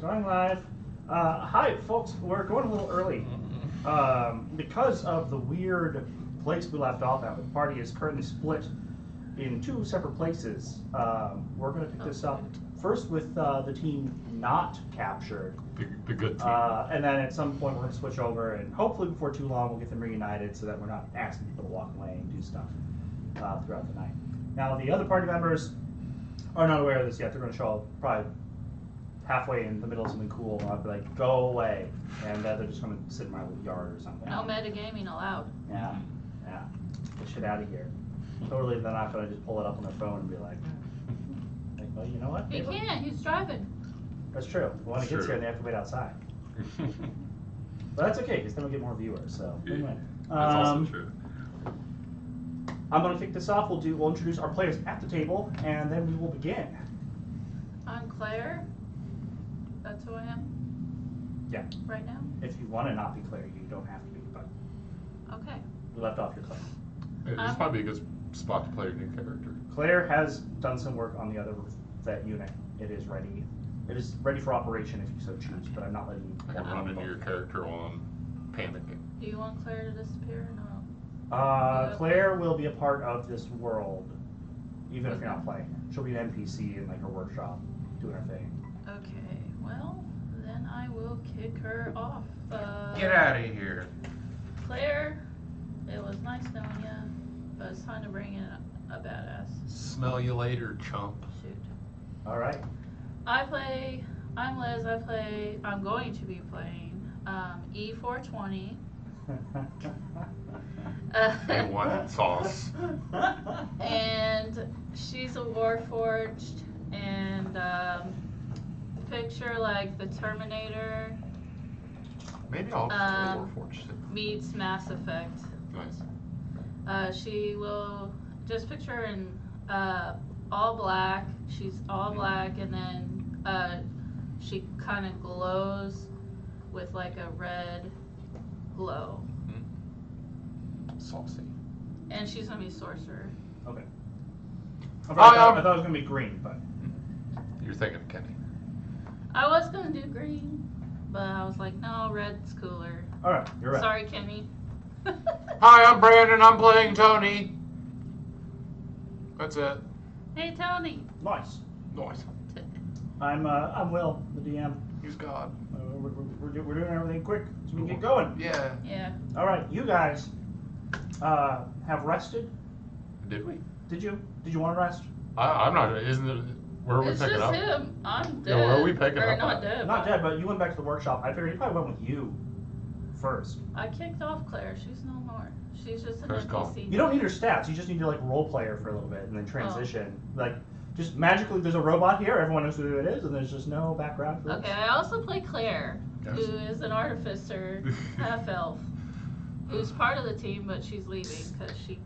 Going live. Hi, folks. We're going a little early because of the weird place we left off at. The party is currently split in two separate places. We're going to pick this up first with the team not captured. The good team. And then at some point we're going to switch over, and hopefully before too long we'll get them reunited so that we're not asking people to walk away and do stuff throughout the night. Now the other party members are not aware of this yet. They're going to show up probably halfway in the middle of something cool, and I'll be like, go away. And they're just going to sit in my little yard or something. No metagaming allowed. Yeah. Get shit out of here. Totally, they're not going to just pull it up on their phone and be like, well, you know what? He can't, he's driving. That's true. When it gets here, they have to wait outside. But that's okay, because then we'll get more viewers, so anyway. That's also true. I'm going to kick this off. We'll introduce our players at the table, and then we will begin. I'm Claire. That's who I am? Yeah. Right now? If you want to not be Claire, you don't have to be, but Okay. we left off your Claire. Hey, this might be a good spot to play your new character. Claire has done some work on the other that unit. It is ready. It is ready for operation if you so choose, but I'm not letting you. I can run into your character while I'm panicking. Do you want Claire to disappear? No. Claire will be a part of this world, even if you're not playing her. She'll be an NPC in like her workshop, doing her thing. Okay, well, then I will kick her off. Get out of here. Claire, it was nice knowing you, but it's time to bring in a badass. Smell you later, chump. Shoot. All right. I'm Liz, I'm going to be playing E420. They want sauce. And she's a Warforged, and picture like the Terminator Maybe I'll just play Warforged. meets Mass Effect. Nice. She will just picture her in all black. She's all black, and then she kind of glows with like a red glow. Saucy. And she's gonna be sorcerer. Okay. I thought it was gonna be green, but You're thinking of Kenny. I was gonna do green, but I was like, no, red's cooler. all right, you're right. Sorry, Kenny. Hi, I'm Brandon. I'm playing Tony. That's it. Hey, Tony. Nice. Nice. I'm Will, the DM. He's God. We're doing everything quick so we can get going. Yeah. Yeah. All right, you guys have rested. Did we? Did you want to rest? I'm not. Isn't it? Where are we It's picking just up? him. I'm dead. Yeah, where are we picking or up not at? dead. Not but dead, but you went back to the workshop. I figured he probably went with you first. I kicked off Claire. She's no more. She's just an Claire's gone. NPC. You don't need her stats. You just need to like role play her for a little bit and then transition. Like just magically, there's a robot here. Everyone knows who it is, and there's just no background for Okay, I also play Claire, Yes. who is an artificer, half elf, who's part of the team, but she's leaving because she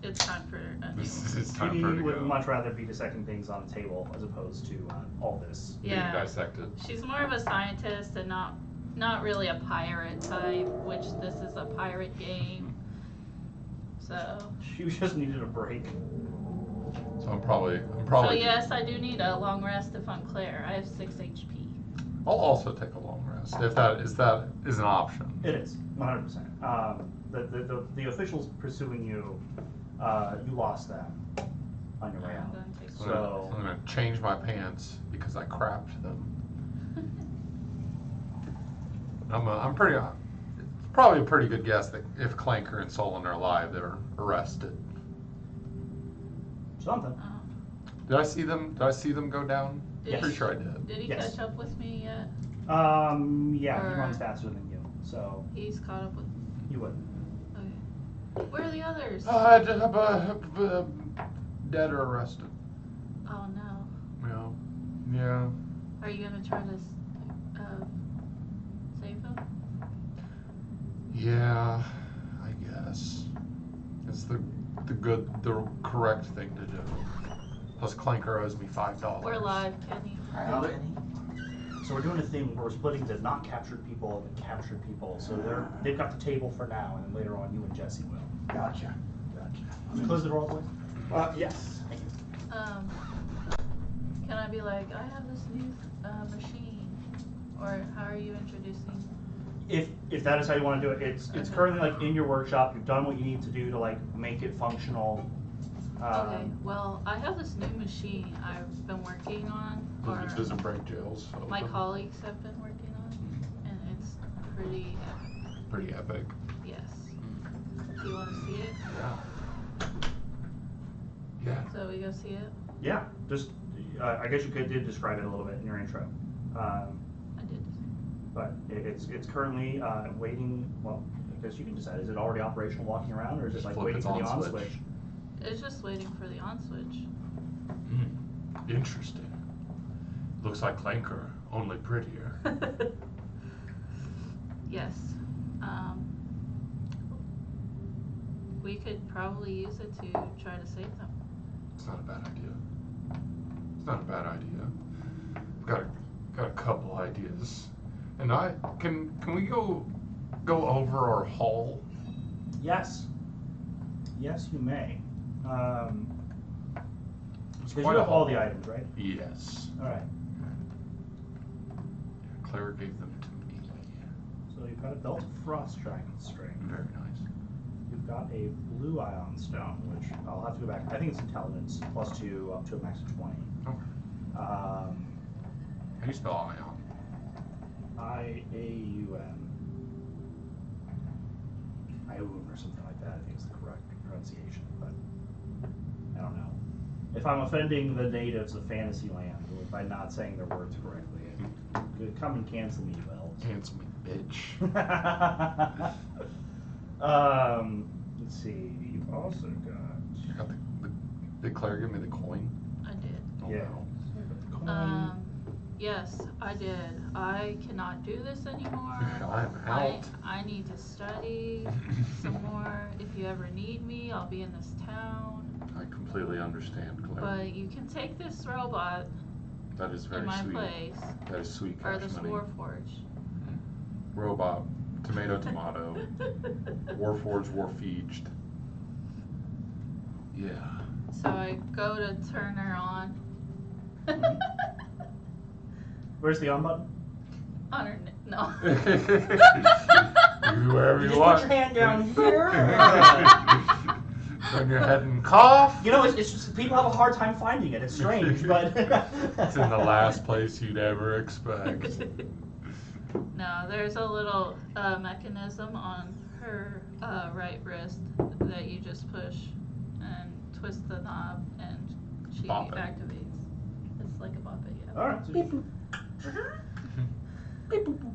it's time for a new. It's time for her He to would go. much rather be dissecting things on the table as opposed to all this. Being Yeah, dissected. she's more of a scientist and not really a pirate type, which this is a pirate game. So She just needed a break. So I'm probably. so yes, I do need a long rest if I'm Claire. I have 6 HP. I'll also take a long rest if that is an option. It is 100%. The officials pursuing you, you lost them on your way I'm out. gonna take So- I'm gonna change my pants because I crapped them. I'm pretty. It's probably a pretty good guess that if Clanker and Solon are alive, they're arrested. Something. Did I see them? Did I see them go down? Yes. Pretty sure I did. Did he Yes. catch up with me yet? Yeah, he Or- runs faster than you, so He's caught up with me. you would. Okay. Where are the others? Dead or arrested. Oh no. Yeah. Are you gonna try to save them? Yeah. I guess it's the correct thing to do. Plus, Clanker owes me $5. We're live, Kenny. So we're doing a thing where we're splitting the not captured people and the captured people. So they've got the table for now, and then later on you and Jesse will. Gotcha. Close the door, please. Yes. Thank you. Can I be like, I have this new machine Or how are you introducing? If that is how you want to do it, it's Okay. currently like in your workshop. You've done what you need to do to like make it functional. Okay, well, I have this new machine I've been working on, or It doesn't break jails. So my colleagues have been working on, and it's pretty epic. Pretty epic. Yes. Do you want to see it? Yeah. Yeah. So we go see it? Yeah, just I guess you did describe it a little bit in your intro, I did. but it's currently waiting. Well, I guess you can decide. Is it already operational, walking around, or is it Just like flip waiting its for the on on switch. switch? It's just waiting for the on switch. Interesting. Looks like Clanker, only prettier. Yes. We could probably use it to try to save them. It's not a bad idea. It's not a bad idea. I've got a couple ideas. And can we go over our haul? Yes. Yes, you may. It's Because quite you a have all haul. the items, right? Yes. All right. Claire gave them to me. So you've got a belt of frost dragon string. Very nice. You've got a blue ion stone, which I'll have to go back. I think it's intelligence +2 up to a max of 20. Okay. How do you spell ion? IAUN. Ioun or something like that, I think is the correct pronunciation, but I don't know. If I'm offending the natives of Fantasyland by not saying their words correctly, come and cancel me, Wells. Cancel me, bitch. Let's see. You've also got. Did Claire give me the coin? I did. Oh, Yeah. no. Yes, I did. I cannot do this anymore. I'm out. I need to study some more. If you ever need me, I'll be in this town. I completely understand, Claire. But you can take this robot That is in very my sweet. place. That is sweet, Or this Cashmony. Warforge. Robot, tomato, tomato. Warforged, Warfeeged. Yeah. So I go to turn her on. Mhm. Where's the on button? On her, no. You wherever you just want. put your hand down here. Turn your head and cough. You know, it's just people have a hard time finding it. It's strange, but It's in the last place you'd ever expect. No, there's a little mechanism on her right wrist that you just push and twist the knob and she Bop it. activates. It's like a bop it, yeah. All right. So beep, boop. Beep, boop, boop.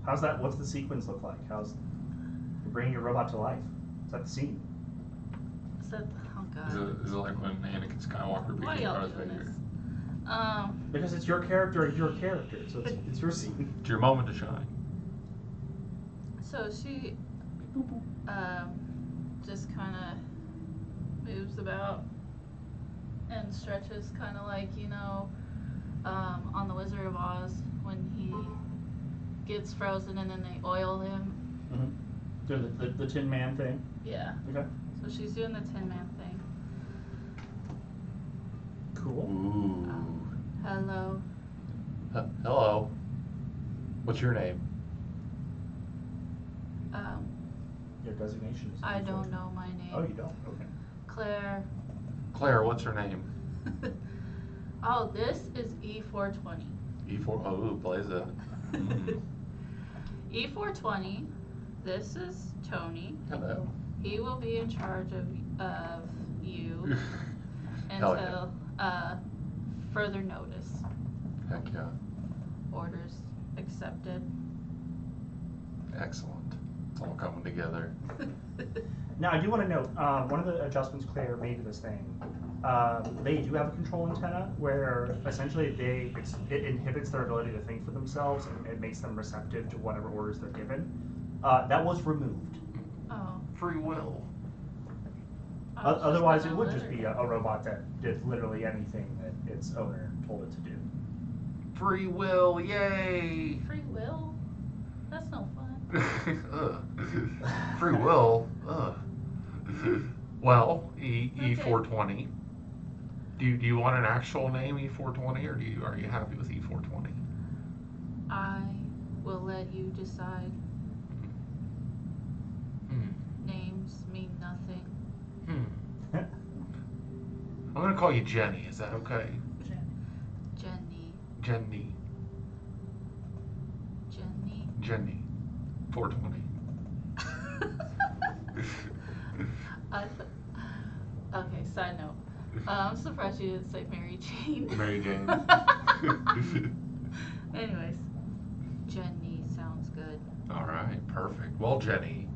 How's that? What's the sequence look like? How's you're bringing your robot to life? Is that the scene? Is that, oh Is god. it like when Anakin Skywalker Why became y'all Darth doing Vader? this? Because it's your character and your character, so it's your scene. It's your moment to shine. So she just kind of moves about and stretches, kind of like, you know, on the Wizard of Oz when he gets frozen and then they oil him. Mm-hmm. Doing the Tin Man thing. Yeah. Okay. So she's doing the Tin Man thing. Cool. Ooh. Hello. Hello. What's your name? Your designation is. I don't know my name. Oh, you don't. Okay. Claire. Claire, what's her name? Oh, this is E420. E4. Oh, blaze it. Mm. E420. This is Tony. Hello. He will be in charge of you Hell until further notice. Heck yeah. Orders accepted. Excellent. It's all coming together. Now, I do want to note one of the adjustments Claire made to this thing. They do have a control antenna where essentially it inhibits their ability to think for themselves and it makes them receptive to whatever orders they're given. That was removed. Oh. Free will. I was just Otherwise, it gonna would let just her be do a robot that did literally anything that its owner told it to do. Free will, yay! Free will? That's no fun. Ugh. Free will. Ugh. Well, E420. Do you want an actual name E420 or are you happy with E420? I you decide. Hmm. Names mean nothing. I'm gonna call you Jenny. Is that okay? Jenny. Jenny. Jenny. 420. Okay, side note. I'm surprised you didn't say Mary Jane. Mary Jane. Anyways, Jenny sounds good. All right, perfect. Well, Jenny,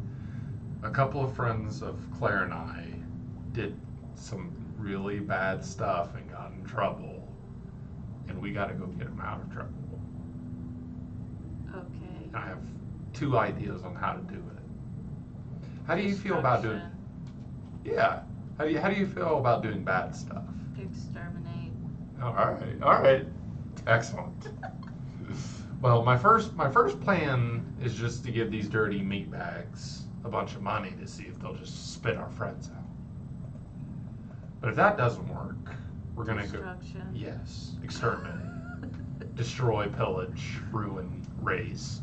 a couple of friends of Claire and I did some really bad stuff and got in trouble, and we got to go get them out of trouble. Okay. I have 2 ideas on how to do it. How do you feel about doing? Yeah. How do you feel about doing bad stuff? Exterminate. All right, excellent. Well, my first plan is just to give these dirty meatbags a bunch of money to see if they'll just spit our friends out. But if that doesn't work, we're gonna go. Destruction. Yes, exterminate, destroy, pillage, ruin, raise.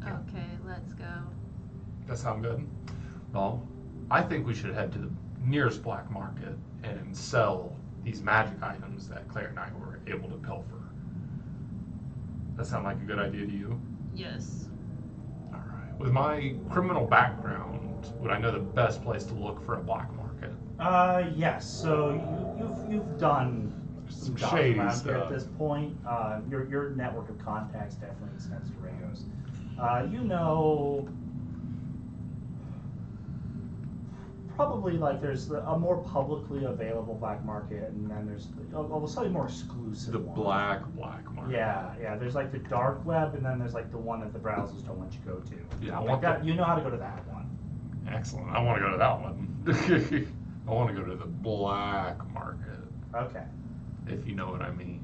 Okay, let's go. That sound good? Well, I think we should head to the nearest black market and sell these magic items that Claire and I were able to pilfer. That sound like a good idea to you? Yes. All right. With my criminal background, would I know the best place to look for a black market? Yes. So you've done Some jobs shady around stuff. here at this point. Your network of contacts definitely extends to Ragos. You know, probably like there's a more publicly available black market, and then there's a slightly more exclusive The one. black market. Yeah. There's like the dark web, and then there's like the one that the browsers don't want you to go to. Yeah, I Like want that, you know how to go to that one. Excellent. I want to go to that one. I want to go to the black market, Okay. if you know what I mean.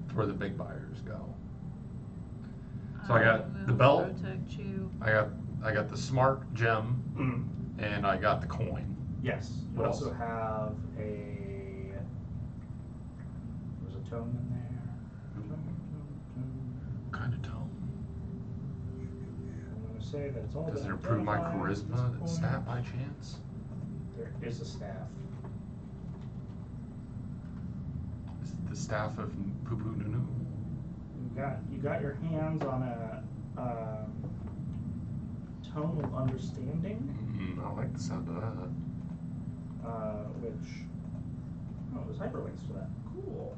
It's where the big buyers go. So I got the will belt. Protect you. I got the smart gem, Mm. and I got the coin. Yes. You What also else? have there's a tome in there. What kind of tome? I'm gonna say that it's all. Does it been improve my identified at this charisma point. stat by chance? There is a staff. Is it the staff of Poo Poo Nunu? You got your hands on a tome of understanding, I like the sound of that. which there's hyperlinks for that. Cool.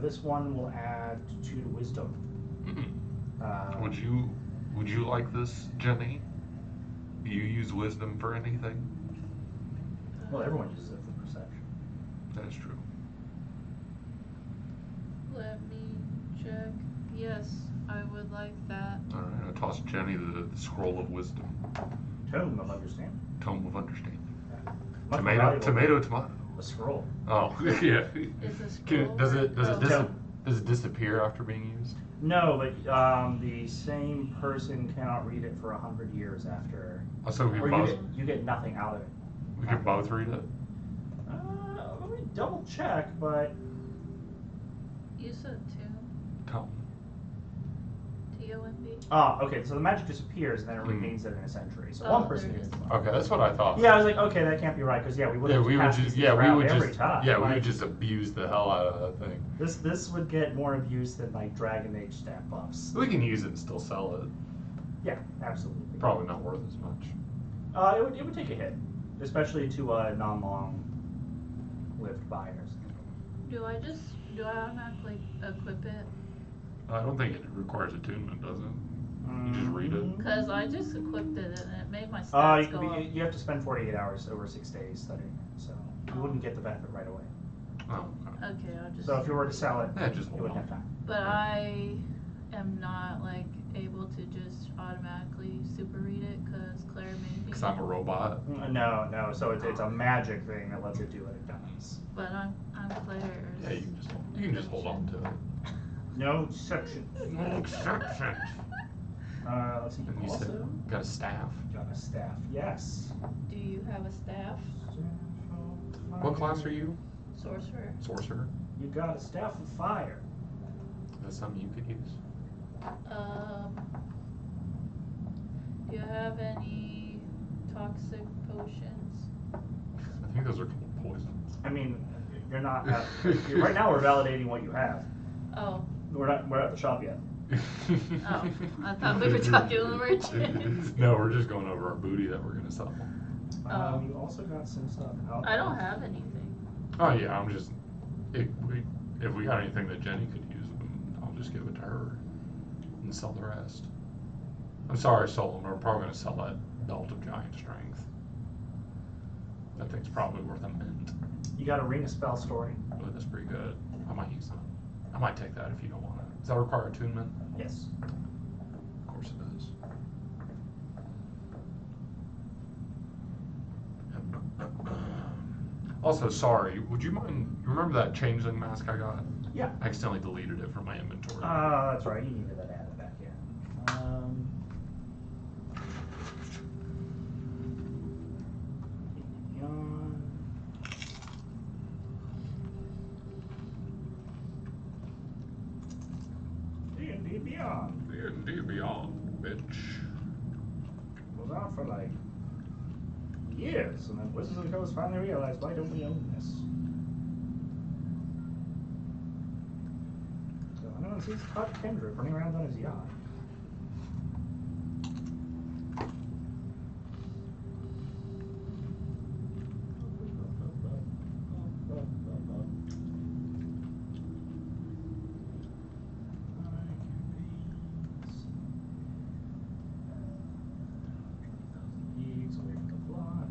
This one will add 2 to wisdom. Would you like this, Jenny? Do you use wisdom for anything? Well, everyone uses it for perception. That's true. Let me check. Yes, I would like that. All right, I toss Jenny the scroll of wisdom, Tome of understanding. tome of understanding. Much more valuable Tomato, than tomato. A scroll. Oh, yeah. Is a Does scroll it work? does it disappear after being used? No, but the same person cannot read it for 100 years after. Oh, so we Or both you get nothing out of it. we can both read it. Let me double check, but You said Tome. T-O-M-B? okay. So the magic disappears and then it regains it in a century. So Oh, one person there it gets is. it. Okay, that's what I thought. Yeah, I was like, okay, that can't be right because we would Yeah, have we would just every time. we Like, would just abuse the hell out of that thing. This would get more abuse than like Dragon Age stat buffs. We can use it and still sell it. Yeah, absolutely. Probably not worth as much. It would take a hit, especially to non-long lived buyers. Do I automatically equip it? I don't think it requires attunement, does it? You just read it. Because I just equipped it and it made my stats go up. You have to spend 48 hours over 6 days studying it, so you wouldn't get the benefit right away. Oh, okay. Okay, I'll just. So if you were to sell it, Yeah, just you hold wouldn't on. have time. But I am not like able to just automatically super read it because Claire made me. Because I'm a robot. No. So it's a magic thing that lets it do what it does. But I'm Claire's. Yeah, you can just hold on to it. No exception. No exception. Let's see. And you Also, said got a staff. got a staff. Yes. Do you have a staff? What class are you? Sorcerer. Sorcerer. You got a staff of fire. That's something you could use. Do you have any toxic potions? I think those are called poisons. I mean, you're not. Right now, we're validating what you have. Oh. We're not. We're at the shop yet. Oh, I thought we were talking to the merchant. No, we're just going over our booty that we're gonna sell. Oh. You also got some stuff. Out I don't have anything. Oh yeah, I'm just if we got anything that Jenny could use, then I'll just give it to her and sell the rest. I'm sorry, Solon. We're probably gonna sell that belt of giant strength. That thing's probably worth a mint. You got a ring of spell story. Oh, that's pretty good. I might use that. I might take that if you don't want it. Does that require attunement? Yes. Of course it does. Also, sorry, would you mind, remember that changeling mask I got? Yeah. I accidentally deleted it from my inventory. That's right. You needed that added back in. Beyond. D&D Beyond. D&D Beyond, bitch. Was out for like years, and then Wizards of the Coast finally realized, why don't we own this? So anyone sees Todd Kendrick running around on his yacht. Leagues away from the plot.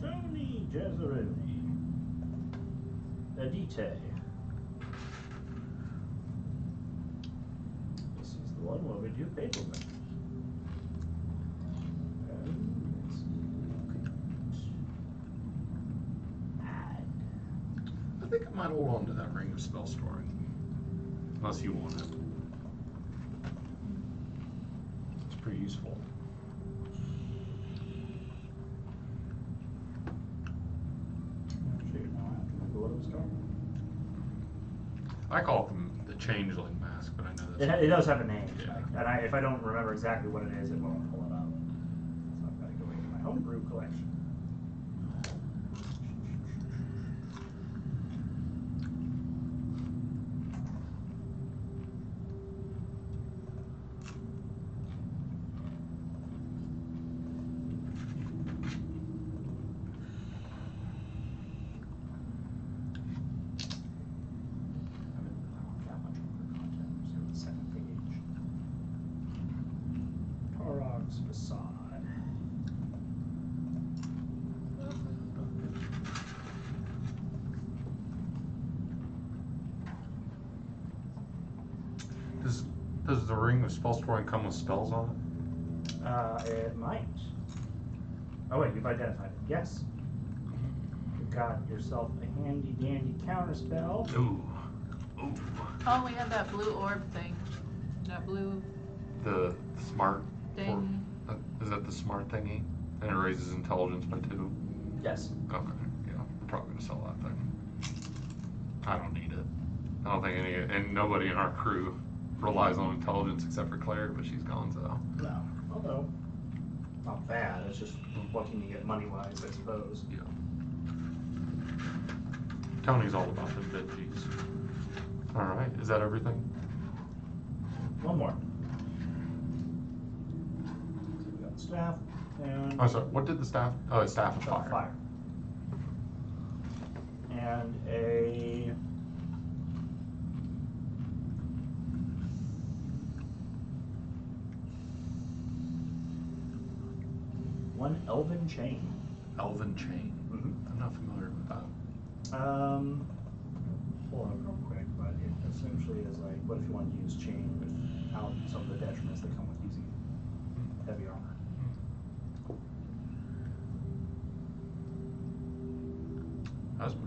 Tony Jazzaroni. Edite. This is the one where we do paperwork. I think I might hold on to that ring of spell storing. Unless you want it. It's pretty useful. Actually, no, I have to remember what it was called. I call it the changeling mask, but I know that's... It does have a name, Yeah. and if I don't remember exactly what it is, it won't pull it up. So I've got to go into my homebrew collection. Torog's Facade. Does the ring of spell storing come with spells on it? It might. Oh wait, you've identified it. Yes. You've got yourself a handy dandy counter spell. Ooh. Ooh. Oh, we have that blue orb thing. That blue The smart... thing. Is that the smart thingy? And it raises intelligence by 2? Yes. Okay, yeah, I'm probably gonna sell that thing. I don't need it. I don't think and nobody in our crew relies on intelligence except for Claire, but she's gone, so. No. Although, not bad. It's just what can you get money-wise, I suppose. Yeah. Tony's all about the veggies. Alright, is that everything? One more. So we got the staff and Oh, sorry, what did the staff, oh, it's staff of Staff fire. And a one elven chain. Elven chain. Mm-hmm. I'm not familiar with that. Pull it up real quick, but it essentially is like, what if you want to use chain without some of the detriments that come with using heavy armor?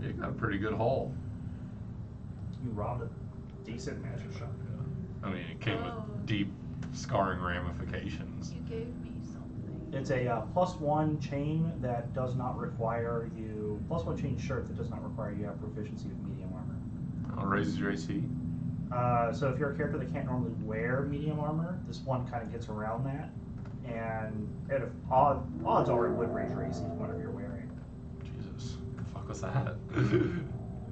You got a pretty good haul. You robbed a decent magic shop. I mean, it came Oh. with deep scarring ramifications. You gave me something. It's a +1 chain that does not require you. +1 chain shirt that does not require you to have proficiency with medium armor. I'll raise your AC. So if you're a character that can't normally wear medium armor, this one kind of gets around that, and if odds are it would raise your AC from whatever you're wearing. Jesus, the fuck was that?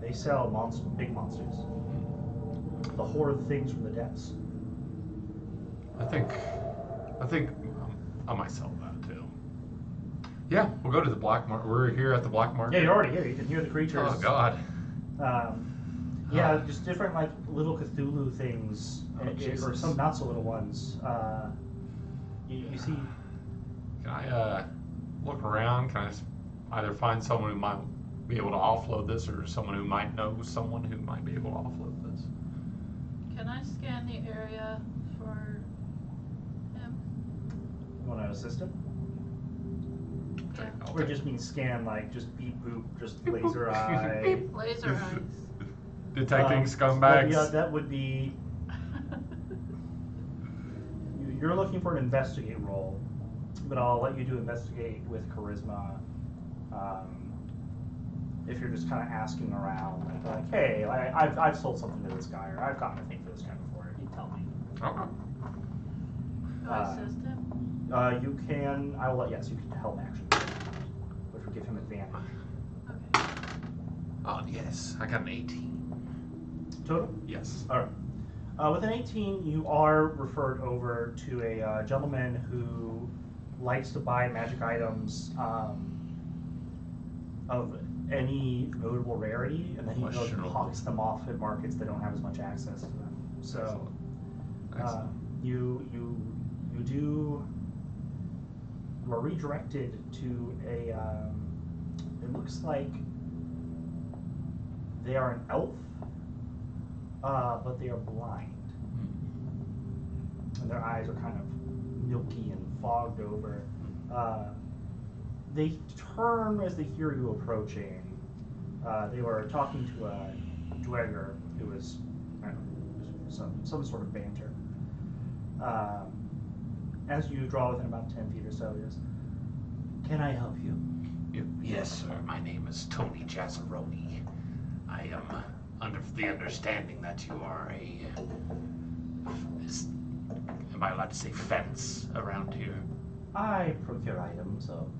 They sell big monsters, the horde things from the depths. I think I might sell that too. Yeah, we'll go to the black market. We're here at the black market. Yeah, you're already here. You can hear the creatures. Oh God. Yeah, just different like little Cthulhu things, or Jesus. some not so little ones. You see. Can I look around? Can I either find someone who might be able to offload this, or someone who might know someone who might be able to offload this? Can I scan the area for him? You want to assist him? Yeah. I'll Or take just mean scan like just beep boop, just laser eye. Laser eyes. Detecting But scumbags. yeah, that would be. You're looking for an investigate roll, but I'll let you do investigate with charisma. If you're just kind of asking around, like, hey, I've sold something to this guy, or I've gotten a thing for this guy before, he'd tell me. Okay. Do I assist him? You can. I will let. Yes, you can help action, which will give him advantage. Okay. Oh yes, I got an 18. Total. Yes. All right. With an 18, you are referred over to a gentleman who likes to buy magic items of any notable rarity, and then he goes and Questionable. hawks them off at markets that don't have as much access to them. So Excellent. you are redirected to a. It looks like they are an elf. But they are blind, and their eyes are kind of milky and fogged over. They turn as they hear you approaching. They were talking to a Dweger who was, I don't know, some sort of banter. As you draw within about 10 feet or so, he goes, "Can I help you?" Yes, sir. My name is Tony Jazzaroni. I am under the understanding that you are am I allowed to say fence around here? I procure items of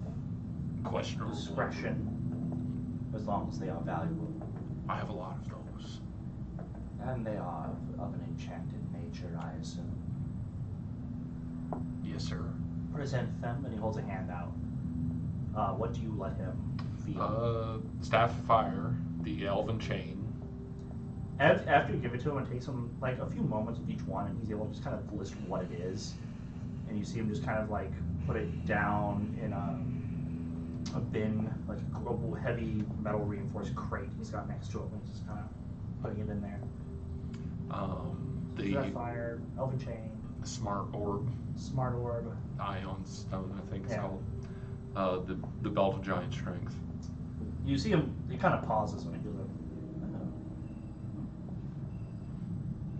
Questionable. discretion, as long as they are valuable. I have a lot of those. And they are of an enchanted nature, I assume. Yes, sir. Present them, and he holds a hand out. What do you let him feel? Staff of Fire, the Elven Chain. After you give it to him, it takes him like a few moments with each one, and he's able to just kind of list what it is. And you see him just kind of like put it down in a bin, like a heavy metal reinforced crate he's got next to him, and he's just kind of putting it in there. The Red Fire, Elven Chain, Smart Orb, Smart Orb. Ion Stone, I think it's Yeah. called. The Belt of Giant Strength. You see him, he kind of pauses when he does it.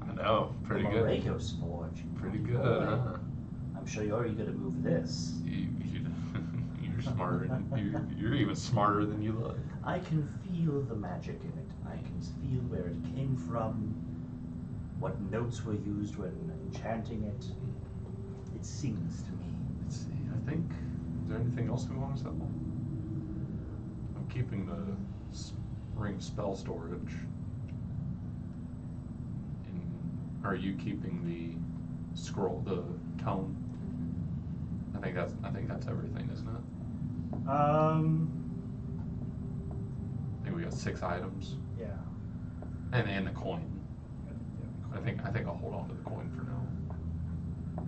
I know, pretty the good. Moragos Forge. Pretty good, huh? I'm sure you're eager to move this. You're smarter. You're even smarter than you look. I can feel the magic in it. I can feel where it came from, what notes were used when enchanting it. It sings to me. Let's see. I think. Is there anything else we want to sell? I'm keeping the ring of spell storage. Are you keeping the scroll, the tome? I think that's everything, isn't it? I think we got 6 items, Yeah. and the coin. I think I'll hold on to the coin for now. I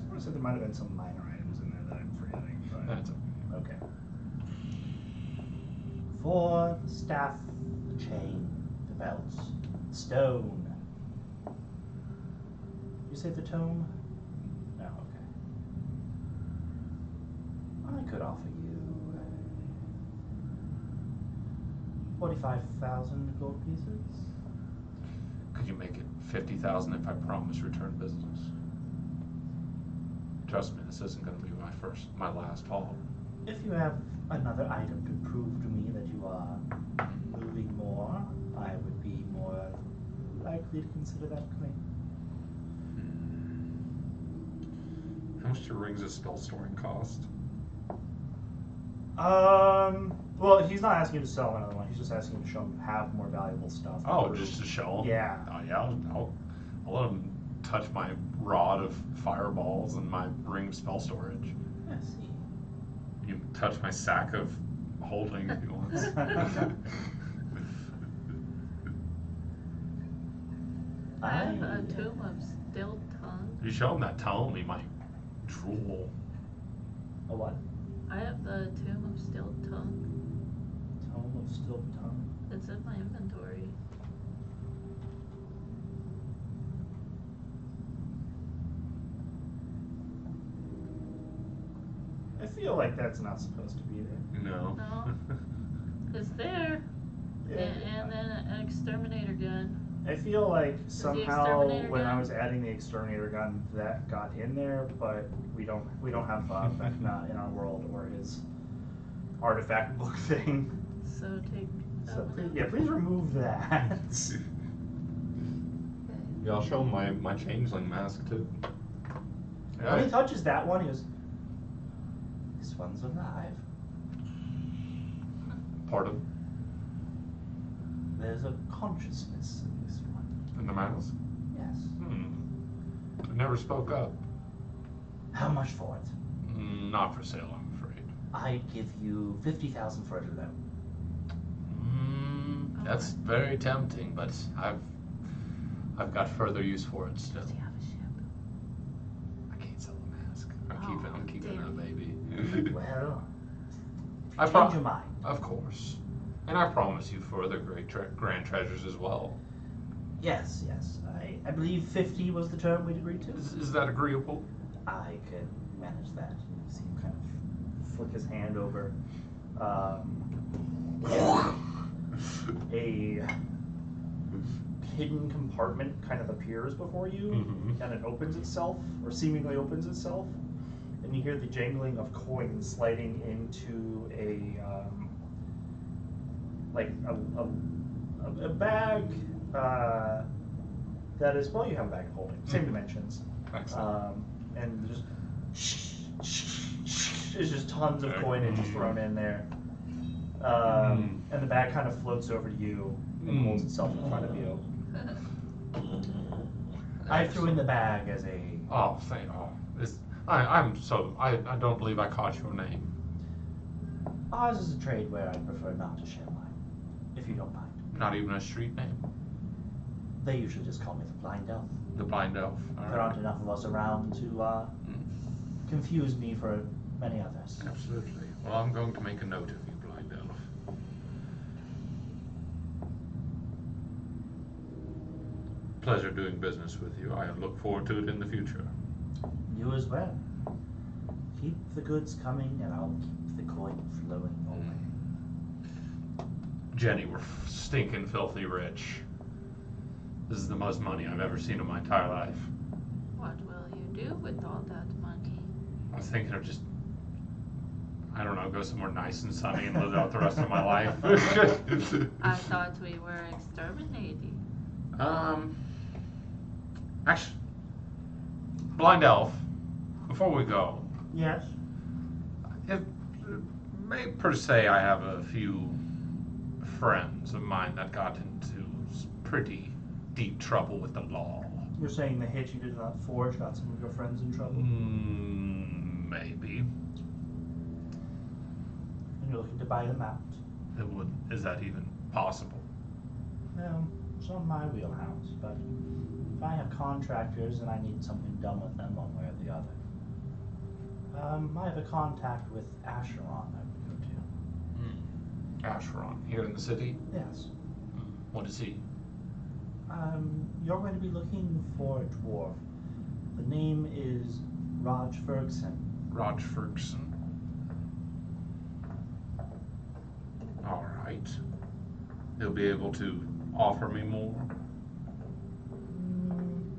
want to say there might have been some minor items in there that I'm forgetting. But That's okay. For the staff, the chain, the belts, stone. You say the tome? No, okay. I could offer you 45,000 gold pieces. Could you make it 50,000 if I promise return business? Trust me, this isn't going to be my last haul. If you have another item to prove to me that you are moving more, I would be more likely to consider that claim. How much do rings of spell storing cost? Well, he's not asking you to sell another one. He's just asking you to show him have more valuable stuff. Oh, just to show him? Yeah. Oh, yeah. I'll let him touch my rod of fireballs and my ring of spell storage. I see. You can touch my sack of holding if you want. I have a tomb of still tongue. You show him that tome, he might drool. A what? I have the tomb of still tongue. Tome of still tongue. It's in my inventory. I feel like that's not supposed to be there. No. No. It's there. And then an exterminator gun. I feel like the somehow exterminator when I gun? was adding the exterminator gun, that got in there, but we don't have Vecna in our world or his artifact book thing. So take that So one please, out. yeah, please remove that. Yeah, I'll show him my changeling mask too. When he touches that one, he goes, "This one's alive." Pardon? There's a consciousness in this one. In the mask? Yes. It never spoke up. How much for it? Not for sale, I'm afraid. I'd give you 50,000 for it alone. That's very tempting, but I've got further use for it still. Does he have a ship? I can't sell the mask. I'm Oh, keeping damn. that baby. Well, I change your mind. Of course. And I promise you further great grand treasures as well. Yes, yes. I believe 50 was the term we'd agreed to. Is that agreeable? I can manage that. You see him kind of flick his hand over. A hidden compartment kind of appears before you, Mhm. and it opens itself, or seemingly opens itself, and you hear the jangling of coins sliding into a a bag that is, well, you have a bag of holding, same dimensions. Excellent. And just there's just tons of coinage thrown in there. And the bag kind of floats over to you and holds itself in front of you. I threw in the bag as a. Oh, I don't believe I caught your name. Ours is a trade where I prefer not to share mine, if you don't mind. Not even a street name. They usually just call me the Blind Elf. The Blind Elf. All There aren't right. enough of us around to confuse me for many others. Absolutely. Well, I'm going to make a note of you, Blind Elf. Pleasure doing business with you. I look forward to it in the future. You as well. Keep the goods coming, and I'll keep the coin flowing away. Jenny, we're stinking filthy rich. This is the most money I've ever seen in my entire life. What will you do with all that money? I was thinking of just, I don't know, go somewhere nice and sunny and live out the rest of my life. I thought we were exterminating. Actually, Blind Elf, before we go, Yes. it may per se I have a few friends of mine that got into pretty deep trouble with the law. You're saying the hit you did not forge got some of your friends in trouble? Maybe. And you're looking to buy them out? Is that even possible? Well, it's not my wheelhouse, but if I have contractors and I need something done with them one way or the other, I have a contact with Acheron I would go to. Acheron, here in the city? Yes. What is he? You're going to be looking for a dwarf. The name is Raj Ferguson. Raj Ferguson. All right. He'll be able to offer me more.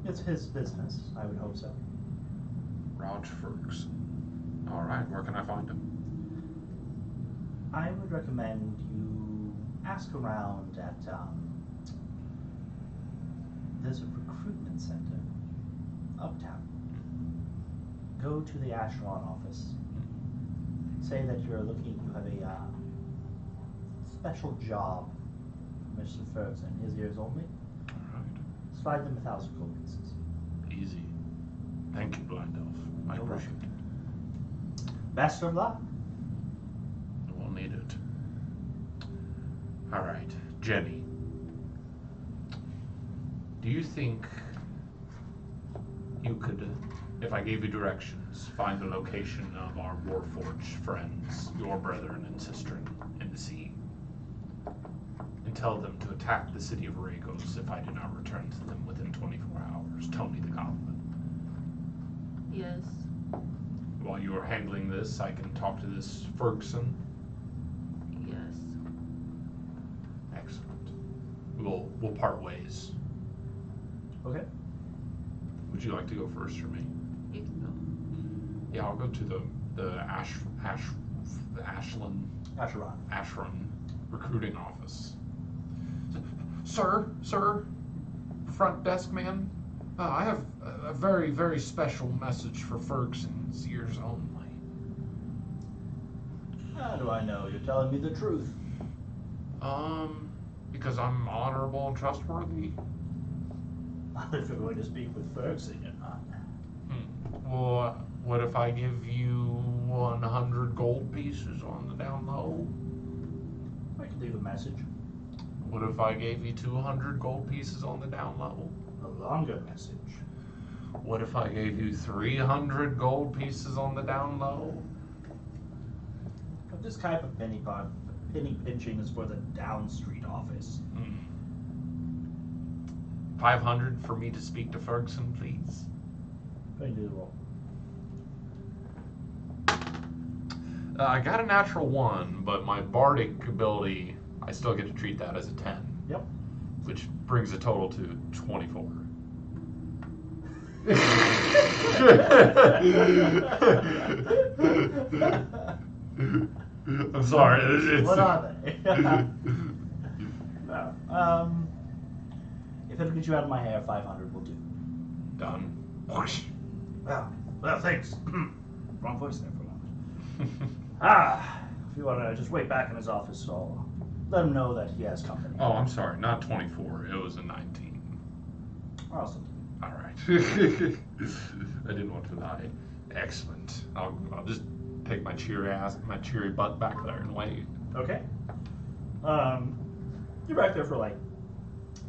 It's his business, I would hope so. Rog Ferguson. All right, where can I find him? I would recommend you ask around at, there's a recruitment center uptown. Go to the Asheron office. Say that you're looking, you have a special job for Mr. Ferguson, his ears only. All right. Slide them 1,000 gold pieces. Easy. Thank you, Blind Elf. I No appreciate worries. it. Best of luck. We'll need it. All right, Jenny. Do you think you could, if I gave you directions, find the location of our Warforged friends, your brethren and sister in the sea, and tell them to attack the city of Aragos if I do not return to them within 24 hours? Tony the Goblin. Yes. While you are handling this, I can talk to this Ferguson. Yes. Excellent. We'll part ways. Okay. Would you like to go first or me? You can go. Yeah, I'll go to the Asheron recruiting office. Sir, front desk man, I have a very, very special message for Ferguson's ears only. How do I know? You're telling me the truth. Because I'm honorable and trustworthy. If you're going to speak with Ferguson, you're not. Well, what if I give you 100 gold pieces on the down low? I can leave a message. What if I gave you 200 gold pieces on the down low? A longer message. What if I gave you 300 gold pieces on the down low? But this type of penny pinching is for the down street office. 500 for me to speak to Ferguson, please. Go ahead and do the roll. I got a natural 1, but my bardic ability, I still get to treat that as a 10. Yep. Which brings the total to 24. I'm sorry. What are they? No. If it'll get you out of my hair, 500 will do. Done. Well, thanks. Wrong voice there for a moment. If you want to just wait back in his office, I'll let him know that he has company. Oh, I'm sorry. Not 24. It was a 19. Awesome. All right. I didn't want to lie. Excellent. I'll just take my cheery butt back there and wait. Okay. You're back there for like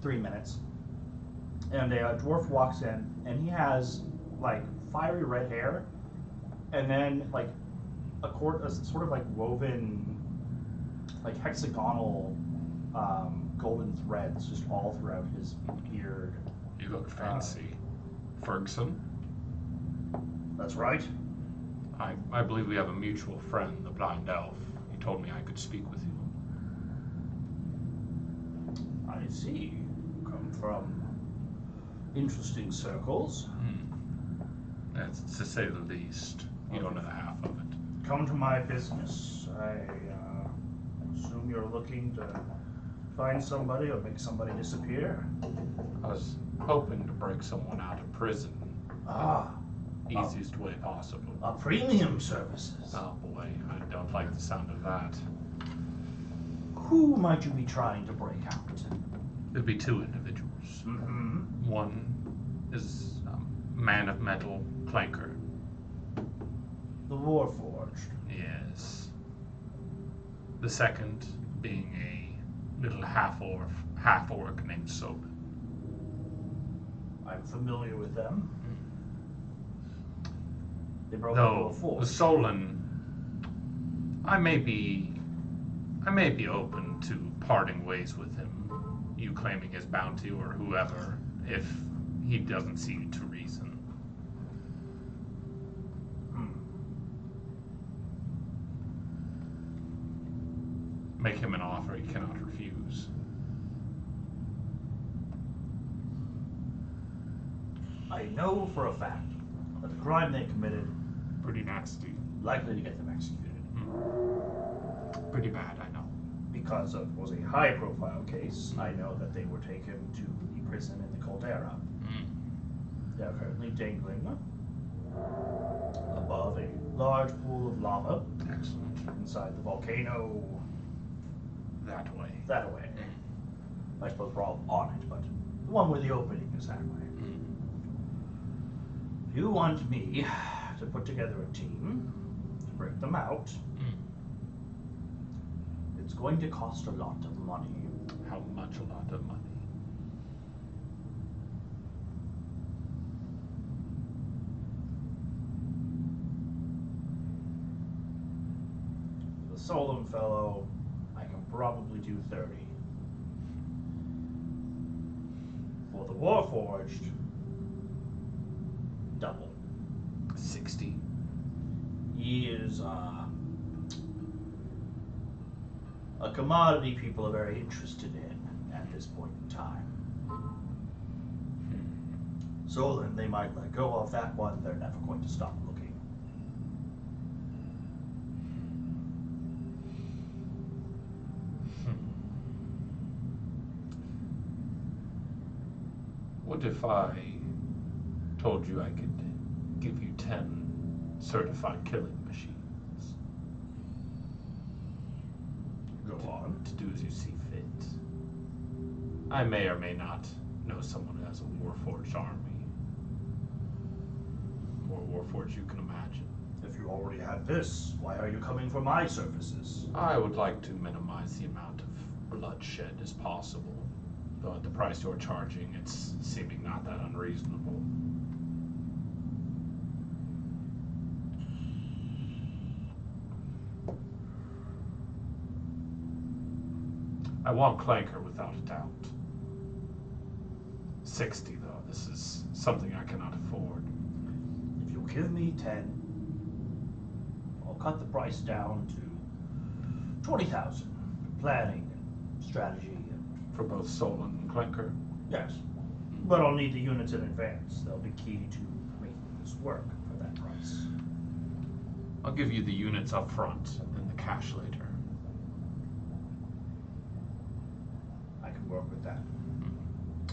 3 minutes, and a dwarf walks in, and he has like fiery red hair, and then like a sort of like woven, like hexagonal, golden threads just all throughout his beard. You look fancy. Ferguson? That's right. I believe we have a mutual friend, the Blind Elf. He told me I could speak with you. I see. You come from interesting circles. That's to say the least. You don't know the half of it. Come to my business. I assume you're looking to find somebody or make somebody disappear. I was hoping to break someone out of prison. Easiest way possible. Premium services. Oh boy, I don't like the sound of that. Who might you be trying to break out? It'd be 2 individuals. Mm-hmm. One is a man of metal, Clanker. The Warforged. Yes. The second being a little half-orc named Solon. I'm familiar with them. They broke Though into a forge. the Solon, I may be open to parting ways with him, you claiming his bounty or whoever, if he doesn't see to reason. Make him an offer he cannot refuse. I know for a fact But the crime they committed, Pretty nasty. likely to get them executed. Pretty bad, I know. Because it was a high-profile case, I know that they were taken to the prison in the Caldera. They are currently dangling above a large pool of lava Excellent. inside the volcano That way. that way. I suppose we're all on it, but the one where the opening is that way. If you want me to put together a team to break them out, it's going to cost a lot of money. How much a lot of money? The Solon fellow, I can probably do 30. For the Warforged, double. 60. He is a commodity people are very interested in at this point in time. Solon, they might let go of that one, they're never going to stop looking. What if I told you I could give you 10 certified killing machines? Go on. To do as you see fit. I may or may not know someone who has a Warforged army. More Warforged you can imagine. If you already have this, why are you coming for my services? I would like to minimize the amount of bloodshed as possible. Though at the price you're charging, it's seeming not that unreasonable. I want Clanker without a doubt. 60 though, this is something I cannot afford. If you give me 10, I'll cut the price down to 20,000. Planning and strategy and For both Solon and Clanker. yes. But I'll need the units in advance. They'll be key to making this work for that price. I'll give you the units up front and the cash later. I can work with that.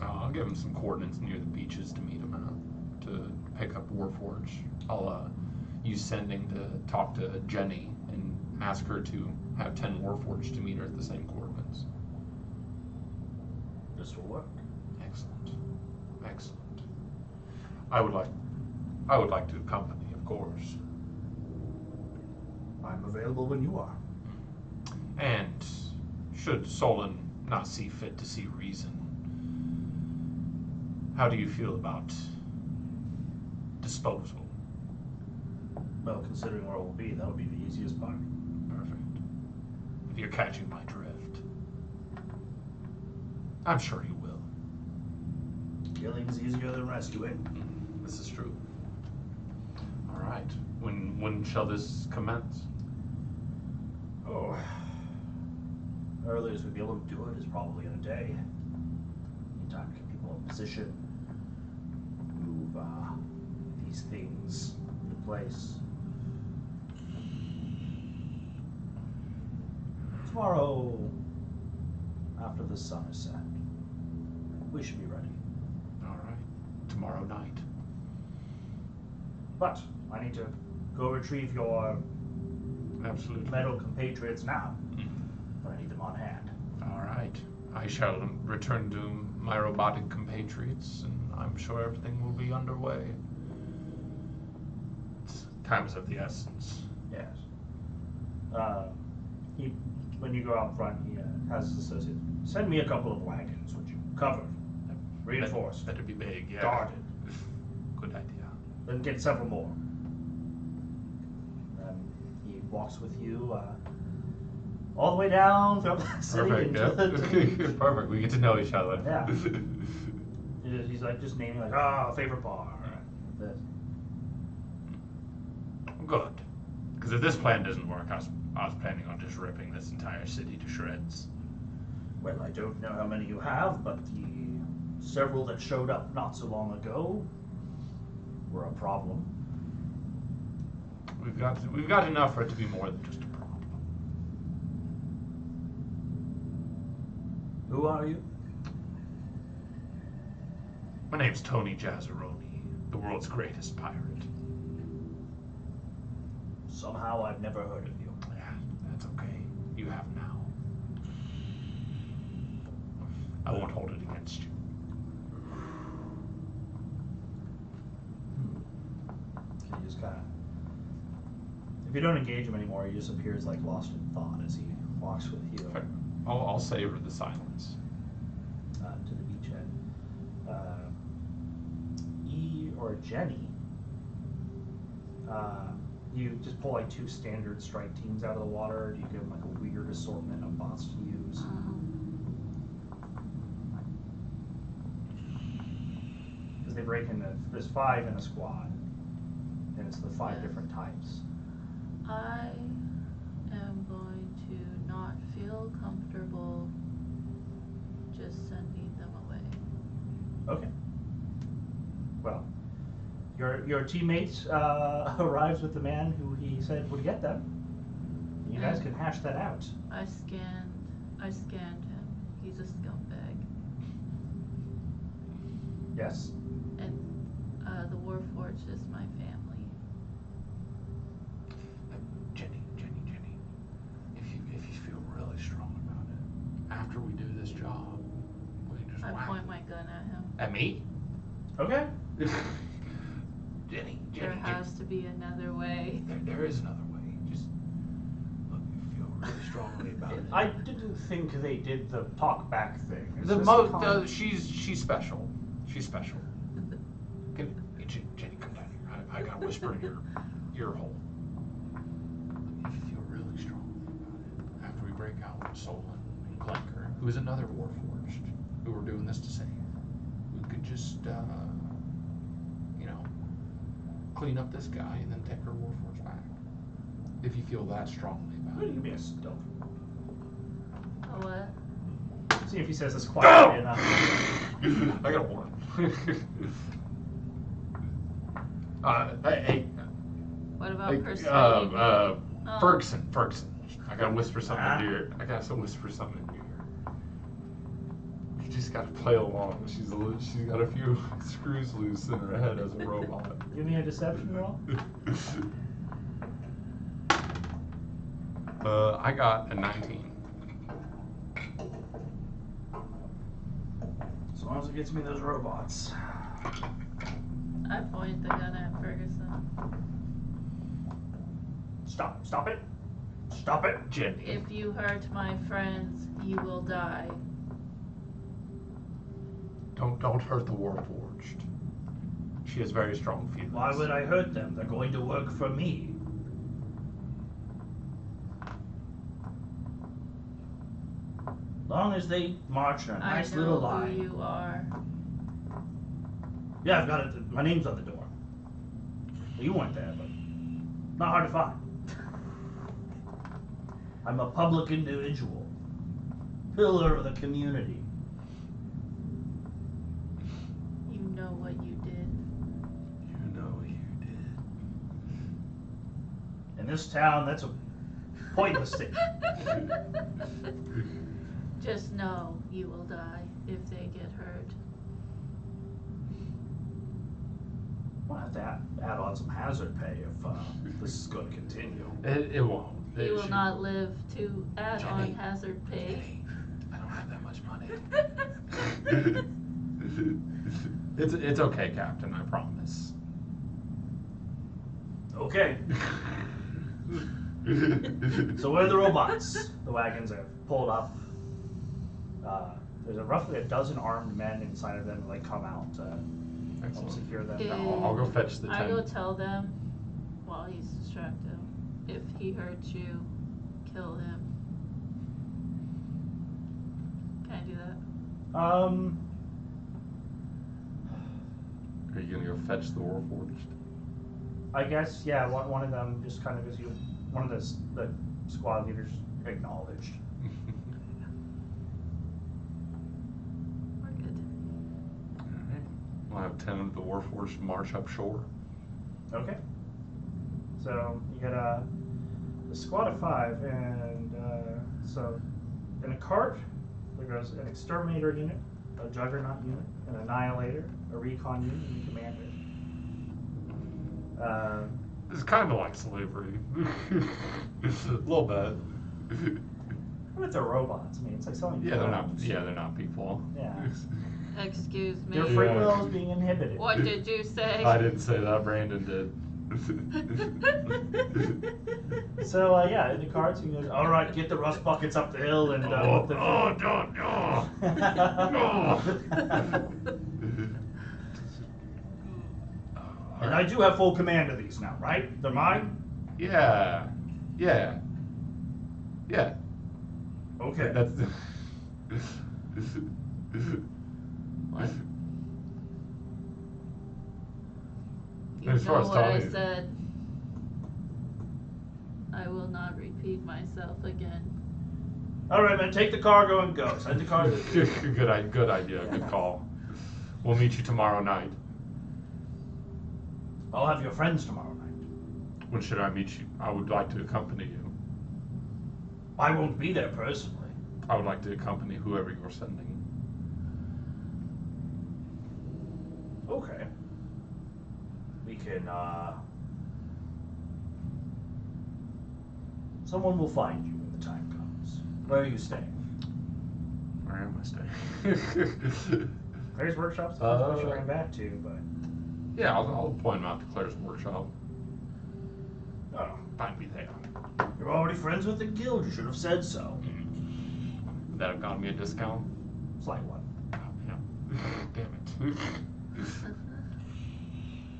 I'll give him some coordinates near the beaches to meet him at, to pick up Warforge. I'll use sending to talk to Jenny and ask her to have 10 Warforged to meet her at the same coordinates. This will work. Excellent. Excellent. I would like to accompany, of course. I'm available when you are. And should Solon not see fit to see reason, how do you feel about disposal? Well, considering where we'll be, that'll be the easiest part. Perfect. If you're catching my drift. I'm sure you will. Killing's easier than rescuing. This is true. All right. When shall this commence? Oh. Earliest we'd be able to do it is probably in a day. Need time to get people in position, move these things into place. Tomorrow, after the sun is set, we should be ready. All right. Tomorrow night. But I need to go retrieve your Absolutely. metal compatriots now. But I need them on hand. All right. I shall return to my robotic compatriots, and I'm sure everything will be underway. Time is of the essence. Yes. When you go out front, he has his associate send me a couple of wagons, would you? Covered, reinforced, Better be big, yeah. guarded. Good idea. Then get several more. Then he walks with you all the way down throughout the city. Perfect, into yeah. Perfect, we get to know each other. Yeah. He's like just naming like, favorite bar. This. Good. Because if this plan doesn't work, I was planning on just ripping this entire city to shreds. Well, I don't know how many you have, but the several that showed up not so long ago were a problem. We've got enough for it to be more than just a problem. Who are you? My name's Tony Jazzaroni, the world's greatest pirate. Somehow I've never heard of you. Yeah, that's okay. You have now. I won't hold it against you. He just kind of. If you don't engage him anymore, he just appears like lost in thought as he walks with you I'll savor the silence. to the beachhead. E or Jenny, you just pull like 2 standard strike teams out of the water. Or do you give them like a weird assortment of bots to use? Because they break into, there's 5 in a squad, and it's the 5 different types. I am going to not feel comfortable just sending them away. Okay. Well, your teammate arrives with the man who he said would get them. You guys can hash that out. I scanned him. He's a scumbag. Yes. And the Warforged is my family. Jenny, if you feel really strong about it, after we do this job, we can just I whack point my gun at him. at me. Okay. Jenny, There has to be another way. there is another way. Just look, you feel really strongly about it. I didn't think they did the talk back thing. Is The this mo common? she's special. She's special. Jenny, come down here. I gotta whisper in your ear hole. If you feel really strongly about it, after we break out with Solon and Clanker, who is another Warforged, who we're doing this to save, we could just, clean up this guy and then take our Warforged back. If you feel that strongly about it. Give me a stealth. A what? See if he says this quietly enough. I got 1. Hey, What about like, persuading? Ferguson. I gotta whisper something in your ear. You just gotta play along. She's got a few screws loose in her head as a robot. Give me a deception roll. I got a 19. As long as it gets me those robots. I point the gun at Ferguson. Stop it. Stop it. Jenny. If you hurt my friends, you will die. Don't hurt the Warforged. She has very strong feelings. Why would I hurt them? They're going to work for me. As long as they march in a nice little I know line. who you are. Yeah, I've got it. My name's on the door. You weren't there, but not hard to find. I'm a public individual, pillar of the community. You know what you did. In this town, that's a pointless thing. Just know you will die if they get hurt. We'll have to add on some hazard pay if this is going to continue. It won't. You will not live to add Jenny. on hazard pay. Jenny, I don't have that much money. It's okay, Captain. I promise. Okay. So where are the robots? The wagons have pulled up. There's roughly a dozen armed men inside of them that come out to help Excellent. secure them. Yeah. I'll go fetch the I 10. go tell them while he's distracted. If he hurts you, kill him. Can I do that? Are you gonna go fetch the Warforged? I guess, yeah, one of them just kind of gives you, one of the squad leaders acknowledged. We're good. Alright. We'll have 10 of the Warforged march up shore. Okay. So You get a squad of 5, and so in a cart there goes an exterminator unit, a juggernaut unit, an annihilator, a recon unit, and a commander. It's kind of like slavery. A little bit. But they're robots. I mean, it's like selling. Yeah, they're not. drones. Yeah, they're not people. Yeah. Excuse me. Their free Yeah. will is being inhibited. What did you say? I didn't say that. Brandon did. So yeah, in the carts, he goes, "All right, get the rust buckets up the hill and Oh, whip the oh, field." no. And I do have full command of these now, right? They're mine. Yeah. Yeah. Yeah. Okay. That's. What? You As far know as what I Tommy- said. I will not repeat myself again. All right, man. Take the cargo and go. Send the cargo. Good idea. Good call. We'll meet you tomorrow night. I'll have your friends tomorrow night. When should I meet you? I would like to accompany you. I won't be there personally. I would like to accompany whoever you're sending. Okay. We can. Someone will find you when the time comes. Where are you staying? Where am I staying? Claire's workshop's the Uh, place you're going back to, but. Yeah, I'll point him out to Claire's workshop. Oh, Find me there. you're already friends with the guild. You should have said so. Would that have gotten me a discount? Slight one. Oh, yeah. Damn it.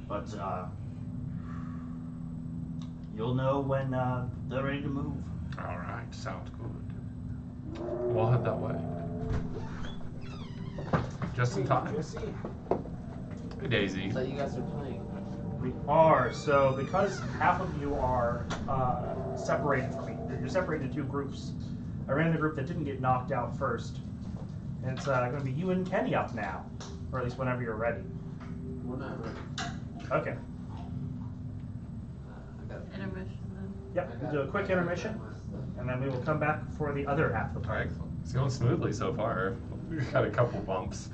But you'll know when they're ready to move. All right, sounds good. We'll head that way. Just in time. Jesse, Hey, Daisy. so you guys are playing. We are, so because half of you are separated from me, you're separated into 2 groups. I ran the group that didn't get knocked out first. And it's going to be you and Kenny up now, or at least whenever you're ready. We're not ready. Okay. I got Intermission then. Yep, we'll do a quick intermission, and then we will come back for the other half of the party. Excellent. It's going smoothly so far. We've had a couple bumps.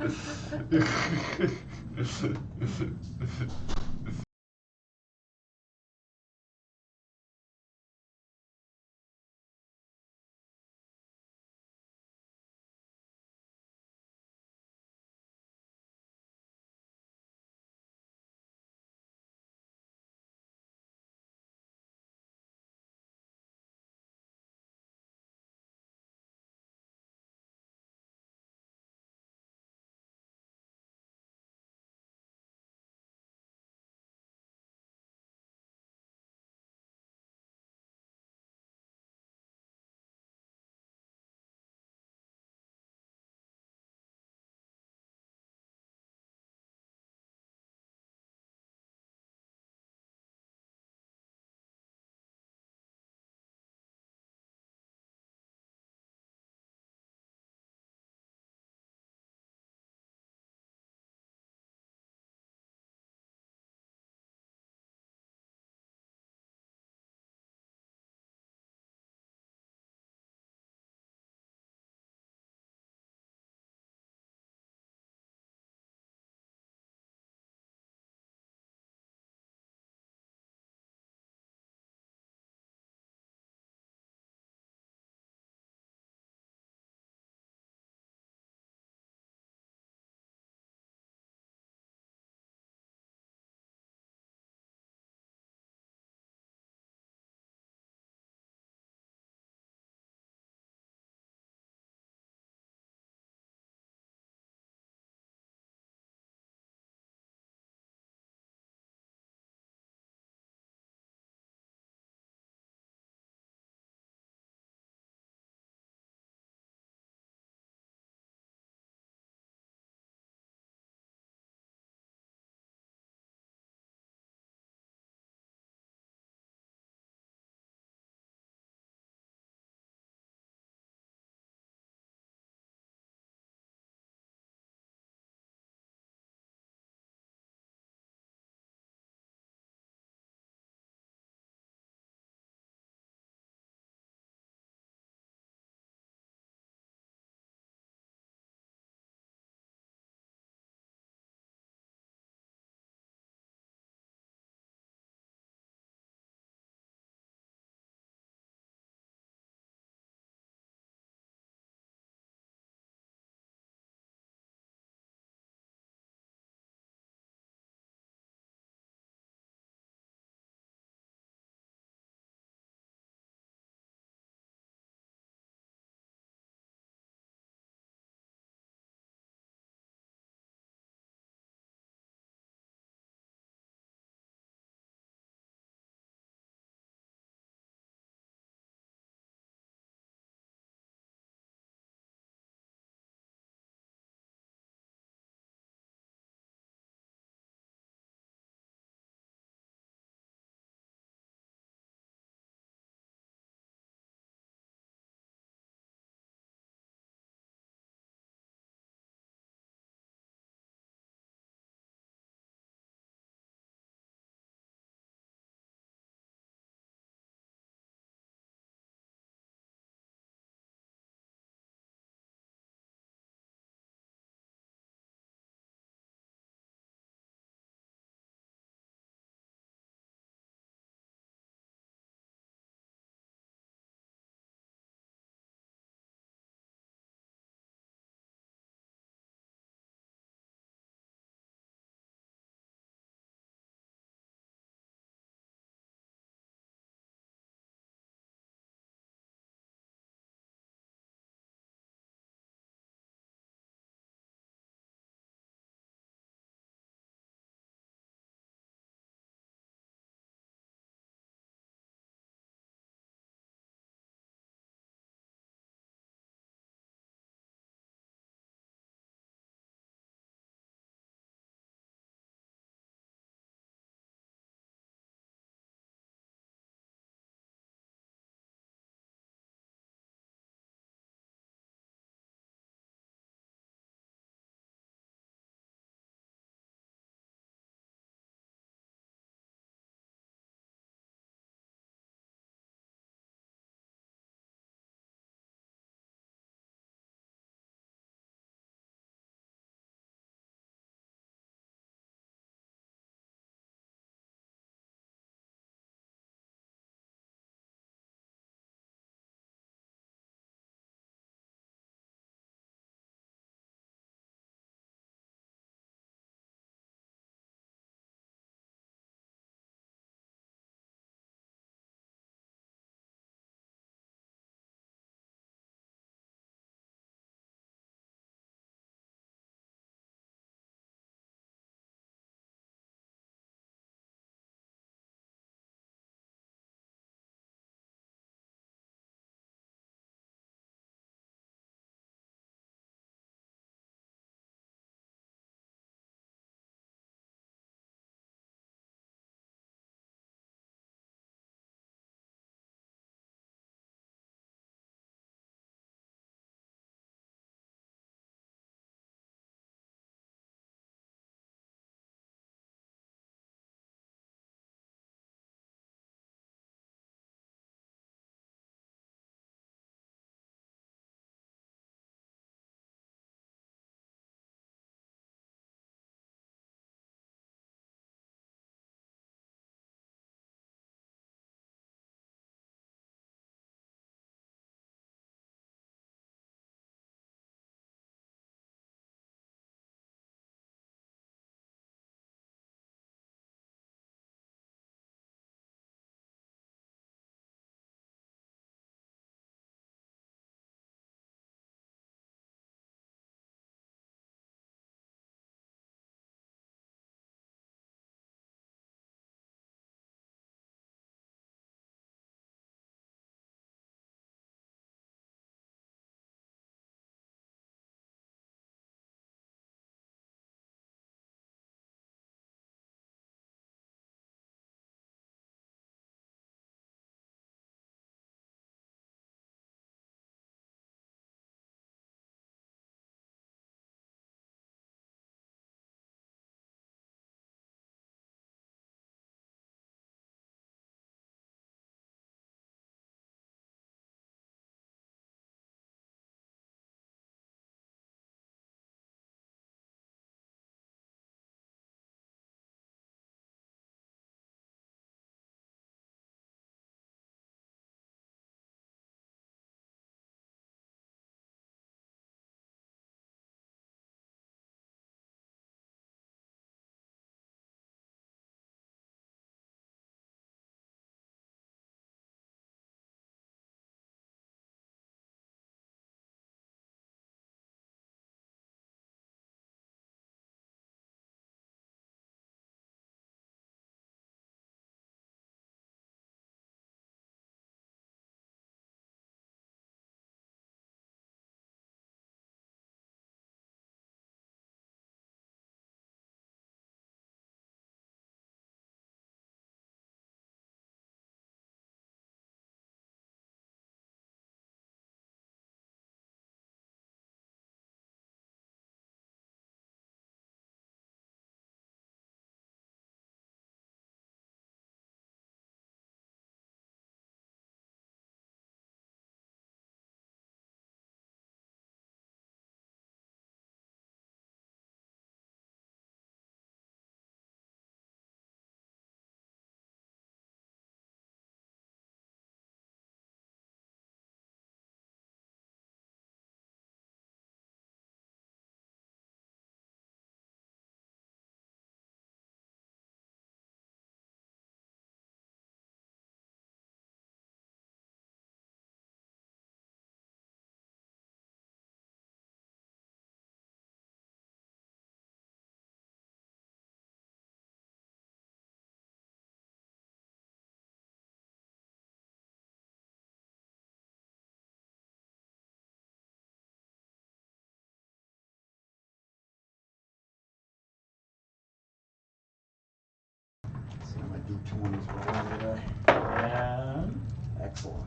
20s rolling today. And Excellent.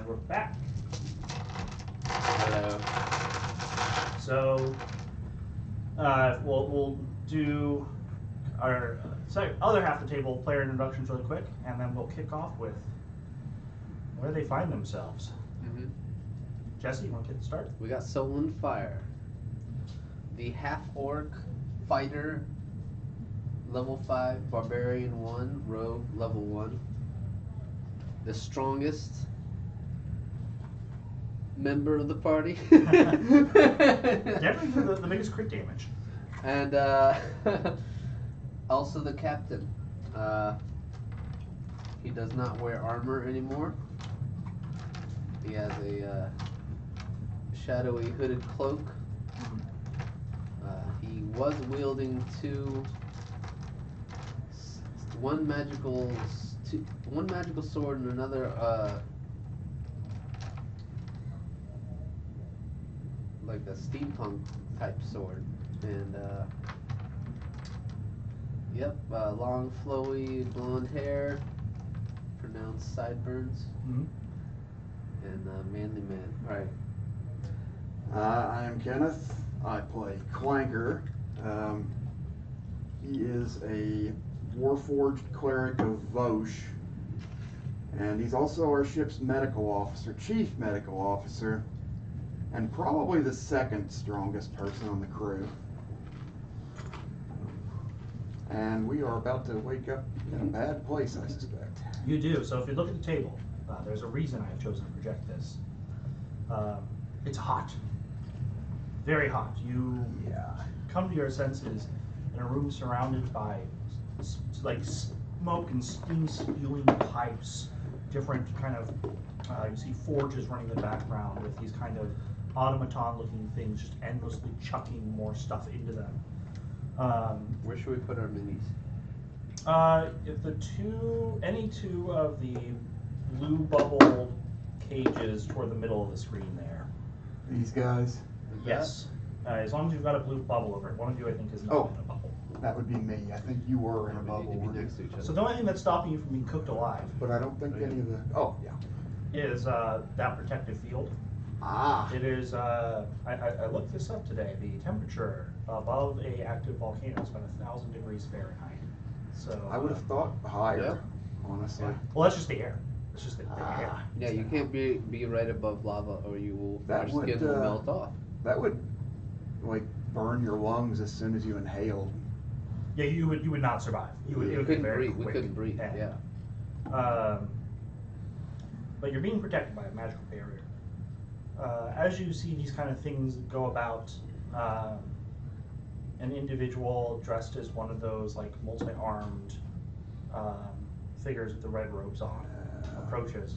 we're back. Hello. So we'll do our other half of the table, player introductions really quick, and then we'll kick off with where they find themselves. Mm-hmm. Jesse, you want to get the start? We got Soul and Fire. The half-orc fighter, level 5, barbarian 1, rogue, level 1. The strongest member of the party. Definitely the biggest crit damage. And also the captain. He does not wear armor anymore. He has a shadowy hooded cloak. He was wielding one magical sword and another like a steampunk type sword, and long flowy blonde hair, pronounced sideburns, Mm-hmm. and manly man. Right. I am Kenneth. I play Clanker. He is a Warforged cleric of Vosh, and he's also our ship's medical officer, chief medical officer, and probably the second strongest person on the crew. And we are about to wake up in a bad place, I suspect. You do. So if you look at the table, there's a reason I've chosen to project this. It's hot. Very hot. You come to your senses in a room surrounded by smoke and steam spewing pipes, different kind of, you see forges running in the background with these kind of automaton looking things just endlessly chucking more stuff into them. Where should we put our minis? If any two of the blue bubble cages toward the middle of the screen there. These guys, Yes. As long as you've got a blue bubble over it. One of you, I think, is not Oh. in a bubble. that would be me. I think you were in a We bubble. need to weren't be you? next to each other. So the only thing that's stopping you from being cooked alive But I don't think any of the. Oh, yeah. is that protective field. Ah. It is, I looked this up today, the temperature above a active volcano is about 1,000 degrees Fahrenheit. So I would have thought higher, Yeah. honestly. yeah. Well, that's just the air. It's just the air. Ah. Yeah, you can't be right above lava, or you will That your skin would, will melt off. That would, like, burn your lungs as soon as you inhale. Yeah, you would not survive. It would be couldn't very breathe. We quick couldn't breathe. end. Yeah. But you're being protected by a magical barrier. As you see these kind of things go about, an individual dressed as one of those like multi-armed figures with the red robes on approaches.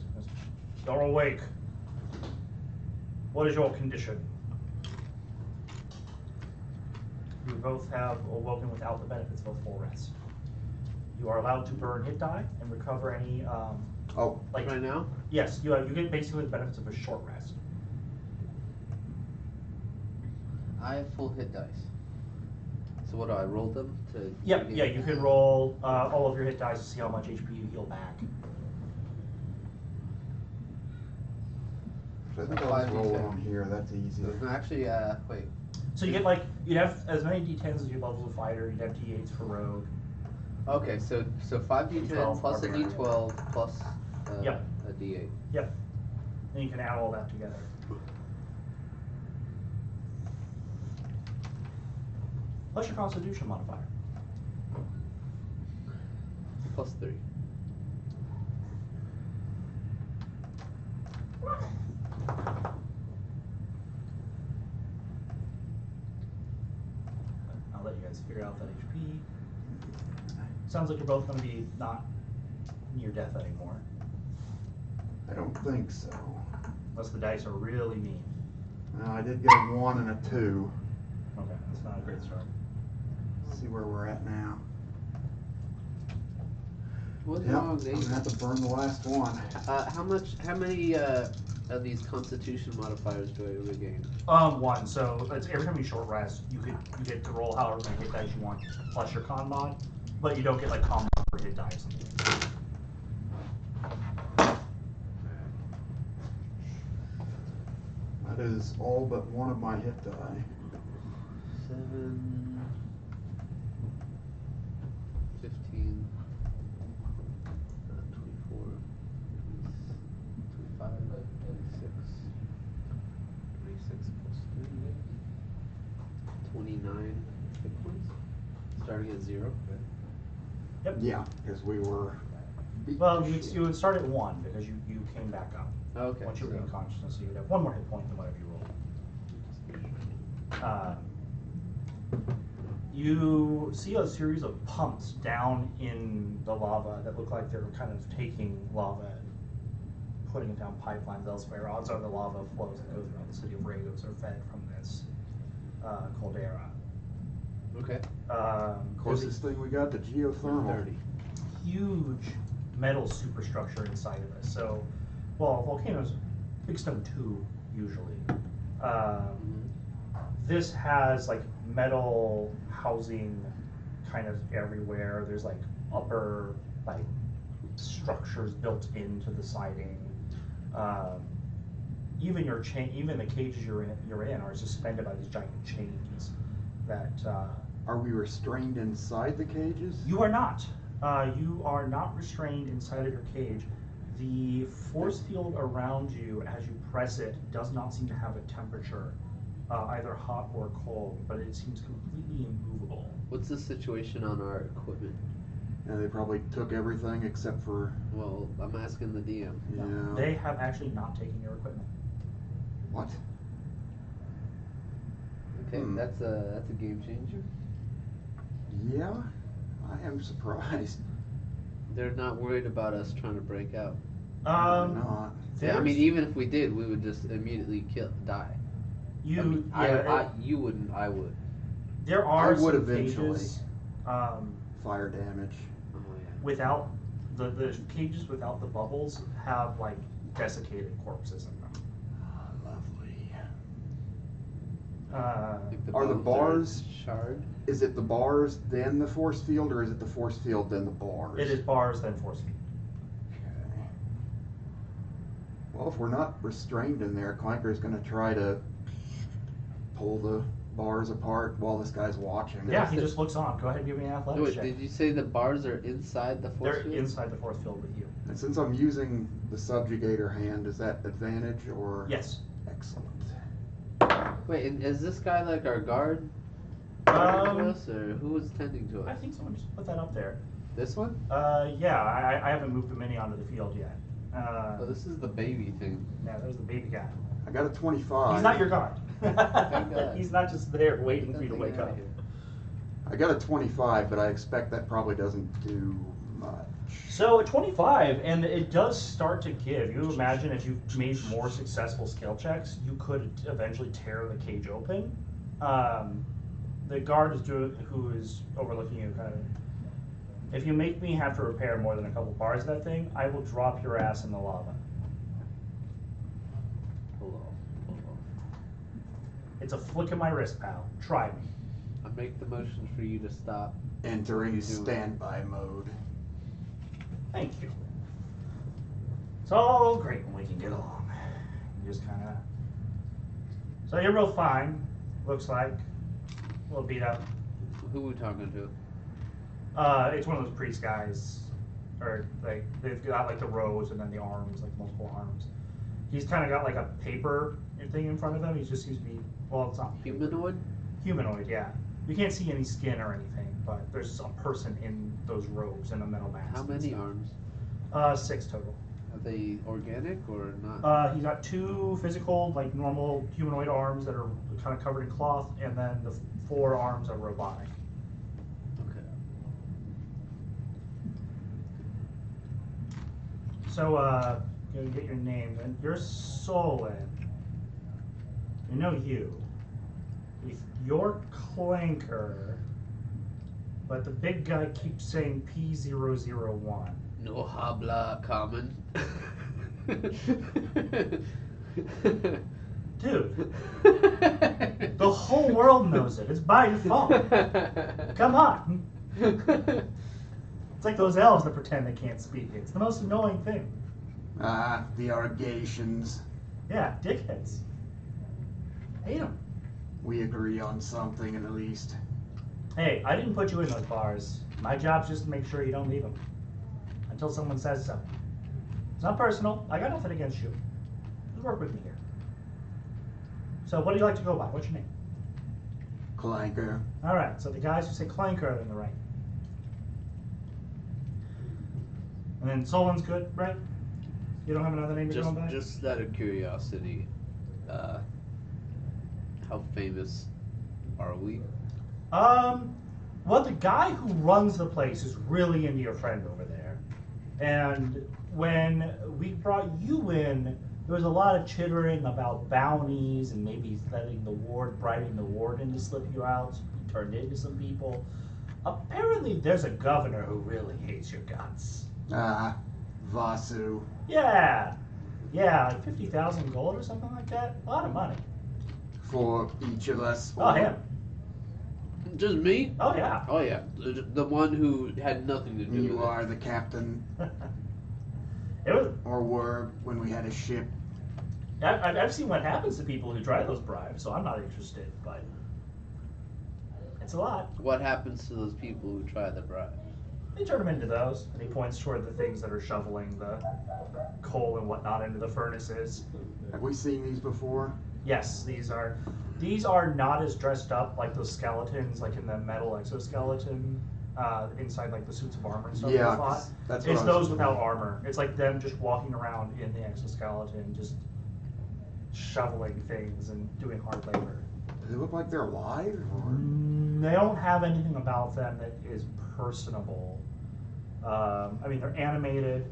You're awake. What is your condition? You both have awoken without the benefits of a full rest. You are allowed to burn hit die and recover any Oh, like Right now? yes, you get basically the benefits of a short rest. I have full hit dice. So what do I roll them to? Yep, yeah, you can roll all of your hit dice to see how much HP you heal back. I think I'll just roll it on here. That's easy. No, actually, wait. So you get like you'd have as many D10s as your levels of fighter. You'd have D8s for rogue. Okay, so 5d10 D12 plus a barbarian. d12 plus Yep. a d8. Yep. And you can add all that together. Plus your Constitution modifier. Plus 3. I'll let you guys figure out that HP. Sounds like you're both going to be not near death anymore, I don't think so. unless the dice are really mean. No, I did get a 1 and a 2. Okay, that's not a great start. Let's see where we're at now. What's Yep, wrong, I'm Dave? gonna have to burn the last one. How many of these Constitution modifiers do I regain? 1. So it's every time you short rest, you get to roll however many hit dice you want, plus your con mod. but you don't get like combo or hit die or something. That is all but one of my hit die. 7, 15, 24, 25, 26, 26 plus 3, 29 hit points. Starting at 0. Yep. Yeah, because we were. beat Well, to you shit. would start at 1 because you came back up. Okay. Once you so- regain consciousness, so you'd have 1 more hit point than whatever you rolled. You see a series of pumps down in the lava that look like they're kind of taking lava and putting it down pipelines elsewhere. Odds are the lava flows that go throughout the city of Ragos are fed from this caldera. Okay. Closest thing we got to geothermal. 30. Huge metal superstructure inside of this. So, well, volcanoes, big stone tube usually. This has like metal housing kind of everywhere. There's like upper like structures built into the siding. Even your chain, even the cages you're in are suspended by these giant chains that. Are we restrained inside the cages? You are not. You are not restrained inside of your cage. The force field around you, as you press it, does not seem to have a temperature, either hot or cold, but it seems completely immovable. What's the situation on our equipment? Yeah, they probably took everything except for. Well, I'm asking the DM. Yeah. They have actually not taken your equipment. What? Okay, that's a game changer. Yeah, I am surprised. They're not worried about us trying to break out. Probably not. Yeah, I there's- mean, even if we did, we would just immediately die. you, I mean, yeah, you wouldn't. I would. there are I would some eventually. cages Fire damage. Oh yeah. without the cages without the bubbles have like desiccated corpses in them. Lovely. Like Are the bones bars- charred? Is it the bars then the force field, or is it the force field then the bars? It is bars then force feed. Okay. Well, if we're not restrained in there, Clanker's gonna try to pull the bars apart while this guy's watching. Yeah, he just looks on. Go ahead and give me an No, athletics wait, check. did you say the bars are inside the force They're field? inside the force field with you. And since I'm using the subjugator hand, is that advantage or? Yes. Excellent. Wait, and is this guy like our guard? Tending to us, or who was tending to I us? think someone just put that up there. This one? Yeah, I haven't moved the mini onto the field yet. Oh, this is the baby thing. Yeah, there's the baby guy. I got a 25. He's not your guard. God. He's not just there waiting for you to Nothing wake out up. here. I got a 25, but I expect that probably doesn't do much. So at 25, and it does start to give. You imagine if you made more successful skill checks, you could eventually tear the cage open. The guard who is overlooking you kind of. If you make me have to repair more than a couple bars of that thing, I will drop your ass in the lava. Hello. It's a flick of my wrist, pal. Try me. I make the motion for you to stop. Entering What are you doing? standby mode. Thank you. It's all great when we can get along. You just kind of. So you're real fine. Looks like. A little beat up. Who are we talking to? It's one of those priest guys, or like they've got like the rows and then the arms, like multiple arms. He's kind of got like a paper thing in front of him. He just seems to be it's not paper. Humanoid? Humanoid, yeah. You can't see any skin or anything, but there's a person in those robes and a metal mask. How and many stuff. arms? 6 total. Are they organic or not? He's got 2 physical, like normal humanoid arms that are kind of covered in cloth, and then the 4 arms are robotic. Okay. So, gonna get your name, and you're Solon. I know you. You're Clanker, but the big guy keeps saying P001. No habla common. Dude, the whole world knows it. It's by default. Come on. It's like those elves that pretend they can't speak. It's the most annoying thing. Ah, the Argatians. Yeah, dickheads. Hate them. We agree on something at least. Hey, I didn't put you in those bars. My job's just to make sure you don't leave them. Until someone says so. It's not personal. I got nothing against you. Just work with me here. So what do you like to go by? What's your name? Clanker. Alright, so the guys who say Clanker are in the right. And then Solon's good, right? You don't have another name you're Just, going by? just out of curiosity, how famous are we? Well, the guy who runs the place is really into your friend over there. And when we brought you in, there was a lot of chittering about bounties and maybe letting the ward, bribing the warden to slip you out, so you turned into some people. Apparently, there's a governor who really hates your guts. Ah, Vasu. Yeah, like 50,000 gold or something like that. A lot of money. For each of us. Oh, him. Just me? Oh, yeah. Oh yeah, the one who had nothing to do with You it. are the captain, It was. or were when we had a ship. I've seen what happens to people who try those bribes, so I'm not interested. But it's a lot. What happens to those people who try the bribe? They turn them into those, and he points toward the things that are shoveling the coal and whatnot into the furnaces. Have we seen these before? Yes, these are not as dressed up like those skeletons, like in the metal exoskeleton, inside like the suits of armor and stuff. Yeah, they fought. that's what It's I was those without wondering. armor. It's like them just walking around in the exoskeleton, just shoveling things and doing hard labor. Do they look like they're alive? Or? They don't have anything about them that is personable. I mean, they're animated.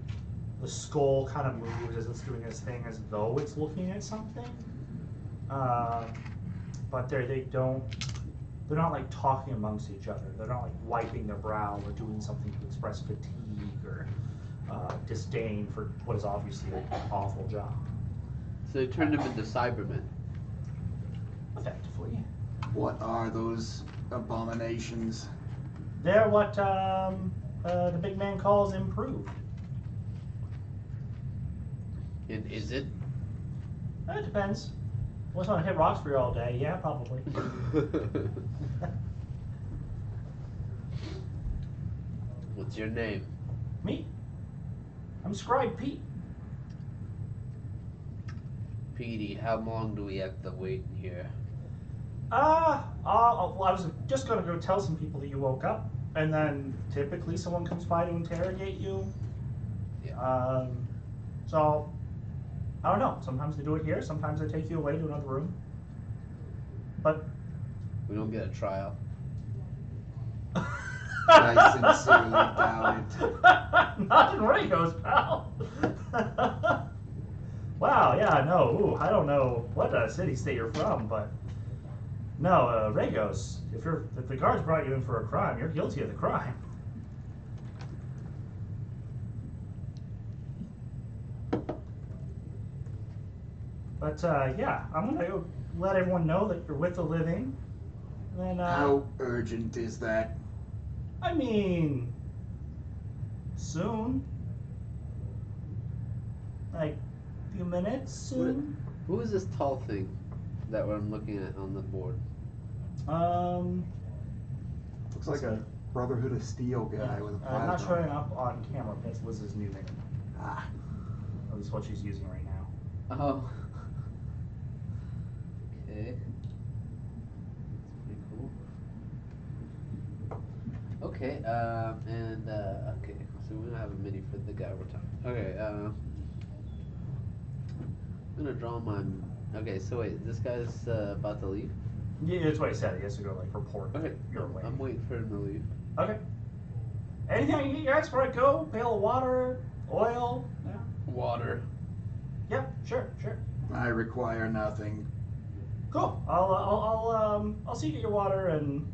The skull kind of moves as it's doing its thing, as though it's looking at something. But they're not like talking amongst each other. They're not like wiping their brow or doing something to express fatigue or disdain for what is obviously an awful job. So they turned him into Cybermen. Effectively, What are those abominations? they're what the big man calls improved. And is it? It depends. What's on hit rocks for you all day? Yeah, probably. What's your name? Me? I'm Scribe Pete. Petey, how long do we have to wait in here? Well, I was just gonna go tell some people that you woke up, and then typically someone comes by to interrogate you. Yeah. So, I don't know. Sometimes they do it here, sometimes they take you away to another room. But. We don't get a trial. I sincerely doubt it. Not in Ragos, pal. Wow, yeah, no, ooh, I don't know what city-state you're from, but no, Ragos, if the guards brought you in for a crime, you're guilty of the crime. But yeah, I'm gonna go let everyone know that you're with the living. And then, How urgent is that? I mean, soon. Like, a few minutes soon. Who is this tall thing that I'm looking at on the board? Looks like a Brotherhood of Steel guy with a plasma. not showing up on camera, but that's Liz's new name. Ah, At least what she's using right now. Oh. Okay. That's pretty cool. Okay, okay, so we don't have a mini for the guy we're talking. Okay, I'm gonna draw my. Okay, so wait, this guy's about to leave. Yeah, that's what he said. He has to go like report. Okay, Your way. I'm waiting for him to leave. Okay. Anything I can get you guys before I go? Pail of water, oil. Yeah. Water. Yep. Sure. I require nothing. Cool. I'll see you get your water and.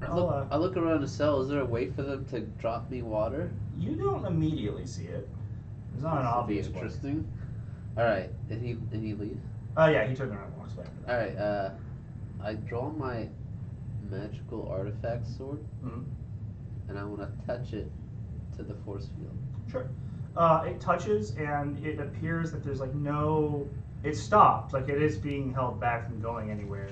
I look around the cell. Is there a way for them to drop me water? You don't immediately see it. There's not an This would be obvious way. interesting. All right, and he leaves. Oh yeah, he turned around and walks back. All right, I draw my magical artifact sword, Mhm. and I want to touch it to the force field? Sure. It touches, and it appears that there's like no. It stopped, like it is being held back from going anywhere.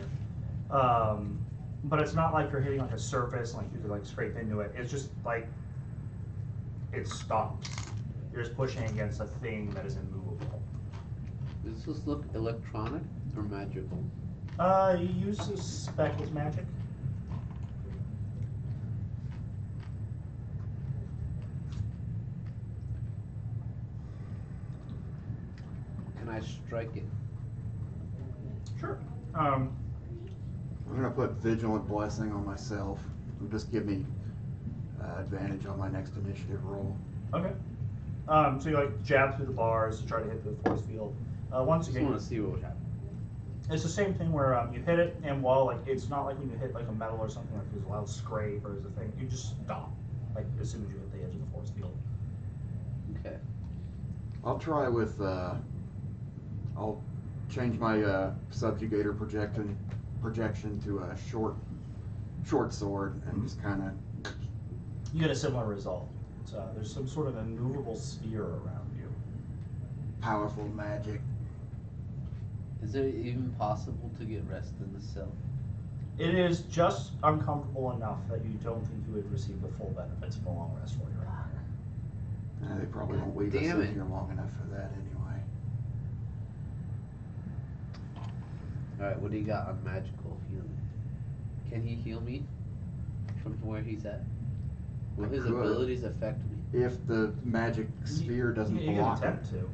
But it's not like you're hitting like a surface, like you could like scrape into it. It's just like it stops. You're just pushing against a thing that is immovable. Does this look electronic or magical? You use suspect it's magic. Can I strike it? Sure. I'm gonna put Vigilant Blessing on myself. It'll just give me advantage on my next initiative roll. Okay. So you like jab through the bars to try to hit the force field. Once Just again, want to see what would happen. it's the same thing where you hit it, and while like it's not like when you hit like a metal or something like there's a loud scrape or there's a thing, you just stop like as soon as you hit the edge of the force field. Okay. I'll try with. I'll change my subjugator projection to a short sword and just kind of. You get a similar result. There's some sort of immovable sphere around you. Powerful magic. Is it even possible to get rest in the cell? It is just uncomfortable enough that you don't think you would receive the full benefits of a long rest while you're in there. They probably won't leave us Damn in it. here long enough for that anyway. Alright, what do you got on magical healing? Can he heal me from where he's at? Will I his could. abilities affect me? If the magic sphere doesn't You can block it. attempt to.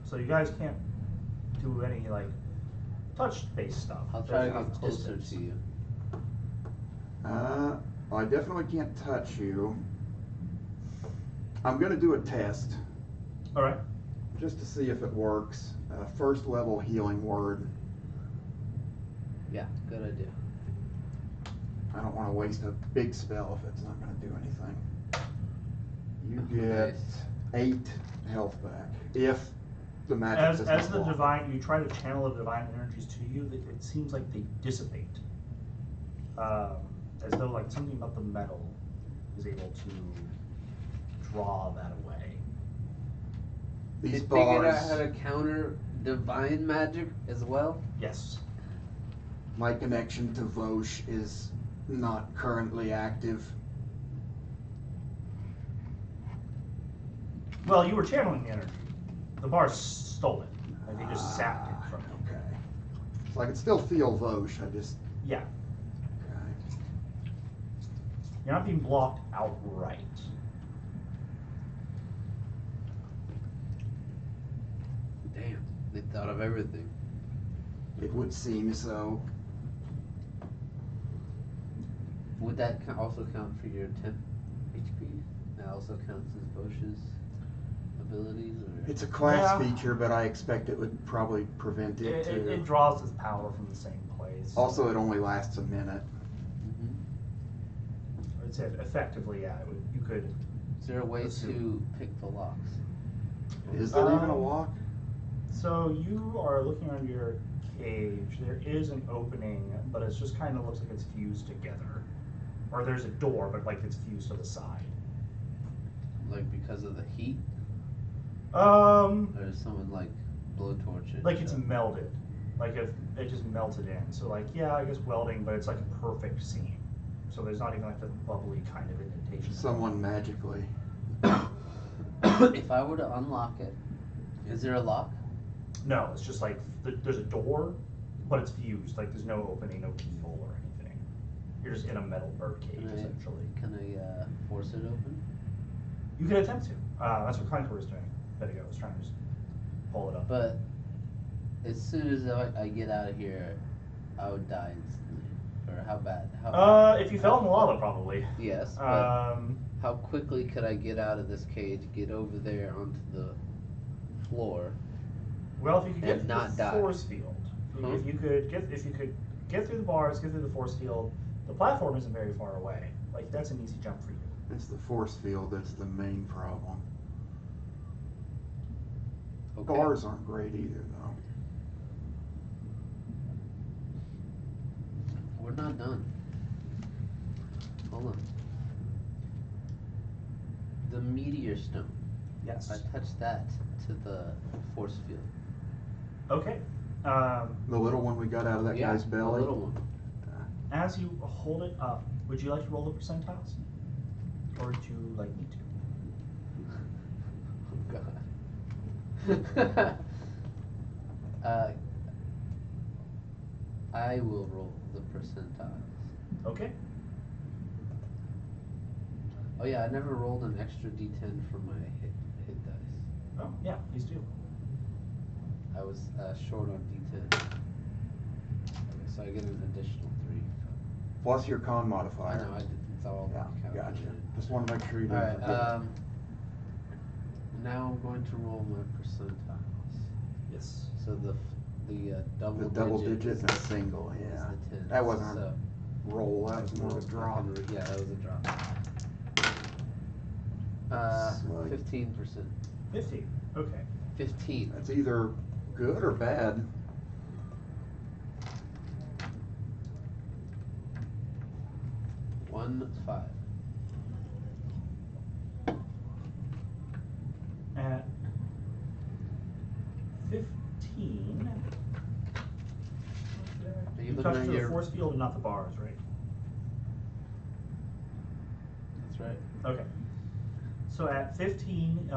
So you guys can't do any like touch-based stuff. I'll try to There's get enough closer distance. to you. I definitely can't touch you. I'm gonna do a test All right. just to see if it works. First level healing word. Yeah, good idea. I don't want to waste a big spell if it's not gonna do anything. You get Nice. 8 health back if the magic As doesn't the block it. divine, you try to channel the divine energies to you. It seems like they dissipate, as though like something about the metal is able to draw that away. These They figured out bars, how to counter divine magic as well? Yes. my connection to Vosh is not currently active. Well, you were channeling the energy. The bars stole it. Like they just sapped it from you. Okay. So I can still feel Vosh. I just. Yeah. Okay. You're not being blocked outright. Damn, they thought of everything. It would seem so. Would that also count for your 10 HP? That also counts as Bosch's abilities? Or? It's a class Yeah. feature, but I expect it would probably prevent it too. It draws its power from the same place. Also, it only lasts a minute. Mhm. I'd say effectively, yeah. You could. Is there a way Let's see. to pick the locks? Is there even a Um, lock? So you are looking under your cage. There is an opening, but it just kind of looks like it's fused together. Or there's a door, but like it's fused to the side. Like because of the heat? Or Or does someone like blowtorch it? like it's melded. Like if it just melted in. So like yeah, I guess welding, but it's like a perfect seam. So there's not even like the bubbly kind of indentation. Someone magically. If I were to unlock it, is there a lock? No, it's just like there's a door, but it's fused. Like there's no opening, no keyhole or anything. You're just in a metal bird cage Can I- essentially. Can I force it open? You can attempt to. That's what Clanker was doing. Bedigo was trying to just pull it up. But as soon as I get out of here, I would die instantly. Or how bad? If you fell in the lava, probably. Yes, but how quickly could I get out of this cage, get over there onto the floor? Well, if you could get And through not the die. force field, Huh? if you could get through the bars, get through the force field, the platform isn't very far away. Like that's an easy jump for you. It's the force field that's the main problem. Okay. Bars aren't great either, though. We're not done. Hold on. The meteor stone. Yes. I touch that to the force field. Okay. The little one we got out of that Yeah, guy's the belly. little one. As you hold it up, would you like to roll the percentiles? Or would you like me to? Oh God. I will roll the percentiles. Okay. Oh yeah, I never rolled an extra D10 for my hit dice. Oh, yeah, please do. I was short on D10. Okay, so I get an additional 3. Plus your con I modifier. know, it's all Yeah, gotcha. calculated. Just want to make sure you didn't Alright, forget. now I'm going to roll my percentiles. Yes. So the double The double digit digit is and a single, is yeah. the 10. That wasn't So, a roll, that was more of a drop. yeah, that was a drop. Slight. 15%. 50. Okay. 15. That's either good or bad. One 5. At 15. Are you You looking touch at to the your? force field and not the bars, right? That's right. Okay. So at 15,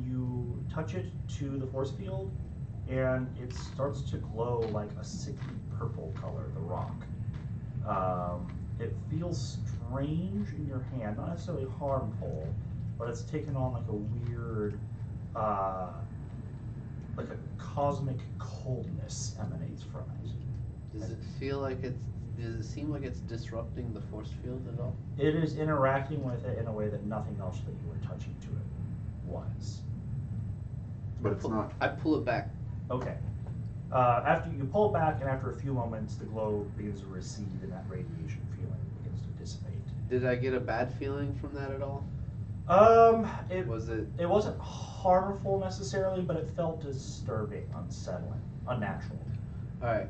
you touch it to the force field, and it starts to glow like a sickly purple color, the rock. It feels strange in your hand, not necessarily harmful, but it's taken on like a weird, like a cosmic coldness emanates from it. Does it feel like it's? Does it seem like it's disrupting the force field at all? It is interacting with it in a way that nothing else that you were touching to it was. But it's not. I pull it back. Okay. After you pull it back, and after a few moments, the glow begins to recede, and that radiation feeling begins to dissipate. Did I get a bad feeling from that at all? It Was it? it wasn't harmful necessarily, but it felt disturbing, unsettling, unnatural. All right.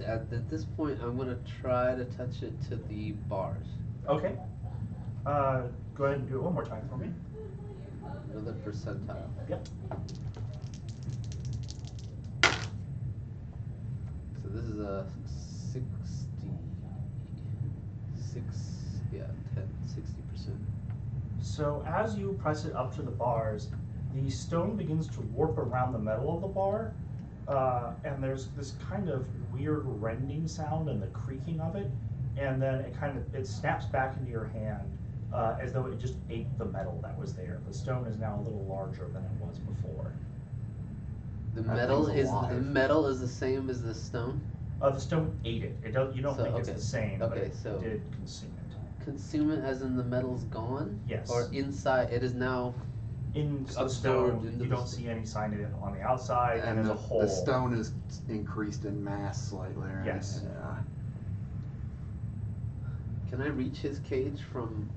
At this point, I'm gonna try to touch it to the bars. Okay. Go ahead and do it one more time for me. Another percentile. Yep. So this is a 60. 60%. So as you press it up to the bars, the stone begins to warp around the metal of the bar, and there's this kind of weird rending sound and the creaking of it, and then it snaps back into your hand as though it just ate the metal that was there. The stone is now a little larger than it was before. The That metal thing's is alive. the same as the stone. The stone ate it. You don't So, think okay. it's the same, but Okay, it so- did consume it. Consume it as in the metal's gone. Yes. Or inside it is now. In the Absorbed stone, into you the don't stone. see any sign of it on the outside, and there's a hole. the stone is increased in mass slightly, right? Yes. Yeah. Can I reach his cage from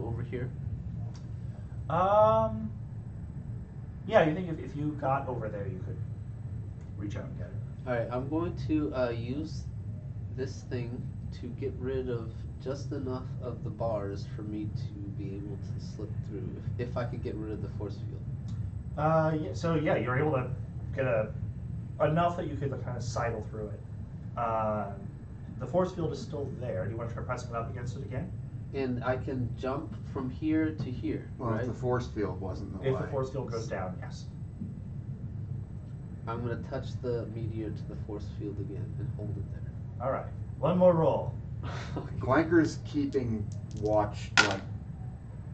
over here? Yeah, you think if you got over there, you could reach out and get it. All right. I'm going to use this thing to get rid of just enough of the bars for me to be able to slip through. If I could get rid of the force field. Yeah, so yeah, you're able to get enough that you could kind of sidle through it. The force field is still there. Do you want to try pressing it up against it again? And I can jump from here to here, Well, right? if the force field wasn't in the If way. the force field goes down, yes. I'm gonna touch the meteor to the force field again and hold it there. All right, one more roll. Clanker's keeping watch, like,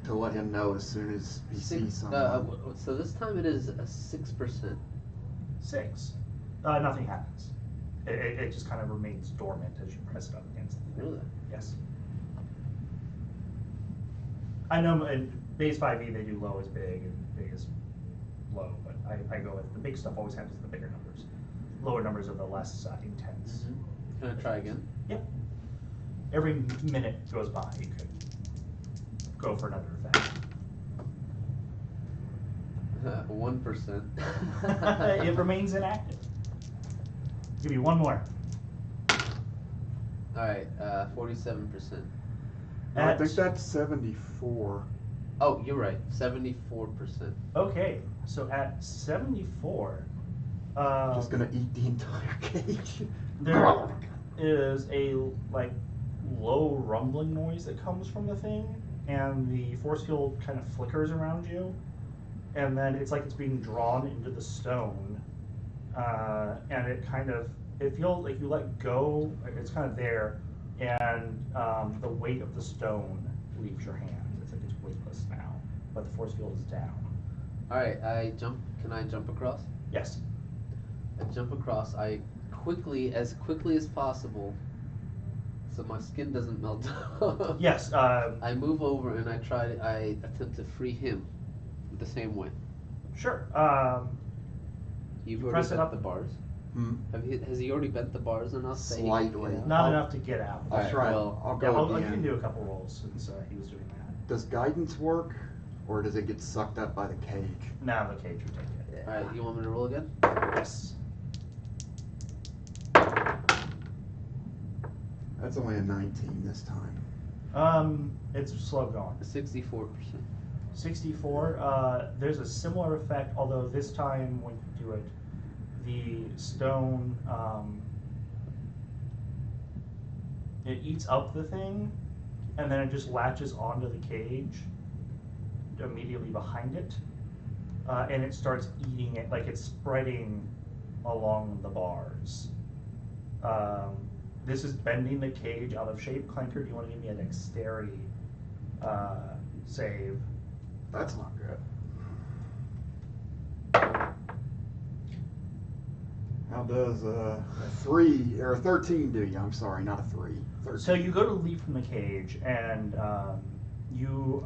to let him know as soon as he sees someone. So this time it is a 6%. 6. Nothing happens. It just kind of remains dormant as you press it up against it. Really? Yes. I know in base 5e they do low as big and big as low, but I go with the big stuff always happens with the bigger numbers. Lower numbers are the less intense. Can I try again? Yep. Every minute goes by, you could go for another effect. 1%. It remains inactive. Give you one more. Alright, 47%. I think that's 74. Oh, you're right. 74%. Okay, so at 74, Just gonna eat the entire cage. there is a like low rumbling noise that comes from the thing, and the force field kind of flickers around you, and then it's like it's being drawn into the stone, and it feels like you let go. It's kind of there, and the weight of the stone leaves your hand. It's like it's weightless now, but the force field is down. Alright, can I jump across? Yes. I jump across, as quickly as possible, so my skin doesn't melt off. Yes. I move over and I attempt to free him the same way. Sure. You've You already press it bent up. the bars? Hmm? Has he already bent the bars enough? that he can Slightly. get out? Not I'll- enough to get out. I'll Alright, try. well, I'll Yeah, go you again. can do a couple rolls since he was doing that. Does guidance work, or does it get sucked up by the cage? Now the cage will take it. Alright, you want me to roll again? Yes. That's only a 19 this time. It's slow going. 64%. 64. There's a similar effect, although this time when you do it, the stone it eats up the thing, and then it just latches onto the cage immediately behind it, and it starts eating it like it's spreading along the bars. This is bending the cage out of shape. Clanker, do you want to give me a dexterity save? That's not good. How does a 3 or a 13 do you? I'm sorry, not a 3. 13. So you go to leap from the cage, and you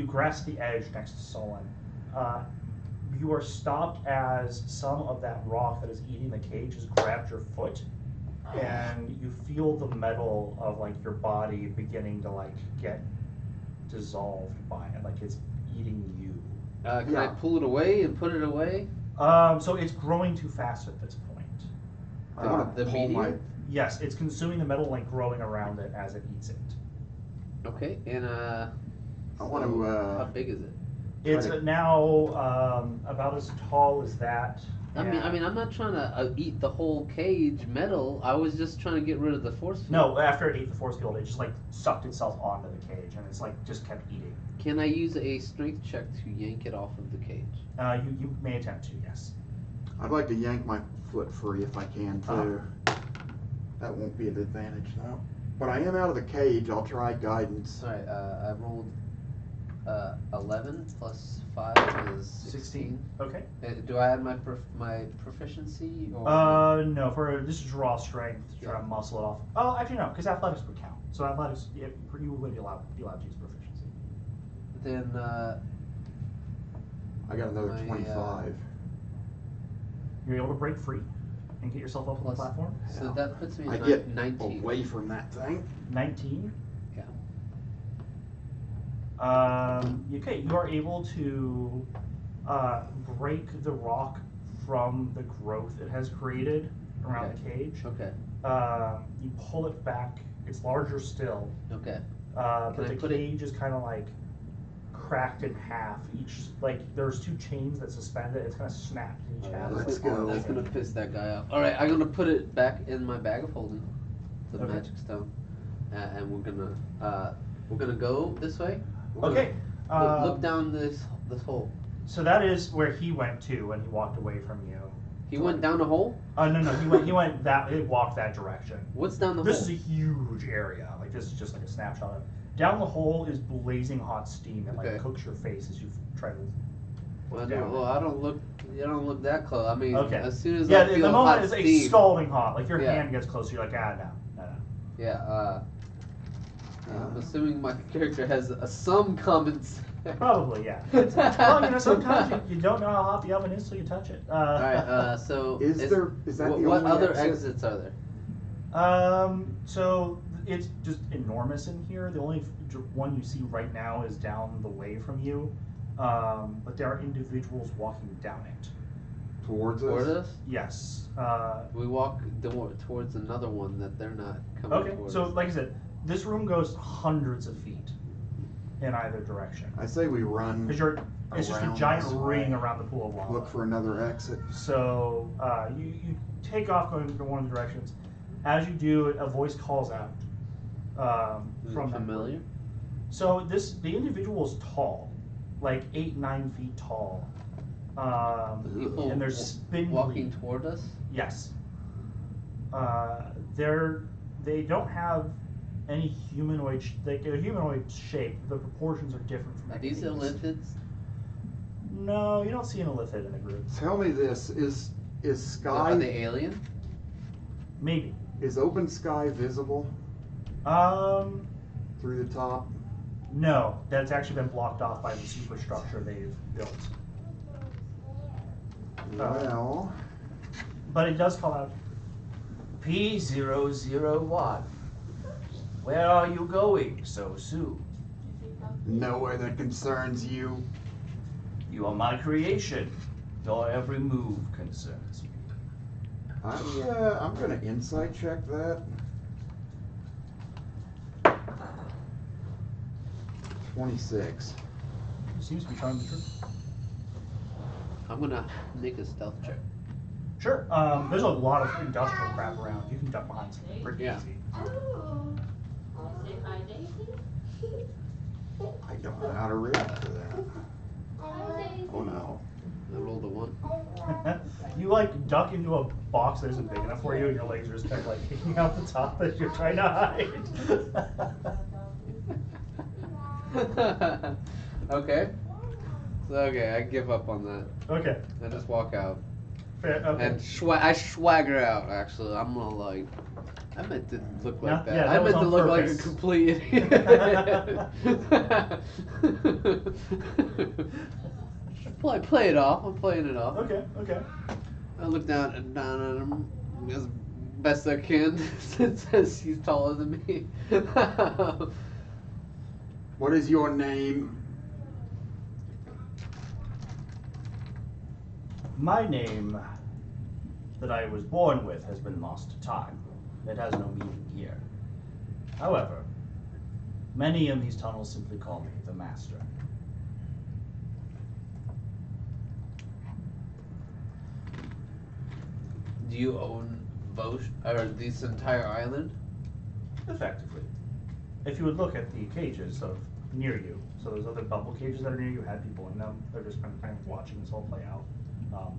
grasp the edge next to Solon. You are stopped as some of that rock that is eating the cage has grabbed your foot, and you feel the metal of like your body beginning to like get dissolved by it, like it's eating you. Can I pull it away and put it away? So it's growing too fast at this point. I want the to pull my. medium? Yes, it's consuming the metal and growing around it as it eats it. Okay, and I so want to. how big is it? It's Try to- now about as tall as that. I mean, I'm not trying to eat the whole cage metal. I was just trying to get rid of the force field. No, after it ate the force field, it just like sucked itself onto the cage, and it's like just kept eating. Can I use a strength check to yank it off of the cage? You may attempt to, yes. I'd like to yank my foot free if I can too. That won't be an advantage though. But I am out of the cage. I'll try guidance. All right, I rolled 11 plus 5 is 16. Okay. Do I add my my proficiency? Or No, this is raw strength to try to Yeah. muscle it off. Oh, actually no, because athletics would count. So athletics, you would be allowed to use proficiency. then I got another My, 25. You're able to break free and get yourself up on the Plus- platform. so Yeah. that puts me I at get 19. away from that thing. 19. Yeah. Okay, you are able to break the rock from the growth it has created around the cage. Okay. You pull it back. It's larger still, Okay. but Can I the put it- cage is kind of like cracked in half. Each there's two chains that suspend it. It's kind of snapped in each half. Let's It's like go. That's gonna piss that guy off. All right, I'm gonna put it back in my bag of holding, the Okay. magic stone, and we're gonna go this way. We're gonna Okay. Look down this hole. So that is where he went to when he walked away from you. He went down the hole. No, he went he walked that direction. What's down the This hole? is a huge area. Like this is just like a snapshot of. Down the hole is blazing hot steam that like Okay. cooks your face as you try to. Well, down. I don't look. You don't look that close. I mean, Okay. as soon as Yeah, I feel the moment hot is like steam, scalding hot. Like your Yeah. hand gets closer, you're like, no. Yeah. I'm assuming my character has some common sense. Probably, yeah. Well, sometimes you don't know how hot the oven is till you touch it. All right. So Is that the what only other exit? exits are there? So it's just enormous in here. The only one you see right now is down the way from you, but there are individuals walking down it. Towards Toward us? us? Yes. We walk towards another one that they're not coming Okay. towards. So, like I said, this room goes hundreds of feet. in either direction. I say we run. Because it's just a around giant this ring way. around the pool of lava. Look for another exit. So you take off going in one of the directions. As you do, a voice calls out Is from it that familiar? group. So the individual is tall, like 8-9 feet tall, People and they're spindly. walking toward us. Yes. They don't have any humanoid. They get a humanoid shape. The proportions are different from. Are these Echinus. illithids? No, you don't see an illithid in the group. Tell me this: is Are sky they alien? Maybe. is open sky visible through the top? No, that's actually been blocked off by the superstructure they've built. Well, But it does call out. P001. Where are you going so soon? nowhere that concerns you. You are my creation. Your every move concerns me. I'm gonna insight check that. 26. Seems to be telling the truth. I'm gonna make a stealth check. Sure. There's a lot of industrial crap around. You can duck behind something pretty Yeah. easy. Say hi, Daisy. I don't know how to react to that. Oh no. I rolled a 1. You like duck into a box that isn't big enough for you, and your legs are just kind of like kicking out the top as you're trying to hide. Okay. So, okay, I give up on that. Okay. I just walk out. Fair, okay. And I swagger out, actually. I'm gonna like, I meant to look like Yeah, that. that I was meant to on look like a purpose. complete idiot. Play it off. I'm playing it off. Okay. I look down at him as best I can, since he's taller than me. What is your name? My name that I was born with has been lost to time. It has no meaning here. However, many in these tunnels simply call me the Master. Do you own Vosh or this entire island? Effectively. If you would look at the cages of near you, so those other bubble cages that are near you had people in them. They're just kind of watching this all play out.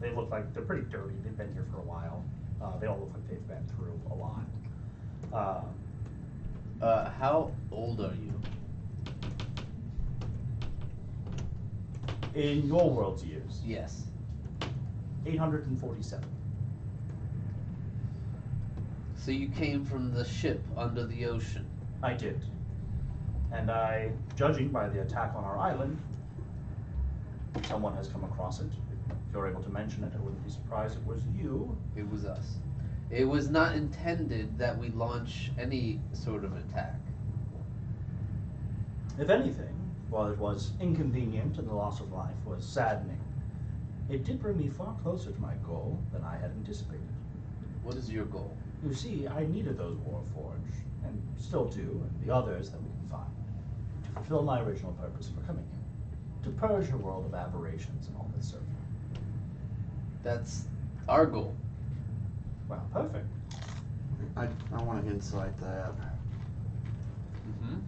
They look like they're pretty dirty. They've been here for a while. They all look like they've been through a lot. How old are you? In your world's years, Yes. 847. So you came from the ship under the ocean. I did. And judging by the attack on our island, someone has come across it. If you're able to mention it, I wouldn't be surprised it was you. It was us. It was not intended that we launch any sort of attack. If anything, while it was inconvenient and the loss of life was saddening, it did bring me far closer to my goal than I had anticipated. What is your goal? You see, I needed those Warforged, and still do, and the others that we can find, to fulfill my original purpose for coming here. To purge your world of aberrations and all that serve you. That's our goal. Well, perfect. I want to insight that. Mm-hmm.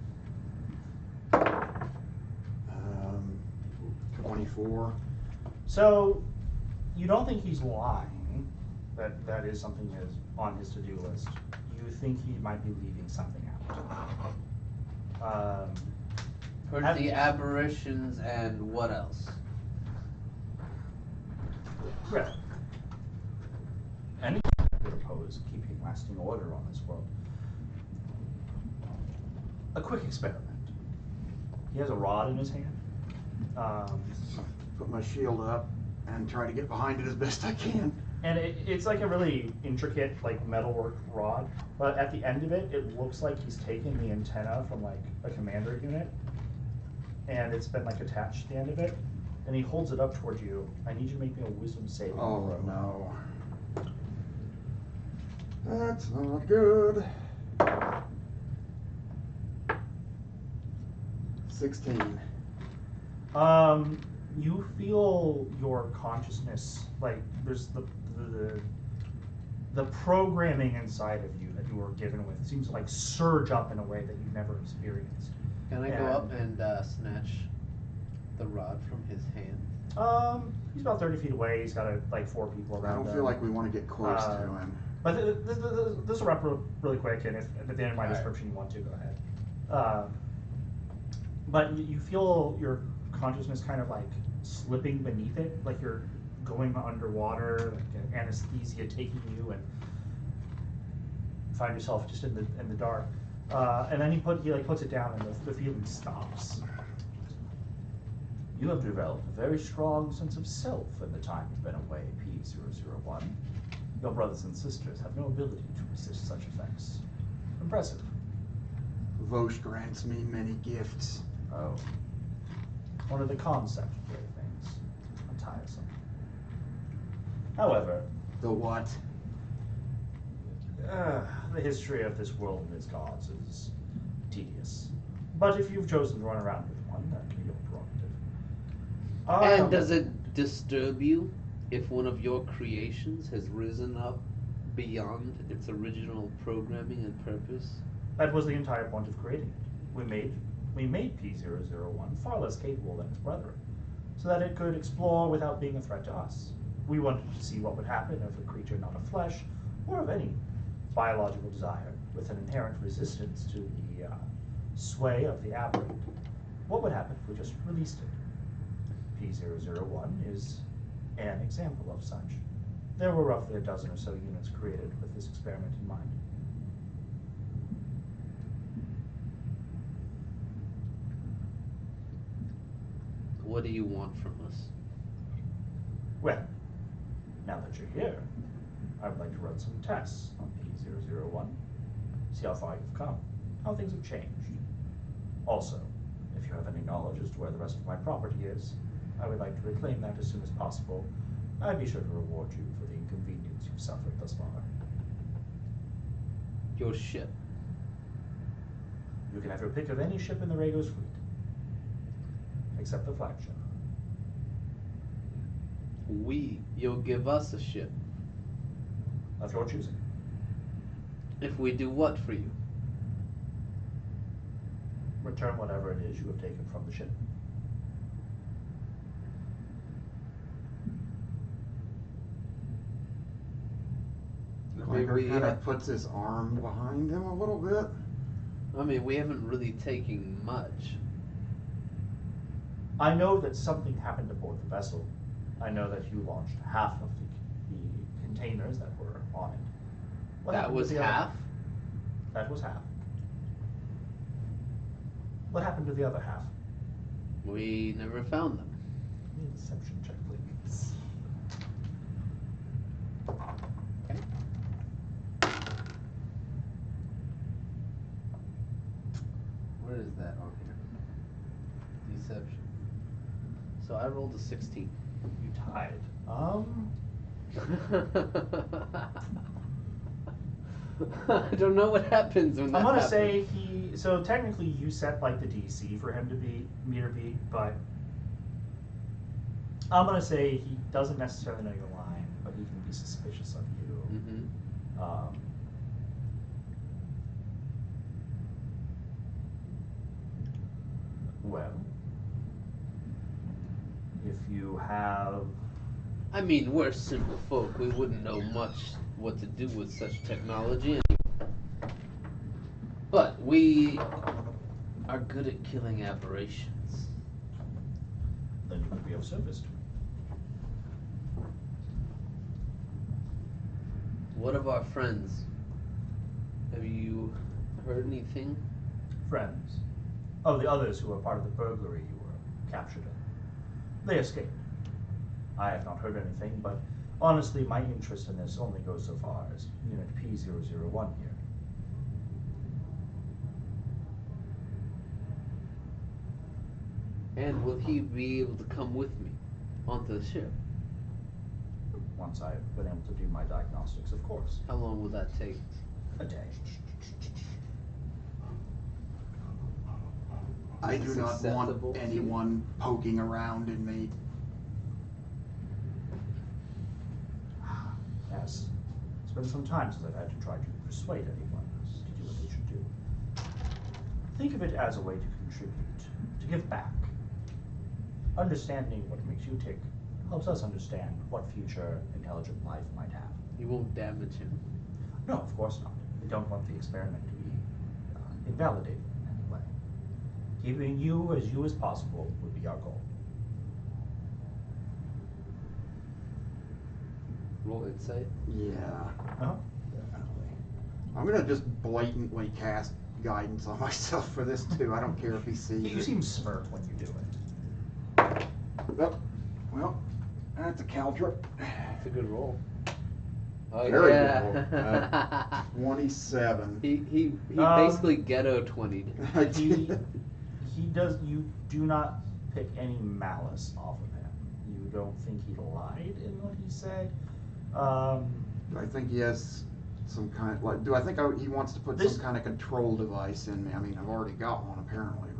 24. So, you don't think he's lying, that is something on his to-do list. You think he might be leaving something out. Purge the aberrations and what else? Well, anyone could oppose keeping lasting order on this world. A quick experiment. He has a rod in his hand. Put my shield up and try to get behind it as best I can. And it's like a really intricate, like, metalwork rod. But at the end of it, it looks like he's taken the antenna from, like, a commander unit. And it's been, like, attached to the end of it. And he holds it up towards you. I need you to make me a wisdom saving Oh throw. no. That's not good. 16. You feel your consciousness, like there's the programming inside of you that you were given with seems to like surge up in a way that you've never experienced. Can I go up and snatch the rod from his hand? He's about 30 feet away. He's got like 4 people I around don't feel like we want to get close to him. But this will wrap really quick, and if at the end of my description you want to, go ahead. But you feel your consciousness kind of like slipping beneath it, like you're going underwater, like anesthesia taking you, and find yourself just in the dark. And then he puts it down, and the feeling stops. You have developed a very strong sense of self in the time you've been away, P001. Your brothers and sisters have no ability to resist such effects. Impressive. Vosh grants me many gifts. Oh. One of the concept of things. Tiresome. However, The what? the history of this world and its gods is tedious. But if you've chosen to run around with one, that can be your prerogative. And does it disturb you if one of your creations has risen up beyond its original programming and purpose? That was the entire point of creating it. We made P001 far less capable than its brethren, so that it could explore without being a threat to us. We wanted to see what would happen if a creature not of flesh, or of any biological desire, with an inherent resistance to the sway of the aberrant. What would happen if we just released it? P001 is an example of such. There were roughly a dozen or so units created with this experiment in mind. What do you want from us? Well, now that you're here, I would like to run some tests on P001, see how far you've come, how things have changed. Also, if you have any knowledge as to where the rest of my property is, I would like to reclaim that as soon as possible. I'd be sure to reward you for the inconvenience you've suffered thus far. Your ship. You can have your pick of any ship in the Rhaegos fleet, except the flagship. You'll give us a ship. Of your choosing. If we do what for you? Return whatever it is you have taken from the ship. Clanker kind of puts his arm behind him a little bit. I mean, we haven't really taken much. I know that something happened aboard the vessel. I know that you launched half of the containers that were on it. What That happened to was the other- half? That was half. What happened to the other half? We never found them. Give me a deception check, please. Okay. Where is that on here? Deception. So I rolled a 16. You tied. I don't know what happens when that I'm gonna happens. say so technically you set like the DC for him to be meter beat, but I'm gonna say he doesn't necessarily know your line, but he can be suspicious of you. Mm-hmm. Well, if you have I mean, we're simple folk. We wouldn't know much what to do with such technology. But we are good at killing aberrations. then you could be of service to me. What of our friends? Have you heard anything? Friends. Oh, the others who were part of the burglary you were captured in. They escaped. I have not heard anything, but honestly, my interest in this only goes so far as Unit P001 here. And will he be able to come with me onto the ship? Once I've been able to do my diagnostics, of course. How long will that take? A day. I Is do this not want acceptable to you? anyone poking around in me. Yes. It's been some time since I've had to try to persuade anyone to do what they should do. Think of it as a way to contribute, to give back. Understanding what makes you tick helps us understand what future intelligent life might have. You won't damage him. No, of course not. We don't want the experiment to be invalidated in any way. Keeping you as possible would be our goal. Roll insight. Yeah, Uh-huh. definitely. I'm gonna just blatantly cast guidance on myself for this too. I don't care if he sees You it. seem smart when you do it. Oh, well, that's a caltrip. It's a good roll. Oh Very good yeah. roll. 27. he Um, basically ghetto 20'd. I He did. you do not pick any malice off of him. You don't think he lied in what he said. Do I think he has some kind like? Do I think he wants to put This- some kind of control device in me? I mean, I've already got one apparently,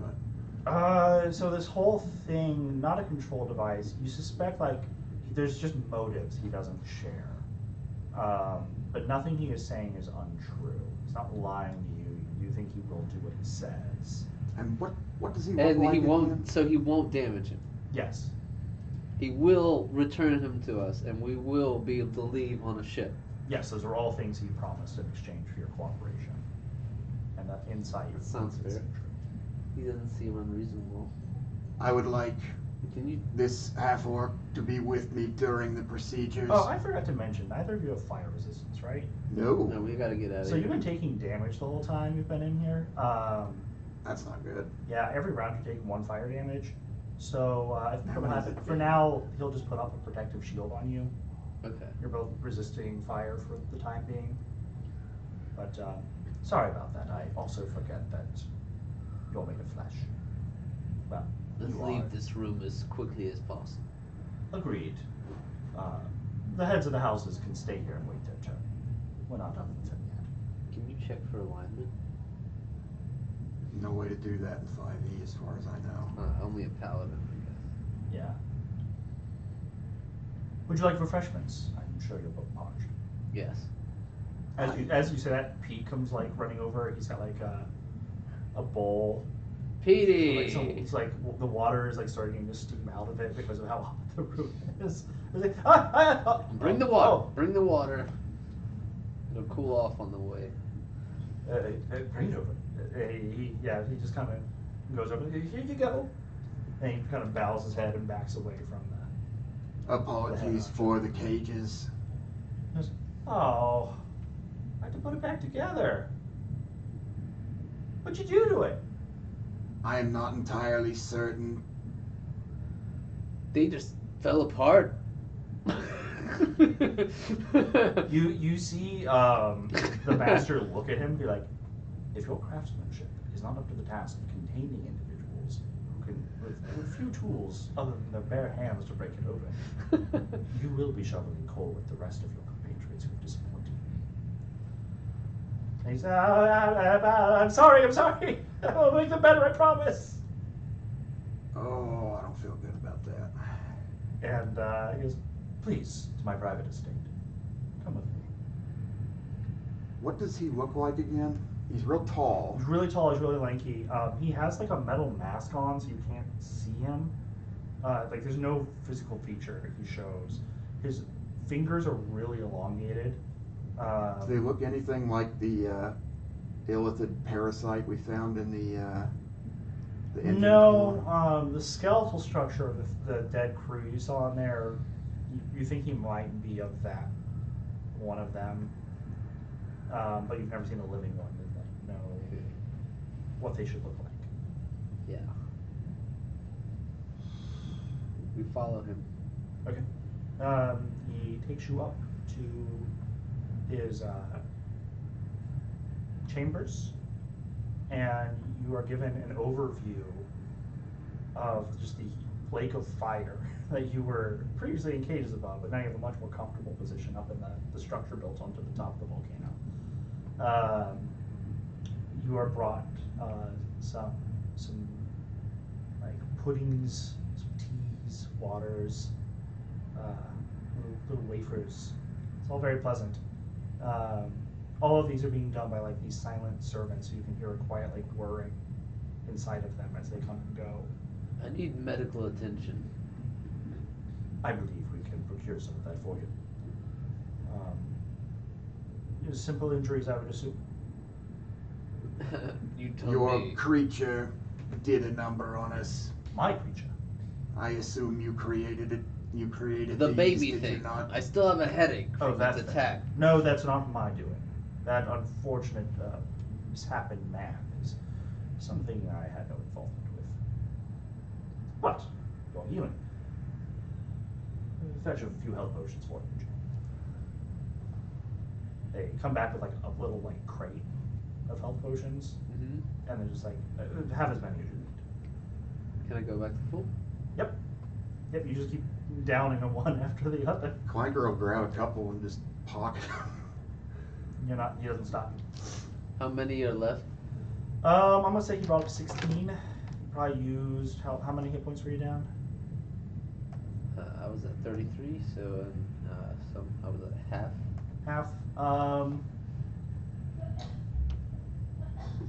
but So this whole thing, not a control device, you suspect like there's just motives he doesn't share. But nothing he is saying is untrue. He's not lying to you. You think he will do what he says. and what does he look And like he again? won't. So he won't damage him. Yes. He will return him to us, and we will be able to leave on a ship. Yes, those are all things he promised in exchange for your cooperation. And that insight That sounds is fair. true. He doesn't seem unreasonable. I would like Can you? this half orc to be with me during the procedures. Oh, I forgot to mention, neither of you have fire resistance, right? No, No, we gotta get out of So here. you've been taking damage the whole time you've been in here. that's not good. Yeah, every round you're taking 1 fire damage. So I think How what many happen- is it? for now, he'll just put up a protective shield on you. Okay. You're both resisting fire for the time being. But sorry about that. I also forget that you're made of flesh. Well, Let's you leave are. this room as quickly as possible. Agreed. The heads of the houses can stay here and wait their turn. We're not done with them yet. Can you check for alignment? No way to do that in 5e, as far as I know. Only a paladin, I guess. Yeah. Would you like refreshments? I'm sure you're both parched. Yes. As you say that, Pete comes like running over. He's got like a bowl. Petey. It's like the water is like starting to steam out of it because of how hot the room is. It's like, Bring the water. Bring the water. It'll cool off on the way. Bring it over. He just kind of goes over. Here you go. And he kind of bows his head and backs away from that. Apologies for the cages. He goes, oh, I had to put it back together. What'd you do to it? I am not entirely certain. They just fell apart. You see the master look at him and be like, if your craftsmanship is not up to the task of containing individuals who can, with few tools other than their bare hands to break it open, you will be shoveling coal with the rest of your compatriots who have disappointed me. And he said, I'm sorry. I'll make them better, I promise. Oh, I don't feel good about that. And he goes, please, to my private estate. Come with me. What does he look like again? He's real tall. He's really tall, he's really lanky. He has like a metal mask on so you can't see him. Like there's no physical feature he shows. His fingers are really elongated. Do they look anything like the illithid parasite we found in the engine No, core? the skeletal structure of the dead crew you saw in there, you think he might be of that, one of them. But you've never seen a living one that like know what they should look like. Yeah. We follow him. Okay. He takes you up to his chambers, and you are given an overview of just the lake of fire that you were previously in cages above, but now you have a much more comfortable position up in the structure built onto the top of the volcano. You are brought some puddings, some teas, waters, little wafers. It's all very pleasant. All of these are being done by like these silent servants, so you can hear a quiet like whirring inside of them as they come and go. I need medical attention. I believe we can procure some of that for you. Simple injuries, I would assume. You told Your me. creature did a number on us. My creature. I assume you created it. You created The these, baby did thing. You not? I still have a headache Oh, from that its thing. attack. No, that's not my doing. That unfortunate mishappened man is something I had no involvement with. But, your healing. Fetch a few health potions for you. They come back with like a little like crate of health potions, Mm-hmm. and they're just like, have as many as you need. Can I go back to full? Yep. Yep, you just keep downing them one after the other. Clanker will grab a couple and just pocket them. He doesn't stop you. How many are left? I'm gonna say he brought up 16. He probably used, how many hit points were you down? I was at 33, so I was at half. Half.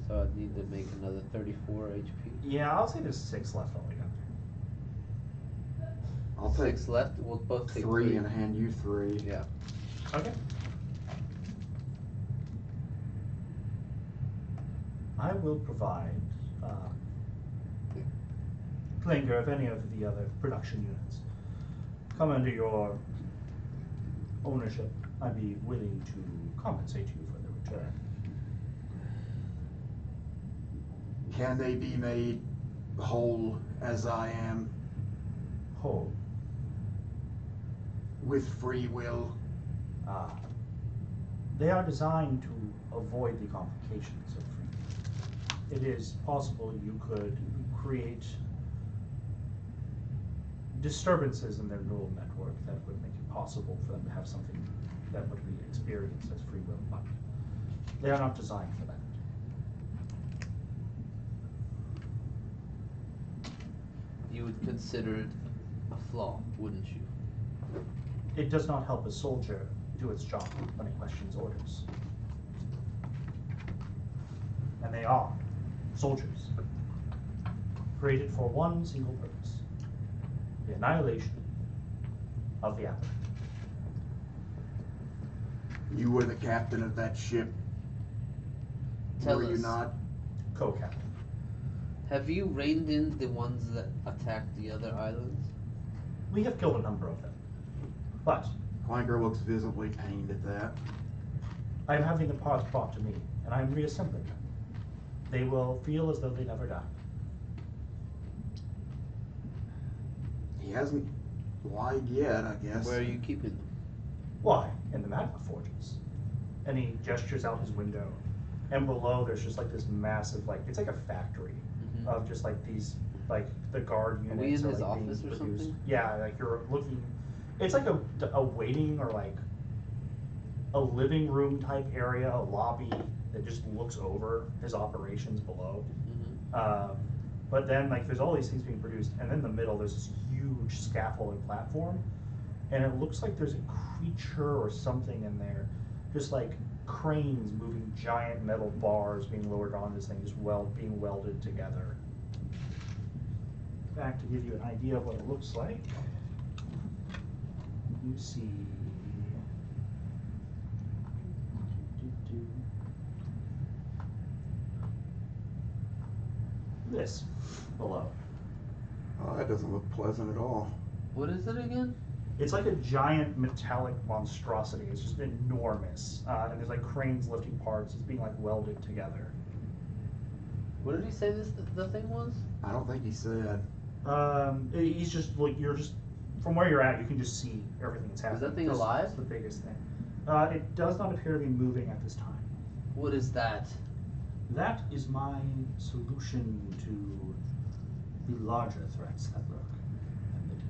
So I'd need to make another 34 HP. Yeah, I'll say there's 6 left altogether. I'll take 6 left. We'll both take 3 and hand you 3. Yeah. Okay. I will provide Klinger of any of the other production units come under your ownership. I'd be willing to compensate you for the return. Can they be made whole as I am Whole. with free will? They are designed to avoid the complications of free. It is possible you could create disturbances in their neural network that would make it possible for them to have something that would be experienced as free will, but they are not designed for that. You would consider it a flaw, wouldn't you? It does not help a soldier do its job when it questions orders. And they are soldiers, created for one single purpose: the annihilation of the applicant. You were the captain of that ship. Tell were you us. not? Co-captain. Have you reined in the ones that attacked the other islands? We have killed a number of them, but Clanker looks visibly pained at that. I am having the parts brought to me, and I am reassembling them. They will feel as though they never died. He hasn't lied yet, I guess. Where are you keeping them? Why? In the magma forges. And he gestures out his window, and below there's just like this massive, like, it's like a factory Mhm. of just like these, like the guard units. we in are, his like, being office or produced. something? Yeah, like you're looking. It's like a waiting or like a living room type area, a lobby that just looks over his operations below. Mm-hmm. But then like there's all these things being produced, and in the middle there's this huge scaffolding platform, and it looks like there's a creature or something in there, just like cranes moving giant metal bars being lowered onto this thing, just being welded together. In fact, to give you an idea of what it looks like, you see this below. Oh, that doesn't look pleasant at all. What is it again? It's like a giant metallic monstrosity. It's just enormous, and there's like cranes lifting parts. It's being like welded together. What did he say the thing was? I don't think he said. He's just like, you're just from where you're at, you can just see everything that's happening. that thing This alive? is the biggest thing. It does not appear to be moving at this time. What is that? That is my solution to the larger threats that lurk in the deep.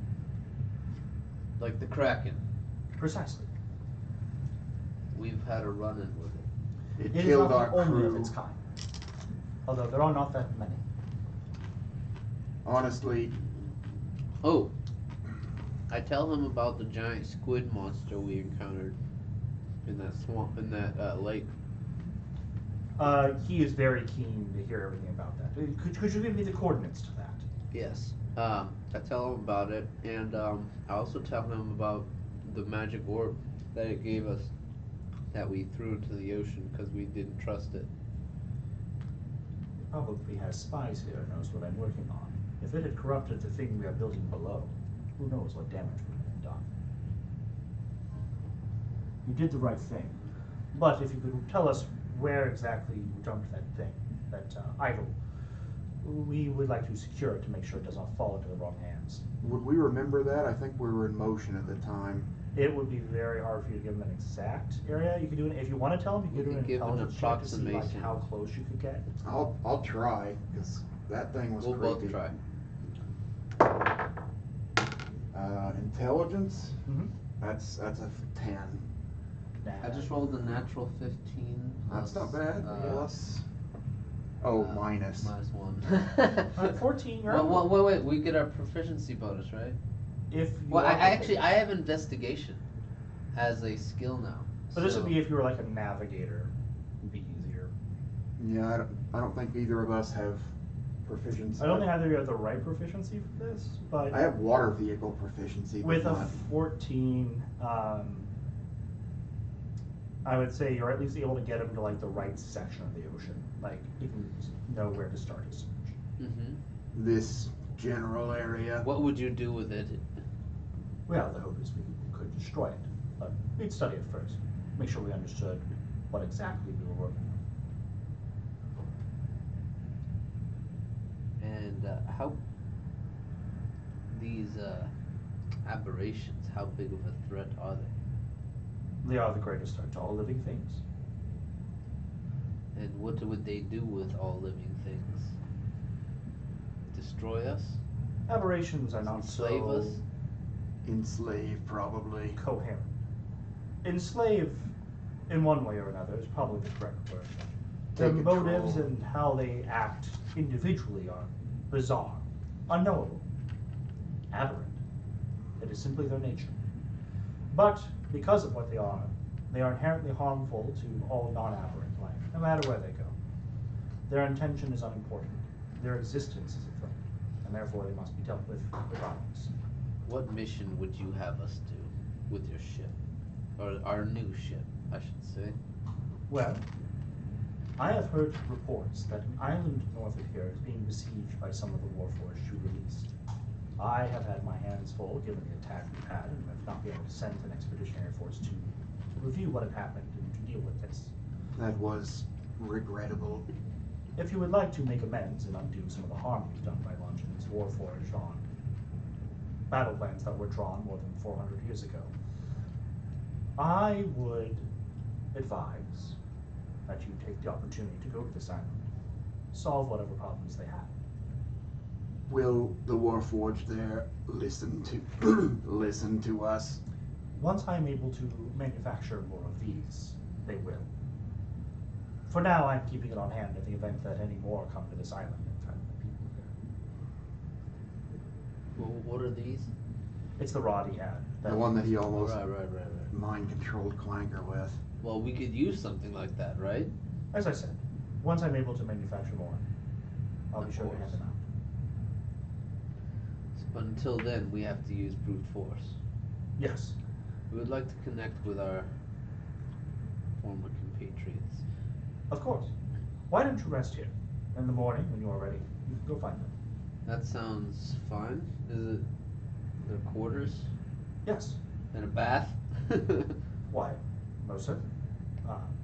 Like the Kraken. Precisely. We've had a run-in with it. It It is killed not our the only crew. of its kind, although there are not that many. Honestly, Oh, I tell him about the giant squid monster we encountered in that swamp, in that lake. He is very keen to hear everything about that. Could you give me the coordinates to that? Yes. I tell him about it, and I also tell him about the magic orb that it gave us, that we threw into the ocean because we didn't trust it. It probably has spies here and knows what I'm working on. If it had corrupted the thing we are building below, who knows what damage would have been done. You did the right thing. But if you could tell us where exactly you dumped that thing, that idol, we would like to secure it to make sure it does not fall into the wrong hands. would we remember that? I think we were in motion at the time. It would be very hard for you to give them an exact area. You could do it if you want to tell them. You could We do an could give an intelligence check to see like approximation. how close you could get. I'll try, because that thing was We'll creepy. both try. Intelligence? Mm-hmm. That's a 10. I just rolled a natural 15. That's plus, not bad. uh, Plus. Oh, minus. Minus 1. 14. You're Well, up. wait, we get our proficiency bonus, right? If you Well, are I have investigation as a skill now. But this would so- be if you were like a navigator. It'd be easier. Yeah, I don't think either of us have proficiency. I don't think either of you have the right proficiency for this, but I have water vehicle proficiency. but with a not- 14, I would say you're at least able to get him to like the right section of the ocean. Like he can know where to start his search. Mhm. this general area. What would you do with it? Well, the hope is we could destroy it, but we'd study it first, make sure we understood what exactly we were working on. And how these aberrations? How big of a threat are they? They are the greatest threat to all living things. And what would they do with all living things? Destroy us? Aberrations are not Enslave so us? Enslave, probably. coherent. Enslave, in one way or another, is probably the correct word. Their Take motives control. and how they act individually are bizarre, unknowable, aberrant. It is simply their nature. But because of what they are inherently harmful to all non-aberrant life, no matter where they go. Their intention is unimportant. Their existence is a threat, and therefore they must be dealt with regardless. What mission would you have us do with your ship? Or our new ship, I should say. Well, I have heard reports that an island north of here is being besieged by some of the Warforged you released. I have had my hands full given the attack we had, and have not been able to send an expeditionary force to review what had happened and to deal with this. That was regrettable. If you would like to make amends and undo some of the harm you've done by launching these Warforged on battle plans that were drawn more than 400 years ago, I would advise that you take the opportunity to go to this island, solve whatever problems they have. Will the Warforged there listen to listen to us? Once I'm able to manufacture more of these, they will. For now, I'm keeping it on hand in the event that any more come to this island and threaten the people here. Well, what are these? It's the rod he had. The one that he almost Right. mind-controlled Clanker with. Well, we could use something like that, right? As I said, once I'm able to manufacture more, I'll be Of sure to hand course. them out. But until then, we have to use brute force. Yes. We would like to connect with our former compatriots. Of course. Why don't you rest here? In the morning, when you are ready, you can go find them. That sounds fine. Is it their quarters Yes. and a bath? Why? Most certainly.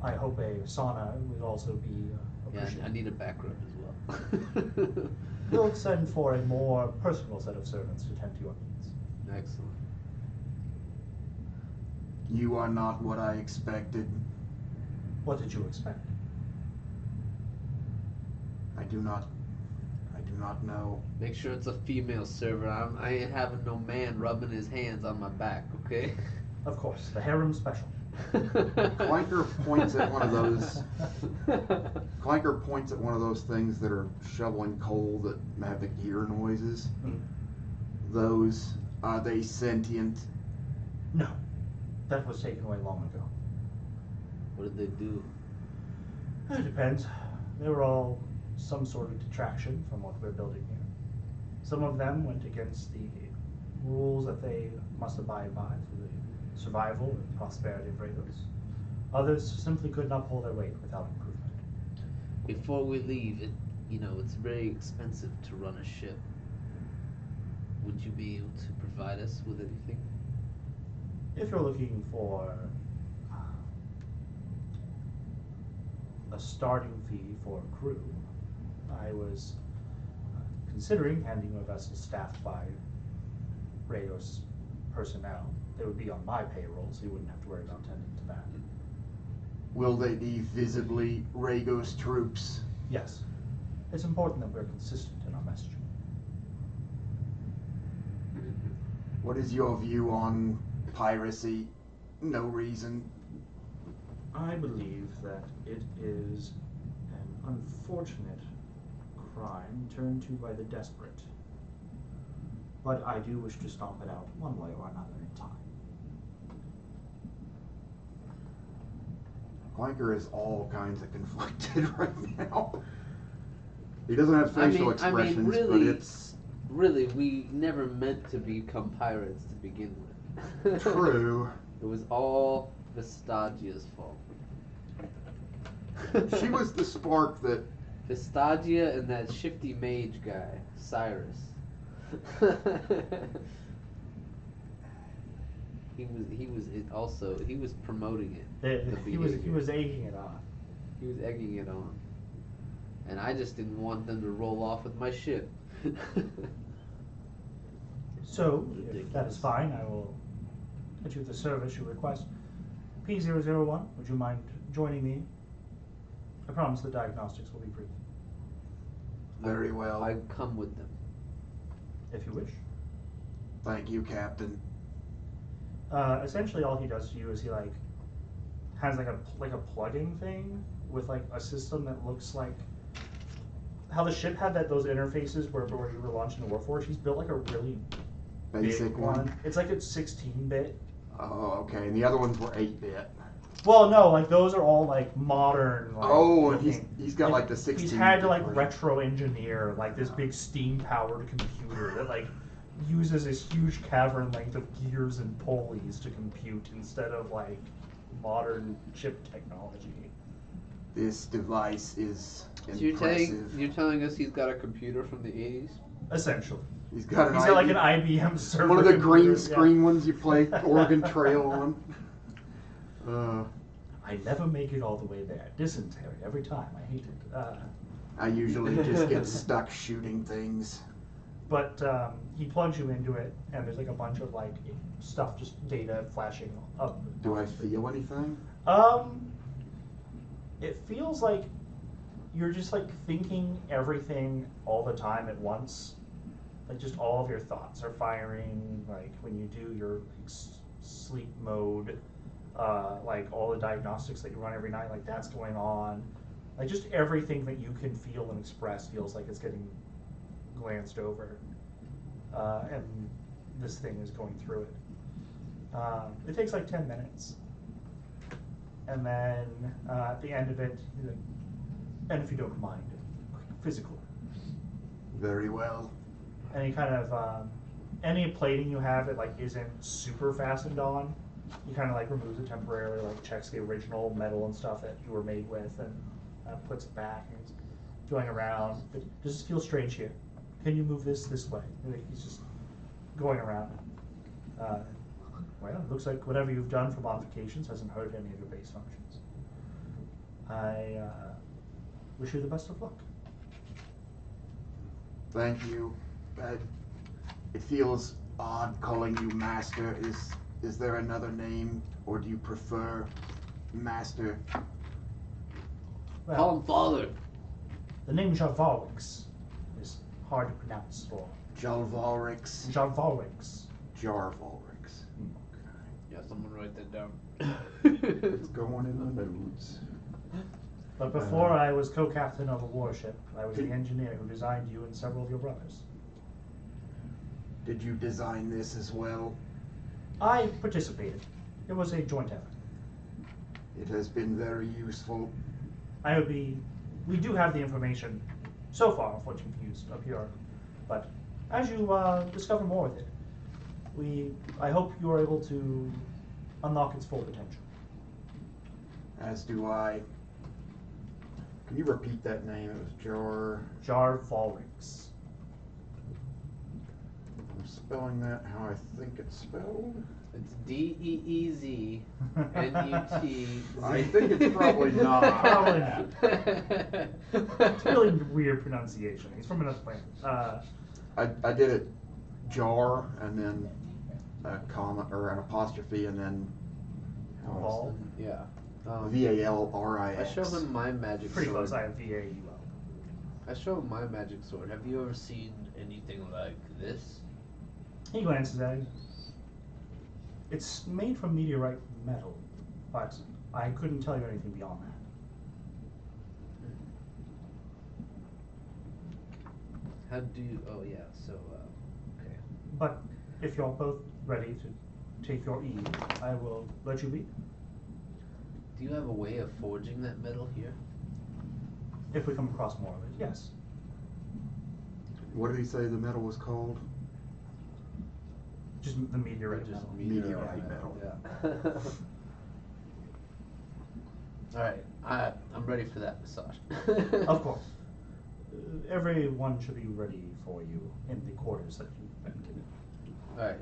I hope a sauna would also be Yeah, appreciated. I need a back rub as well. We'll send for a more personal set of servants to tend to your needs. Excellent. You are not what I expected. What did you expect? I do not know. Make sure it's a female server. I ain't having no man rubbing his hands on my back, okay? Of course, the harem special. Clanker points at one of those. Clanker points at one of those things that are shoveling coal that have the gear noises. Hmm. Those, are they sentient? No, that was taken away long ago. What did they do? It depends. They were all some sort of detraction from what we're building here. Some of them went against the rules that they must abide by for the survival and prosperity of Ragos. Others simply could not pull their weight without improvement. Before we leave, it's very expensive to run a ship. Would you be able to provide us with anything? If you're looking for a starting fee for a crew, I was considering handing you a vessel staffed by Ragos personnel. They would be on my payroll, so you wouldn't have to worry about tending to that. Will they be visibly Ragos troops? Yes. It's important that we're consistent in our messaging. What is your view on piracy? No reason. I believe that it is an unfortunate crime turned to by the desperate. But I do wish to stomp it out one way or another in time. Clanker is all kinds of conflicted right now. He doesn't have facial expressions, really, but it's really, we never meant to become pirates to begin with. true. It was all Vestagia's fault. She was the spark that Vestagia and that shifty mage guy, Cyrus. he was promoting it. He was egging it on. He was egging it on. And I just didn't want them to roll off with my ship. So, if that is fine, I will get you the service you request. P001, would you mind joining me? I promise the diagnostics will be brief, very well. I come with them. if you wish. Thank you, Captain. Essentially, all he does to you is he has like a plug-in thing with like a system that looks like how the ship had those interfaces where you were launching the Warforged. He's built like a really Basic big one. It's like it's 16-bit. Oh, okay. And the other ones were 8-bit. Well, no, like those are all like modern. Like, Oh, and looking. he's got like the 16. He's had to like retro-engineer like this big steam-powered computer that like uses this huge cavern length of gears and pulleys to compute instead of like modern chip technology. This device is So impressive. you're telling us he's got a computer from the 80s? Essentially, He's got an he's got like an IBM server. one of the green computer, screen ones you play Oregon Trail on. I never make it all the way there. Dysentery every time. I hate it. I usually just get stuck shooting things. But he plugs you into it, and there's like a bunch of like stuff, just data flashing up. Do I feel anything? It feels like you're just like thinking everything all the time at once. Like just all of your thoughts are firing. Like when you do your sleep mode, like all the diagnostics that you run every night, like that's going on. Like just everything that you can feel and express feels like it's getting glanced over, and this thing is going through it. It takes like 10 minutes, and then at the end of it, and if you don't mind, physical. Very well. Any kind of any plating you have that like isn't super fastened on, he kind of like removes it temporarily, like checks the original metal and stuff that you were made with, and puts it back and it's going around. But does it feel strange here? Can you move this way? And he's just going around. Well, it looks like whatever you've done for modifications hasn't hurt any of your base functions. I wish you the best of luck. Thank you. It feels odd calling you Master. Is there another name, or do you prefer Master? Well, Call him Father. the name Jarvalrix is hard to pronounce for Jalvalrix. Jarvalrix. Jarvalrix. Yeah, someone write that down. It's going in the notes. But before I was co-captain of a warship, I was the engineer who designed you and several of your brothers. Did you design this as well? I participated. It was a joint effort. It has been very useful. We do have the information so far of what you've used up here, but as you discover more with it, I hope you are able to unlock its full potential. As do I. Can you repeat that name? It was Jar Volrix. I'm spelling that how I think it's spelled. It's DEEZ NUT. I think it's probably not. Probably not. It's really weird pronunciation. He's from another planet. I did it jar and then a comma or an apostrophe and then Vol. Yeah. VALRIX. I show him my magic Pretty sword. close. I have VAUL. I show him my magic sword. Have you ever seen anything like this? He glances at it. It's made from meteorite metal, but I couldn't tell you anything beyond that. How do you? Oh yeah. So okay. But if you're both ready to take your Eve, I will let you be. Do you have a way of forging that metal here? If we come across more of it, yes. What did he say the metal was called? Just the meteorite Just metal. Meteorite metal. Yeah. All right. I'm ready for that massage. Of course. Everyone should be ready for you in the quarters that you've been given. All right.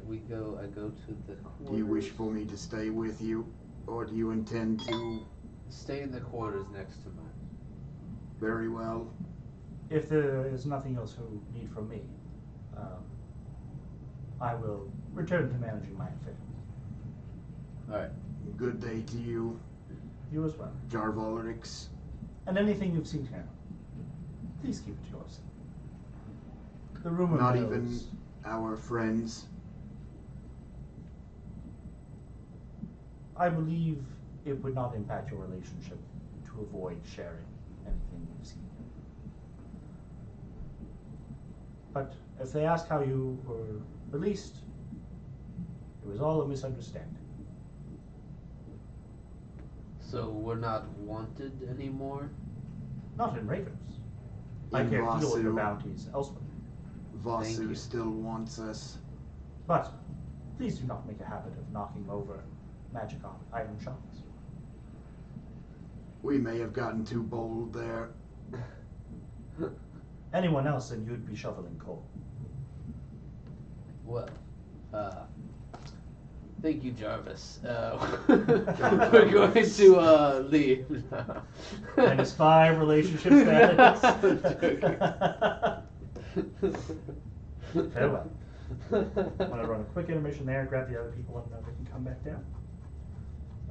I go to the quarters. Do you wish for me to stay with you, or do you intend to? Stay in the quarters next to mine. Very well. If there is nothing else you need from me, I will return to managing my affair. All right. Good day to you, You as well. Jarvolrix. And anything you've seen here, please keep it to yourself. The rumor Not mills, even our friends. I believe it would not impact your relationship to avoid sharing anything you've seen. But if they ask how you were released, it was all a misunderstanding. So we're not wanted anymore. Not in Raiders. I In can't deal with your Vasu. bounties elsewhere. Thank you. Vasu still wants us. But please do not make a habit of knocking over magic item shops. We may have gotten too bold there. Anyone else and you'd be shoveling coal. Well, thank you, Jarvis. We're going to leave now. -5 relationship status. Farewell. I'm going to run a quick intermission there, grab the other people, and they can come back down.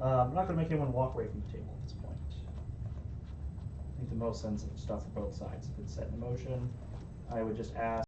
I'm not going to make anyone walk away from the table at this point. I think the most sensitive stuff for both sides has been set in motion. I would just ask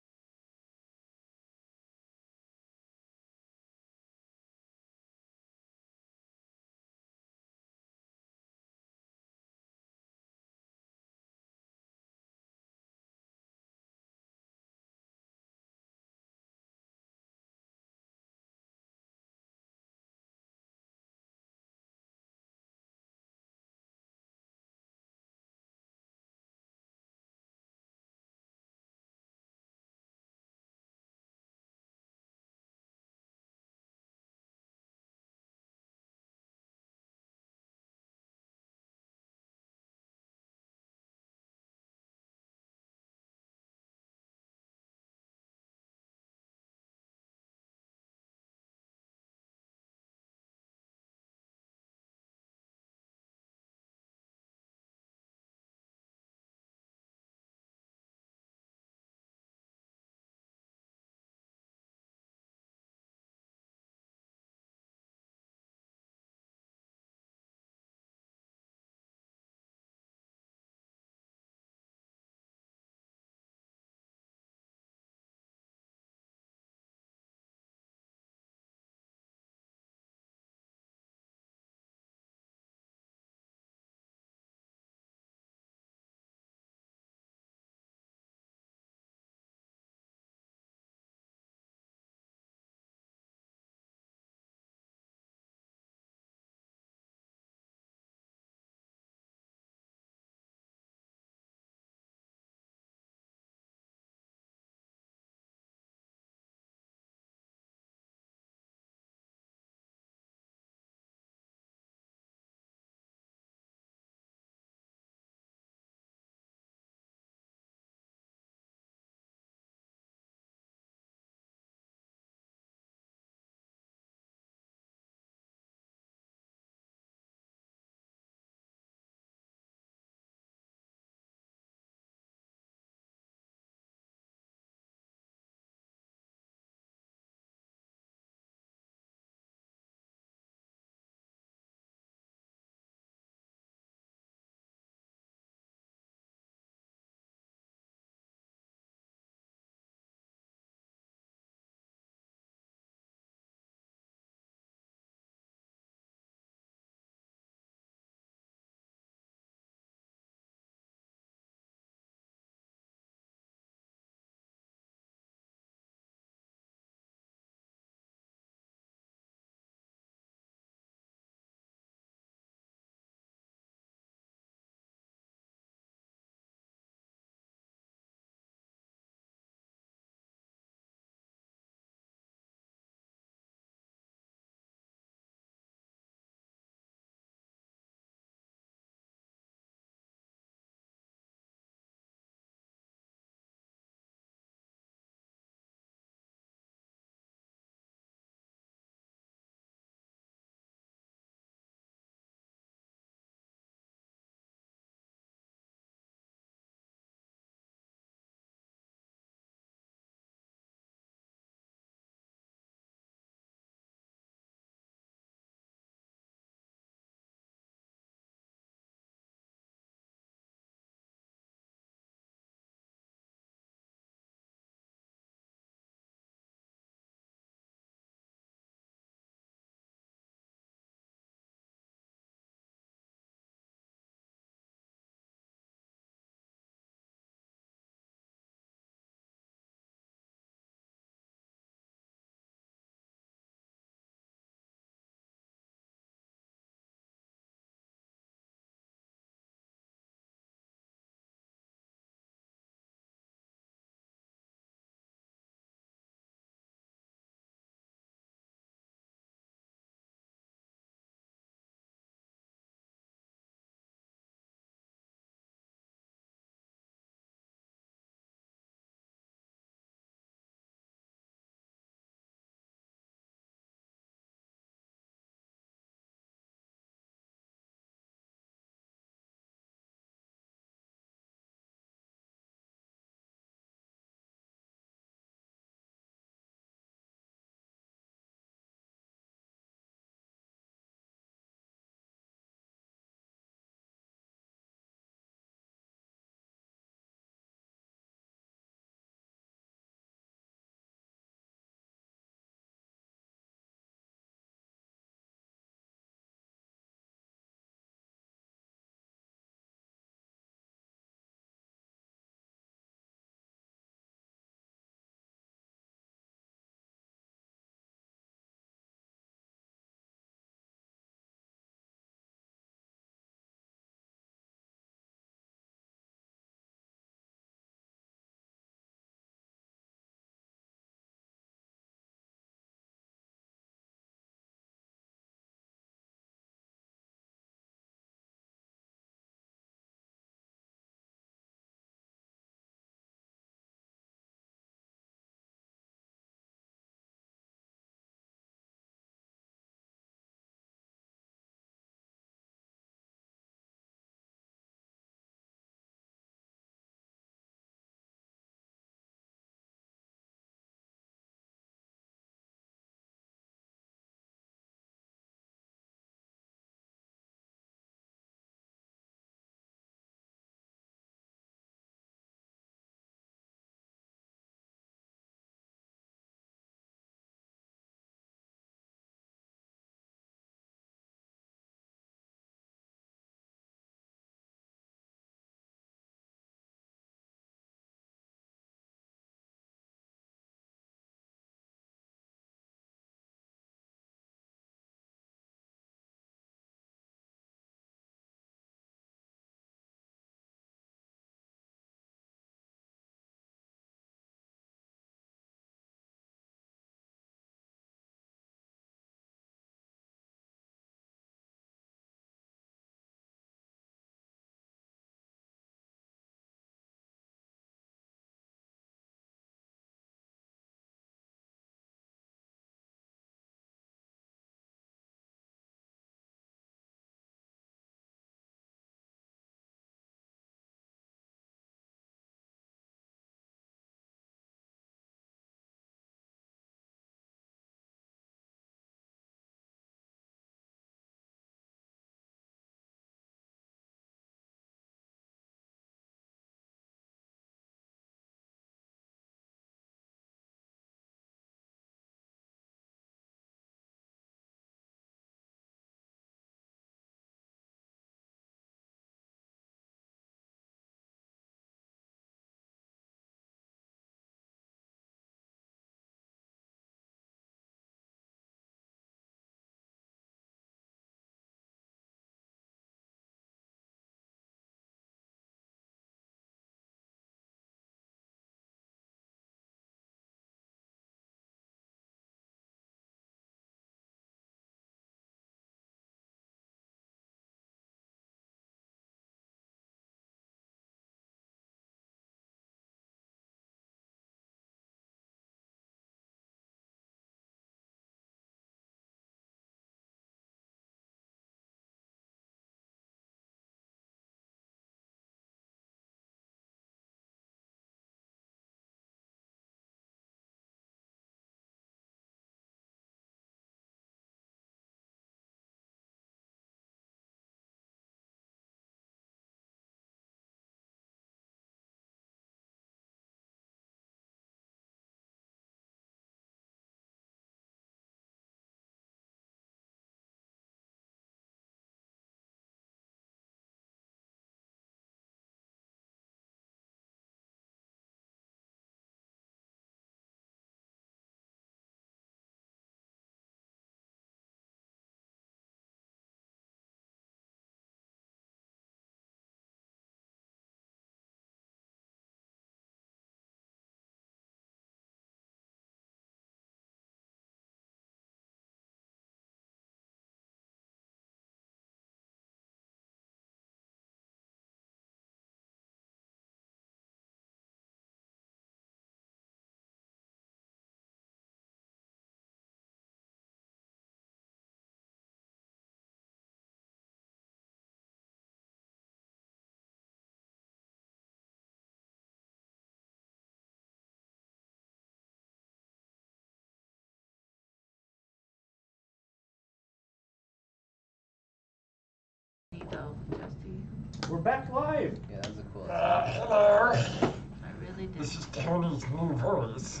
go, Justy. We're back live. Yeah, that was a cool. Hello. I really did. This is Tony's new voice.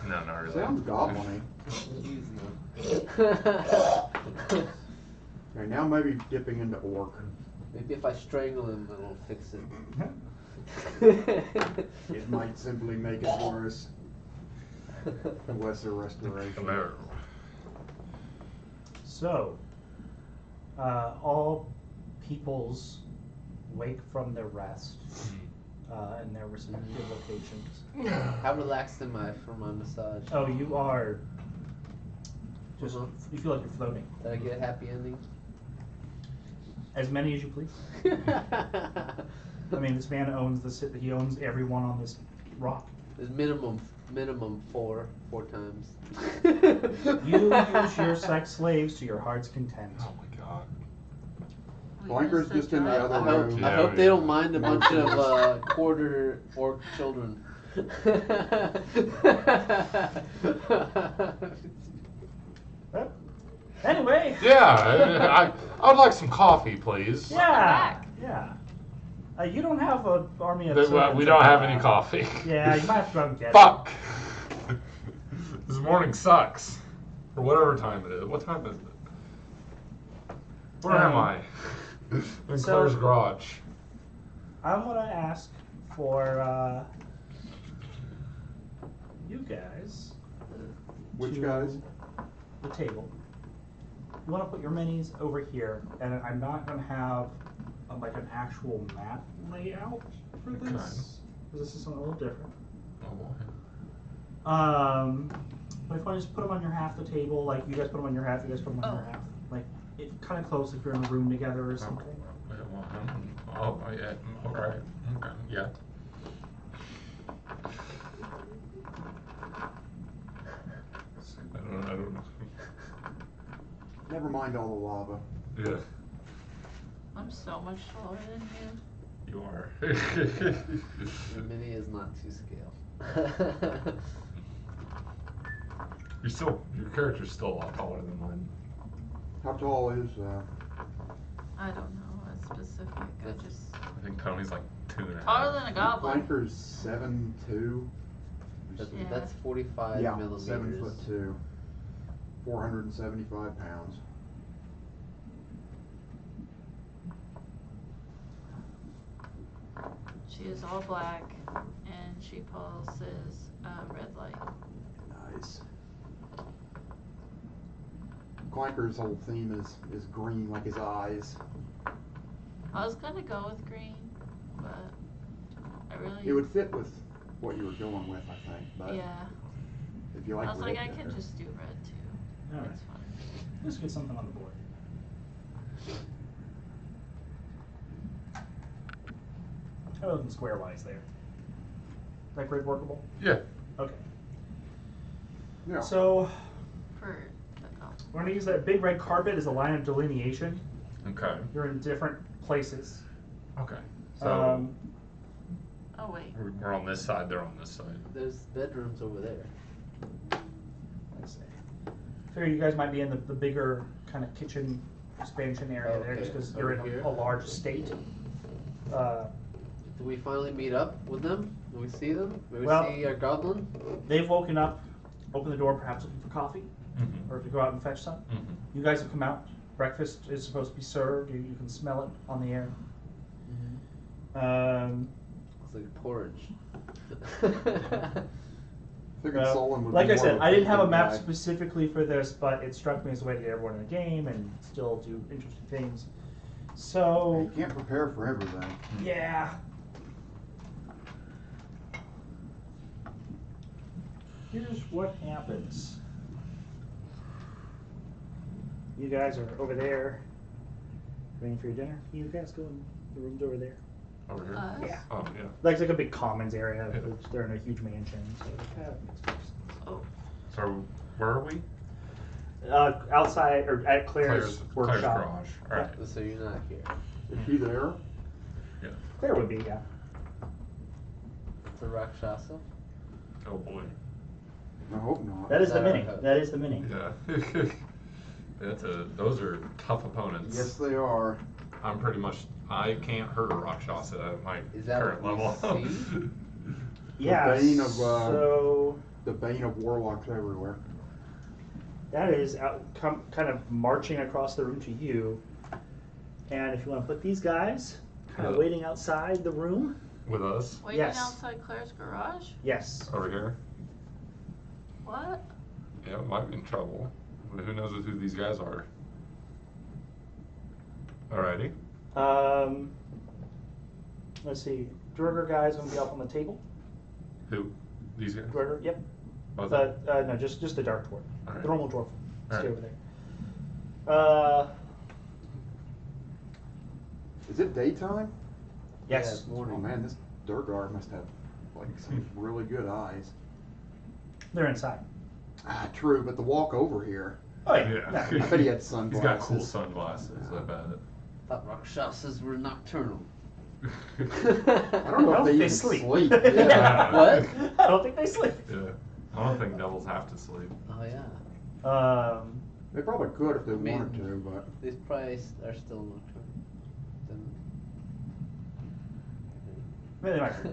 No, not really. Sounds goblin-y. Easy. Okay, now maybe dipping into orc. Maybe if I strangle him, it'll fix it. It might simply make it worse. Lesser restoration. Hello. So, all peoples wake from their rest in their respective locations. How relaxed am I for my massage? Oh, you are just, Uh-huh. you feel like you're floating. Did I get a happy ending? As many as you please. I mean, this man owns he owns everyone on this rock. There's minimum four times. You use your sex slaves to your heart's content. Oh my god. We Blanker's missed just in the time. other I hope, room. I hope they don't mind a bunch of quarter orc children. Well, anyway, Yeah, I would like some coffee, please. yeah, yeah. You don't have an army of. We servants don't at have the any back. coffee. Yeah, you might have to go and get it. Fuck. This morning sucks. Or whatever time it is. What time is it? Where am I? In so- Claire's garage. I'm gonna ask for you guys. Which to guys? The table. You want to put your minis over here, and I'm not gonna have like an actual map layout for this, Okay. because this is something a little different. Oh boy. But if I just put them on your half the table, like you guys put them on your half, you guys put them on your Oh. half, like it kind of close if you're in a room together or something. Oh, yeah. Okay. Okay. Yeah. I don't know. Never mind all the lava. Yeah. I'm so much taller than you. You are. The mini is not to scale. Your character's still a lot taller than mine. How tall is I don't know a specific. I just I think Tony's like 2.5. taller than a goblin. Blanker's 7'2"? Yeah. That's 45 Yeah, millimeters. 7'2". 475 pounds. She is all black, and she pulses red light. Nice. Clanker's whole theme is green like his eyes. I was gonna go with green, but I really. It would fit with what you were going with, I think. But Yeah. if you like I was red like, I better. can just do red too. All right. It's fine. Let's get something on the board. How are we looking square wise there? Is that grid workable? Yeah. Okay. Yeah. So For the goblin. we're gonna use that big red carpet as a line of delineation. Okay. You're in different places. Okay. So Oh wait. we're on this side. They're on this side. There's bedrooms over there. Let's see. Figure you guys might be in the bigger kind of kitchen expansion area there, just Okay. because you're Over in here? a large state. Do we finally meet up with them? Do we see them? Do we Well- see our goblin? They've woken up, opened the door, perhaps looking for coffee, Mm-hmm. or to go out and fetch some. Mm-hmm. You guys have come out. Breakfast is supposed to be served. You can smell it on the air. It's like porridge. Figured Solon would like be I more said, of a I didn't have a cooking map guy. specifically for this, but it struck me as a way to get everyone in the game and still do interesting things. So, You can't prepare for everything. yeah. Here's what happens. You guys are over there waiting for your dinner. You guys go in the rooms over there. Over here. Us? Yeah. Oh yeah. Like it's like a big commons area. Yeah. Which they're in a huge mansion, so it kind of makes more sense. Oh. So where are we? Outside or at Claire's Claire's workshop. garage. All right. So you're not here. Is she there? Claire would be, yeah. It's a Rakshasa. Oh boy. I hope not. That is the That mini. I hope. That is the mini. Yeah. Those are tough opponents. Yes, they are. I'm pretty much. I can't hurt a Rakshasa at my Is that current what we level. see? Yeah. bane of, So The bane of warlocks everywhere. that is kind of marching across the room to you. And if you want to put these guys kind of Yeah. waiting outside the room. With us Waiting Yes. outside Claire's garage? Yes. over here. What? Yeah, we might be in trouble. But who knows who these guys are? Alrighty. Let's see. Durger guy's gonna be up on the table. Who? These guys? Durger, yep. Oh, No, just the dark dwarf. Alright. The normal dwarf. Stay Alright. over there. Is it daytime? Yeah, Yes. it's morning. Oh man, this Durgar must have like some really good eyes. They're inside. Ah, true, but the walk over here. Oh Yeah. I bet he had He's sunglasses. got cool sunglasses, I bet. Thought Rakshasas were nocturnal. I don't know I if they they even sleep. sleep. Yeah. What? I don't think they sleep. Yeah. I don't think devils have to sleep. Oh yeah. They probably could if they mean- wanted to, but These probably are still nocturnal. Then-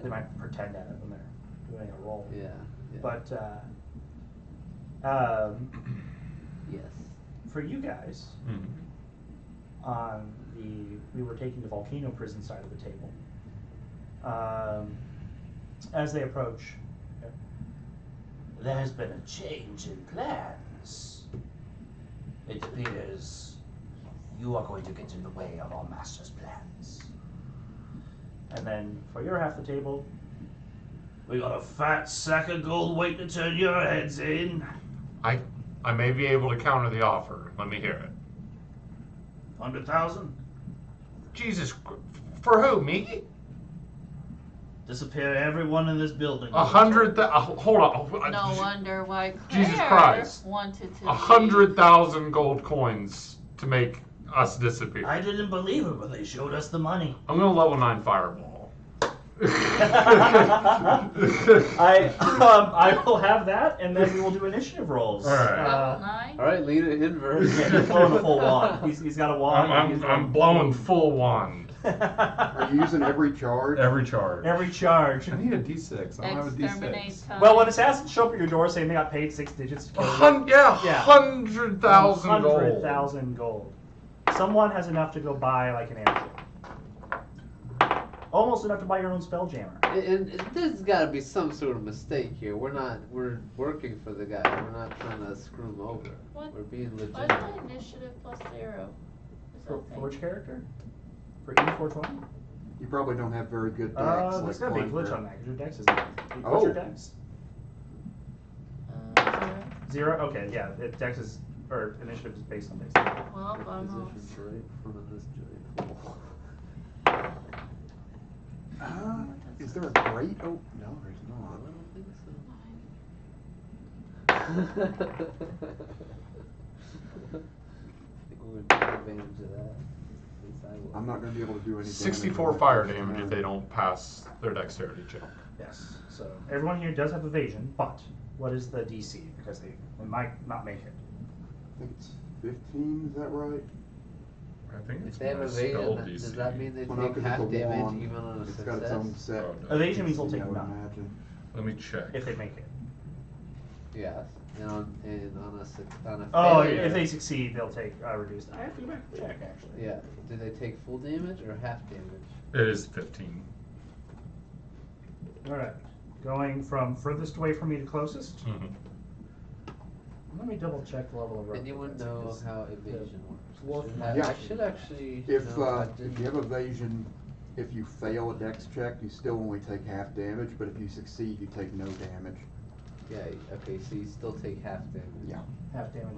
They might pretend at it when they're doing a roll. Yeah. Yeah. But yes. for you guys, we were taking the volcano prison side of the table. As they approach, There has been a change in plans. It appears you are going to get in the way of our master's plans. and then for your half the table, We got a fat sack of gold waiting to turn your heads in. I may be able to counter the offer. Let me hear it. 100,000? Jesus, for who? Me? Disappear everyone in this building. 100. Hold on. No wonder why Claire Jesus Christ. wanted to. 100,000 gold coins to make us disappear. I didn't believe it, but they showed us the money. I'm gonna level 9 fireball. I will have that, and then we will do initiative rolls. All right. Level 9? All right, lead it inverse. Yeah, he's blowing a full wand. He's got a wand. I'm blowing full wand. are you using every charge? Every charge. Every charge. I need a D6. I don't have a Exterminate D6. time. Well, when assassins show up at your door saying they got paid 6 digits to kill you, Yeah. 100,000 gold. 100,000 gold. Someone has enough to go buy like an airship. Almost enough to buy your own spelljammer. And there's got to be some sort of mistake here. We're working for the guy. We're not trying to screw him over. What? We're being Why is legitimate. my initiative plus 0? Is For, that a for thing? which character? For E420? You probably don't have very good decks. There's like gotta be a glitch Plunger. on that, because your dex is what's Oh. your dex? 0. 0? Okay, yeah. Dex is, or initiative is based on dex. Well, I'm off. Positions right in front of this giant hole. Is there a grate? Oh, no, there's I not. don't think so. I think we're gonna take advantage of that. At least I will. I'm not going to be able to do any damage 64 on my fire first damage if turn. they don't pass their dexterity check. Yes. So everyone here does have evasion, but what is the DC? Because they might not make it. I think it's 15, is that right? I think If it's they have my evasion, spell does DC. that mean they Well, no, take 'cause half it's a damage wand. even on a It's success? got its own set. Oh, no. Evasion means they'll DC, take I would none imagine. Let me check. If they make it. Yes. And on a Oh, failure, if they succeed, they'll take reduced. I have to go back and check, actually. Yeah. Do they take full damage or half damage? It is 15. All right. Going from furthest away from me to closest. Mhm. Let me double check the level of Anyone know how evasion Dwarf works? magic. I should actually. If know, I if you have evasion, if you fail a dex check, you still only take half damage, but if you succeed, you take no damage. Yeah. Okay. So you still take half damage. Yeah. Half damage.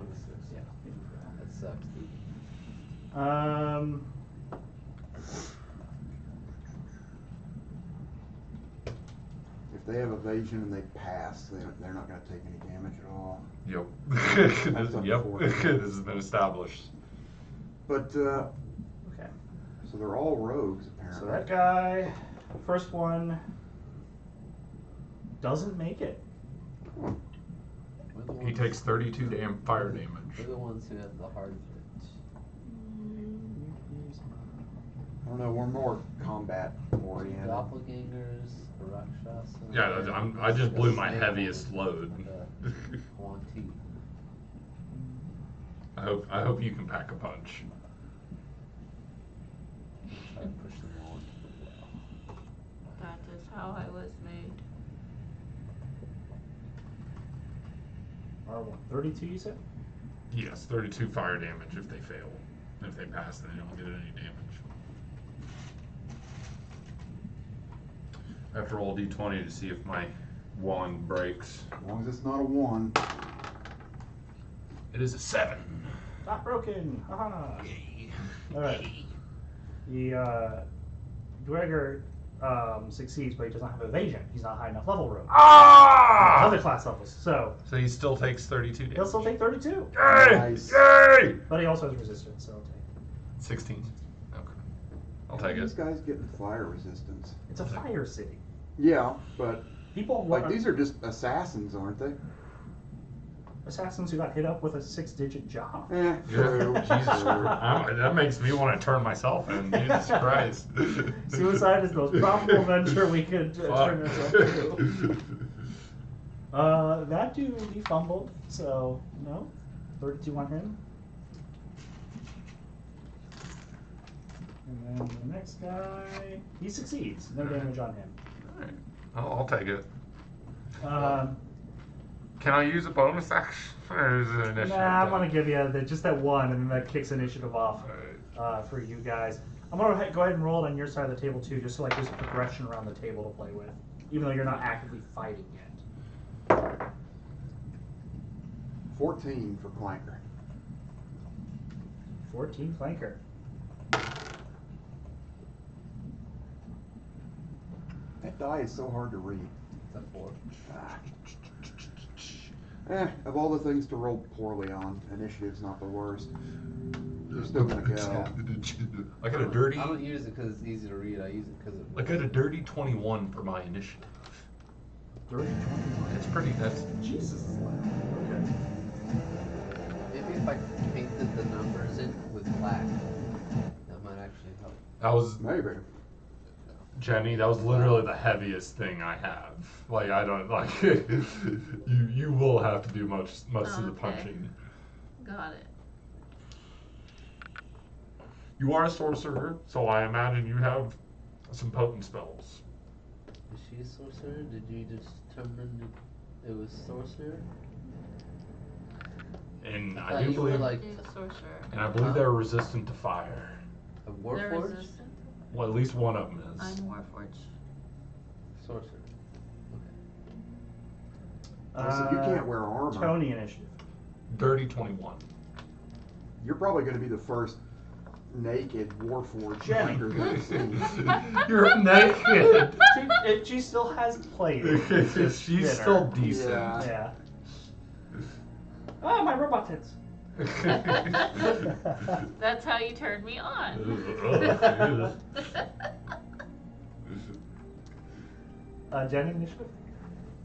Yeah. That sucks, dude. If they have evasion and they pass, they're not going to take any damage at all. Yep. I've done Yep. before. This has been established. But, Okay. so they're all rogues, apparently. So that guy, first one, doesn't make it. We're the He ones- takes 32 fire damage. We're the ones who have the hard hits. don't know, we're more combat oriented. Doppelgangers, a Rakshasa. Yeah, I just blew my heaviest load. Quanti. I hope you can pack a punch. Try to push them all into the wall. That is how I was made. What, 32 you said? Yes, 32 fire damage if they fail. If they pass, then they don't get any damage. I have to roll a d20 to see if my wand breaks. As long as it's not a 1. It is a 7. Not broken. Haha. Yay. All right. The Gregor succeeds, but he does not have evasion. He's not high enough level room. Ah! Other class levels. So So he still takes 32 damage. he'll still take 32, Yay! Nice. Yay! but he also has resistance, so he'll take. 16. Okay. I'll take These it. guys getting fire resistance. It's a fire city. Yeah, but People like these are just assassins, aren't they? assassins who got hit up with a 6-digit job. True. Jesus, that makes me want to turn myself in. Jesus Christ. Suicide is the most profitable venture we could turn ourselves into. That dude, he fumbled, so no. 32 on him. And then the next guy, he succeeds. No damage on him. Alright. I'll take it. Um, Can I use a bonus action? Or is it initiative? Nah, I'm gonna give you just that one, and then that kicks initiative off Alright. for you guys. I'm gonna go ahead and roll it on your side of the table too, just so like there's a progression around the table to play with, even though you're not actively fighting yet. 14 for Clanker. 14 flanker. That die is so hard to read. It's a 4. Of all the things to roll poorly on, initiative's not the worst. You're still gonna go. I got a dirty. I don't use it because it's easy to read. I use it because I got a dirty 21 for my initiative. 30, 21. It's pretty. That's Jesus is loud. Okay. Maybe if I painted the numbers in with black, that might actually help. that was Maybe. Jenny. That was literally the heaviest thing I have. Like I don't like. you will have to do much of the Okay. punching. Got it. You are a sorcerer, so I imagine you have some potent spells. Is she a sorcerer? Did you determine it was sorcerer? And I I thought do you were believe, like He's a sorcerer. and I believe they're resistant to fire. a They're warforged resistant. Well, at least one of them is. I'm Warforged. sorcerer. So you can't wear armor. Tony initiative. Dirty 21. You're probably gonna be the first naked Warforged Jenny. Clanker that I've seen. You're naked. She still has played. It's just She's thinner. still decent. Yeah. Yeah. Oh, my robot tits. That's how you turned me on. Jenny initiative.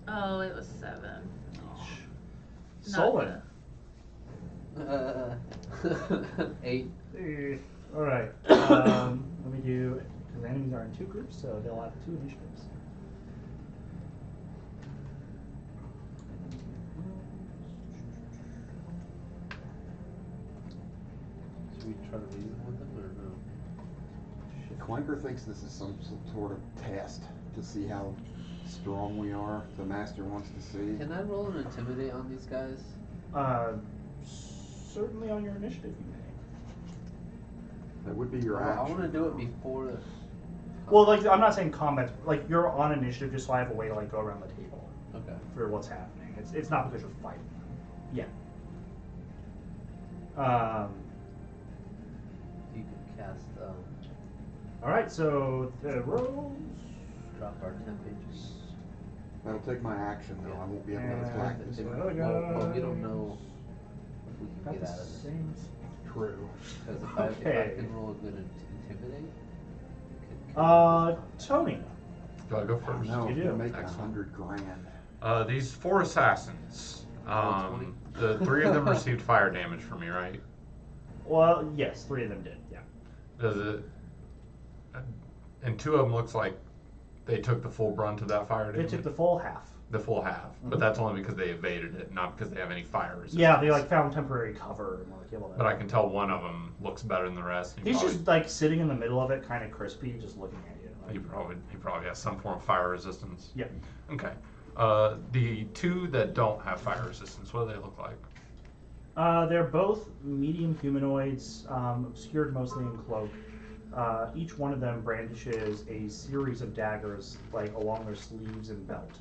Oh, it was 7. Solon. 8. All right. Let me do, because enemies are in 2 groups, so they'll have 2 initiatives. Should we try to reason with them or no? Clanker thinks this is some sort of test to see how strong we are. The master wants to see. Can I roll an intimidate on these guys? Certainly on your initiative, you may. That would be your I action. want to do it before. Well, like I'm not saying combat. Like you're on initiative, just so I have a way to like go around the table Okay. for what's happening. It's not because you're fighting. Yeah. You could cast. All right. So the rolls. Drop our temp pages. That'll take my action though. I won't be able to attack this And- one. Well, we don't know if we Got can the get out of this. same. True. Because if Okay. I can roll a good intimidate. it could- Tony. Do I go first? No, You you do. make Excellent. 100 grand. These 4 assassins. 120. The 3 of them received fire damage from me, right? Well, yes, 3 of them did. Yeah. Does it? And two of them looks like they took the full brunt of that fire They damage. took the full half. The full half, but Mhm. that's only because they evaded it, not because they have any fire resistance. Yeah, they like found temporary cover and were like able to. But I can tell one of them looks better than the rest. He's just like sitting in the middle of it, kind of crispy, just looking at you. He Like, probably has some form of fire resistance. Yep. Okay. The two that don't have fire resistance, what do they look like? They're both medium humanoids, obscured mostly in cloak. Each one of them brandishes a series of daggers, like along their sleeves and belt.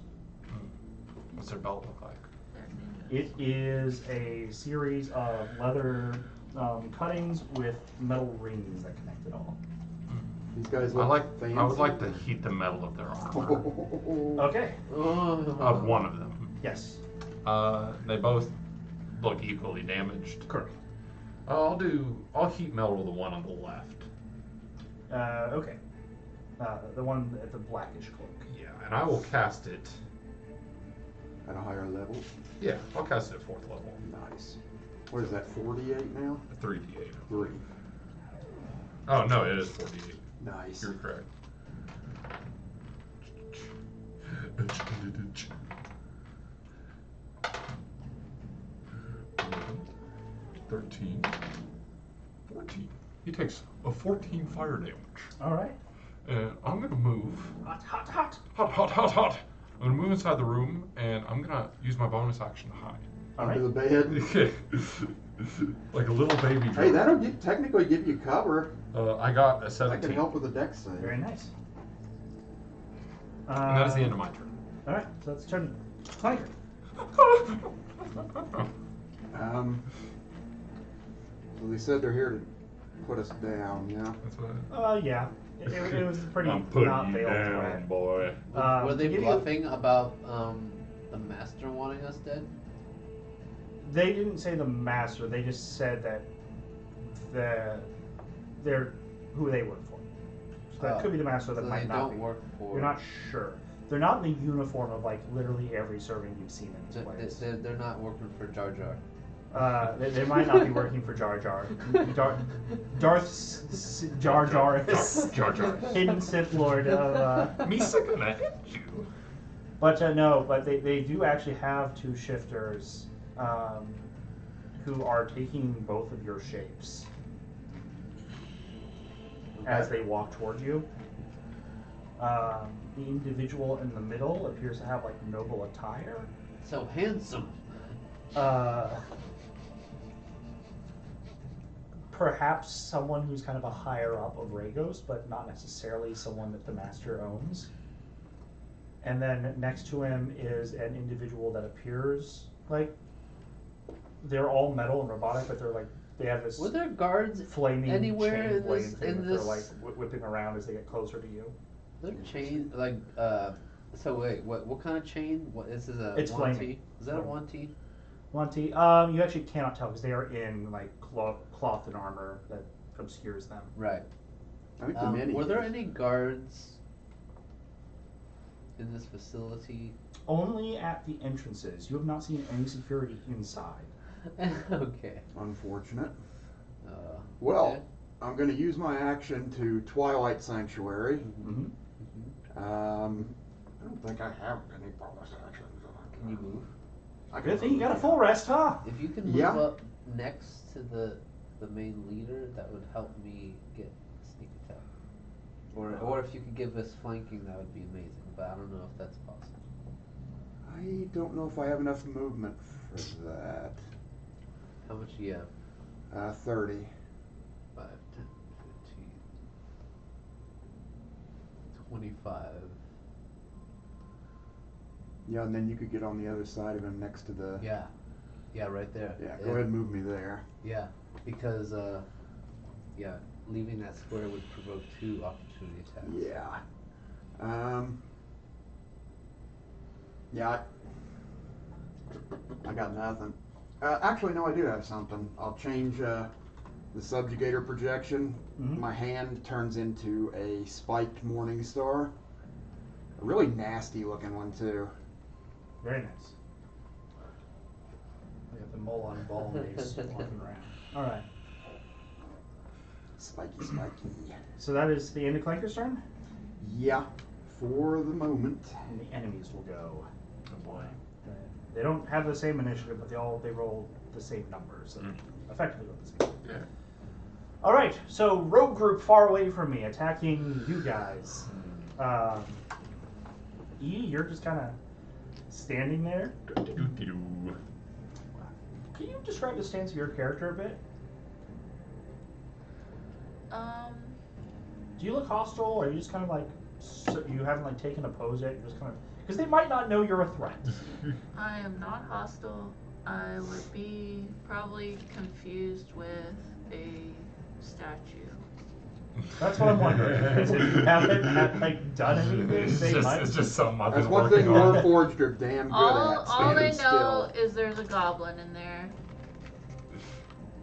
What's their belt look like? It is a series of leather cuttings with metal rings that connect it all. These guys I look fancy. would like to heat the metal of their armor. Okay. Of one of them. Yes. They both look equally damaged. Correct. I'll heat metal to the one on the left. Okay. The one at the blackish cloak. Yeah, and I will cast it. At a higher level. Yeah, I'll cast it at 4th level. Nice. What is that, 48 now? 3d8. 3. Oh no, it is 4d8. Nice. You're correct. "13, 14. He takes a 14 fire damage. All right. And I'm gonna move. Hot, hot, hot. Hot, hot, hot, hot. I'm gonna move inside the room, and I'm gonna use my bonus action to hide. All Under right. the bed. Like a little baby. Hey, Jordan. that'll technically give you cover. I got a That 17. can help with the dex save. Very nice. And that is the end of my turn. All right. So that's turn 20. So they said they're here to put us down, yeah? That's what Yeah. It was a pretty I'm putting not you veiled down, threat. boy. Were To they give you- bluffing about the master wanting us dead? They didn't say the master. They just said that they're who they work for. So that Oh, could be the master. That so might they not don't be. work for. You're not sure. They're not in the uniform of like literally every servant you've seen in this place. They're not working for Jar Jar. They might not be working for Jar Jar. Jar Jar is Jar Jar. hidden Sith Lord of. Misa gonna hit you. But no, but they do actually have two shifters who are taking both of your shapes as they walk toward you. The individual in the middle appears to have like noble attire. So handsome. Perhaps someone who's kind of a higher up of Ragos, but not necessarily someone that the master owns. And then next to him is an individual that appears like they're all metal and robotic, but they have this Were there guards flaming anywhere chain in blade this? thing In that this? they're like whipping around as they get closer to you. They're chain like So wait, what kind of chain? What this is a It's 1T? flaming. Is that a 1T? Monty, you actually cannot tell because they are in like cloth and armor that obscures them. Right. I think the mini. Were there any guards in this facility? Only at the entrances. You have not seen any security inside. Okay. Unfortunate. Uh, Well, okay. I'm going to use my action to Twilight Sanctuary. Mm-hmm. I don't think I have any bonus actions. Can you move? I Good thing you got a full rest, huh? If you can move Yeah. up next to the main leader, that would help me get sneak attack. Or if you could give us flanking, that would be amazing. But I don't know if that's possible. I don't know if I have enough movement for that. How much do you have? 30. 5, 10, 15, 25. Yeah, and then you could get on the other side of him next to the. Yeah. Yeah, right there. Yeah, go ahead and move me there. Yeah, because leaving that square would provoke 2 opportunity attacks. Yeah. Yeah, I got nothing. Actually, no, I do have something. I'll change the subjugator projection. Mhm. My hand turns into a spiked morning star. A really nasty looking one, too. Very nice. We have the mole on ball mace walking around. All right. Spiky, spiky. So that is the end of Clanker's turn, Yeah, for the moment. and the enemies will go. Oh boy. They don't have the same initiative, but they roll the same numbers, so effectively roll the same. Yeah. All right, so rogue group far away from me, attacking you guys. E, you're just kind of standing there. Do-do-do. Can you describe the stance of your character a bit? Do you look hostile, or are you just kind of like you haven't like taken a pose yet? You're just kind of because they might not know you're a threat. I am not hostile. I would be probably confused with a statue. That's what I'm wondering. Because if you haven't like done anything, they might. It's just something I've That's been one thing working on. Warforged are damn good at. All they Standing know still. is there's a goblin in there.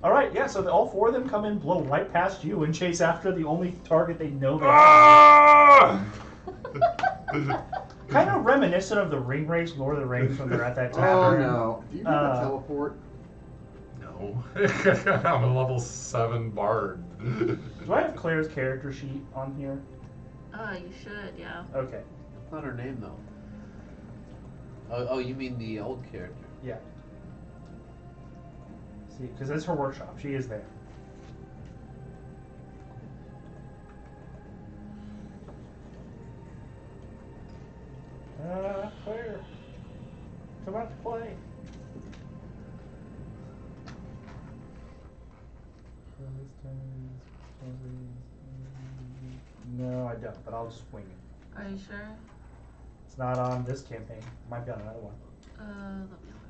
All right, yeah. So all four of them come in, blow right past you, and chase after the only target they know. Ah! Kind of reminiscent of the ring race, Lord of the Rings, when they're at that Oh tavern. no! Do you have a teleport? No. I'm a level 7 bard. Do I have Claire's character sheet on here? You should, yeah. Okay. That's not her name though. Oh, you mean the old character? Yeah. See, because it's her workshop. She is there. Claire, come out to play. No, I don't, but I'll just swing it. Are you sure? It's not on this campaign. Might be on another one. Let me look.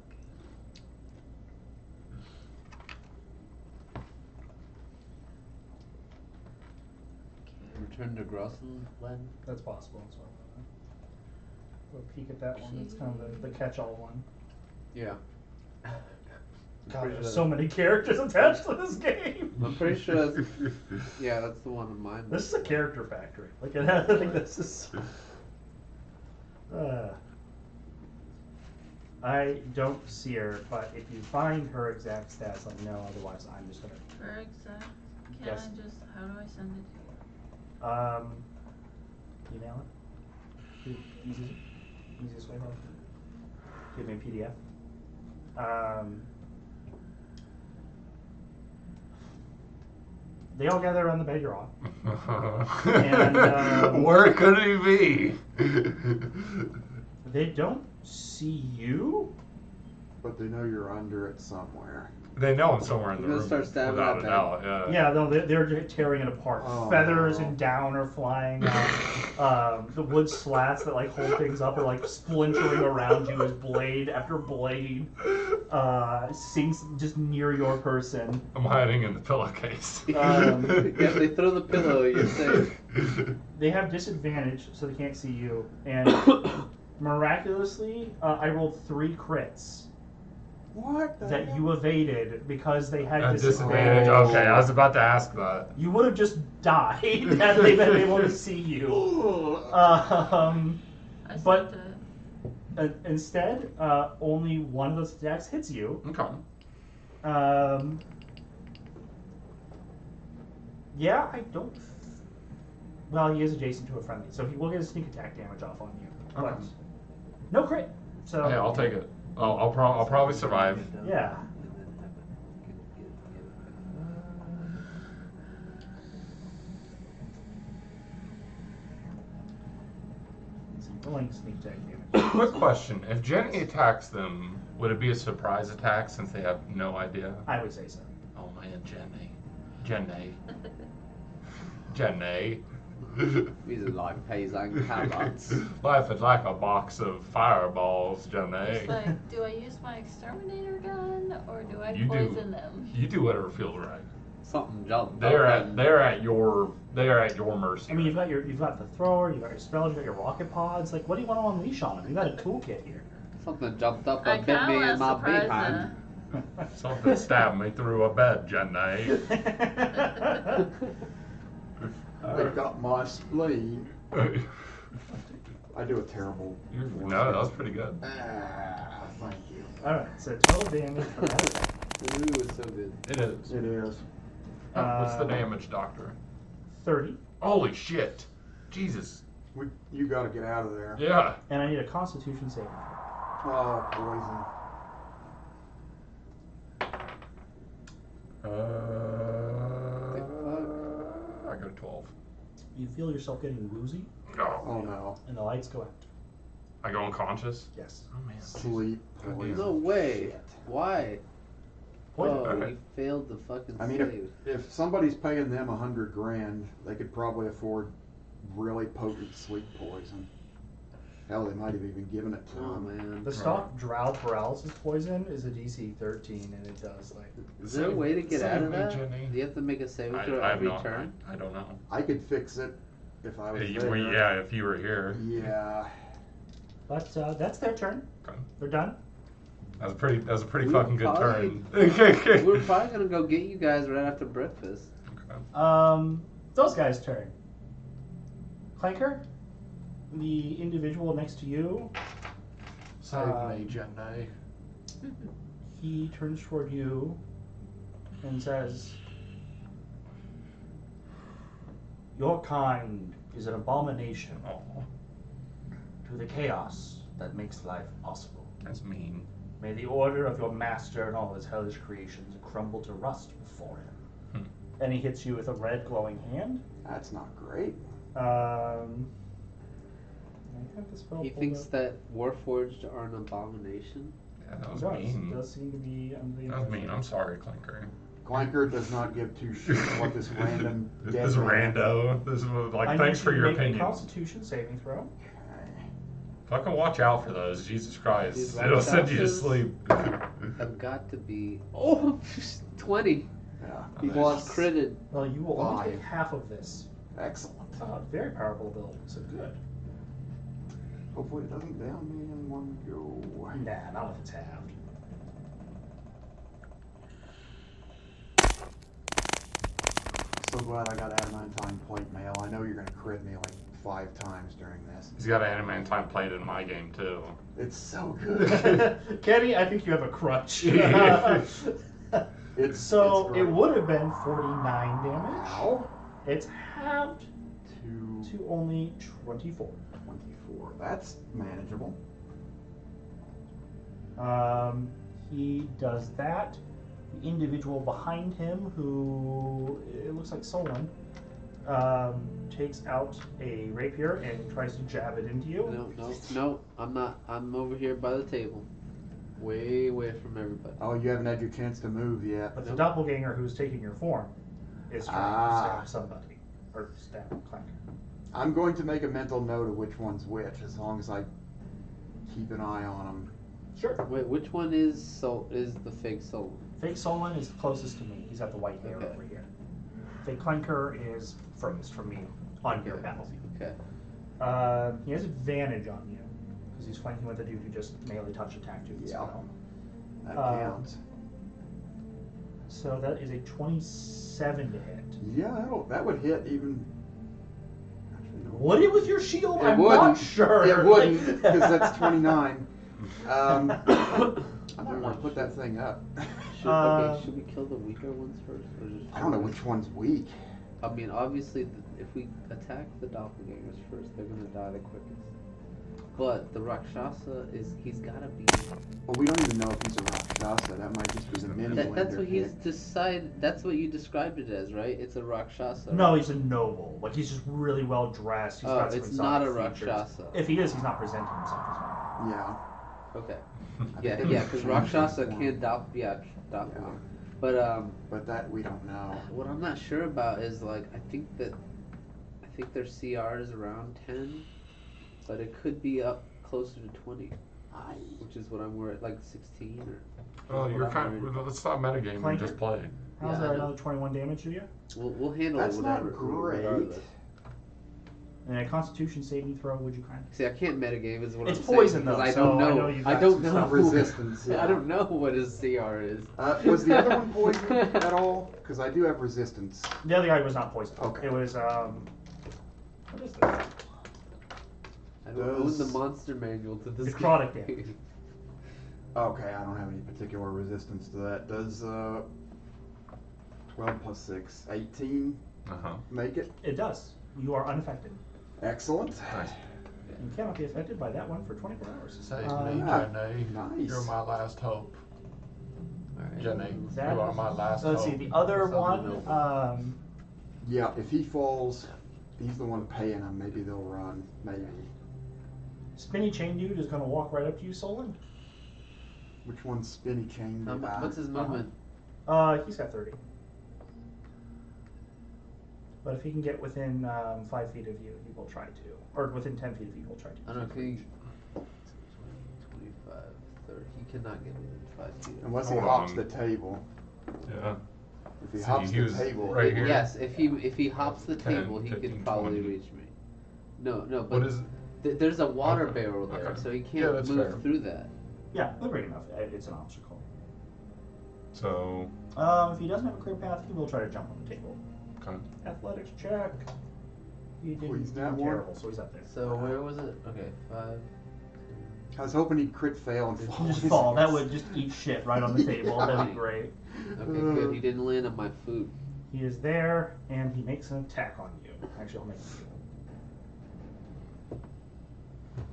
Return to Grossenland? That's possible. That's why we'll peek at that one. It's kind of the catch-all one. Yeah. God, there's so many characters attached to this game. I'm pretty sure that's, yeah, that's the one of mine. This is a character factory. Like, I think this is. I don't see her, but if you find her exact stats, let me know. Otherwise, I'm just gonna. Her exact. Can Yes. I just? How do I send it to you? Email it. Easiest way. Give me a PDF. They all gather around the bed you're on. And, where could he be? They don't see you. But they know you're under it somewhere. They know I'm somewhere in the You're gonna room. start stabbing without at a doubt. Yeah. Yeah, no, they're tearing it apart. Oh, Feathers no. and down are flying out. The wood slats that like hold things up are like splintering around you as blade after blade sinks just near your person. I'm hiding in the pillowcase. Yeah, if they throw the pillow, you're safe. They have disadvantage, so they can't see you. And miraculously, I rolled 3 crits What? the that hell? you evaded because they had A disadvantage. disadvantage. Okay, I was about to ask that. You would have just died had they been able to see you. I But- sent it. Instead, only one of those attacks hits you. Okay. Yeah, I don't. Well, he is adjacent to a friendly, so he will get a sneak attack damage off on you. But Okay. no crit. So Hey, I'll take it. I'll probably survive. yeah. Rolling sneak attack damage. Quick question: if Jenny attacks them, would it be a surprise attack since they have no idea? I would say so. Oh man, Jenny. These are like paysan carrots. Life is like a box of fireballs, Jenny. It's like, do I use my exterminator gun or do I You do. poison them? You do whatever feels right. Something jumped. They're up at your mercy. I mean, you've got the thrower, you've got your spells, you've got your rocket pods. Like, what do you want to unleash on them? You got a toolkit here. Something jumped up I and bit me kinda in my surprised behind. Something stabbed me through a bed, Jenny. They got my spleen. I do a terrible. No, that was pretty good. Ah, thank you. All right, so total damage for that attack. Ooh, it's so good. It is. It is. What's the damage, Doctor? 30. Holy shit. Jesus. You gotta get out of there. Yeah. And I need a Constitution saving. Oh, poison. I got a 12. You feel yourself getting woozy, Oh no. and the lights go out. I go unconscious? Yes. Oh man. Sleep. God Poison. No way. Shit. Why? Poison. Oh, Okay. you failed the fucking I mean, save. if somebody's paying them $100 grand, they could probably afford really potent sleep poison. Hell, they might have even given it to Oh them. man. The stock drow paralysis poison is a DC 13, and it does like. Is there a way to get out Save of me, that? Jenny. Do you have to make a saving I throw have every no, turn? I don't know. I could fix it if I was there. Yeah, if you were here. Yeah. But that's their turn. Okay. They're done. That was a pretty We fucking good probably- turn. We're probably gonna go get you guys right after breakfast. Those guys' turn. Clanker, the individual next to you, Save me, Jenny. he turns toward you and says, "Your kind is an abomination Oh, to the chaos that makes life possible. that's mean. May the order of your master and all his hellish creations crumble to rust before him." And he hits you with a red glowing hand. That's not great. I have the spell He pulled thinks up. that Warforged are an abomination. Yeah, that It was does. mean. It does seem to be under the That was mean. impression. I'm sorry, Clinker. Clanker does not give two shits what this random This dead is man- rando. This is like, I thanks need for you to your make a opinion. Constitution saving throw. Okay. Fucking watch out for those. Jesus Christ. These It'll send you to Rakshasas sleep. have got to be 20. Yeah. He Nice. was critted. Well, you will only take 5. half of this. Excellent. Very powerful ability, so good. Hopefully it doesn't down me in one go. Nah, not if it's halved. So glad I got adamantine plate mail. I know you're gonna crit me like 5 times during this. He's got adamantine plate in my game too. It's so good. Kenny, I think you have a crutch. It's So it's it great. would have been 49 damage. Ow. It's halved To to only 24. 24. That's manageable. He does that. The individual behind him, who it looks like Solon, takes out a rapier and tries to jab it into you. No, I'm not. I'm over here by the table. Way away from everybody. Oh, you haven't had your chance to move yet. But the doppelganger who's taking your form is trying to Ah. stab somebody. Or stab Clanker. I'm going to make a mental note of which one's which, as long as I keep an eye on them. Sure. Wait, which one is the fake soul? Fake Solon is closest to me. He's got the white hair Okay. over here. Fake Clanker is furthest from me on your battlefield. Okay. He has advantage on you because he's flanking with a dude who just melee touch attacked you. Yeah. That Um, counts. So that is a 27 to hit. Yeah, that would hit even. Actually, no. Would it with your shield? It I'm wouldn't. not sure. It wouldn't, because that's 29. I'm gonna put that thing up. Should we kill the weaker ones first, or just? I don't know which one's weak. I mean, obviously, if we attack the doppelgangers first, they're gonna die the quickest. But the Rakshasa he's gotta be. Well, we don't even know if he's a Rakshasa. That might just be the mini That's blender what he's pick. decided. That's what you described it as, right? It's a Rakshasa. No, he's a noble. Like he's just really well dressed. He's got some it's not a exotic features. Rakshasa. If he is, he's not presenting himself as one. Yeah. Okay. I Yeah, think yeah, it because was Rakshasa form. can't doppelganger. Yeah. But But that we don't know. what I'm not sure about is like I think their CR is around 10, but it could be up closer to 20, which is what I'm worried, like 16 or. Well, you're what I'm worried. let's stop metagame and Clanker? just play. How's Yeah, that I know. another 21 damage to you? We'll handle That's it not whatever. great. Regardless. And a Constitution saving throw, would you kind? See, I can't metagame is what It's I'm saying. poison, because though, I so don't I know. know you've I got don't some know stuff. Resistance, I yeah. don't know what his CR is. Was the other one poisoned at all? Because I do have resistance. The other guy was not poisoned. Okay. It was what is this? I don't own the Does- monster manual to this Necrotic game. damage. Okay, I don't have any particular resistance to that. Does 12 plus 6, 18. Uh-huh. Make it. It does. You are unaffected. Excellent. Nice. You cannot be affected by that one for 24 hours. Save Um, me, Jenny. nice. You're my last hope. Alright. Jenny, That you are is- my last Let's hope. see, the other It's on the one, Yeah, if he falls, he's the one paying him. Maybe they'll run. Maybe. Spinny Chain Dude is going to walk right up to you, Solon. Which one's spinny chain? What's his movement? He's got 30. But if he can get within 5 feet of you, he will try to. Or within 10 feet of you, he will try to. I don't know if he. 25, 30. He cannot get within 5 feet. Unless he Hold hops on. the table. Yeah. If he See, hops he the was table, right here. Yes, if he hops the 10, table, he 15, could probably 20. reach me. No, but What is? there's a water Okay, barrel there, okay. so he Yeah, can't that's move fair. through that. Yeah, they're big enough. It's an obstacle. So, If he doesn't have a clear path, he will try to jump on the table. okay. Athletics check. He didn't Please, do that one. terrible, so he's up there. So where was it? Okay, 5. I was hoping he'd crit fail and fall. Just fall. That would just eat shit right on the table. That'd be great. Okay, good. He didn't land on my food. He is there, and he makes an attack on you. Actually, I'll make it.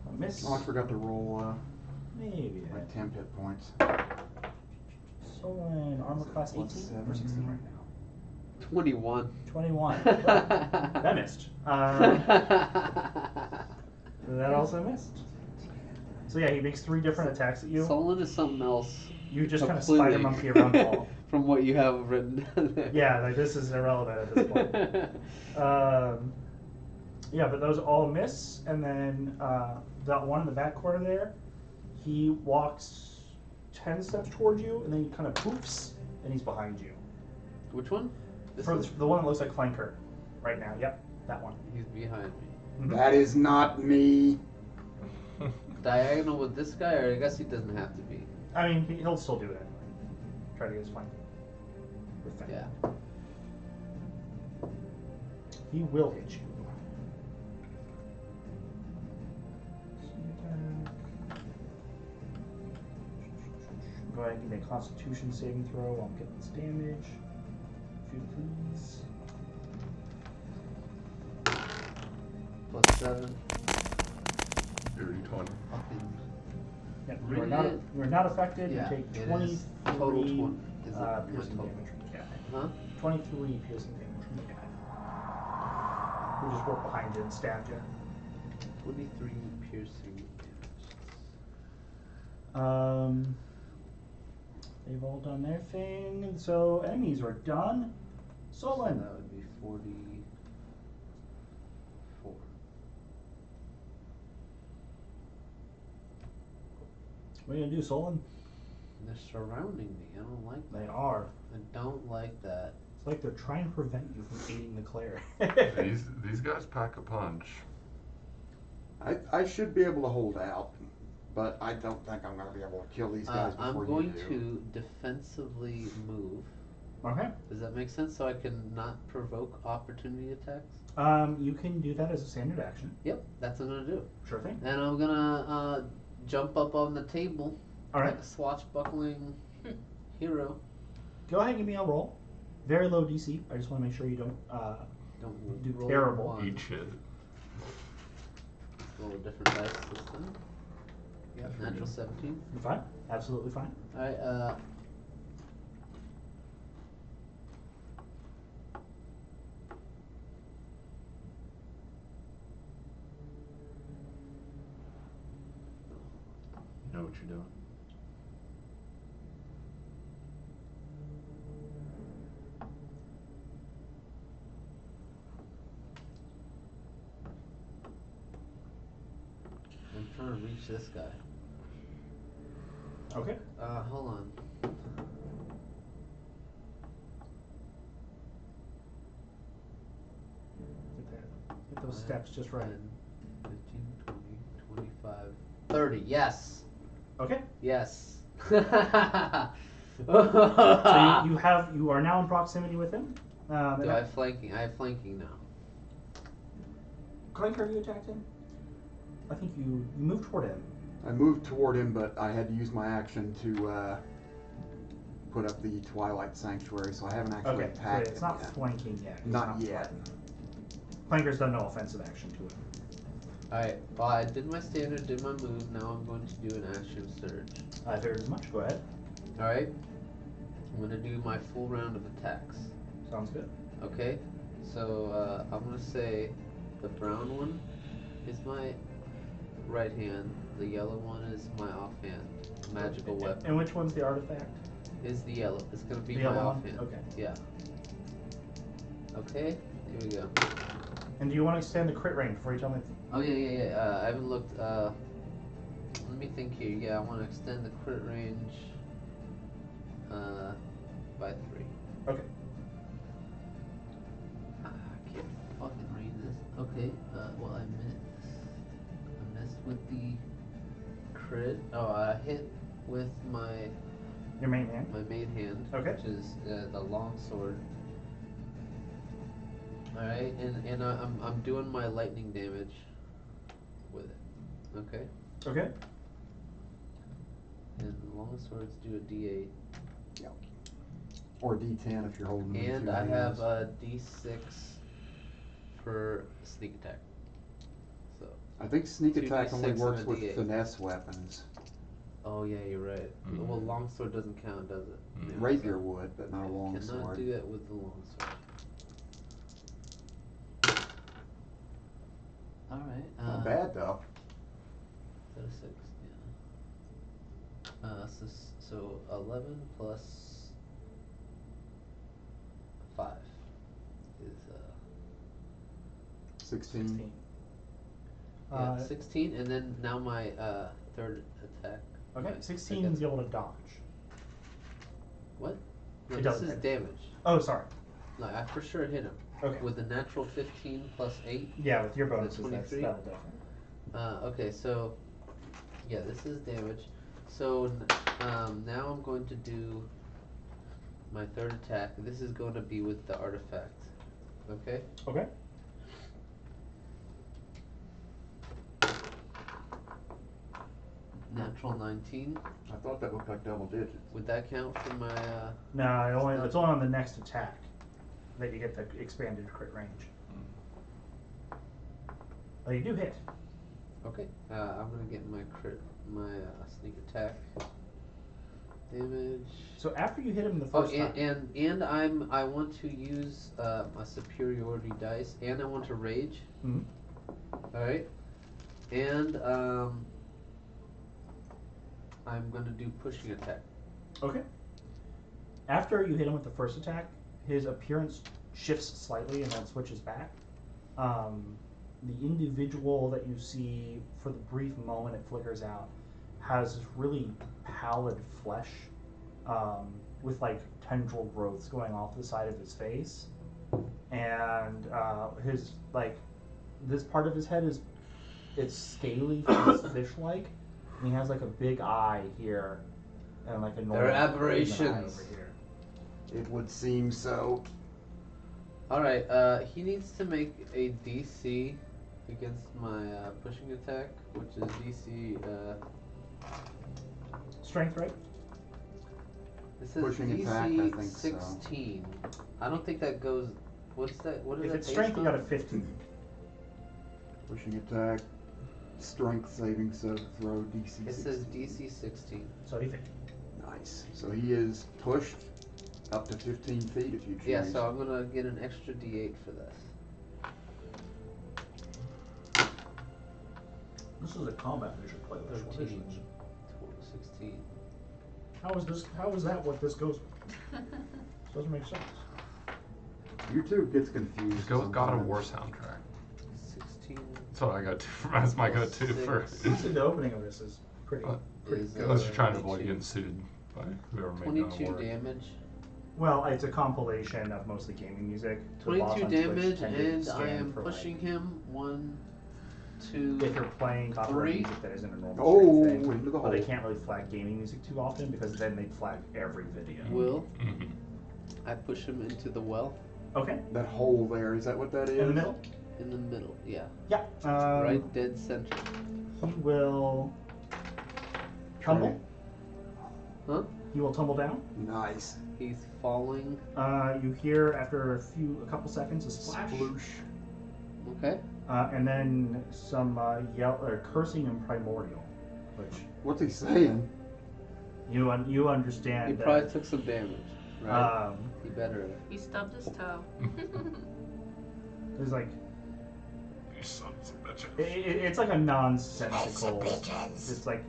A miss. Oh, I forgot to roll Maybe. my temp hit points. Solon, armor class 18 Plus or 16 7. right now. 21. 21. That missed. That also missed. So yeah, he makes 3 different attacks at you. Solon is something else. You just kind of completely spider monkey around the wall. From what you have written down there. Yeah, like this is irrelevant at this point. Yeah, but those all miss, and then that one in the back corner there, he walks 10 steps toward you, and then he kind of poofs, and he's behind you. Which one? This For one? the one that looks like flanker, right now. Yep, that one. He's behind me. Mhm. That is not me. Diagonal with this guy, or I guess he doesn't have to be. I mean, he'll still do it. Try to get his flank. Perfect. Yeah. He will hit you. Go ahead and give me a Constitution saving throw while I'm getting this damage. If you please. Plus 7. Dirty 20. Fucking. Yep, you Bring are not, it. you are not affected. Yeah, You take it 23 is total 20. Is it piercing my total? damage from the guy. Huh? 23 piercing damage from the guy. Who just walked behind you and stabbed you. 23 piercing They've all done their thing. So enemies are done. So Solon. that would be 44. What are you gonna do, Solon? They're surrounding me. I don't like They that. are. I don't like that. It's like they're trying to prevent you from aiding the cleric. These guys pack a punch. I should be able to hold out, but I don't think I'm going to be able to kill these guys before I'm you going do. to defensively move. Okay. Does that make sense? So I can not provoke opportunity attacks? You can do that as a standard action. Yep, that's what I'm gonna do. Sure thing. And I'm gonna jump up on the table All right. like a swashbuckling hero. Go ahead and give me a roll. Very low DC. I just want to make sure you don't Don't Do roll terrible. one. Eat shit. Roll a different dice this time. Yep, Sure natural do. 17. You're fine. Absolutely fine. Alright, You know what you're doing. I'm trying to reach this guy. Okay. Hold on. Get those steps just right. 10, 15, 20, 25, 30. Yes. Okay. Yes. So you are now in proximity with him. Do I have flanking? I have flanking now. Clanker, have you attacked him? I think you moved toward him. I moved toward him, but I had to use my action to put up the Twilight Sanctuary, so I haven't actually Okay, so attacked it's him not yet. flanking yet. It's Not yet. Flanker's done no offensive action to it. Alright, well, I did my standard, did my move, now I'm going to do an action surge. I figured as much. Go ahead. Alright? I'm gonna do my full round of attacks. Sounds good. Okay? So, I'm gonna say the brown one is my right hand, the yellow one is my offhand. Magical weapon And which one's the artifact? is the yellow. It's gonna be The my yellow one? offhand. Okay. Yeah. Okay, here we go. And do you want to extend the crit range before you tell me? Oh yeah. I haven't looked. Let me think here. Yeah, I want to extend the crit range. By 3. Okay. I can't fucking read this. Okay. Well, I missed with the crit. Oh, I hit with my Your main hand. main hand. Okay. Which is the long sword. All right, and I'm doing my lightning damage with it. Okay. Okay. And long swords do a D8. Or D10 if you're holding them in And two I have hands. a D6 for sneak attack. So, I think sneak 2d6 attack only and works a with D8. finesse weapons. oh yeah, you're right. Mhm. Well, longsword doesn't count, does it? Mm. Yeah, Rapier so would, but not a long cannot sword. do that with the longsword. All right. Not bad though. Is that a 6? Yeah. So 11 plus 5 is 16. yeah, 16, and then now my third attack. Okay. my 16 second- is able to dodge. What? No, It this doesn't is hit. damage. Oh, sorry. No, I for sure hit him. Okay. With a natural 15 plus 8. Yeah, with your bonuses, that's 23? that'll definitely. Okay, so yeah, this is damage. So now I'm going to do my third attack. This is going to be with the artifact. Okay. Okay. Natural 19. I thought that looked like double digits. Would that count for my? No, it's only on the next attack that you get the expanded crit range. Oh, you do hit. Okay. I'm gonna get my sneak attack damage. So after you hit him the Oh, first time. and I want to use a superiority dice, and I want to rage. Mhm. All right, and I'm gonna do pushing attack. Okay. After you hit him with the first attack, his appearance shifts slightly and then switches back. The individual that you see for the brief moment it flickers out has this really pallid flesh with like tendril growths going off the side of his face, and his like this part of his head is it's scaly, it's fish-like, and he has like a big eye here and like a normal They're human eye aberrations. over here. It would seem so. All right, he needs to make a DC against my pushing attack, which is DC. Strength, right? This is Pushing DC attack, I think so. 16. I don't think that goes. What's that? What is If that it's based strength, you got a on? 15. Pushing attack, strength saving throw DC It 16. says DC 16. So you think. Nice. So he is pushed up to 15 feet if you choose. Yeah, so I'm gonna get an extra D8 for this. This is a combat visual playlist. What is 13, this? 16. How is this? How is that what this goes with? Doesn't make sense. YouTube gets confused. Just go with God of sometimes. War soundtrack. 16 That's what I go to. That's my go-to for. Honestly, the opening of this is pretty. pretty is, good. Unless you're trying to avoid 22. getting sued by whoever made God of 22 War. damage. Well, it's a compilation of mostly gaming music. The boss 22 on Twitch damage, tended to and I stand am for, pushing like, him. 1, 2. if you're playing copyright 3. music that isn't a normal Oh, straight thing, into the but they hole. can't really flag gaming music too often because then they'd flag every video. Will Mhm. I push him into the well Okay, That hole there, is that what that is? in the middle. in the middle? Yeah, Yeah. right dead center. He will tumble. Huh? He will tumble down. Nice. He's falling. You hear after a couple seconds a splash, Sploosh. Okay. and then some yell or cursing in primordial, which What's he saying? you understand. He probably took some damage, right? Um, He better. He stubbed his toe. there's like You sons of bitches. it's like a nonsensical. It's like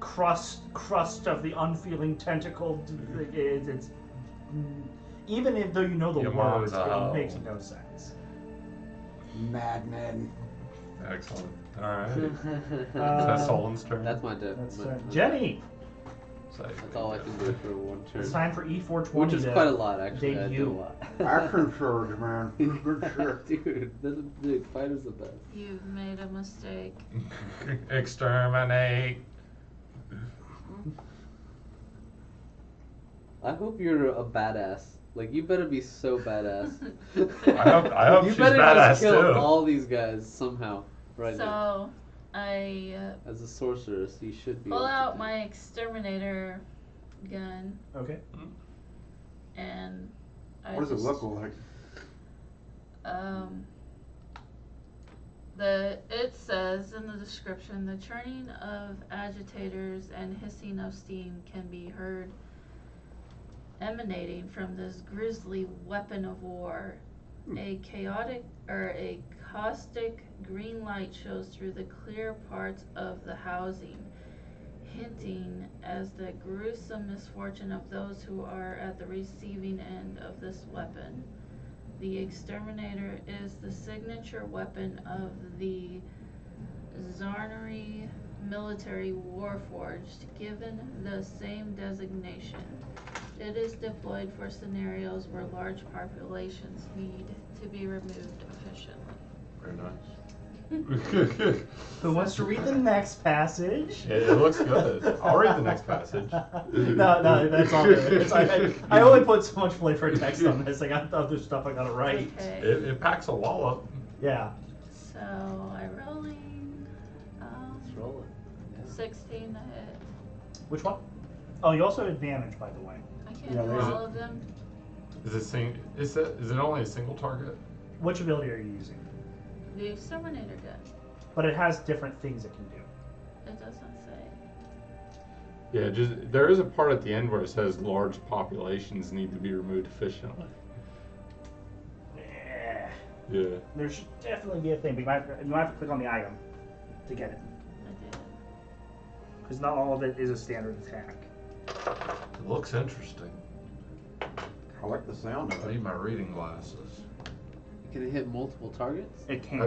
crust of the unfeeling tentacle. It's even though you know the Your words, mom's it out. makes no sense. Madmen. Excellent. Alright. Is Uh, that Solon's turn? That's my death. That's my- Jenny. That's all I can do for one turn. It's time for E420. Which is to quite a lot, actually. I do a debut. lot. Action surge, man. Good shit. Dude, fight is the best. You've made a mistake. Exterminate. I hope you're a badass. Like, you better be so badass. I hope you she's better badass just kill too. all these guys somehow right now. So, I As a sorceress, you should be pull able to out do my exterminator gun Okay. and I What does it just, look like? It says in the description, the churning of agitators and hissing of steam can be heard emanating from this grisly weapon of war. A caustic green light shows through the clear parts of the housing, hinting as the gruesome misfortune of those who are at the receiving end of this weapon. The exterminator is the signature weapon of the Zarnary military warforged, given the same designation. It is deployed for scenarios where large populations need to be removed efficiently. Very nice. Who wants to read the next passage? It looks good. I'll read the next passage. No, that's all good. I only put so much flavor text on this. I got other stuff I gotta write. Okay. It packs a wallop. Yeah. So I rolling Let's roll it. 16 to hit. Which one? Oh, you also have advantage, by the way. I can't Yeah, do there's all of them. Is it only a single target? Which ability are you using? The exterminator gun. But it has different things it can do. It doesn't say. Yeah, just there is a part at the end where it says large populations need to be removed efficiently. Yeah. Yeah. There should definitely be a thing, but you might have to click on the item to get it. I did. Because not all of it is a standard attack. It looks interesting. I like the sound I of it. need my reading glasses. Can it hit multiple targets? It can.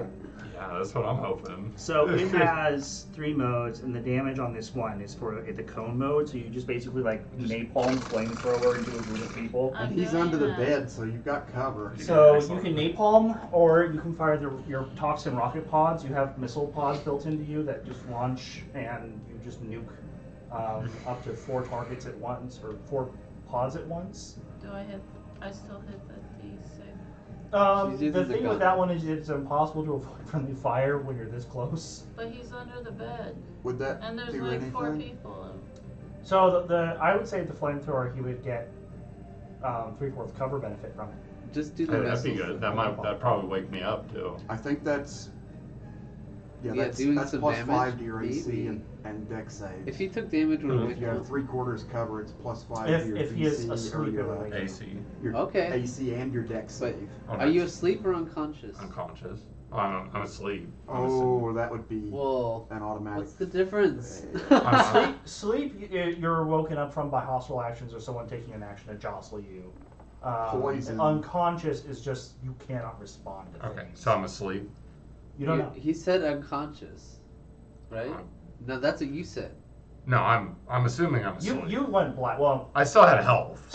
Yeah, that's what I'm hoping. So it has 3 modes, and the damage on this one is for the cone mode. So you just basically like napalm flamethrower into a group of people. I'm And he's doing under the that. bed, so you've got cover. So Excellent. you can napalm, or you can fire your toxin rocket pods. You have missile pods built into you that just launch, and you just nuke up to 4 targets at once, or 4 pods at once. Do I hit? I still hit the D6. She's The using the thing gun. with that one is it's impossible to avoid friendly fire when you're this close. But he's under the bed, Would that and there's do like anything? 4 people. So I would say the flamethrower he would get 3/4 cover benefit from it. Just do the Hey, that'd be missiles. good. That'd probably wake me up too. I think that's. Yeah, Yeah, doing that's some plus damage, 5 to your AC maybe. and dex save. If he took damage, would it Mhm. wake If you him have up? 3/4 cover, it's plus 5 If- to your if he is DC or asleep, your, it would wake AC. your Okay. AC and your dex But save. Oh, are you nice. asleep or unconscious? Unconscious. I'm asleep. Oh, that would be Well, an automatic. what's the difference? I'm Sleep, you're woken up from by hostile actions or someone taking an action to jostle you. Poison. Unconscious is just you cannot respond to Okay, things. so I'm asleep. You don't know. He said unconscious, right? No, that's what you said. No, I'm assuming I'm asleep. You went black. Well, I still had health.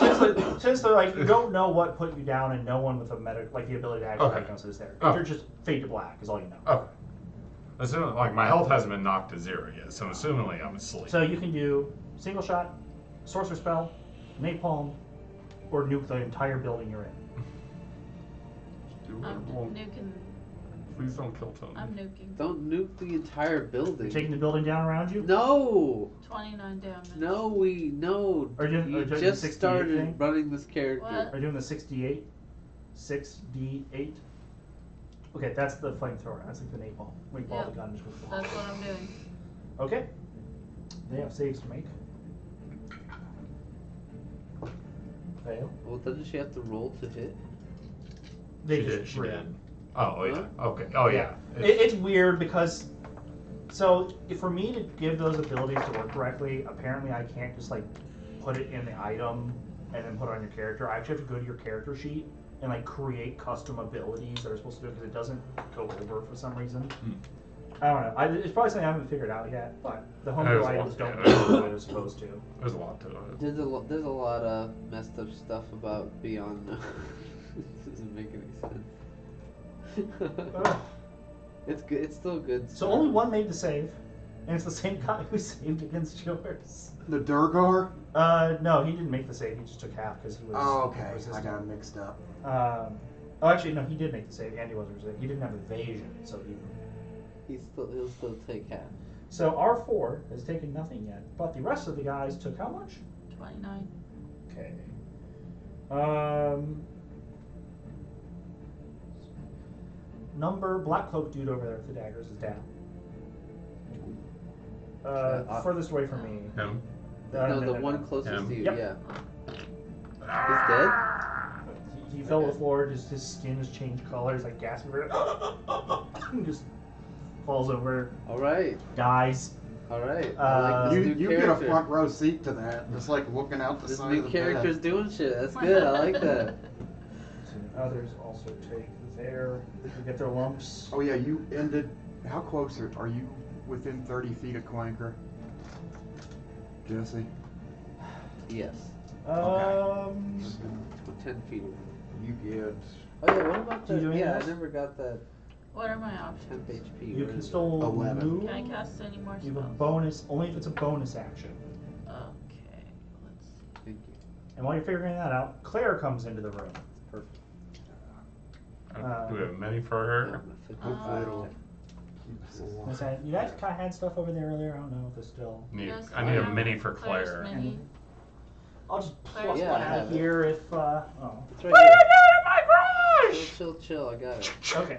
since they're like you don't know what put you down, and no one with a like the ability to actually Okay. diagnose is there. Oh. You're just fade to black is all you know. Okay. Assuming, like my health hasn't been knocked to 0 yet, so assumingly I'm asleep. So you can do single shot, sorcerer spell, napalm, or nuke the entire building you're in. I'm nuking Please don't kill Tony. I'm nuking. Don't nuke the entire You're building. taking the building down around you? No! 29 damage. No, no. Are you- are You you doing just 68 started thing? running this character. What? Are you doing the 68? 6d8? Okay, that's the flamethrower. That's like the napalm. When you ball Yep. the gun, just goes. That's what I'm doing. Okay. They have saves to make. Fail. Well, doesn't she have to roll to hit? They She just did. She rig. did. Oh yeah. Huh? Okay. Oh yeah. It's weird because, so for me to give those abilities to work correctly, apparently I can't just like put it in the item and then put it on your character. I actually have to go to your character sheet and like create custom abilities that are supposed to do it because it doesn't go over for some reason. I don't know. It's probably something I haven't figured out yet, but the homebrew There's a items lot- don't yeah. go the way they're supposed to. There's a lot to it. There's a lot of messed up stuff about Beyond. This doesn't make any sense. Ugh. It's good. It's still good. So only one made the save, and it's the same guy who saved against yours. The Durgar? No, he didn't make the save. He just took half because he was. Oh, okay. I resistant. got him mixed up. Oh, actually, no, he did make the save. Andy wasn't resistant. He didn't have evasion, so he. He'll still take half. So R4 has taken nothing yet, but the rest of the guys took how much? 29. Okay. Number Black Cloak dude over there with the daggers is down. Furthest away from me. Him. No, the one closest Him. to you. Yep. Yeah. He's dead. He fell to the floor. Just his skin has changed colors, like gasping for it. Just falls over, All right. dies. All right. I like this You, new you character. get a front row seat to that, just like looking out the This side new of the character's bed. doing shit. That's good. I like that. So the others also take their. They get their lumps. Oh yeah, you ended. How close are you? Within 30 feet of Clanker, Jesse. Yes. 10 feet away. You get. Oh yeah. What about Do you the? do any Yeah, of I this? never got that What are my options? 10 HP. You Where can is it? still 11. move. Can I cast any more You have a spells? bonus only if it's a bonus action. Okay, let's see. Thank you. And while you're figuring that out, Claire comes into the room. Perfect. Do we have many for her? Hopefully it'll. Okay, you guys kind of had stuff over there earlier. I don't know if there's still. Yes, I need a Claire. mini for Claire's Claire. mini. I'll just Claire. pluck Yeah, one I out have of it. here if. Oh. It's right here. my Chill. I got it. Okay.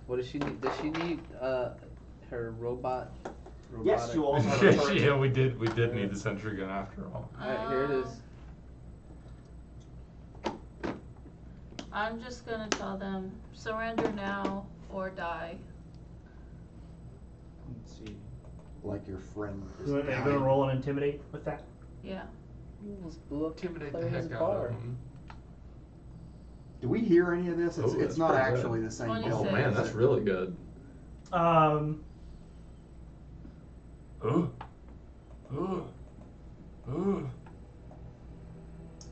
What does she need? Does she need her robot? Yes, you also have a garage? turret. Yeah, we did need the sentry gun after all. Alright, here it is. I'm just gonna tell them surrender now or die. Let's see. Like your friend. is You want to dying. roll and intimidate with that? Yeah. You almost blew up Intimidate the Claire's heck out bar. of him. Do we hear any of this? It's, Oh, it's that's not pretty good. actually the same 26. Oh building. man, is that's it? really good. Ooh.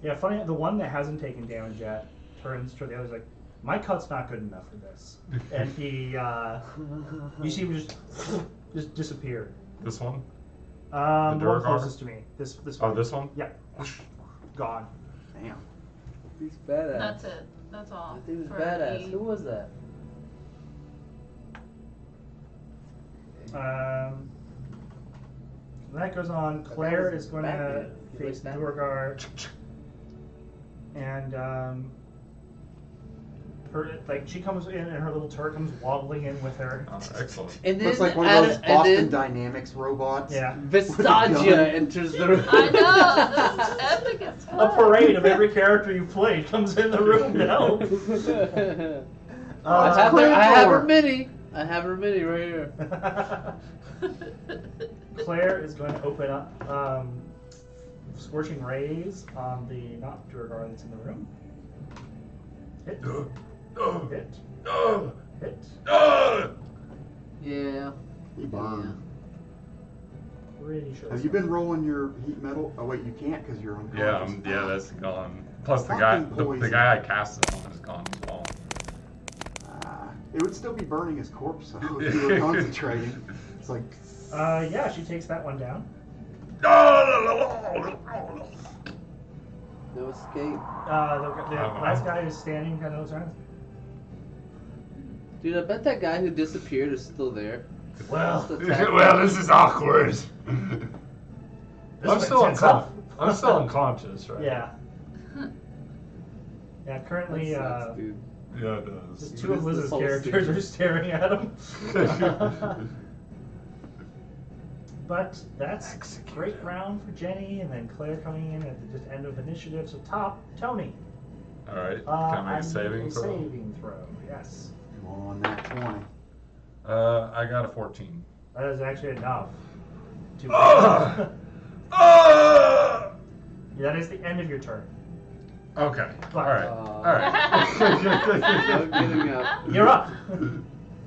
Yeah, funny. The one that hasn't taken damage yet turns to the other's like, my cut's not good enough for this, and he, you see him just disappear. This one? The one Durgar? closest to me. This Oh, one. this one? Yeah. Gone. Damn. He's badass. That's it. That's all. That dude was for badass. the- Who was that? That goes on. Claire was is going to Batman. You face like Durgar, and her she comes in and her little turret comes waddling in with her. Oh, excellent. And then Looks like one of those Boston Dynamics robots. Yeah. Vistagia enters the room. I know. This is epic as A fuck. parade of every character you played comes in the room to help. I have her mini. I have her mini right here. Claire is going to open up Scorching Rays on the not Durgar that's in the room. Hit. Hit. Hit. Yeah. He burned. Pretty sure. Have you been rolling your heat metal? Oh wait, you can't because you're unconscious. Yeah, that's gone. Plus the Fucking the poison. guy I cast it on is gone as well. It would still be burning his corpse though if you were concentrating. It's like. Yeah, she takes that one down. No escape. The last guy is standing, kind of looks around. Dude, I bet that guy who disappeared is still there. Well, Just attack Well, him. this is awkward. This I'm has still been tense up. I'm still unconscious, right? Yeah. Yeah, currently, That sucks, dude. Yeah, it does. just He two of missed Liz's this whole characters scene. are staring at him. But that's a great round for Jenny, and then Claire coming in at the just end of initiative. So top, Tony. All right. Can I make I a saving need a throw? saving throw, yes. Come on, that 20. I got a 14. That is actually enough. To Ah! Ah! That is the end of your turn. Okay. But- All right. All right. No getting up. You're up.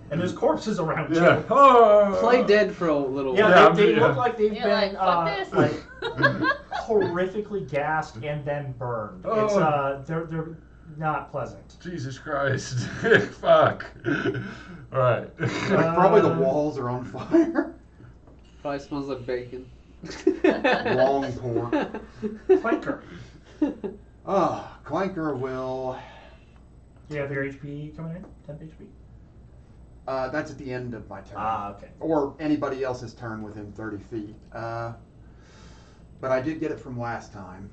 And there's corpses around you. Yeah. Oh. Play dead for a little Yeah, while. they yeah. look like they've You're been like, fuck this. horrifically gassed and then burned. Oh. It's they're not pleasant. Jesus Christ. Fuck. All right. Probably the walls are on fire. Probably smells like bacon. Long pork. Clanker, Clanker will. you have your HP coming in? 10 HP? That's at the end of my turn. Ah, okay. Or anybody else's turn within 30 feet. But I did get it from last time.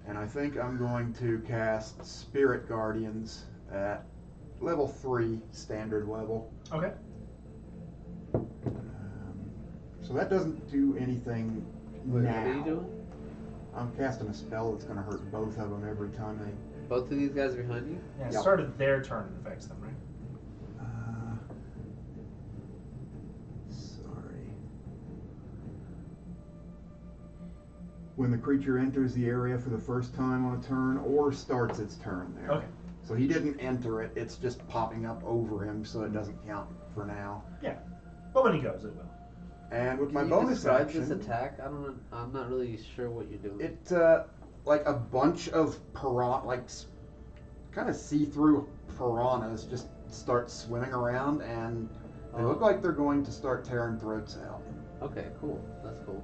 And I think I'm going to cast Spirit Guardians at level 3, standard level. Okay. So that doesn't do anything Wait, now. what are you doing? I'm casting a spell that's going to hurt both of them every time they. Both of these guys behind you? Yeah, it Yep. started their turn it affects them, right? Sorry. When the creature enters the area for the first time on a turn or starts its turn there. Okay. So he didn't enter it, it's just popping up over him, so it doesn't count for now. Yeah. But when he goes, it will. And with my Can you bonus describe action, this attack? I'm not really sure what you're doing. it like a bunch of kind of see-through piranhas just start swimming around, and they look like they're going to start tearing throats out. Okay, cool. That's cool.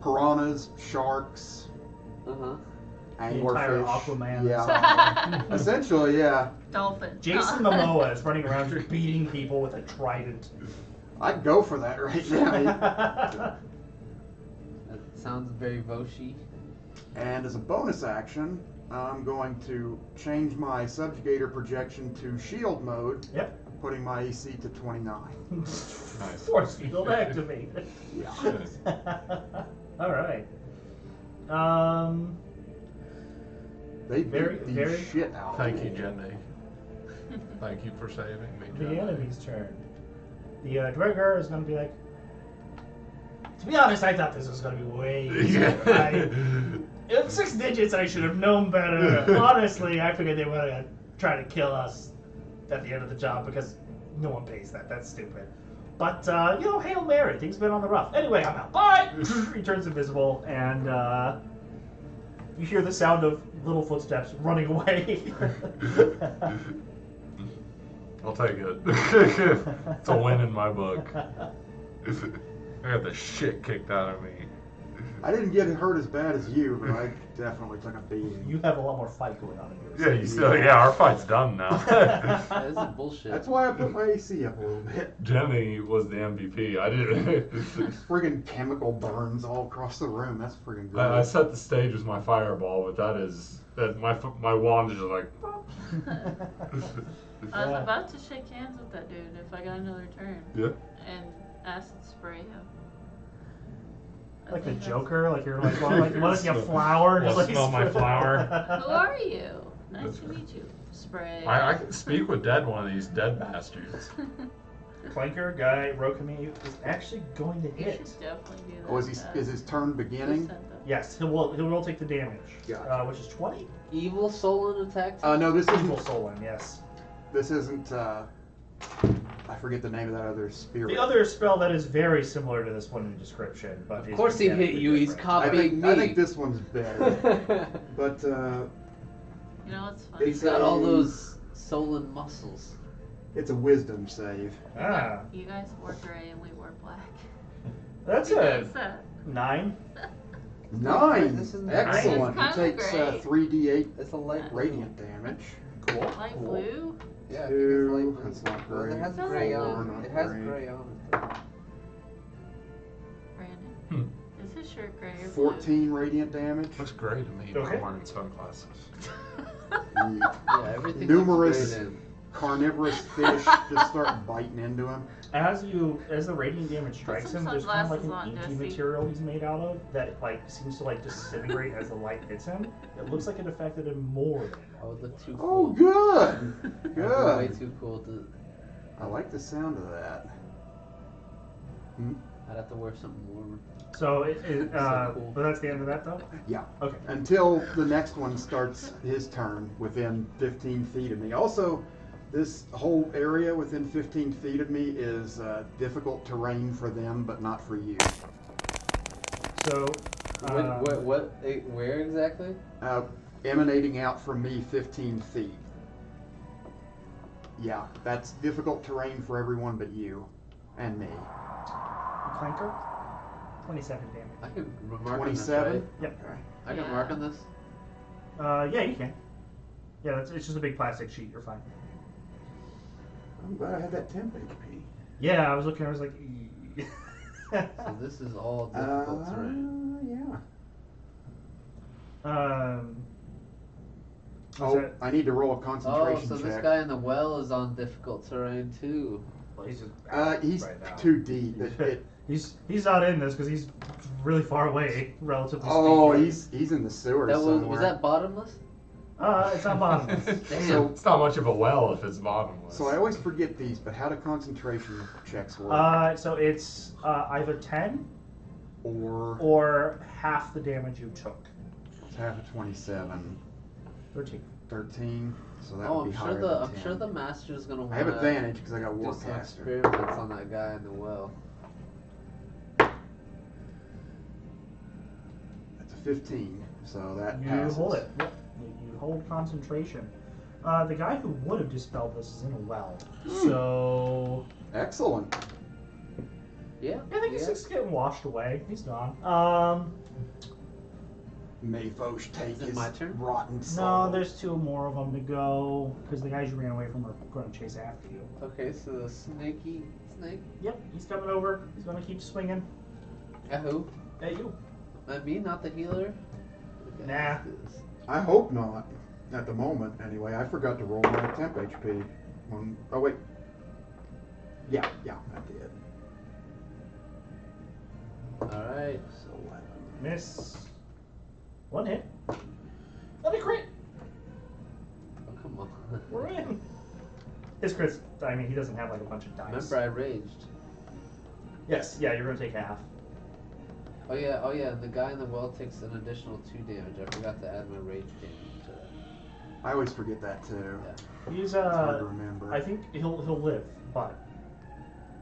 Piranhas, sharks, Uh-huh. The entire anglerfish. Aquaman. Yeah. Essentially, yeah. Dolphin. Jason Momoa is running around just beating people with a trident. I'd go for that right now. That sounds very Voshi. And as a bonus action, I'm going to change my subjugator projection to shield mode, Yep. putting my AC to 29. Force field activated. Yeah. All right. They beat Very- the very- shit out of Thank me. you, Jenny. Thank you for saving me, The Jenny. enemy's turn. The Dwerger is going to be like, to be honest, I thought this was going to be way easier. It's 6 digits, I should have known better. Honestly, I figured they were going to try to kill us at the end of the job because no one pays that. That's stupid. But, Hail Mary. Things have been on the rough. Anyway, I'm out. Bye! He turns invisible, and you hear the sound of little footsteps running away. I'll take it. It's a win in my book. I got the shit kicked out of me. I didn't get hurt as bad as you, but I definitely took a beating. You have a lot more fight going on in yours. Yeah, you still. Yeah, our fight's done now. This is bullshit. That's why I put my AC up a little bit. Jenny was the MVP. I didn't. Friggin' chemical burns all across the room. That's friggin' good. I set the stage with my fireball, but my wand is just like. I was about to shake hands with that dude if I got another turn Yeah. and acid spray him. I Like the think that's- Joker, like you're like, well, like you want to see a flower? Wanna Just like smell my flower? Who are you? Nice to meet you. Spray. I can speak with one of these dead bastards. Clanker guy Rokami is actually going to You hit. should definitely do that. Oh, is his turn beginning? Yes, he will take the damage, Gotcha. which is 20. Evil Solon attacks? No, this Evil isn't. Solon, yes. This isn't. I forget the name of that other spirit. The other spell that is very similar to this one in the description, but Of course he hit you, he's I copying think, me. I think this one's better. But You know, it's funny. He's got all those Solon muscles. it's a wisdom save. Ah, You guys wore gray and we wore black. that's That's a that. 9. 9. This is Excellent. nice. He takes It's kinda 3d8 It's a light radiant damage. Cool. Light cool. blue? Yeah, I think it's 2. light blue. That's not Well, great. it has That's gray not on not it. It has great. gray on it. Though. Brandon, is his shirt gray or blue? 14 radiant damage. Looks great to me. Okay. I'm wearing sunglasses. Yeah, everything Numerous looks great in. carnivorous fish just start biting into him. As the radiant damage strikes some him, there's kind of like sunglasses an on, inky Jesse. material he's made out of that like seems to like disintegrate as the light hits him. It looks like it affected him more than I would look too Oh, cool. good. I'd be way Good. too cool to. I like the sound of that. I'd have to wear something warmer. So So cool. but that's the end of that though. Yeah. Okay. Until the next one starts his turn within 15 feet of me. Also, this whole area within 15 feet of me is difficult terrain for them, but not for you. So Where exactly? Emanating out from me 15 feet. Yeah, that's difficult terrain for everyone but you and me. Clanker, 27 damage. I can mark on this, 27? right? Yep. Okay. I can Yeah. mark on this. Yeah, you can. Yeah, it's just a big plastic sheet. You're fine. I'm glad I had that temp HP. Yeah, I was looking. I was like. So this is all difficult terrain. Yeah. Was Oh, that- I need to roll a Oh, concentration so check. this guy in the well is on difficult terrain too. Well, he's just He's right now. too deep. He's not in this because he's really far away, relatively Oh, speaking. he's in the sewer That somewhere. was that bottomless? It's not bottomless. Damn. It's not much of a well if it's bottomless. So I always forget these, but how do concentration checks work? So it's either 10 or half the damage you took. it's half of 27, 13. 13. So that Oh, would be I'm higher sure than I'm 10. sure the master's gonna want I have advantage because I got do some Warcaster. experiments on that guy in the well. That's a 15, so that You passes. hold it. Yep. You hold concentration. The guy who would have dispelled this is in a well. So Excellent. Yeah. I think yeah. he's just getting washed away. He's gone. May Foch take Is it his my turn? rotten soul. No, there's 2 more of them to go because the guys you ran away from are going to chase after you. Okay, so the snaky snake. Yep, he's coming over. He's going to keep swinging At who? at you. At me, not the healer. Okay, Nah. let's do this. I hope not. At the moment, anyway. I forgot to roll my temp HP. Oh, wait. Yeah, I did. All right. So 11. Miss. 1 hit. That'd be crit. Oh, come on. We're in. His crits. I mean, he doesn't have like a bunch of dice. Remember, I raged. Yes. Yeah, you're going to take half. Oh yeah. And the guy in the well takes an additional 2 damage. I forgot to add my rage damage to that. I always forget that too. Yeah. He's It's hard to remember. I think he'll live, but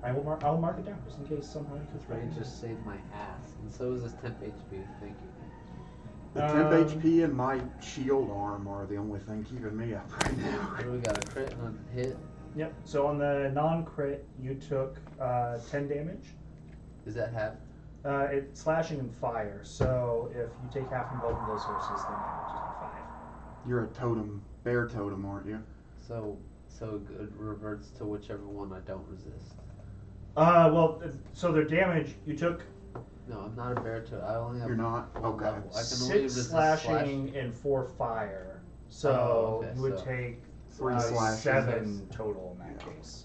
I'll mark it down just in case somehow he could Rage range. just saved my ass, and so is this temp HP. Thank you. The temp HP and my shield arm are the only thing keeping me up right now. What do we got? A crit and a hit. Yep. So on the non-crit, you took 10 damage. Is that half? It's slashing and fire. So if you take half from both of those sources, then it would just be 5. You're a totem, bear totem, aren't you? So it reverts to whichever one I don't resist. So their damage you took No, I'm not a bear totem. I only have You're not? one Okay. level. I can only 6 resist slashing and 4 fire. So Oh, okay, you would so take 3 slashes. 7 total in that Yeah. case.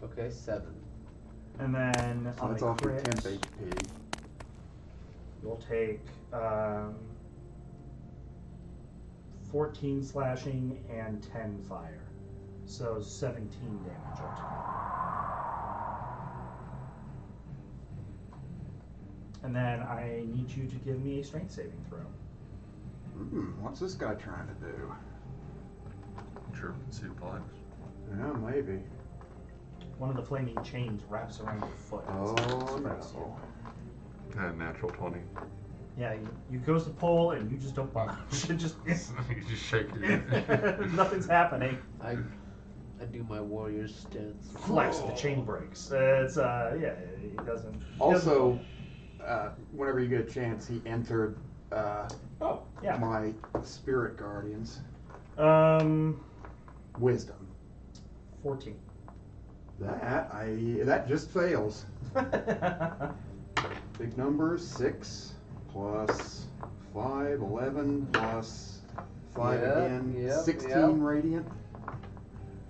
Okay, 7. And then So on that's the off your crit, temp HP. you'll take 14 slashing and 10 fire. So 17 damage ultimately. And then I need you to give me a strength saving throw. What's this guy trying to do? German suplex. Yeah, maybe. One of the flaming chains wraps around your foot. Oh, Strikes you. no. Natural 20. Yeah, you goes to pull and you just don't budge. It just You just shake your head. nothing's happening. I do my warrior stance. Flex, the chain breaks. It's yeah, he doesn't. Also, whenever you get a chance, he entered Oh yeah. my spirit guardians. Um. Wisdom. 14. That just fails. Big numbers, 6 plus 5, 11 plus 5 Yep, again, yep, 16 yep. radiant.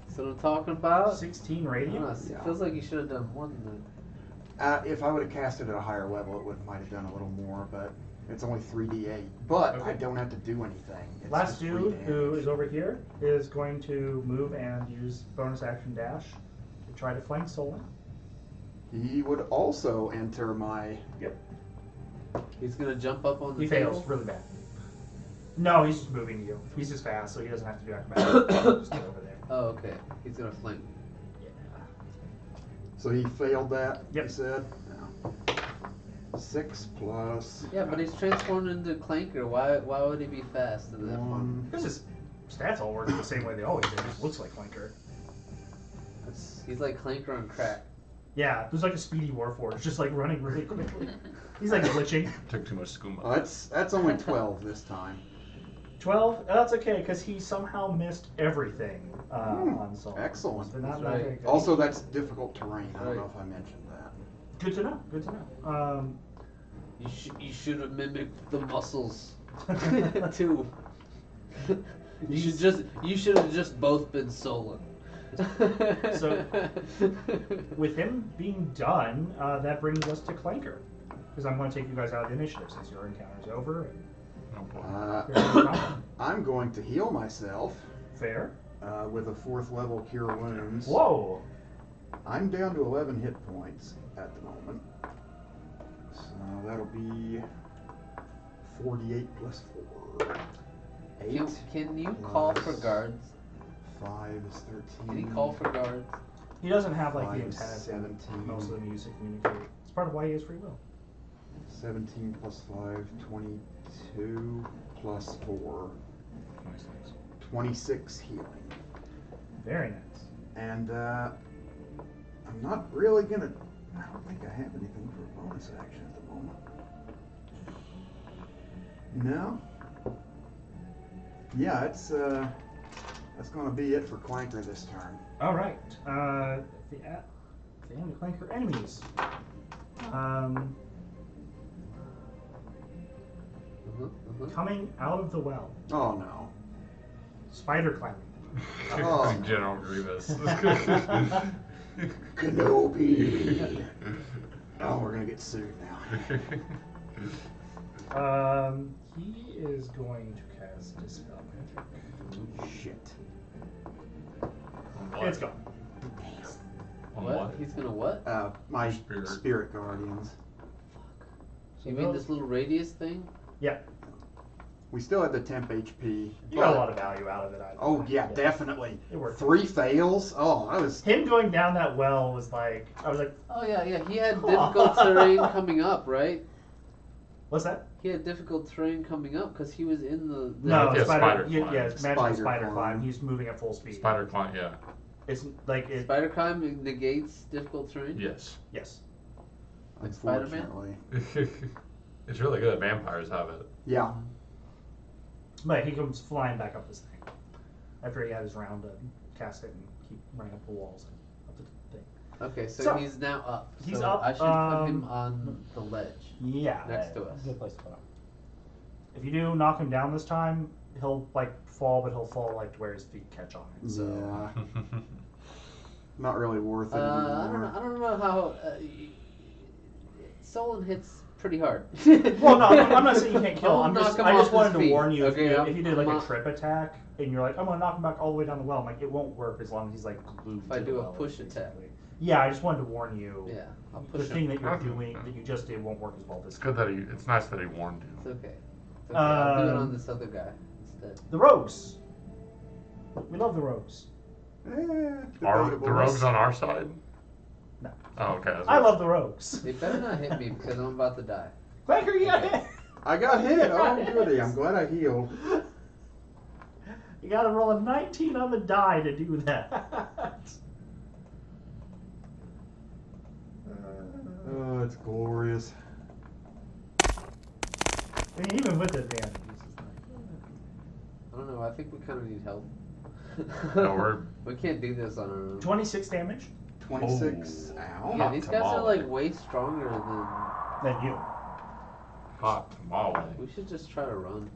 That's what I'm talking about. 16 I radiant? don't know, it Yeah. feels like you should have done more than that. If I would have cast it at a higher level, it might have done a little more, but it's only 3d8. But I Okay. don't have to do anything. It's Last just 3 dude who damage. is over here is going to move and use bonus action dash to try to flank Solon. He would also enter my. He's gonna jump up on the He table. fails really bad. No, he's just moving you. He's just fast, so he doesn't have to do acrobatics. Just get over there. Oh, okay. He's gonna flank. Yeah. So he failed that. Yep. You said. No. 6 plus. Yeah, but he's transformed into Clanker. Why would he be fast in that form? 1. Because his stats all work the same way they always do. It just looks like Clanker. He's like Clanker on crack. Yeah, there's like a speedy Warforged, just like running really quickly. He's like glitching. Took too much skooma. That's only 12 this time. 12? That's okay, because he somehow missed everything on Solon. Excellent. So not That's very right. good. Also, that's difficult terrain. I don't know Right. if I mentioned that. Good to know. Good to know. You should have mimicked the muscles too. You should have just both been Solon. So, with him being done, that brings us to Clanker. Because I'm going to take you guys out of the initiative since your encounter's over. And Oh, boy. you're in combat. I'm going to heal myself Fair. with a 4th level Cure Wounds. Whoa! I'm down to 11 hit points at the moment. So that'll be 48 plus 4. 8. Can you call for plus guards? 5 is 13. Can he call for guards? He doesn't have like the 5 is intent of 17. most of them use to communicate. It's part of why he has free will. 17 plus 5, 22 plus 4, 26 healing. Very nice. And I'm not really gonna. I don't think I have anything for a bonus action at the moment. No. Yeah, that's gonna be it for Clanker this turn. All right. The enemy Clanker enemies. Coming out of the well. Oh no. Spider climbing. Oh. General Grievous. Kenobi. Oh, we're gonna get sued now. He is going to cast Dispel Magic. Shit. It's gone. On What? what? He's gonna what? My Spirit. spirit guardians. You mean this little radius thing? Yeah. We still have the temp HP. You got a but- lot of value out of it. Oh yeah, definitely. It worked. 3 fails. Oh, I was. Him going down that well was like, I was like, Oh yeah. He had difficult terrain coming up, right? what's that? He had difficult terrain coming up because he was in the. No, Yeah, spider. spider Yeah, climb. it's magical Spider spider climb. climb. He's moving at full speed. Spider Client, yeah. It's like it. Spider climb negates difficult terrain. Yes. Yes. Like Spider-Man? Unfortunately. It's really good. Vampires have it. Yeah. But he comes flying back up this thing after he had his round to cast it and keep running up the walls and up the thing. Okay, so, So, he's now up. he's So up, I should put him on the ledge. Yeah. Next to us. Good place to put him. If you do knock him down this time, he'll like fall, but he'll fall like to where his feet catch on it. So Yeah. Not really worth it I anymore. don't know how. Solon hits pretty hard. Well, no, I'm not saying you can't kill him. I'll knock him I off just wanted his to feet. warn you Okay, if you did like I'm a up. trip attack and you're like, I'm gonna knock him back all the way down the well. I'm like, it won't work as long as he's like glued. If I to do the a well, push attack. basically. Yeah, I just wanted to warn you. Yeah, I'll The push thing him. that you're Okay. doing that you just did won't work as well this It's good time. that it's nice that he warned It's you. okay. It's okay. I'll do it on Um, this other guy instead. The rogues. We love the rogues. Are Debatable. the rogues on our side? No. Oh, okay. that's I what- love the rogues. They better not hit me because I'm about to die. Clanker, you got hit. I got hit. Oh, goody. I'm glad I healed. You gotta roll a 19 on the die to do that. Oh, it's glorious. I mean, even with advantage, it's just like, I don't know. I think we kind of need help. No, we can't do this on our own. 26 damage. 26. Oh. Ow. Yeah, Hot these guys are tamale. like way stronger than. Then you. Hot tamale. We should just try to run.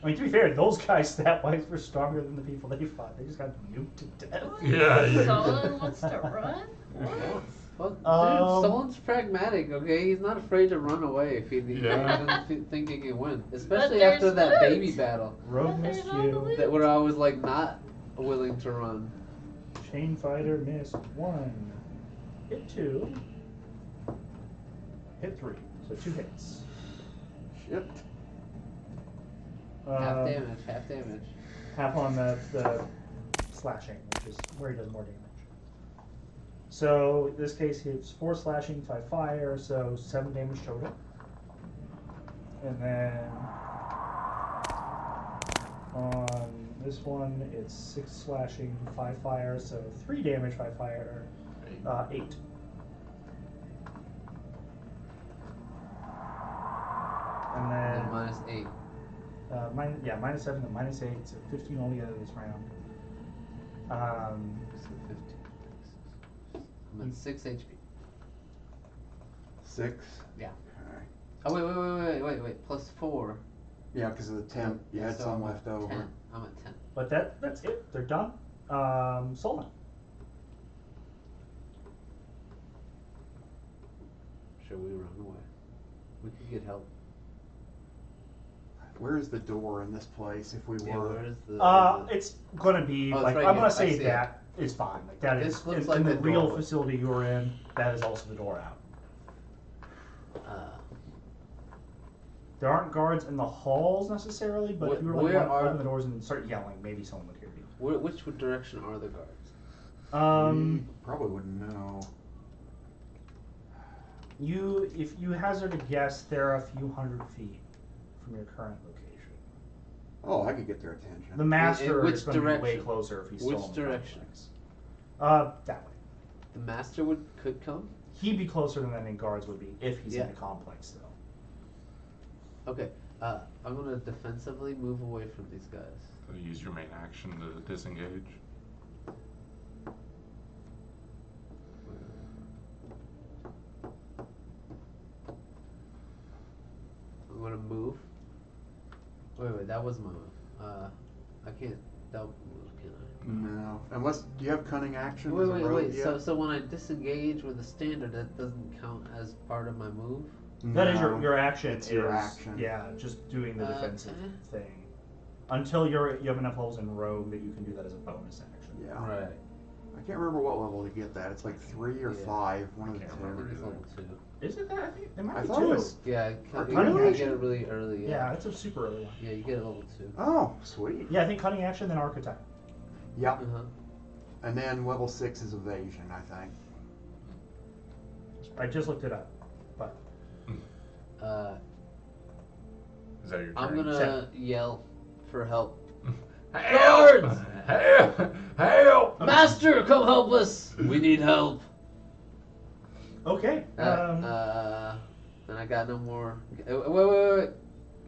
I mean, to be fair, those guys stat-wise were stronger than the people they fought. They just got nuked to death. Yeah. Solon wants to run? What? Fuck, dude, Um, Solon's pragmatic, okay? He's not afraid to run away if he Yeah. doesn't think he can win. Especially there's after that baby loot. battle. Rogue But missed there's all the you. loot. That where I was like not willing to run. Chain Fighter missed 1. Hit 2. Hit 3. So 2 hits. Shit. Half damage. Half on the slashing, which is where he does more damage. So in this case, he has 4 slashing, 5 fire, so 7 damage total. And then on this one, it's 6 slashing, 5 fire, so 3 damage, 5 fire, 8. And then And minus 8. minus 7 and minus 8, so 15 altogether this round. So 15. I'm at 6 HP. 6. Yeah. Okay. Oh wait. Plus 4. Yeah, because of the temp, you had So some I'm left at over. 10. I'm at 10. But that's it. They're done. Solon. Should we run away? We could get help. Where is the door in this place if we Yeah, were? where is the? It's gonna be Oh, it's like right I'm here. gonna I say see it. that is fine. Like that This is looks in, like in the the real doorway. facility you were in. That is also the door out. There aren't guards in the halls necessarily, but if you were like Where to are- open the doors and start yelling, maybe someone would hear you. Which direction are the guards? We probably wouldn't know. If you hazard a guess, they're a few hundred feet from your current location. Oh, I could get their attention. The master which is going to be way direction? closer if he's Which still in the direction? complex. That way. The master could come. He'd be closer than any guards would be if he's Yeah. in the complex, though. Okay. I'm gonna defensively move away from these guys. So use your main action to disengage. I'm gonna move. Wait, that was my move. I can't double move, can I? No, unless do you have cunning action? as a rogue Wait. yet? So when I disengage with a standard, that doesn't count as part of my move. That is No. your action. It's your is- action. Yeah, just doing the defensive Okay. thing. Until you have enough levels in Rogue that you can do that as a bonus action. Yeah. Right. I can't remember what level to get that. It's like 3 or Yeah. 5. One of the Can't two. remember. It's level 2. Is it that? I think it might I be thought 2. it was. Yeah, Cunning you action? get it really early. Yeah, it's a super early one. Yeah, you get it level 2. Oh, sweet. Yeah, I think cunning action, then archetype. Yep. Uh-huh. And then level 6 is evasion, I think. I just looked it up, but Is that your turn? I'm gonna Seven. yell for help. Help! Guards! Help! Help! Master, come help us! We need help. okay. Then I got no more. Wait.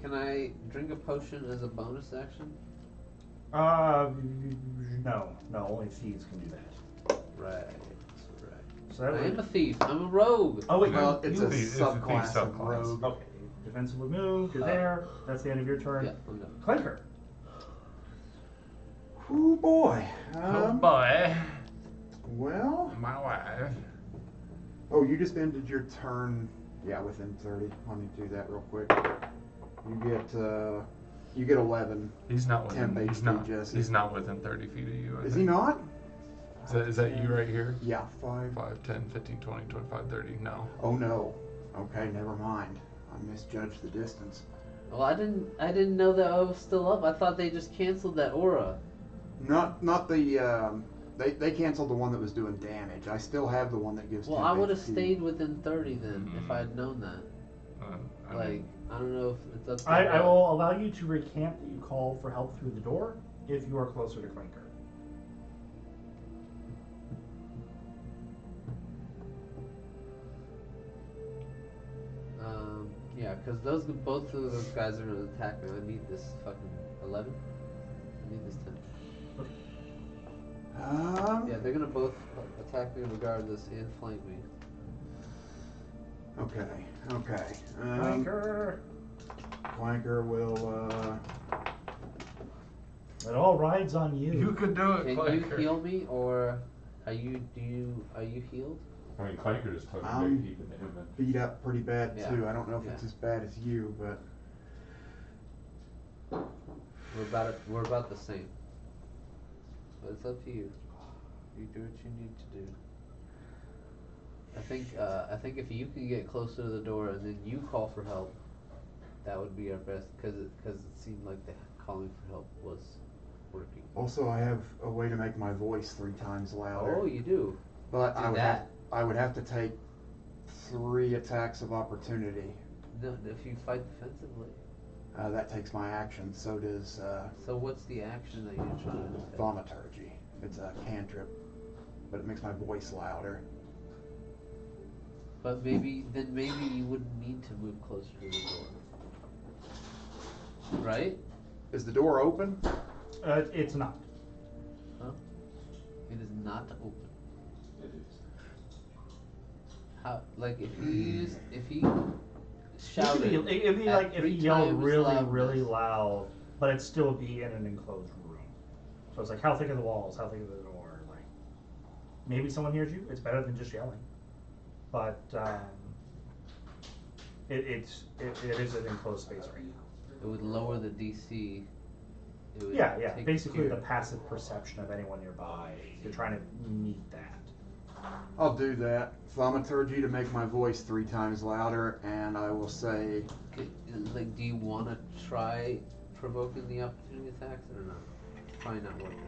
Can I drink a potion as a bonus action? No, only thieves can do that. Right. So that I am a would. thief. I'm a rogue. Oh wait, Well, it's a It's a subclass thief of subclass. rogue. okay. Defensively moved. You're there. That's the end of your turn. Yeah, I'm done. Clinker. Oh boy. Oh boy. Well. My wife. Oh, you just ended your turn. Yeah, within 30. Let me do that real quick. You get 11. He's not within. Temp He's HP, not. Jesse. He's not within 30 feet of you. I Is think. he not? Is that you right here? Yeah, 5. 5, 10, 15, 20, 25, 30. No. Oh no. Okay, never mind. I misjudged the distance. Well, I didn't know that I was still up. I thought they just canceled that aura. Not the. They canceled the one that was doing damage. I still have the one that gives. Well, 10 I would have HP. stayed within 30 then if I had known that. I Like, mean, I don't know if it's up to I you. will allow you to recant that you called for help through the door if you are closer to Clinker. Yeah, because both of those guys are gonna attack me. I need this fucking 11. I need this time. Okay. Yeah, they're gonna both attack me regardless and flank me. Okay. Okay. Clanker. Clanker will. It all rides on you. You could do it, Can Clanker. you heal me, or are you healed? I mean, Clanker just took I'm big keeping him in. beat up pretty bad Yeah. too. I don't know if Yeah. it's as bad as you, but We're about the same. But it's up to you. You do what you need to do. I think if you can get closer to the door and then you call for help, that would be our best, because it seemed like the calling for help was working. also I have a way to make my voice 3 times louder. Oh, you do. But do I that. would have to take 3 attacks of opportunity. No, if you fight defensively. That takes my action. So does So what's the action that you're trying to take? thaumaturgy. It's a cantrip, but it makes my voice louder. But maybe you wouldn't need to move closer to the door. Right? Is the door open? It's not. It is not open. It is. How, like if he It'd shouted be at like if he 3 yelled times really, loudness. really loud, but it'd still be in an enclosed room. So it's like, how thick are the walls? How thick is the door? Like, maybe someone hears you. It's better than just yelling. But it is an enclosed space right now. It would lower the DC. It would Yeah. take Basically, fear. the passive perception of anyone nearby. You're trying to meet that. I'll do that. Thaumaturgy to make my voice 3 times louder, and I will say Like, do you want to try provoking the opportunity attacks or not? Probably not worth it.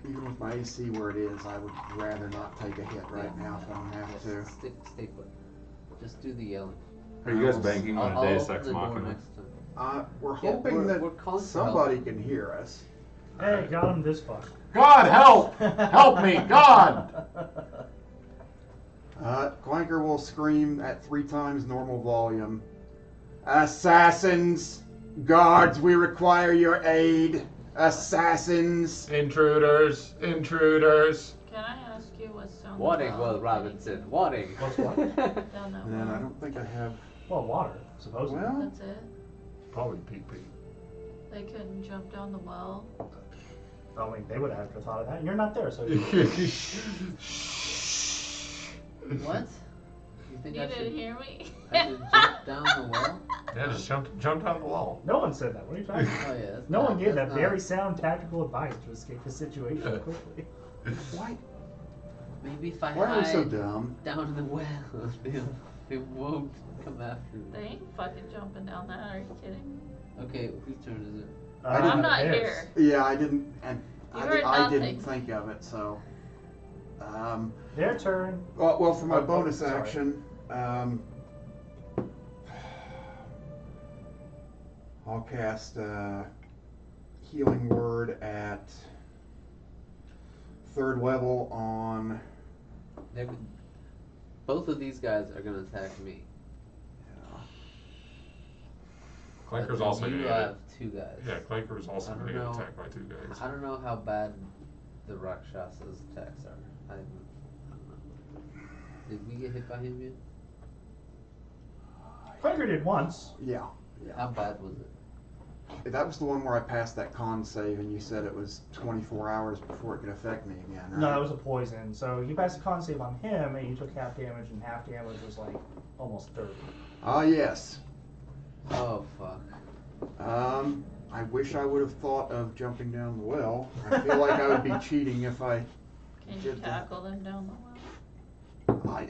even with my AC where it is, I would rather not take a hit right Yeah. now if I don't have to. Stay put. Just do the yelling. Are you guys banking on I'll a Deus open Ex the door Machina? next time. We're Yeah, hoping we're that calling for somebody help. can hear us. Hey, got him this far. God help! Help me, God! Clanker will scream at 3 times normal volume. Assassins! Guards, we require your aid! Assassins! Intruders! Intruders! Can I ask you what's down the Warning, well? Will Robinson. Warning. What's what? Down that And then I well. don't think I have. Well, water, supposedly. Well, That's it? Probably pee-pee. They couldn't jump down the well? I mean, they would have thought of that. You're not there, so. What? You think You I didn't should, hear me? I should jump down the well? Yeah, just jump down the wall. No one said that. What are you talking about? Oh yeah. That's No not- one gave that's that not- very sound tactical advice to escape the situation quickly. why? Maybe if I Why are we so hide dumb? down in the well, they won't come after me. They ain't fucking jumping down that, are you kidding me? Okay, whose turn is it? I'm not theirs. here. Yeah, I didn't, and You I, heard I didn't nothing. think of it, so. Their turn. Well, for my Oh, bonus sorry. action, I'll cast Healing Word at 3rd level on. They're, both of these guys are gonna attack me. Clanker's But also you gonna have get. 2 guys. Yeah, Clanker's also I don't gonna get know. attacked by 2 guys. I don't know how bad the Rakshasa's attacks are. I don't know. Did we get hit by him yet? Clanker did once. Yeah. How bad was it? That was the one where I passed that con save, and you said it was 24 hours before it could affect me again, right? No, that was a poison. So you passed a con save on him, and you took half damage, and half damage was like almost 30. Ah, yes. Oh fuck. I wish I would have thought of jumping down the well. I feel like I would be cheating if I. Can you Did that. tackle them down the well?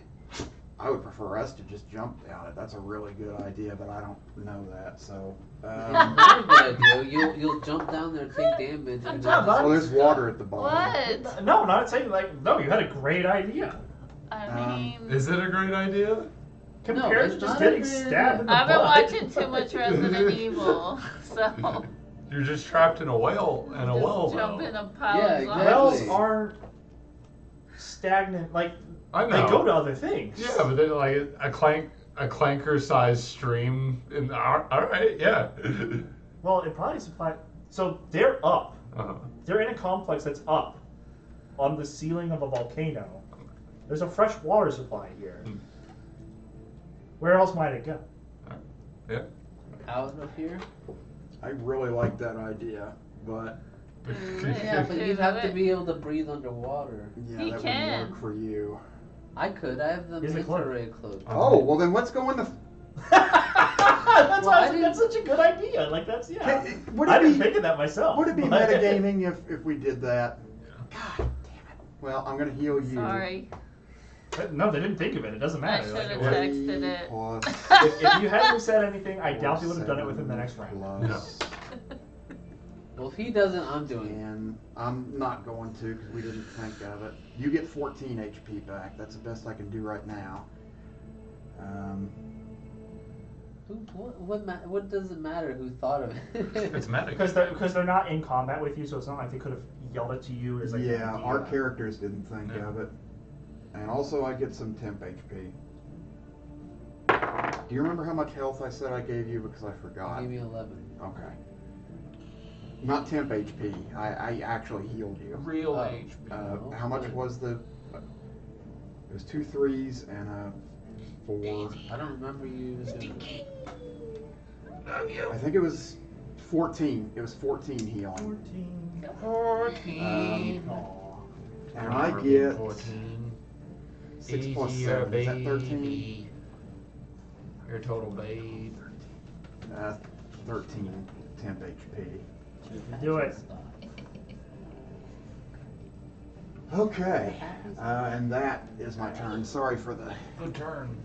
I would prefer us to just jump down it. That's a really good idea, but I don't know that. So, Very good idea. You'll jump down there, take damage, and job, bud. well, there's water at the bottom. What? No, not saying like no. You had a great idea I mean, Is it a great idea? compared it's to just not a getting great stabbed in the I've been butt. watching too much Resident Evil, so You're just trapped in a well and a just well jump though. in a pile Yeah, of exactly. Wells aren't stagnant. Like I they know. go to other things. Yeah, but then like a clanker-sized stream. All right, yeah. Well, it probably supplied. So they're up. Uh-huh. They're in a complex that's up on the ceiling of a volcano. There's a fresh water supply here. Hmm. Where else might it go? Yeah. Out of here? I really like that idea, but Yeah, but you'd have to be able to breathe underwater. yeah, He that can. wouldn't work for you. I could. I have the He's a manta clerk. ray cloak. Oh, well then let's go in the. That's Well, I awesome. That's such a good idea. Like that's yeah. Would I it didn't be, think of that myself. would it be but- metagaming if we did that? God damn it. Well, I'm gonna heal you. Sorry. No, they didn't think of it. It doesn't I matter. should Like, have it was- texted it. Plus if you hadn't said anything, I doubt they would have done it within the next round. plus Well, if he doesn't, I'm doing it. And I'm not going to because we didn't think of it. You get 14 HP back. That's the best I can do right now. What does it matter who thought of it? It's magic. Because they're not in combat with you, so it's not like they could have yelled it to you as like yeah, an idea. our characters didn't think Yeah. of it. And also, I get some temp HP. Do you remember how much health I said I gave you? Because I forgot. Give me 11. Okay. Not temp HP. I actually healed you. Real Oh. HP. How much was the? It was 2 3s and a 4. I don't remember you even doing it. I think it was 14. It was 14 healing. 14. Aw. And I get 14. 6 plus Easier, 7. Is that 13? baby. Your total babe. 13 temp HP. Do it. Okay, and that is my turn. Sorry for the. Good turn.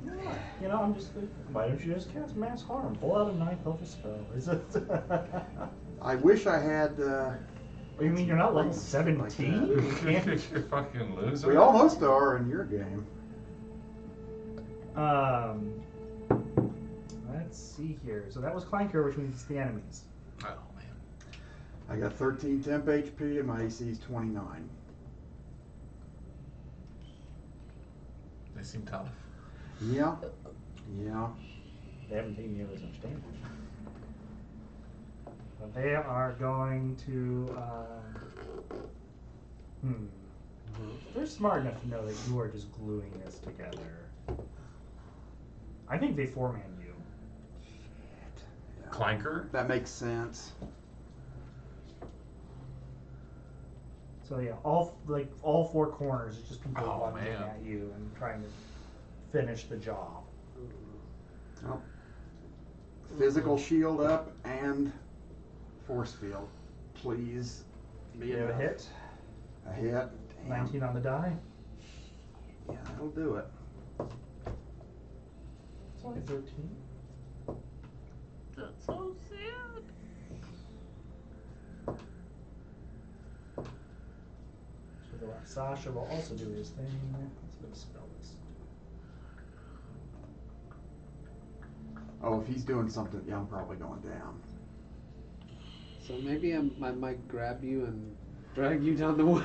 You know, I'm just. Why don't you just cast mass harm? Pull out a 9th level spell. Is it? I wish I had. You mean you're not level Like 17? You can't. You fucking loser. We almost are in your game. Let's see here. So that was Clanker, which means it's the enemies. Oh man. I got 13 temp HP and my AC is 29. They seem tough. Yeah. Yeah. They haven't taken nearly as much damage. But they are going to. They're smart enough to know that you are just gluing this together. I think they four-man you. Yeah. Clanker? That makes sense. So yeah, all four corners is just people Oh, lunging man. at you and trying to finish the job. Oh. Physical shield up and force field. Please be You have a enough. hit. A hit. Damn. 19 on the die. Yeah, that'll do it. It's only 13. That's so sad. So Sasha will also do his thing. Let's spell this. Oh, if he's doing something, yeah, I'm probably going down. So maybe I might grab you and drag you down the wall.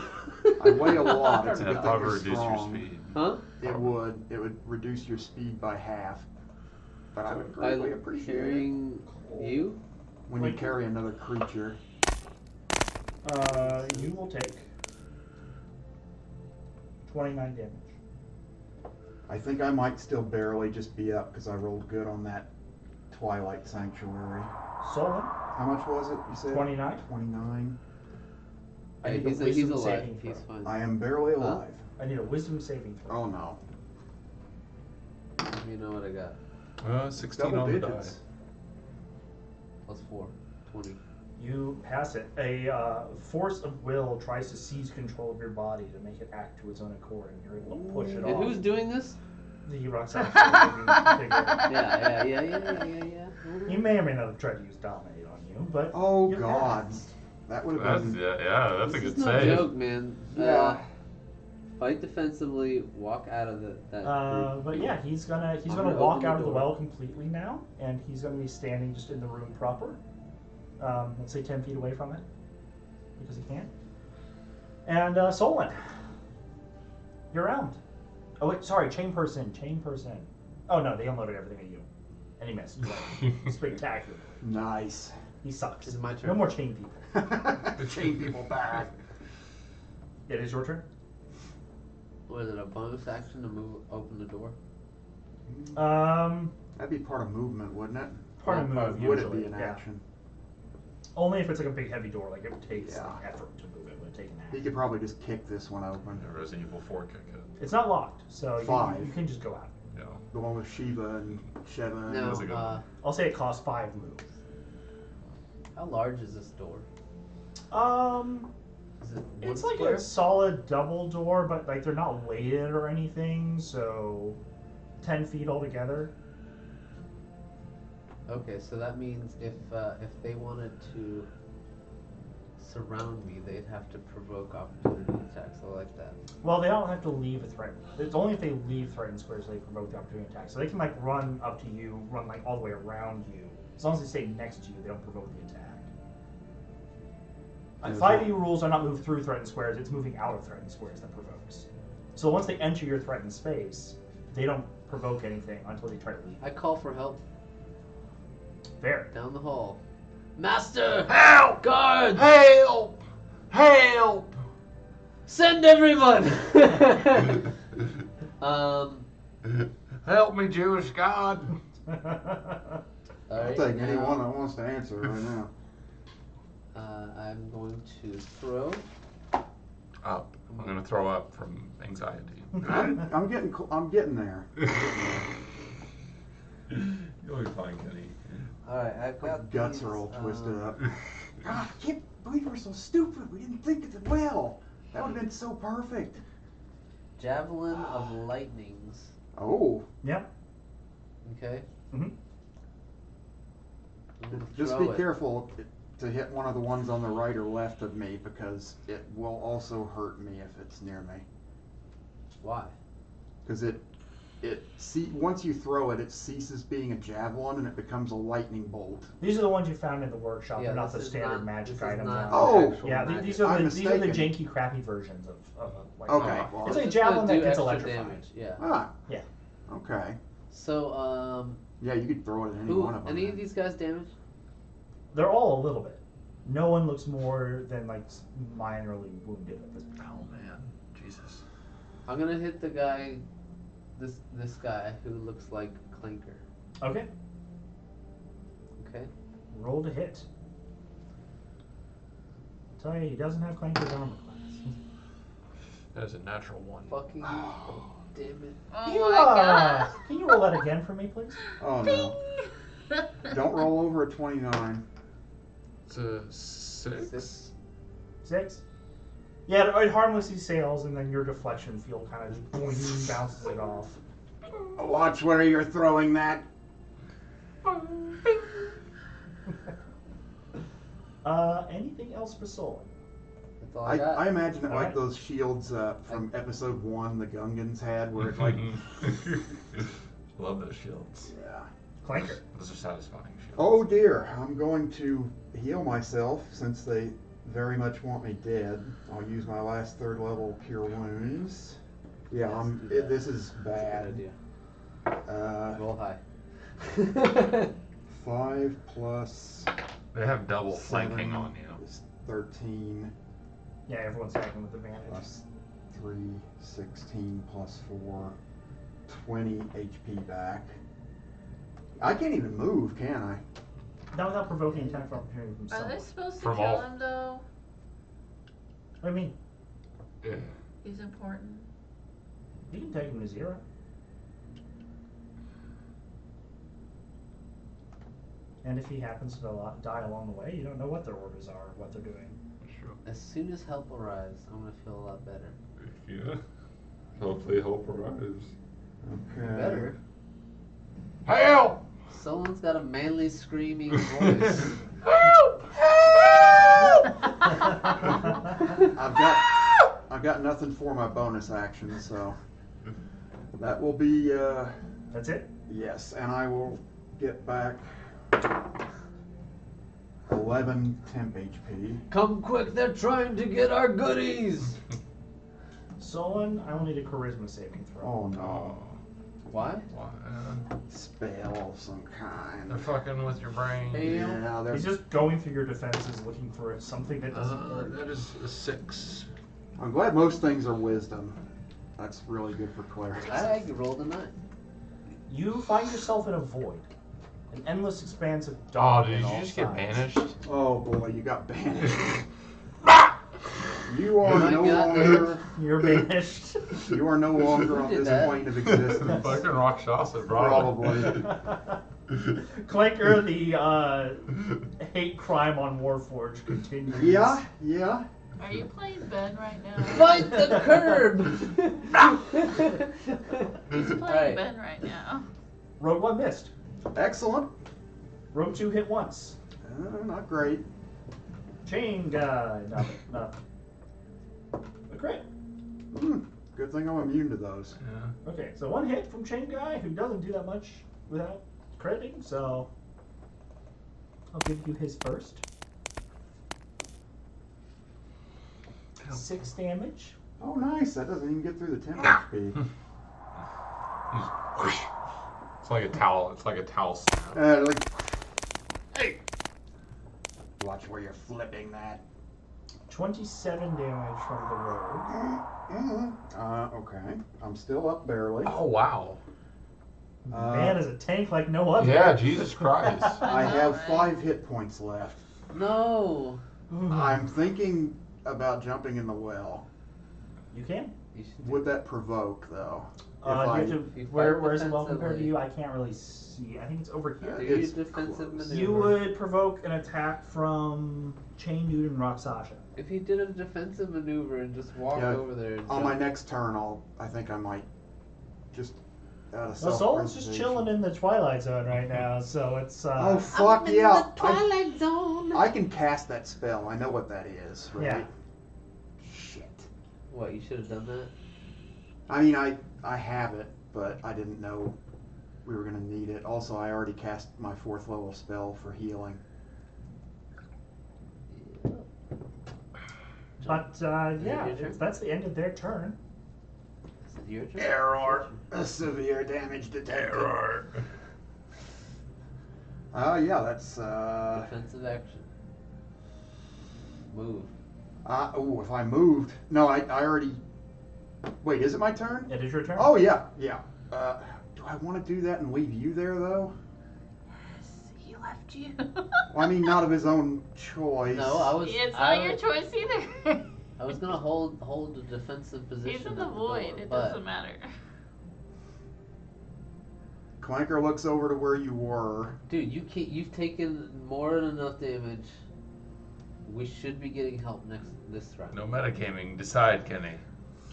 I weigh a lot. It's a That good thing probably you're reduce your strong. speed. Huh? It would. It would reduce your speed by half. But I would By greatly appreciate it carrying you? when you carry another creature. You will take 29 damage. I think I might still barely just be up because I rolled good on that Twilight Sanctuary. Solon, How much was it? You said 29. 29. I need a He's wisdom alive. saving He's throw. fine. I am barely Huh? alive. I need a wisdom saving throw. Oh no. You know what I got. 16 Double on the digits. die. Plus 4. 20. You pass it. A force of will tries to seize control of your body to make it act to its own accord, and you're able to push it And off. who's doing this? The Roxanne figure. Yeah. He may or may not have tried to use dominate on you, but Oh you God. passed. That would have That's, been. yeah, that's a This good is no save. joke, man. Yeah. Fight defensively, walk out of that group. But yeah, he's gonna I'm walk gonna out open the of the door. well completely now, and he's gonna be standing just in the room proper. Let's say 10 feet away from it, because he can. And Solon, you're round. Oh wait, sorry, chain person. Oh no, they unloaded everything at you, and he missed. Spectacular. Nice. He sucks. It's my No turn. more chain people. Chain people back. It is your turn. Was it a bonus action to open the door? That'd be part of movement, wouldn't it? Part of Well, move Would usually. it be an yeah. action? Only if it's like a big heavy door. Like it takes Yeah. like, effort to move it. Would take an He action. could probably just kick this one open. Resident Evil 4 kick it. It's not locked, so you, 5. you can just go out. Yeah. The one with Shiva and Sheva. and- No. That's a good one. I'll say it costs 5 move. How large is this door? Is it wood It's like square? a solid double door, but like they're not weighted or anything, so 10 feet altogether. Okay, so that means if they wanted to surround me, they'd have to provoke opportunity attacks. I like that. Well, they don't have to leave a threat. It's only if they leave threatened squares they provoke the opportunity attack. So they can like run up to you, run like all the way around you. As long as they stay next to you, they don't provoke the attack. Yeah, 5e rules are not move through threatened squares, it's moving out of threatened squares that provokes. So once they enter your threatened space, they don't provoke anything until they try to leave. I call for help Fair. down the hall. Master! Help! Guards! Help! Help! Send everyone! Help me, Jewish God! I'll Alright, take now, anyone that wants to answer right now. I'm going to throw. Up. I'm gonna throw up from anxiety. I'm getting there. You'll be fine, Kenny. Alright, I've My got guts these, are all twisted up. um, God, I can't believe we're so stupid. We didn't think of it well. That would have been so perfect. Javelin of lightnings. Oh, Yep. Okay? hmm I'm gonna just throw be it. careful to hit one of the ones on the right or left of me because it will also hurt me if it's near me. Why? Because once you throw it, it ceases being a javelin and it becomes a lightning bolt. These are the ones you found in the workshop. Yeah, They're not this the is standard not- magic this is items. not Oh! actual Yeah, magic. these are I'm these are the mistaken. janky, crappy versions of like. Okay, well, It's like a It's gonna javelin do that gets extra electrified. damage. Yeah. Ah. Yeah. Okay. So, Yeah, you could throw it at any who? one of them. Any of these guys damaged? They're all a little bit. No one looks more than like minorly wounded at this point. Oh man, Jesus. I'm gonna hit the guy. This guy who looks like Clanker. Okay. Okay. Roll to hit. I'll tell you, he doesn't have Clanker's armor class. That is a natural one. Fucking. Damn it. Oh Can you, my god. can you roll that again for me, please? Oh no. Don't roll over a 29. It's a 6. 6? Yeah, it harmlessly sails, and then your deflection field kind of just boing, bounces it off. Watch where you're throwing that. Anything else for Solon? That's all I got. I imagine it like Alright. those shields from episode 1 the Gungans had, where it's like, Love those shields. yeah. Clanker. Those are satisfying shields. Oh dear, I'm going to heal myself since they very much want me dead. I'll use my last 3rd level Cure Wounds. Yeah, Yes, do that. this is That's a bad. good idea. Roll high. 5 plus They have double 7 flanking on you. is 13 Yeah, everyone's attacking with advantage. plus 3, 16 plus 4, 20 HP back. I can't even move, can I? Not without provoking attack for opportunity from Are someone. they supposed to From kill all- him though? What do you mean? Yeah. He's important. You can take him to 0. And if he happens to die along the way, you don't know what their orders are, what they're doing. Sure. As soon as help arrives, I'm gonna feel a lot better. Yeah. Hopefully help arrives. Okay. Better. Help! Someone's got a manly screaming voice. Help! Help! I've got nothing for my bonus action, so that will be That's it? yes, and I will get back 11 temp HP. Come quick, they're trying to get our goodies! Solon, I will need a charisma saving throw. Oh no. Why? Spell of some kind. They're fucking with your brain. Hey. Yeah, He's just going through your defenses looking for something that doesn't work. That is a 6. I'm glad most things are wisdom. That's really good for clerics. I rolled a 9. You find yourself in a void. An endless expanse of Oh, dark. did on you all just get sides. banished? Oh boy, you got banished. You are Oh my no God. longer. You're banished. You are no longer on Who did this that? plane of existence. Fucking Rakshasa, probably. Probably. Clanker, the hate crime on Warforged continues. Yeah, yeah. Are you playing Ben right now? Fight the curb! He's playing Alright. Ben right now. Rogue 1 missed. Excellent. Rogue 2 hit once. Not great. Chain guy. Nothing. A crit. Good thing I'm immune to those. Yeah. Okay, so one hit from Chain Guy, who doesn't do that much without crediting, so I'll give you his first. 6 damage. Oh, nice. That doesn't even get through the 10 HP. He's- It's like a towel. It's like a towel snap. Hey! Watch where you're flipping that. 27 damage from the rogue. Okay. I'm still up barely. Oh wow. Man is a tank like no other. Yeah, Jesus Christ. I know, have right? 5 hit points left. No. I'm thinking about jumping in the well. You can. You should Would that provoke, though? You have to, If you where's fight it well compared to defensively. you? I can't really see. I think it's over here. Do your It's defensive close. maneuver. You would provoke an attack from Chain Dude and Roxasha. If he did a defensive maneuver and just walked Yeah, over there and On my jumped- next turn, I think I might just out of Well, Solon's just self-preservation. chilling in the Twilight Zone right now, so it's Oh fuck yeah! Zone. I can cast that spell. I know what that is, right? Yeah. Shit. What, you should have done that? I mean, I have it, but I didn't know we were gonna need it. Also, I already cast my 4th level spell for healing. But yeah, your turn? that's the end of their turn. Is it your turn? Error. A severe damage detected. Error. Yeah, that's Defensive action. Move. if I moved. No, I already. Wait, is it my turn? It is your turn. Oh yeah. Do I want to do that and leave you there though? He left you. Well, I mean, not of his own choice. No, I was. It's I not your was, choice either. I was gonna hold a defensive position. He's in at the door, void. It but doesn't matter. Clanker looks over to where you were. Dude, you've taken more than enough damage. We should be getting help this round. No metagaming. Decide, Kenny.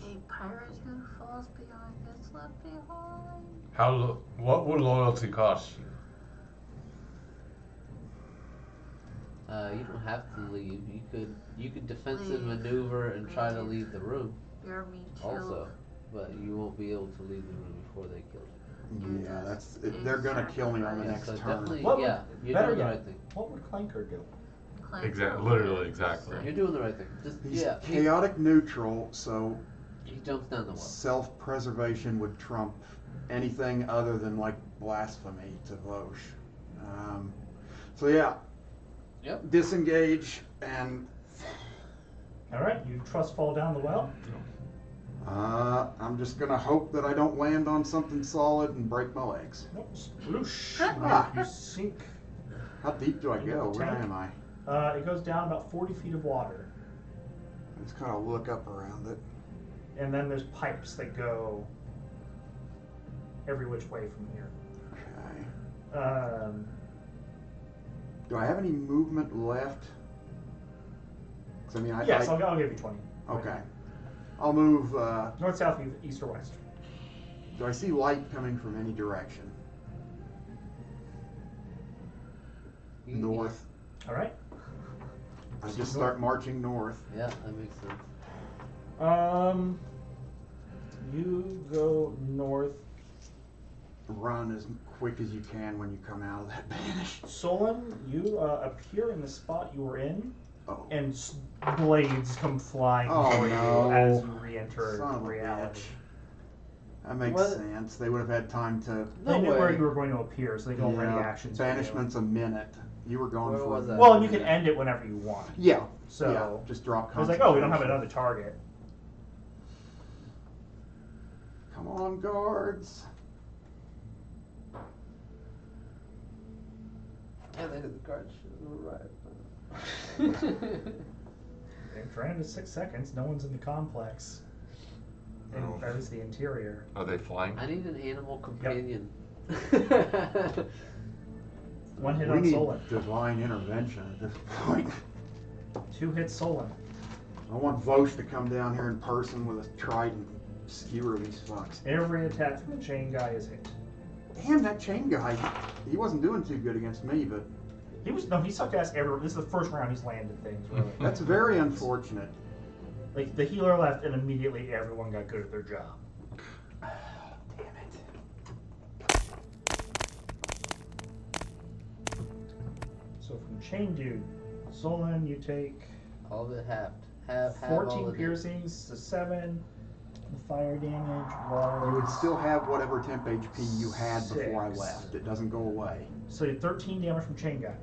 A pirate who falls behind gets left behind. What would loyalty cost you? You don't have to leave. You could defensive Leave. maneuver and try to Leave. leave the room You're me too. also, but you won't be able to leave the room before they kill you. Yeah, they're gonna kill me on the Yeah, next so turn. definitely, What would- yeah, you're better doing the yet. right thing. What would Clanker do? Literally, exactly. You're doing the right thing. Just He's yeah, chaotic neutral, so he jumps down the well. self-preservation would trump anything other than like blasphemy to Vosh. So yeah. Yep. Disengage and All right, you trust fall down the well. I'm just gonna hope that I don't land on something solid and break my legs. Nope. Sploosh. Ah. You sink. How deep do I Into go? the Where tank. am I? It goes down about 40 feet of water, I just kind of look up around it. and then there's pipes that go every which way from here. Okay. Do I have any movement left? 'Cause I mean, Yes, I'll give you 20. Okay. I'll move. North, south, east, or west. Do I see light coming from any direction? North. All right. I just start marching north. Yeah, that makes sense. You go north. Run as quick as you can when you come out of that banish. Solon, you appear in the spot you were in, Oh. and blades come flying Oh, for no. you as you re-enter Son of a reality. bitch. That makes What? sense. They would have had time to. They No knew where way. you were going to appear, so they don't ready Yeah, actions. for you. Banishment's a minute. You were gone Where for was a that? minute. Well, and you can end it whenever you want. Yeah. So yeah, just drop. I was like, oh, we don't have concentration. another target. Come on, guards. Yeah, they did the guards right. They've ran to 6 seconds. No one's in the complex. And Oh. that is the interior. Are they flying? I need an animal companion. One hit We on need Solon. divine intervention at this point. 2 hits Solon. I want Vosh to come down here in person with a trident, skewer these fucks. Every attack from the chain guy is hit. Damn, that chain guy, he wasn't doing too good against me, but He sucked ass everywhere. This is the first round he's landed things, really. that's very unfortunate. Like, the healer left, and immediately everyone got good at their job. Damn it. So from Chain Dude, Solon, you take All of it halved. Have all 14 of it. piercings to 7. The fire damage was... You would still have whatever temp HP you had before I 6. left. It doesn't go away. So you had 13 damage from Chain Guy.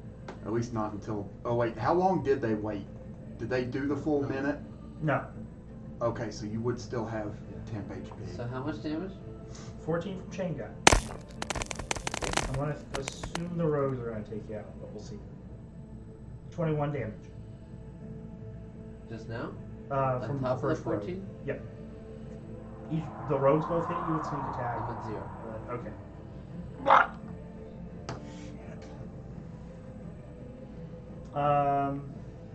At least not until. Oh wait, how long did they wait? Did they do the full minute? No. Okay, so you would still have temp HP. So how much damage? 14 from Chain Guy. I'm going to assume the rogues are going to take you out, but we'll see. 21 damage. Just now? From On the top of the first rogue. 14? Yep. The rogues both hit you with sneak attack. I'm at 0. Okay.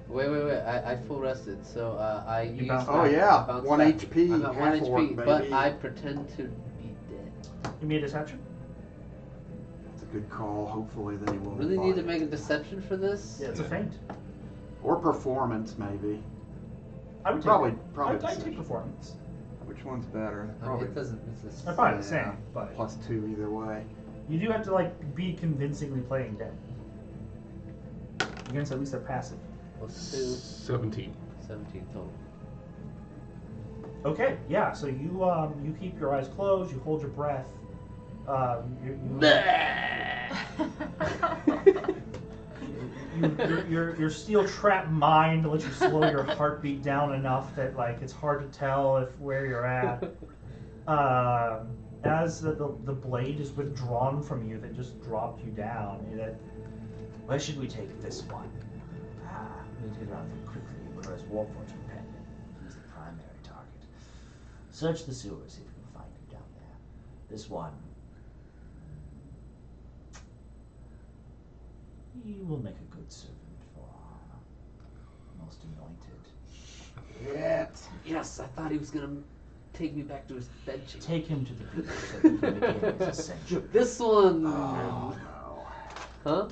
Wait. I full rested, so I You used bounce that. Oh yeah, Bounce 1 back. HP, I'm at 1 half orc, HP, but baby. I pretend to be dead. Give me a deception. It's a good call. Hopefully they will. Really need to bite. make a deception for this? Yeah, it's a feint. Or performance, maybe. I would take Probably- it. probably I'd take deception. performance. Which one's better? I mean, Probably it doesn't. It's just, They're probably the yeah, same, but +2 either way. you do have to like be convincingly playing dead against at least their passive. +2, 17. 17 total. Okay, yeah. So you keep your eyes closed. You hold your breath. Your steel trap mind lets you slow your heartbeat down enough that like it's hard to tell if where you're at. As the blade is withdrawn from you that just dropped you down, where should we take this one? We need to get out of here quickly, whereas Warforged Companion, he's the primary target. Search the sewers, see if you can find him down there. This one, he will make a good servant for our most anointed. Yes, I thought he was gonna take me back to his bedchamber. Take him to the beach so he can begin his ascension. This one. Oh Huh?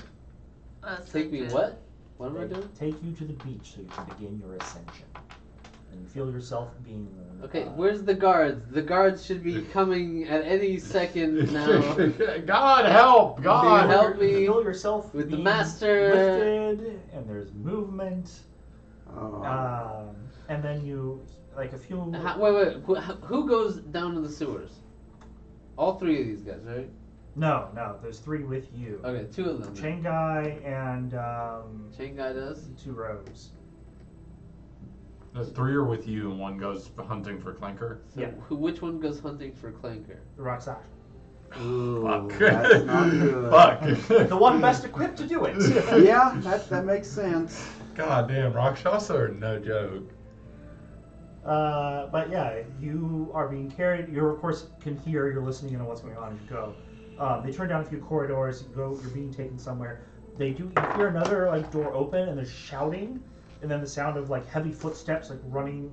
Take me what? What am I doing? Take you to the beach so you can begin your ascension. And you feel yourself being... Okay, where's the guards? The guards should be coming at any second now. God help! God help You me feel yourself with the being master. lifted, and there's movement. no. And then you, like a few... Wait. Who goes down to the sewers? All 3 of these guys, right? No, there's 3 with you. Okay, 2 of them. then. Chain Guy and Chain guy does. 2 rogues. There's 3 are with you and 1 goes hunting for Clanker. So Yeah. which one goes hunting for Clanker? The Roxash. Ooh, Fuck. that's not good. Fuck. The one best equipped to do it. Yeah, that makes sense. God damn, Rakshasa are no joke. But yeah, you are being carried. You of course can hear. You're listening and know what's going on as you go. They turn down a few corridors. You're being taken somewhere. You hear another like door open and there's shouting, and then the sound of like heavy footsteps like running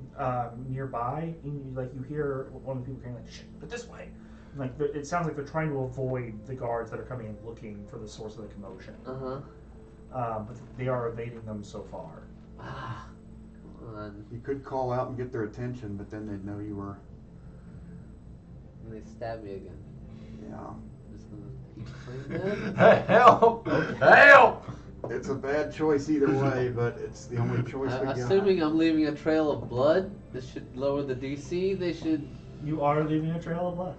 nearby. And you hear one of the people saying like, "Shit, but this way." And, like it sounds like they're trying to avoid the guards that are coming and looking for the source of the commotion. But they are evading them so far. Ah, come on. You could call out and get their attention, but then they'd know you were. And they stab me again. Yeah. I'm just gonna keep playing that. Hey, help! Help! It's a bad choice either way, but it's the only choice we got. Assuming I'm leaving a trail of blood, this should lower the DC. They should. You are leaving a trail of blood.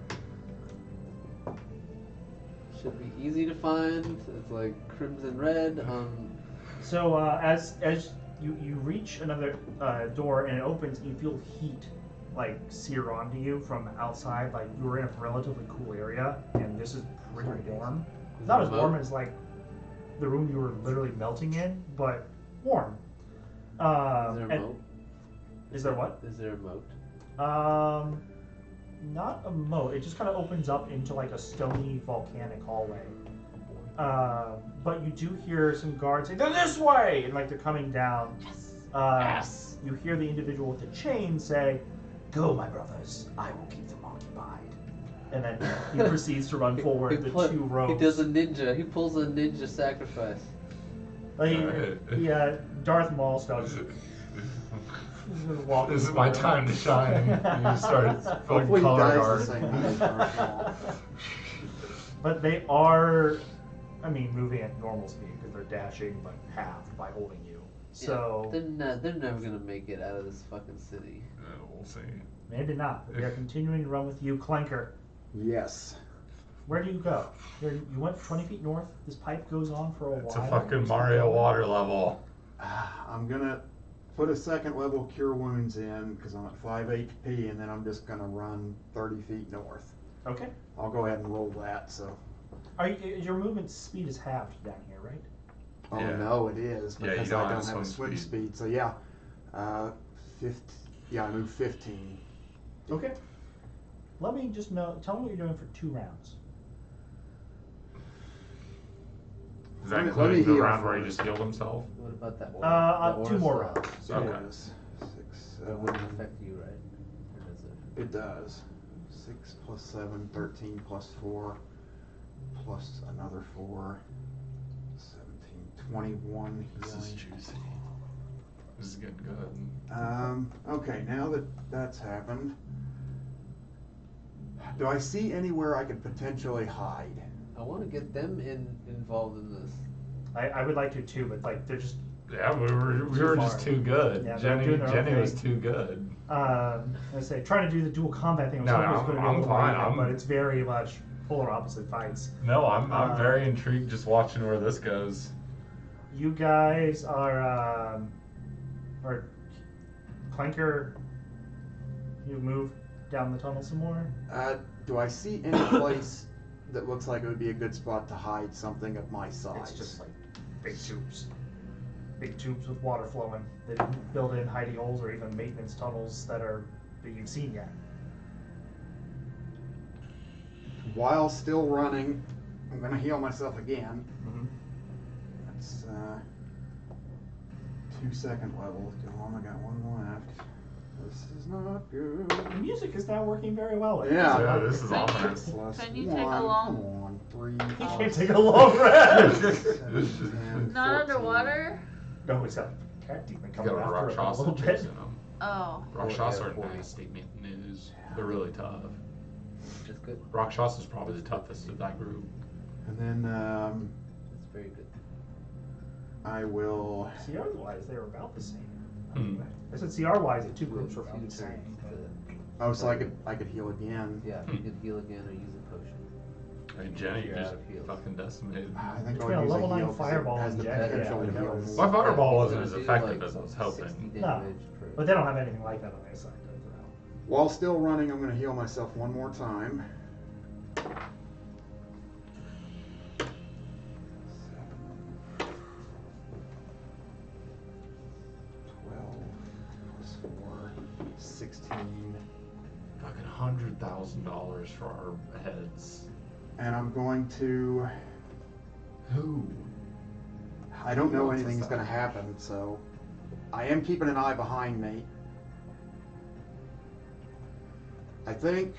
Should be easy to find. It's like crimson red. So as you reach another door and it opens, you feel heat like sear onto you from outside. Like you were in a relatively cool area, and this is pretty warm. Is Not it as remote? warm as like the room you were literally melting in, but warm. Is there a and- moat? Is there what? Is there a moat? Not a moat. It just kind of opens up into like a stony volcanic hallway. But you do hear some guards say, "They're this way!" And like they're coming down. Yes. You hear the individual with the chain say, "Go, my brothers. I will keep them occupied." And then he proceeds to run forward the two ropes. He does a ninja. He pulls a ninja sacrifice. Like, Alright. yeah, Darth Maul style. Just walking This is my forward. time to shine. You start fucking Hopefully he color dies guard. the same way as Darth Maul. But they are, I mean, moving at normal speed because they're dashing, but halved by holding you. So They're never gonna make it out of this fucking city. We'll see. maybe not. But they are continuing to run with you, Clanker. Yes. Where do you go? You went 20 feet north. This pipe goes on for a while. It's a fucking Mario water level. I'm gonna put a second level cure wounds in because I'm at 5 HP, and then I'm just gonna run 30 feet north. Okay. I'll go ahead and roll that. So. Your movement speed is halved down here, right? Oh Yeah. no, it is Yeah, you because don't I have don't have a swim swim speed. speed. So yeah, 50. Yeah, I moved 15. Okay. Let me just know. Tell me what you're doing for 2 rounds. Is that Let me including the heal round where he first. just healed himself? What about that one? 2 more rounds. So Okay. it is 6, That wouldn't 7. affect you, right? Or does it? It does. 6 plus 7, 13 plus 4, plus another 4, 17, 21 This is healing. juicy. This is getting good. Okay, now that that's happened, do I see anywhere I could potentially hide? I want to get them involved in this. I would like to too, but like they're just Yeah, we were just far. too good. Yeah, they're doing their own Jenny was thing. too good. I say trying to do the dual combat thing. I was No, hoping it was I'm- going to be a I'm little more fine. even, I'm- but it's very much polar opposite fights. No, I'm Uh, very intrigued just watching where this goes. You guys are Clanker. You've moved down the tunnel some more. Do I see any place that looks like it would be a good spot to hide something of my size? It's just like big tubes with water flowing. They didn't build in hidey holes or even maintenance tunnels that you've seen yet. While still running, I'm gonna heal myself again. Mm-hmm. That's 2 second levels. Go on, I got 1 left. This is not good. The music is now working very well. Yeah. Yeah, this is Can you- ominous. Plus Can you 1. take a long- Come on, 3. You can't take a long rest. 7, 10, Not 14. underwater? No, he's got a cat demon You coming got a after him in a Rakshasa little bit. chasing him. Oh. Rakshasa Yeah, are 40. nasty news. They're really tough. That's good. Rakshasa's probably the toughest of that group. And then That's very good. I will. CR wise, they were about the same. Hmm. I said CR wise, the 2 groups were about Few the same. turns to- Oh, so I could heal again. Yeah, you could heal again or use a potion. I mean, Jenny You're just out of heals. fucking decimated. I think Between I'll a use level a 9 heal 'cause it fireball has and the Jenny, potential yeah, to that heal was- more. My fireball He's wasn't gonna as do, effective like, as I was hoping. 60 No, damage for- But they don't have anything like that on their side. While still running, I'm going to heal myself 1 more time. 12 plus 4, 16. Fucking $100,000 for our heads. And I'm going to. Who? I don't know What's anything's this going to happen, so. I am keeping an eye behind me. I think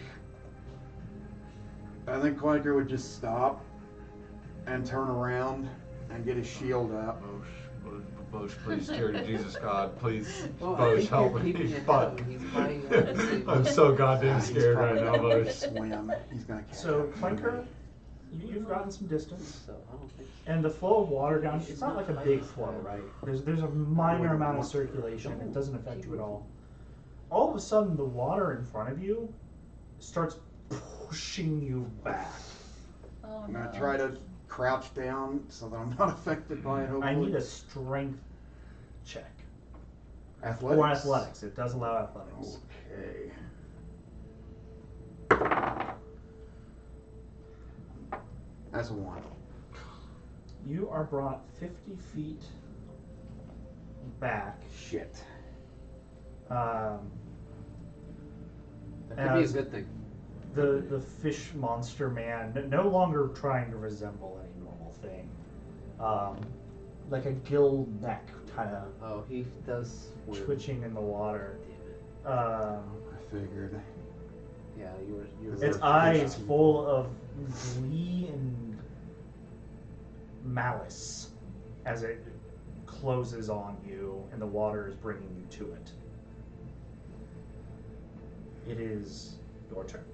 Clanker would just stop and turn around and get his shield up. Bosch, please, dear to Jesus God, please, Well, I Bosch, think help you're me. keeping it Fuck. down. He's probably gonna save I'm you. so goddamn He's scared probably right now, gonna Bosch. swim. He's gonna catch So, up. Clanker, you've gotten some distance. So I don't think so. And the flow of water down, it's not like a big flow, right? There's a minor amount of circulation. It doesn't affect you at all. All of a sudden, the water in front of you starts pushing you back. Oh Oh, I'm gonna no. try to crouch down so that I'm not affected by it. I Hopefully. need a strength check. Athletics. Or athletics. It does allow athletics. Okay. That's a 1. You are brought 50 feet back. Shit. Um, That could be a as good thing. the fish monster man, no longer trying to resemble any normal thing. Like a gill neck kind of Oh, he does swim. twitching in the water. I figured. Yeah, you were. Is Its there eyes fish full of glee and malice as it closes on you and the water is bringing you to it. It is your turn.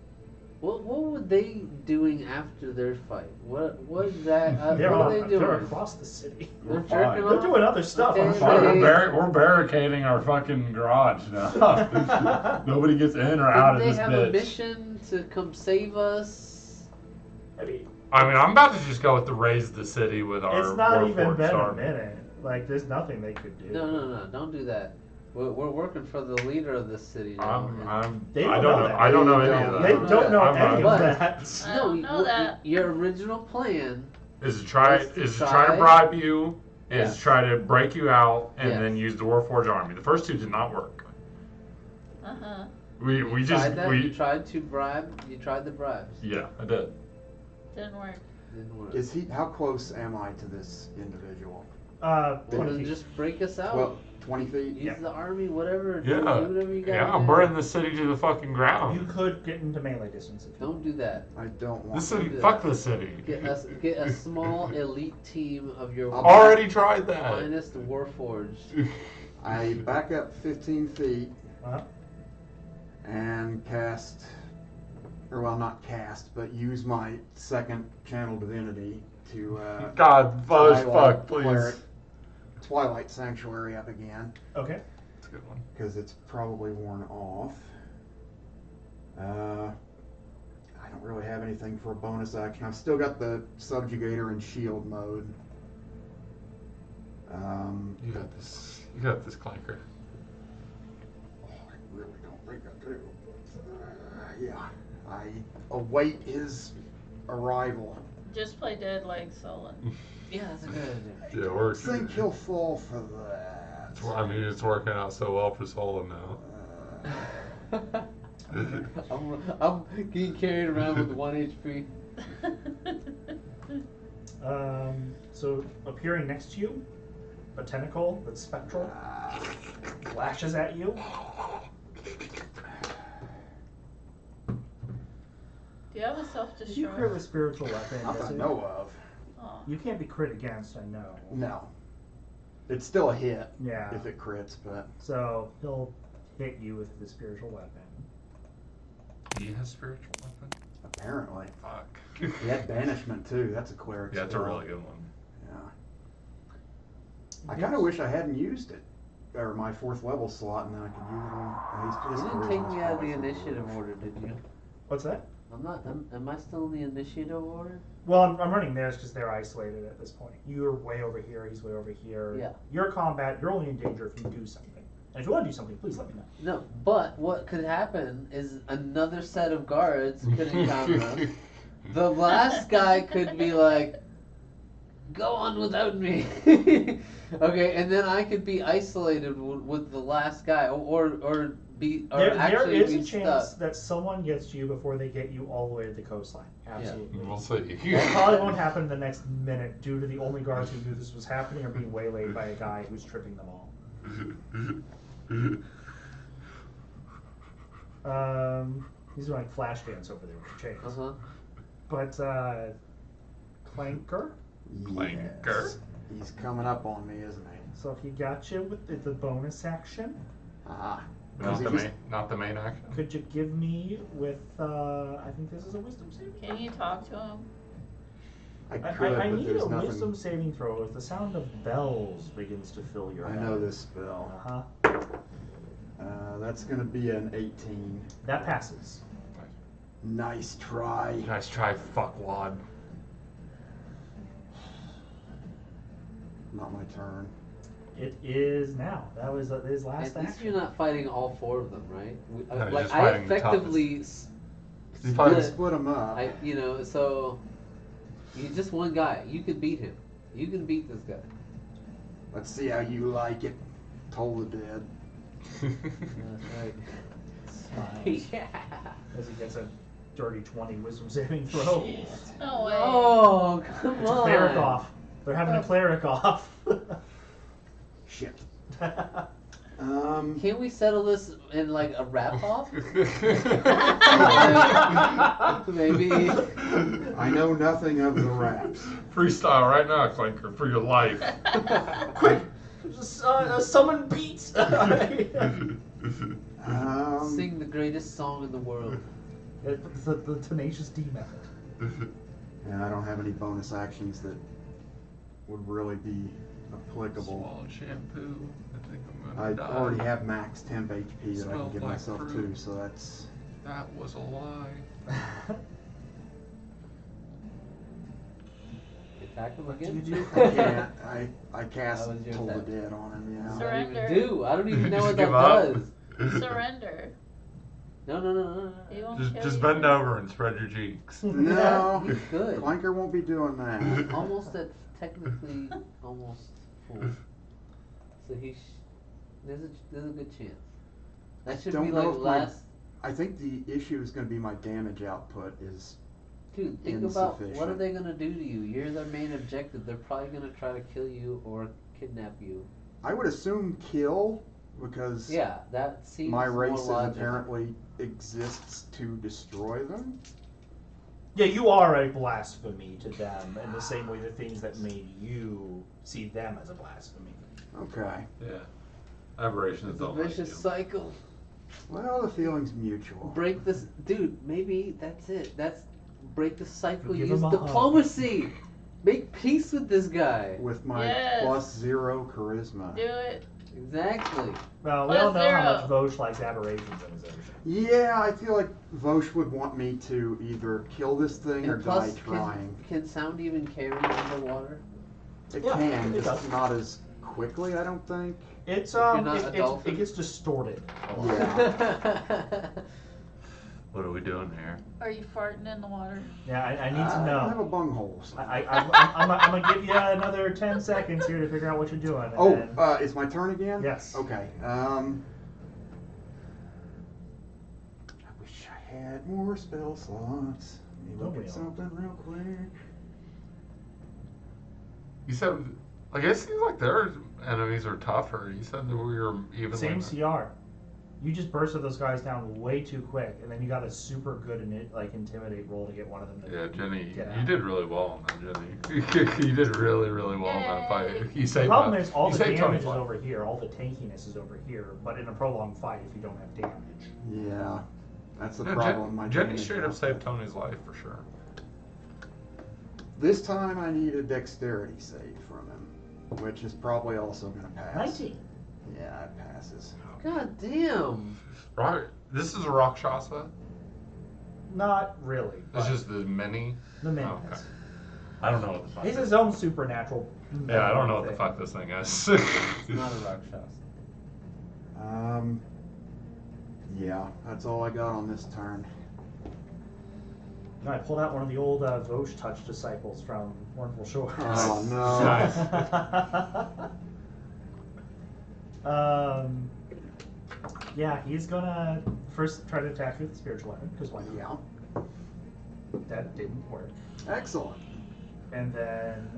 What were they doing after their fight? What is that? They're, what are they they're doing? across the city. They're We're fine. jerking They're off? doing other stuff. I'm Okay, sure. they- We're barricading our fucking garage now. Nobody gets in or out of Didn't this they have bitch. a mission to come save us? I mean, I'm about to just go with the raise the city with our it's not even Warforged been a army. minute. Like, there's nothing they could do. No, don't do that. We're working for the leader of this city now. They I don't don't know know. that. I don't know They any of don't. that. They don't know I'm any not. of that. I don't know that. Your original plan Is to try Is to is to try to try- bribe you, is Yes. to try to break you out, and Yes. then use the Warforged army. The first two did not work. Uh-huh. We you just tried that. we You tried to bribe. You tried the bribes. yeah, I did. Didn't work. Didn't work. Is he? How close am I to this individual? Well, 20 then feet. just break us out. Well, 20 feet. Use yeah. the army, whatever. Yeah, Do whatever you got. yeah, burn the city to the fucking You ground. could get into melee distance if you Don't do that. I don't want. The city, do fuck that. the city. Get a small elite team of your Already tried that. finest warforged. I back up 15 feet Uh-huh. and cast, or well, not cast, but use my second channel divinity to God, fudge, Twilight fuck, please. Cleric- Twilight Sanctuary up again Okay. That's a good one. because it's probably worn off. I don't really have anything for a bonus action. I've still got the Subjugator in shield mode. You got this. You got this, Clanker. Oh, I really don't think I do. Yeah, I await his arrival. Just play Dead like Sullen. Yeah, that's a good idea. Yeah, I we're. think he'll fall for that. I mean, it's working out so well for Solon now. I'm getting carried around with 1 HP. So appearing next to you, a tentacle that's spectral flashes at you. Do you have a Did you crit with self-destruct? spiritual weapon? Not that I Jesse? know of. Oh. You can't be crit against, I know. No. It's still a hit Yeah. if it crits, but So he'll hit you with the spiritual weapon. He has spiritual weapon. apparently. Fuck. He had banishment too. That's a cleric. Yeah, that's a spell. really good one. Yeah. I kind of wish I hadn't used it, or my 4th level slot, and then I could use it on. His You didn't charisma's take me out of the probably something initiative worse. order, did you? What's that? Am I still in the initiative order? Well, I'm running theirs because they're isolated at this point. You're way over here. He's way over here. Yeah. Your combat. You're only in danger if you do something. And if you want to do something, please let me know. No, but what could happen is another set of guards could encounter us. The last guy could be like, go on without me. Okay, and then I could be isolated with the last guy, or There actually is be a chance stuck. that someone gets to you before they get you all the way to the coastline. Absolutely. We'll see. That probably won't happen in the next minute due to the only guards who knew this was happening are being waylaid by a guy who's tripping them all. He's doing like flash dance over there with the chains. Uh-huh. But Clanker. Clanker? Yes. He's coming up on me, isn't he? So he got you with the bonus action. Ah. Not he the just- main, not the main action. Could you give me with? I think this is a wisdom saving. Can you talk to him? I I could, but need there's a nothing. wisdom saving throw as the sound of bells begins to fill your I head. know this spell. Uh-huh. That's gonna be an 18. That passes. Nice try. Nice try, fuckwad. not my turn. It is now. That was his last At least action. you're not fighting all 4 of them, right? No, he's Like just I fighting the effectively He's fighting- Split them up. so you're just one guy. You can beat him. You can beat this guy. Let's see how you like it. Toll the Dead. That's right. Smiles Yeah. as he gets a dirty 20 wisdom saving throw. No way. Oh, come It's a on. cleric off. They're having a cleric off. Shit. Can't we settle this in like a wrap off? Maybe. I know nothing of the raps. Freestyle right now, Clinker, for your life. Quick! Summon beats! Sing the greatest song in the world. It's the tenacious D method. And I don't have any bonus actions that would really be applicable. Swallowed shampoo. I think I'm I gonna die. already have max temp HP that I can Smelled give like myself fruit. to, so that's. That was a lie. Attack him What do again? you do? I can't. I cast That was your Toll the attack. Dead on him, yeah. I don't Surrender. even do. I don't even know what Just that give up. does. Surrender. No. He won't Just, kill just you. bend over and spread your cheeks. No, He's good. Clanker won't be doing that. Almost at technically almost full. So there's a good chance. That should Don't be know like if my- last. I think the issue is going to be my damage output is. Dude, think about what are insufficient. they gonna do to you? You're their main objective. They're probably gonna try to kill you or kidnap you. I would assume kill because Yeah, that seems my more race logical. apparently exists to destroy them. Yeah, you are a blasphemy to them in the same way the things that made you see them as a blasphemy. Okay. Yeah. Aberrations It's a don't like vicious you. cycle. Well, the feeling's mutual. Break this, dude. Maybe that's it. That's break the cycle. Give Use him a hug. diplomacy. Make peace with this guy. With my Yes. +0 charisma. Do it. Exactly. Well, we all know how much +0. Vosh likes aberrations in his ocean. Yeah, I feel like Vosh would want me to either kill this thing or And die plus, trying. can sound even carry underwater? It Yeah, can, it just does. not as quickly, I don't think. It's you're not a it dolphin. gets distorted. A lot. Yeah. What are we doing here? Are you farting in the water? Yeah, I need to I have know. a bunghole. So. I'm gonna give you another 10 seconds here to figure out what you're doing. and Oh, then- it's my turn again? Yes. Okay. I wish I had more spell slots. Let me look Don't we at all? something real quick. You said, I guess it seems like their enemies are tougher. You said that we were evenly. Same CR. You just bursted those guys down way too quick, and then you got a super good intimidate roll to get one of them to. Yeah, Jenny, get you out. did really well on that, Jenny. You did really, really well in that fight. Yay. You The saved problem my- is all you the saved damage is Tony's life. over here, all the tankiness is over here. But in a prolonged fight, if you don't have damage, Yeah. That's the No, problem. My Jenny damage straight up output. saved Tony's life for sure. This time I need a dexterity save from him, which is probably also going to pass. 19. Yeah, it passes. God damn. Right. This is a Rakshasa. Not really. It's but just the mini. the minions. Oh, okay. I don't know what the fuck. He's his own supernatural. Yeah, I don't know what the thing. fuck this thing is. It's not a Rakshasa. Yeah, that's all I got on this turn. No, I pulled out one of the old Vosh Touch disciples from Mournful Shores. Oh no. Nice. Yeah, he's gonna first try to attack you with the spiritual weapon, because why not? Yeah. That didn't work. Excellent. And then,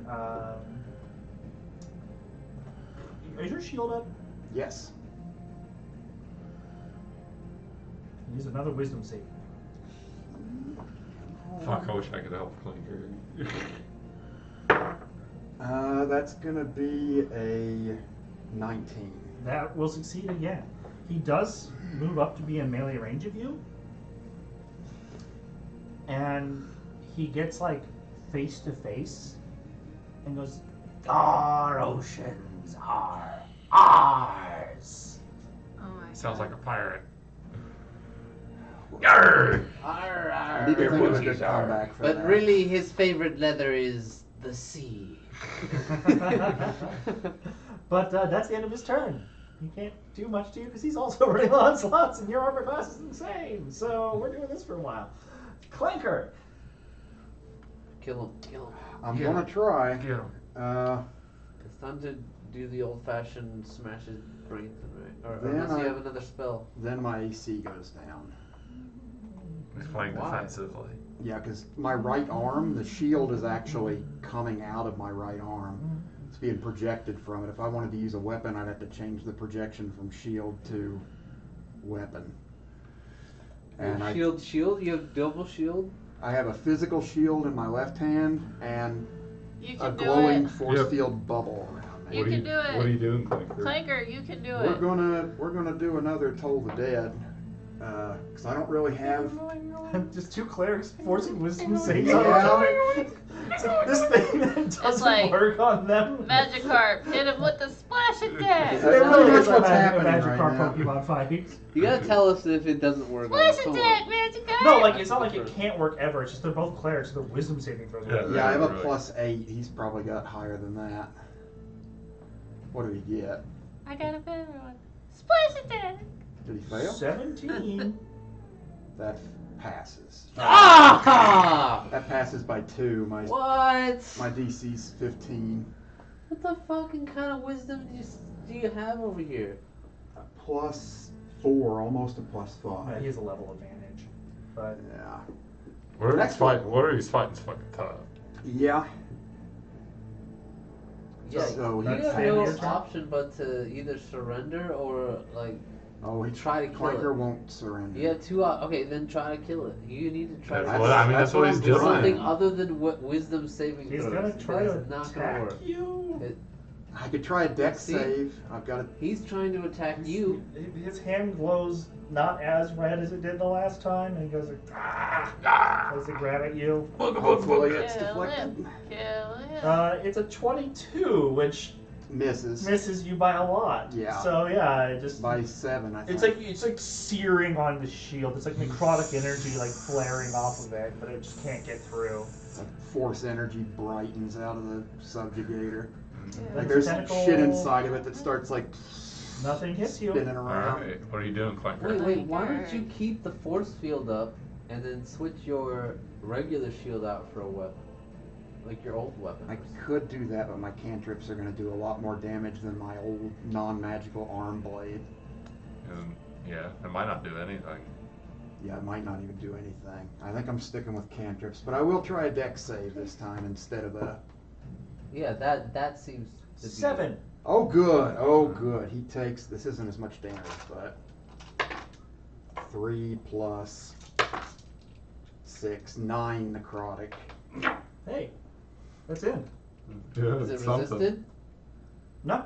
is your shield up? Yes. Use another wisdom save. Fuck, I wish I could help Clinker. That's gonna be a 19. That will succeed again. He does move up to be in melee range of you. And he gets like face to face and goes, "Our oceans are ours." Oh my Sounds like god. a pirate. Yarr! I need to think of a good comeback for But that. really, his favorite leather is the sea. But that's the end of his turn. He can't do much to you because he's also running low on slots, and your armor class is insane. So we're doing this for a while. Clanker. Kill him. Kill him. I'm Yeah. gonna try. Get him. It's time to do the old-fashioned smash his brains in, right? Or Then unless you I- have another spell. Then my AC goes down. He's playing Why? Yeah, defensively. because my right arm, the shield is actually coming out of my right arm. It's being projected from it. If I wanted to use a weapon, I'd have to change the projection from shield to weapon. And Shield? You have double shield? I have a physical shield in my left hand and You a can do glowing it. force Yep. field bubble around me. You What are can do it. What are you doing, Clanker? Clanker, you can do We're it. gonna do another Toll the Dead, because I don't really have. Just two clerics forcing wisdom saves Yeah. on each other. So this thing that doesn't like work on them. Magikarp, hit him with the splash attack. It really That's is a what's magic happening right now. Pokemon fight. You gotta tell us if it doesn't work. Splash Come on. attack, Magikarp. No, like it's not like it can't work ever. It's just they're both clerics, so their wisdom saving throws. Yeah. are Yeah, I have a Really? +8. He's probably got higher than that. What did he get? I got a better one. Splash attack. Did he fail? 17. That passes. Ah! That passes by 2. My What? DC's 15. What the fucking kind of wisdom do you have over here? +4, almost a Yeah, +5. he has a level advantage. But Yeah. What are Next these fighting? What are these fighting's fucking tough? Yeah. Yeah, So you he's have saying no your turn? option but to either surrender or like Oh, he try to kill Clanker it. won't surrender. You have two. Okay, then try to kill it. You need to try That's to what I mean. That's what he's I'm doing. something other than what wisdom saving he's throws. gonna try to It's not gonna attack work. you. I could try a dex See? save. I've got a He's trying to attack you. His hand glows not as red as it did the last time, and he goes like, ah, tries to grab at you. hopefully it's Kill deflected. him. Kill him. It's a 22, which Misses misses you by a lot. Yeah. So yeah, it just by 7. I think. it's like searing on the shield. It's like necrotic energy like flaring off of it, but it just can't get through. Like force energy brightens out of the subjugator. Like That's there's tentacle. shit inside of it that starts like Nothing hits you. spinning around. Alright, what are you doing, Clanker? Wait. Why don't you keep the force field up and then switch your regular shield out for a weapon, like your old weapon? I could do that, but my cantrips are going to do a lot more damage than my old non-magical arm blade. Yeah, it might not do anything. Yeah, it might not even do anything. I think I'm sticking with cantrips, but I will try a dex save this time instead of a. Yeah, that seems to be 7. Oh, good. Oh, good. He takes. This isn't as much damage, but 3 plus 6, 9 necrotic. Hey, that's in. Yeah, Is it it's something. resisted? No,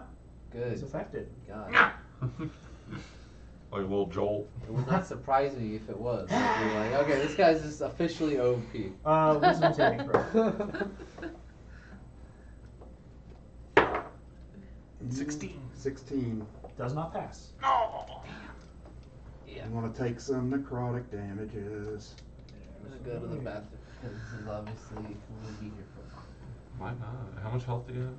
it's Good. affected. God. Like a little jolt. It would not surprise me if it was. I'd be like, okay, this guy's just officially OP. Wisdom saving throw. 16. Does not pass. Yeah. I'm gonna take some necrotic damages. I'm gonna go to the bathroom because this is obviously we'll be here for a while. Might not. How much health do you have?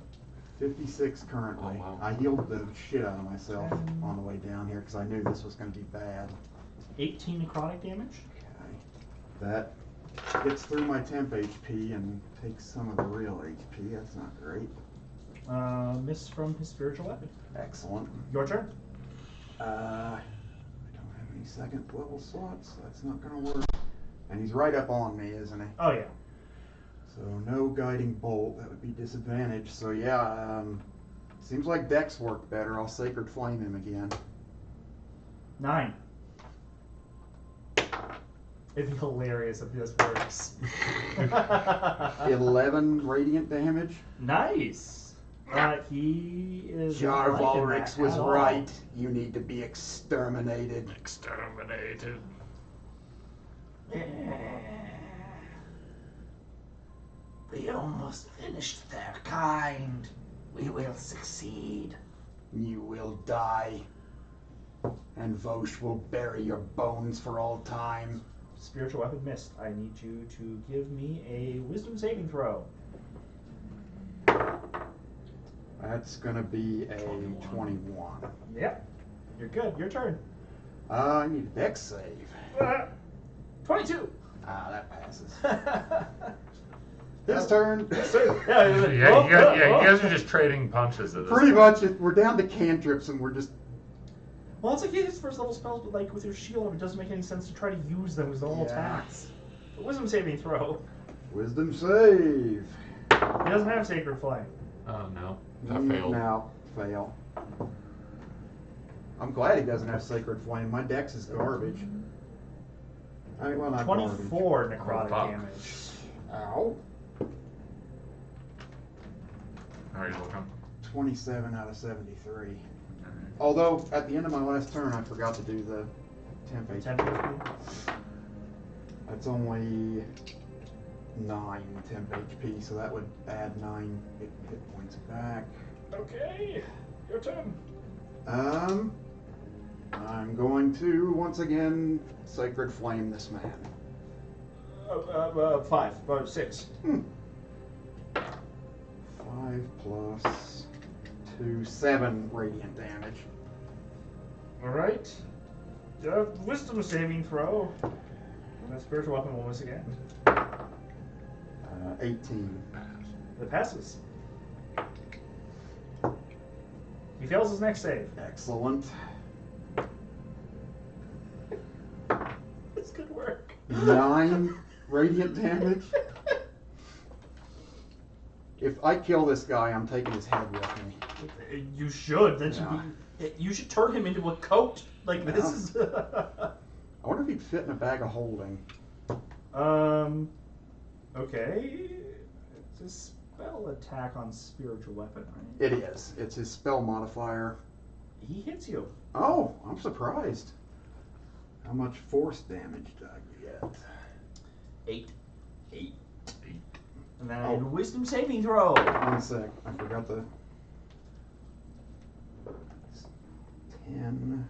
56 currently. Oh, wow. I healed the shit out of myself on the way down here because I knew this was gonna be bad. 18 necrotic damage. Okay. That gets through my temp HP and takes some of the real HP. That's not great. Miss from his spiritual weapon. Excellent. Your turn. I don't have any second level slots, so that's not gonna work. And he's right up on me, isn't he? Oh yeah. So no guiding bolt, that would be disadvantage. So yeah, seems like Dex worked better. I'll Sacred Flame him again. 9. It'd be hilarious if this works. 11 radiant damage. Nice. He is. Jar not liking Volrix that was at all. right. You need to be exterminated. Exterminated. We almost finished their kind. We will succeed. You will die. And Vosh will bury your bones for all time. Spiritual weapon missed. I need you to give me a wisdom saving throw. That's gonna be a 21. Yep. You're good. Your turn. I need a dex save. 22. Ah, that passes. His turn. You guys are just trading punches at this Pretty point. much, we're down to cantrips, and we're just. Well, it's like his first level spells, but like with your shield, it doesn't make any sense to try to use them as they're all Yeah. attacks. Wisdom saving throw. Wisdom save. He doesn't have Sacred Flame. Oh no, that failed. No, fail. I'm glad he doesn't have Sacred Flame. My dex is garbage. Well, not 24 garbage. necrotic fuck. damage. Ow. How are you looking? 27 out of 73. Although, at the end of my last turn, I forgot to do the temp HP. 10 HP. That's only 9 temp HP, so that would add 9 hit points back. Okay. Your turn. I'm going to, once again, Sacred Flame this man. 6. 5 plus 2, 7 radiant damage. Alright. Wisdom saving throw. That spiritual weapon will miss again. 18. It passes. He fails his next save. Excellent. It's good work. 9 radiant damage. If I kill this guy, I'm taking his head with me. You should. That should Yeah. be. You should turn him into a coat. Like this is. I wonder if he'd fit in a bag of holding. Okay. It's a spell attack on spiritual weapon, right? It is. It's his spell modifier. He hits you. Oh, I'm surprised. How much force damage did I get? 8. 8. And then Oh. wisdom saving throw. 1 sec. I forgot the 10.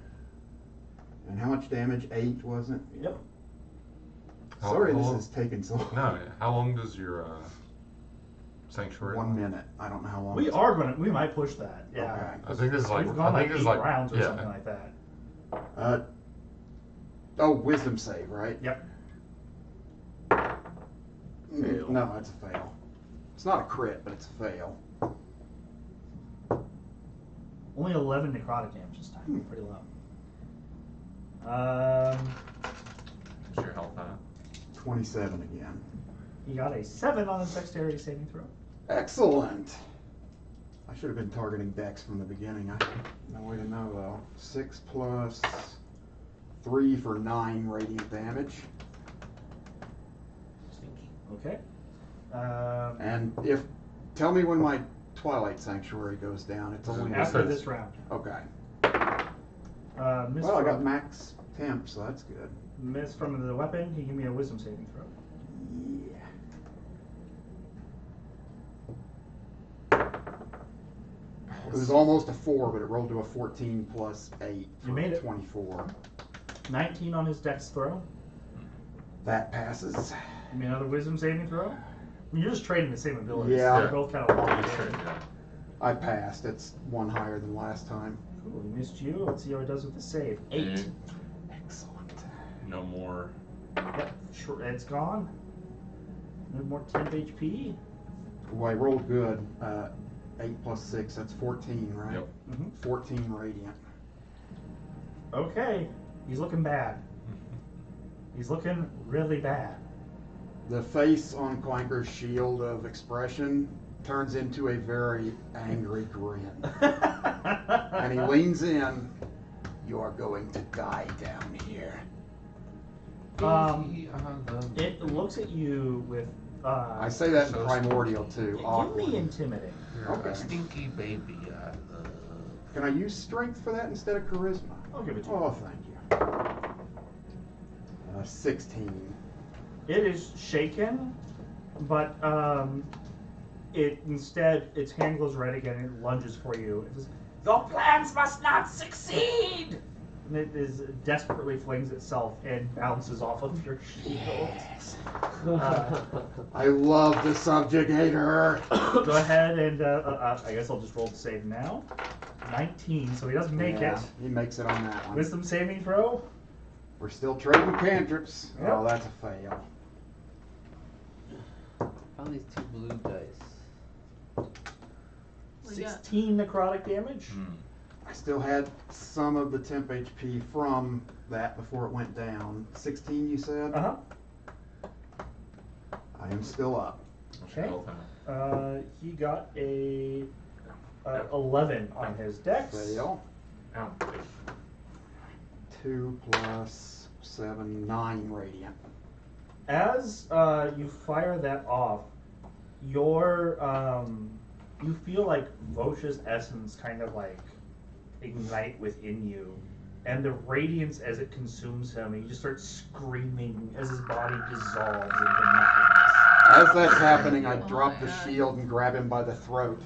And how much damage? 8, wasn't it? Yep. Sorry, How this long- is taking so long. No, how long does your sanctuary? 1 minute. I don't know how long. We it's- are gonna. We might push that. Yeah. Okay. I think this is like We've gone I think like this is 8 like rounds or yeah. something like that. Wisdom save, right? Yep. Fail. No, it's a fail. It's not a crit, but it's a fail. Only 11 necrotic damage this time. Pretty low. What's your health at? 27 again. He got a 7 on his dexterity saving throw. Excellent. I should have been targeting Dex from the beginning. No way to know though. 6 plus 3 for 9 radiant damage. Okay. And tell me when my Twilight Sanctuary goes down. It's only After this round. Okay. Miss Well, I from, got max temp, so that's good. miss from the weapon. He gave me a wisdom saving throw. Yeah. It was almost a 4, but it rolled to a 14 plus 8 for You made it. 24. 19 on his dex throw. That passes. Give me another wisdom saving throw. I mean, you're just trading the same abilities. Yeah. They're both kind of locked Sure, in. yeah. I passed. It's 1 higher than last time. Cool. He missed you. Let's see how it does with the save. 8. Mm. Excellent. No more. Yep. Sure. It's gone. No more temp HP. Well, I rolled good. 8 plus 6, that's 14, right? Yep. 14 radiant. Okay. He's looking bad. He's looking really bad. The face on Clanker's shield of expression turns into a very angry grin. And he leans in. You're going to die down here. It looks at you with. I say that in So Primordial too. Give me Awkward. intimidate. You're Okay. a stinky baby. Can I use strength for that instead of charisma? I'll give it to you. Oh, thank you. 16. It is shaken, but its hand glows red again and it lunges for you. It says, "Your plans must not succeed!" And It is desperately flings itself and bounces off of your shield. I love the subjugator. Go ahead and I guess I'll just roll the save now. 19, so he doesn't make Yeah, it. he makes it on that one. Wisdom saving throw. We're still trading cantrips. Yep. Oh, that's a fail. Found these 2 blue dice. We got 16 necrotic damage. I still had some of the temp HP from that before it went down. 16, you said? Uh huh. I am still up. Okay. He got a 11 on his dex. Fail. Ow. 2 plus 7, 9 radiant. As you fire that off, your you feel like Vosh's essence kind of like ignite within you, and the radiance as it consumes him, and you just start screaming as his body dissolves into nothingness. As that's happening, I Oh drop my the God. shield and grab him by the throat.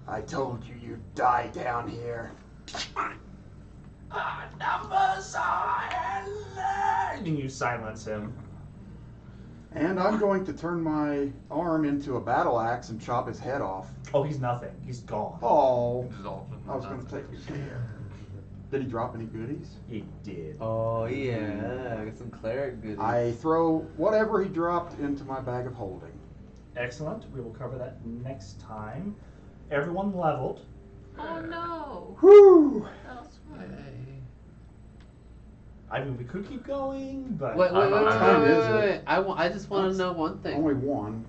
I told you you'd die down here. Numbers are and you silence him. And I'm going to turn my arm into a battle axe and chop his head off. Oh, he's nothing. He's gone. Oh, Exalted. I was going to take his head. Did he drop any goodies? He did. Oh yeah, I got some cleric goodies. I throw whatever he dropped into my bag of holding. Excellent. We will cover that next time. Everyone leveled. Oh no. Whew! That was fun. Yay. I mean, we could keep going, but Wait, time is it? wait. I just want to know one thing. Only one.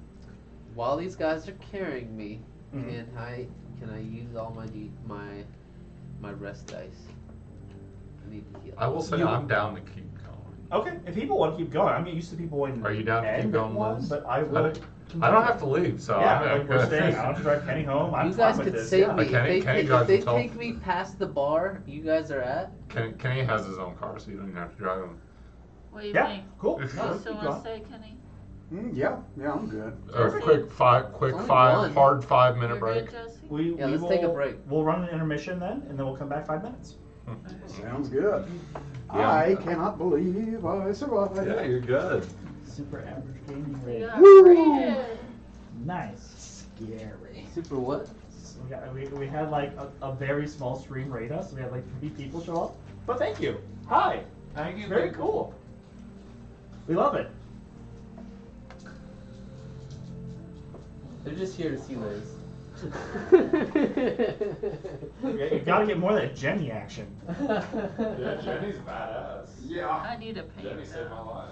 While these guys are carrying me, Mhm. can I use all my rest dice? I need to heal. I will say You- I'm down to keep going. okay. If people want to keep going, I'm used to people wanting. Are you down to keep end at going, one, Liz? but I will. I don't have to leave, so Yeah, I'm like we're staying. I don't have to drive Penny home. I'm You guys fine with could this. save Yeah. me. Kenny- If Kenny they, drives if they himself. take me past the bar you guys are at, Kenny has his own car, so you don't even have to drive him. What do you Yeah, think? cool. You Keep still going. want to stay, Kenny? Yeah, I'm good. A Jesse? quick Only five, one. hard 5-minute You're break. good, Jesse? Yeah, We let's will, take a break. We'll run an intermission then, and then we'll come back 5 minutes. Sounds good. Yeah. I cannot believe I survived. Yeah, you're good. Super average gaming You rate. got Woo! rated. Nice. Scary. super what? We had like a very small stream rate us. We had like 3 people show up. But thank you. Hi. Thank you. Very cool. We love it. They're just here to see Liz. You gotta get more of that Jenny action. Yeah, Jenny's badass. Yeah. I need a paint. Jenny saved my though. life.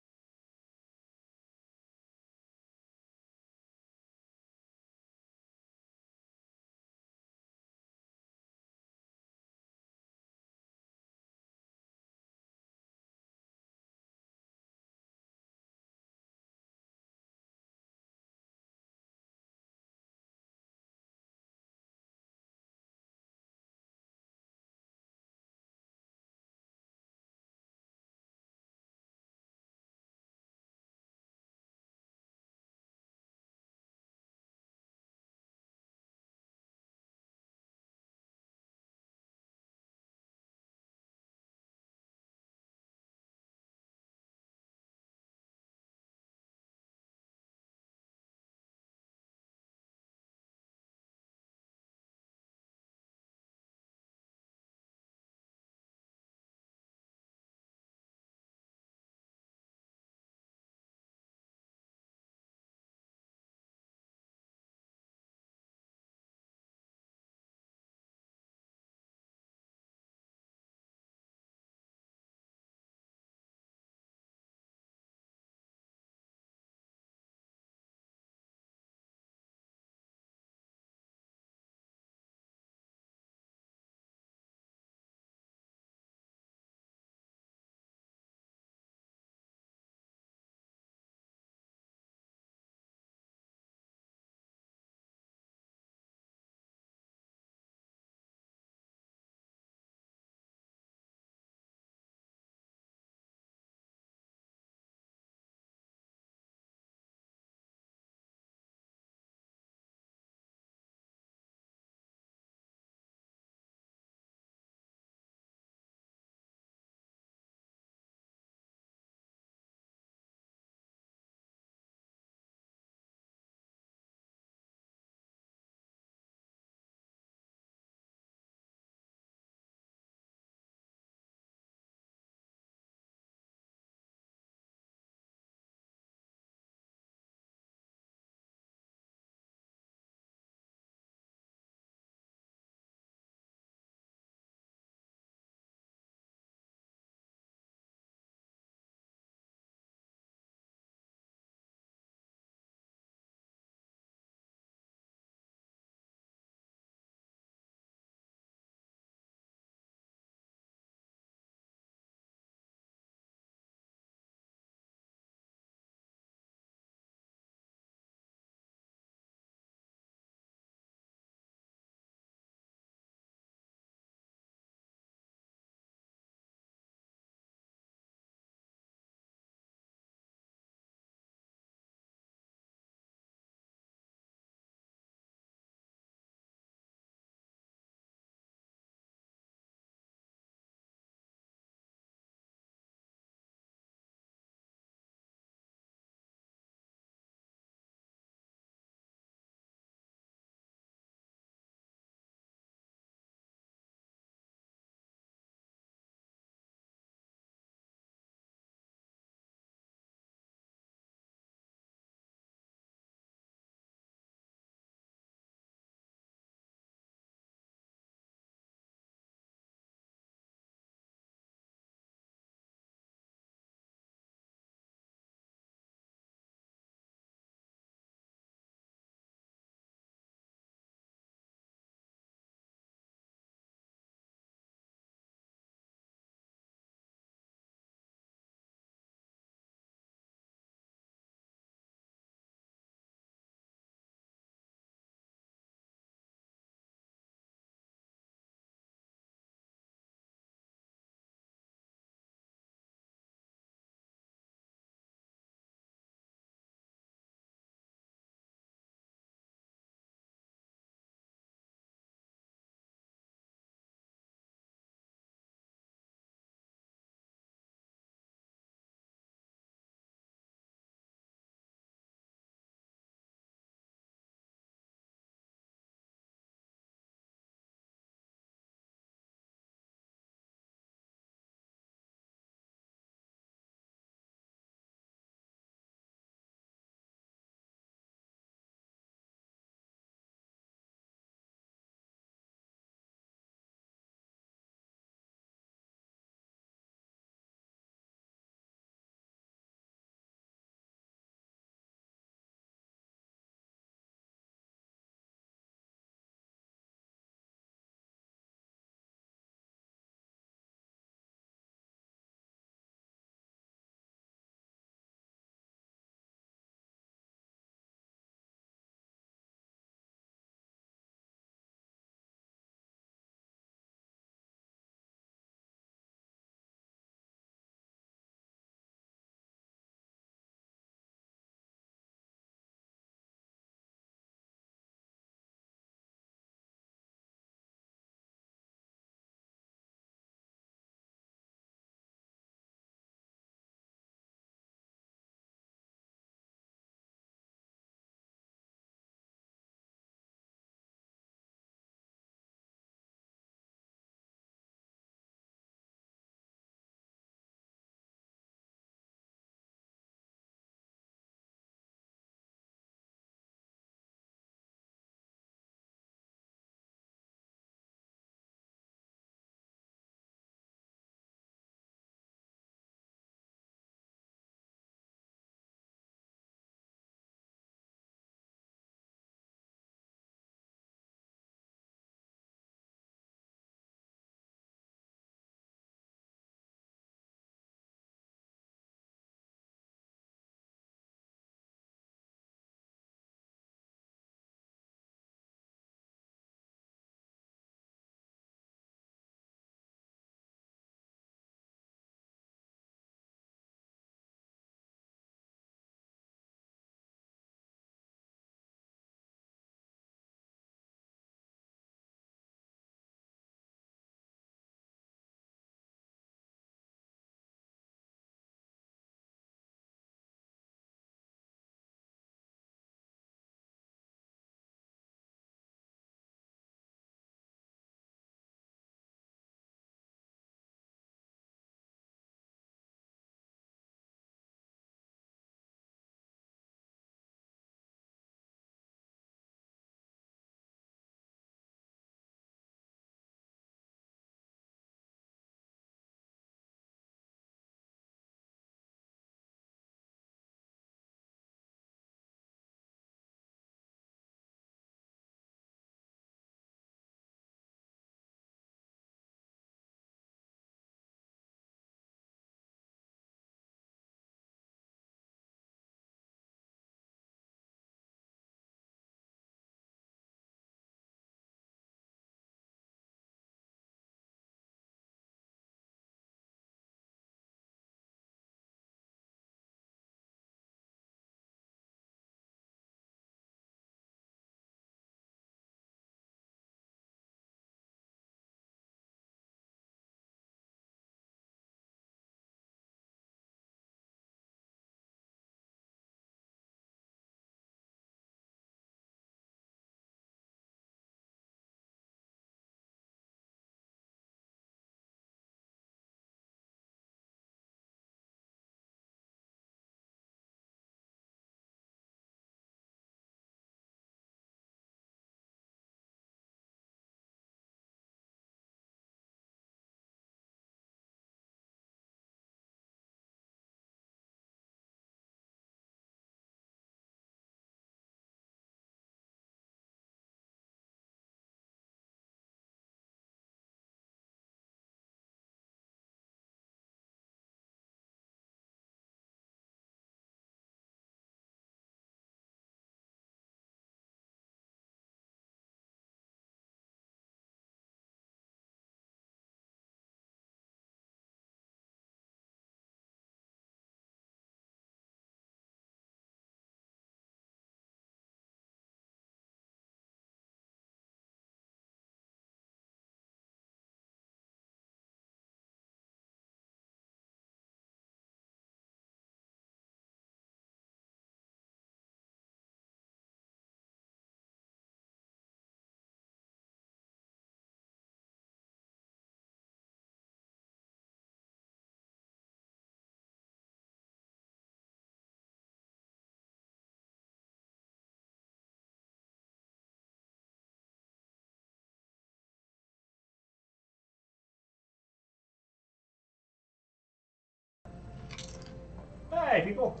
Hey, people.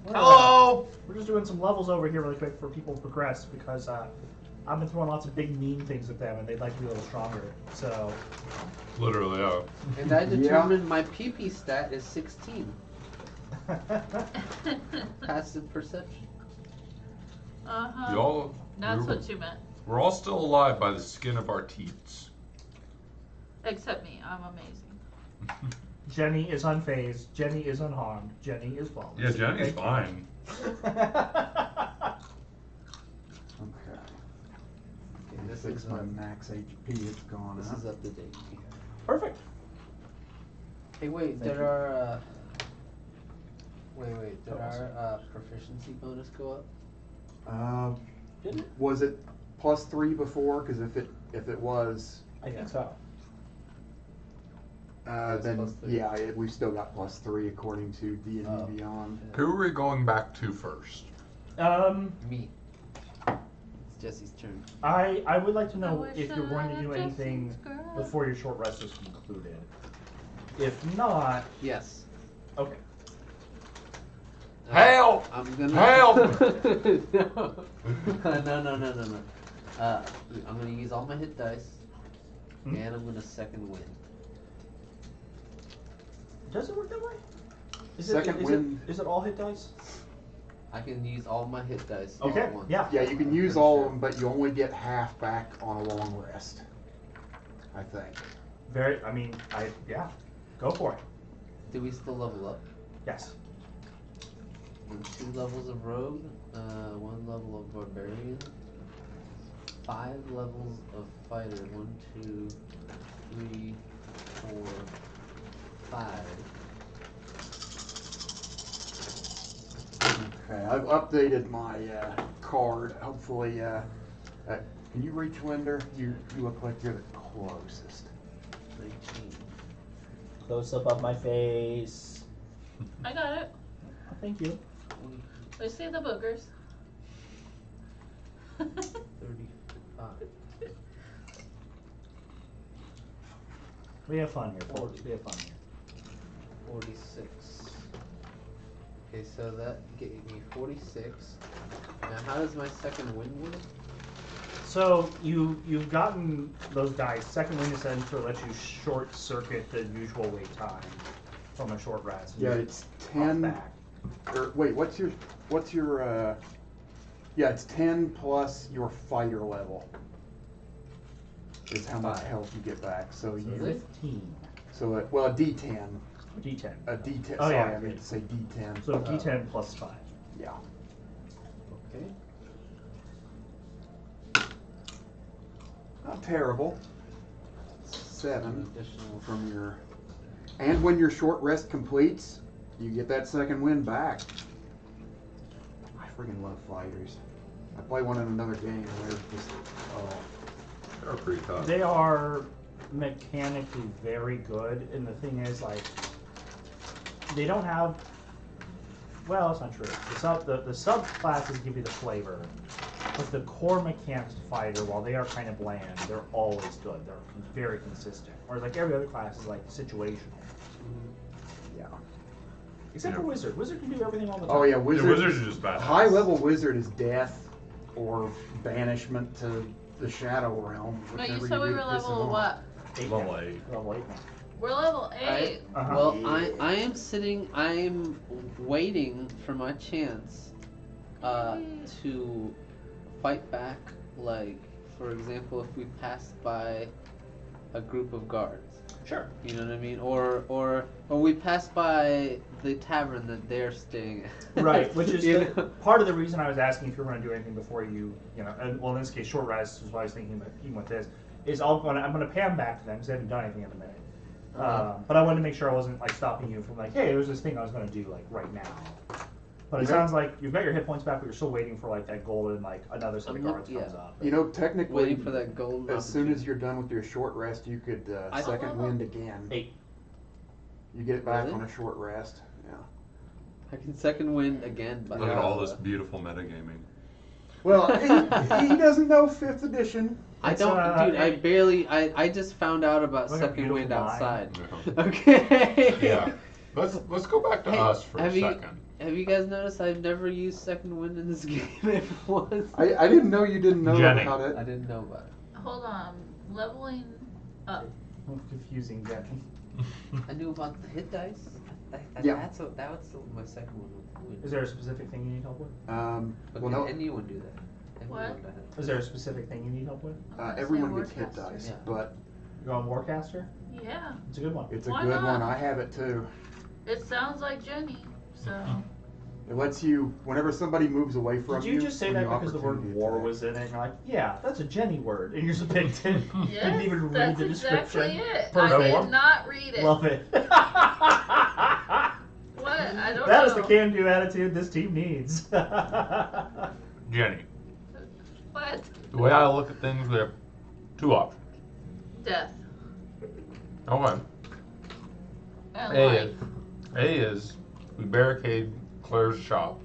Hello. We're just doing some levels over here really quick for people to progress because I've been throwing lots of big mean things at them and they'd like to be a little stronger. So. Literally, yeah. And I determined my PP stat is 16. Passive perception. Uh-huh. Y'all, That's we're, what you meant. we're all still alive by the skin of our teeth. Except me. I'm amazing. Jenny is unfazed. Jenny is unharmed. Jenny is flawless. Yeah, Jenny's Thank you. fine. Okay. Okay, this Fix is my up. max HP. It's gone This up. is up to date. Perfect. Hey, wait, Thank did you. our did Oh, our proficiency bonus go up? Didn't it? Was it +3 before? Because if it was, I think so. It's then +3. yeah, we've still got +3 according to D&D Oh. Beyond. Who are we going back to first? Me. It's Jesse's turn. I would like to I know wish if you're I going to had do Justin's anything girl. before your short rest is concluded. If not, Yes. okay. Help! I'm gonna Help! No. I'm gonna use all my hit dice, Hmm? and I'm gonna second win. Does it work that way? Second wind. Is it all hit dice? I can use all my hit dice all Okay. at once. Yeah. Yeah, you can I'm use pretty all sure. of them, but you only get half back on a long rest. I think. Very. I mean, yeah. Go for it. Do we still level up? Yes. And 2 levels of rogue, 1 level of barbarian, 5 levels of fighter. 1, 2, 3, 4, 5. Okay, I've updated my card. Hopefully, can you reach Winder? You look like you're the closest. 19. Close up of my face. I got it. Thank you. 20, We see the boogers. 35. We have fun here, folks. We have fun here. 46. Okay, so that gave me 46. Now, how does my second win work? So you've gotten those dice. Second wind essentially lets you short circuit the usual wait time from a short rest. Yeah, it's Off 10. back. Or wait, what's your? Yeah, it's 10 plus your fighter level. Is how much 5. health you get back. So So you. 15. So well, a D10. D10. A D10. Oh, sorry, yeah, I meant yeah. to say D10. So D10 plus 5. Yeah. Okay. Not terrible. An 7 additional. from your. And when your short rest completes, you get that second win back. I freaking love fighters. I play one in another game and they're just, oh. They're pretty tough. They are mechanically very good, and the thing is, like, they don't have. Well, it's not true. The subclasses give you the flavor, but the core mechanics of fighter, while they are kind of bland, they're always good. They're very consistent. Whereas like every other class is like situational. Yeah. Except for Yeah. wizard. Wizard can do everything all the time. Oh yeah, The wizard. wizards are just badass. High level wizard is death or banishment to the shadow realm. No, you whichever said we do were to piss him level off. what? 8 Level now. 8. Level 8 now. We're level 8. Uh-huh. Well, Yeah. I am sitting. I am waiting for my chance to fight back. Like, for example, if we passed by a group of guards, Sure. you know what I mean, or we passed by the tavern that they're staying at. Right, which is You the, know? part of the reason I was asking if you were going to do anything before you know, and well, in this case, short rest is what I was thinking about, even with this, is I'm going to pay them back to them because they haven't done anything in a minute. But I wanted to make sure I wasn't like stopping you from like, hey, there's this thing I was going to do like right now. But it You know- sounds like you've got your hit points back, but you're still waiting for like that golden like another set of I'm not- guards comes yeah. up. You know, technically, Waiting for that golden as soon as opportunity. you're done with your short rest, you could I- second wind again. 8. You get it back Really? on a short rest. Yeah. I can second wind again. By Look at all this beautiful metagaming. Well, he doesn't know 5th edition. I It's, don't, dude. I hey. barely. I just found out about Look at second wind beautiful outside. Yeah. Okay. Yeah. Let's go back to Hey, us for a have you- second. Have you guys noticed I've never used second wind in this game ever once? I didn't know you didn't know Jenny. about I it. didn't know about it. Hold on. Leveling up. Confusing, Jenny. I knew about the hit dice. Yeah. That was my second one with wind. Is there a specific thing you need help with? But Well, can no, anyone do that? What? Anyone do that? Is there a specific thing you need help with? I'm gonna say everyone gets hit Warcaster. dice, Yeah. but You're on Warcaster? Yeah. It's a good one. it's a Why good not? one. I have it too. It sounds like Jenny. So. It lets you, whenever somebody moves away from Did you just say when that you because the word opportunity war attack. was in it? And you're like, yeah, that's a Jenny word. And you're just picked it. Yes, Didn't even read that's the description. exactly it. Perfect. I did not read it. Love it. What? I don't know. That is the can-do attitude this team needs. Jenny, What? the way I look at things, we have two options. Death. Okay. And A life. is, A is we barricade Claire's shop.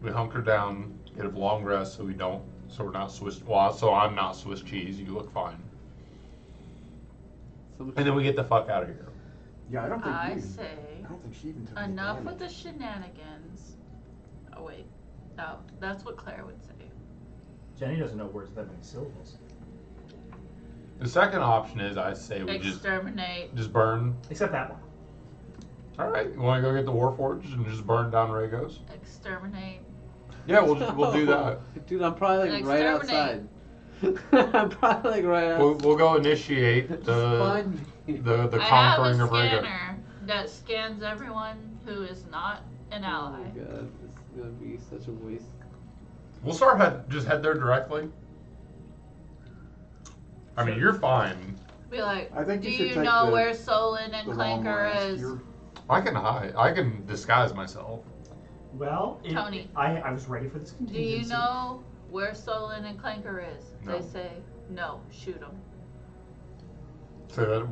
We hunker down, get a long rest so we're not Swiss. Well, so I'm not Swiss cheese. You look fine. And then we get the fuck out of here. Yeah, I don't think I you. say I don't think she even took any enough damage. with the shenanigans. Oh wait, no, that's what Claire would say. Jenny doesn't know words with that many syllables. The second option is I say we Exterminate. just burn. Except that one. All right, you want to go get the Warforged and just burn down Ragos? Exterminate. Yeah, we'll do that. Dude, I'm probably like right outside. Exterminate. I'm probably like right outside. We'll go initiate the Find me. the I have conquering a of Ragos. scanner that scans everyone who is not an Oh ally. my god, this is gonna be such a waste. We'll just head there directly. I mean, you're fine. Be like, I think do you should you take know the- where Solon and The long Clanker rest. is? You're- I can hide. I can disguise myself. Well, Tony. I was ready for this Do contingency. you know where Solon and Clanker is? No. They say, no, shoot them. Say that.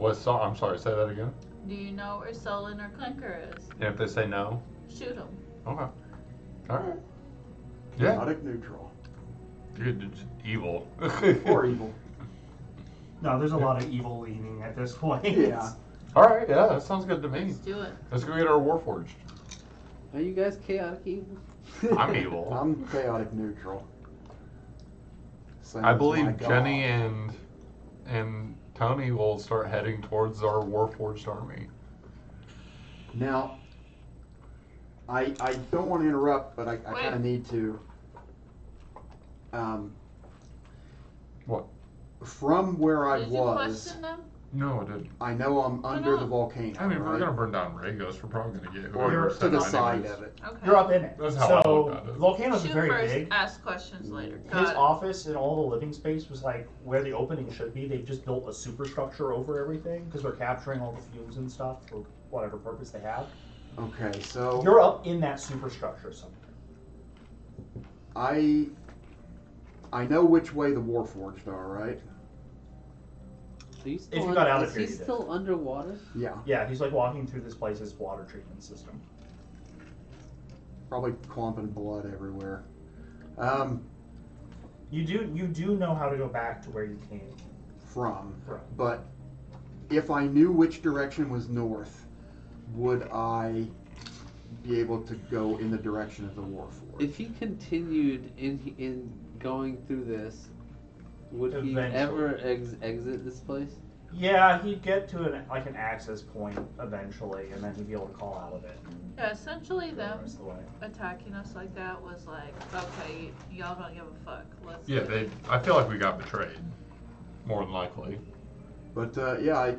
I'm sorry. Say that again. Do you know where Solon or Clanker is? And if they say no, Shoot them. okay. All right. Yeah. Chaotic neutral. You're just evil. Or evil. No, there's a lot of evil leaning at this point. Yeah. All right. Yeah, that sounds good to me. Let's do it. Let's go get our Warforged. Are you guys chaotic evil? I'm evil. I'm chaotic neutral. Same I as my believe god. Jenny and Tony will start heading towards our Warforged army. Now, I don't want to interrupt, but I Wait. kind of need to. What? From where I Did you was, question them? No, I didn't. I know I'm under not? the volcano. I mean, if we're right? gonna burn down Ragos, we're probably gonna get Or whoever to sent the us side anyways. of it. Okay. You're up in it. That's how I so look at it. Volcano's Shoot very first, big. ask questions later. His Got it. office and all the living space was like where the opening should be. They just built a superstructure over everything because they're capturing all the fumes and stuff for whatever purpose they have. Okay, so You're up in that superstructure somewhere. I know which way the Warforged are, right? Are you still If you got out of is here, he you did. still underwater? Yeah, Yeah, he's like walking through this place's water treatment system. probably clumping blood everywhere. You do know how to go back to where you came From, from. but if I knew which direction was north, would I be able to go in the direction of the Warforged? If he continued in going through this, would he Eventually. ever exit this place? Yeah, he'd get to an access point eventually, and then he'd be able to call out of it. And Yeah, essentially go the them rest of the way. attacking us like that was like, okay, y'all don't give a fuck. Let's Yeah, do it. I feel like we got betrayed. More than likely. But yeah,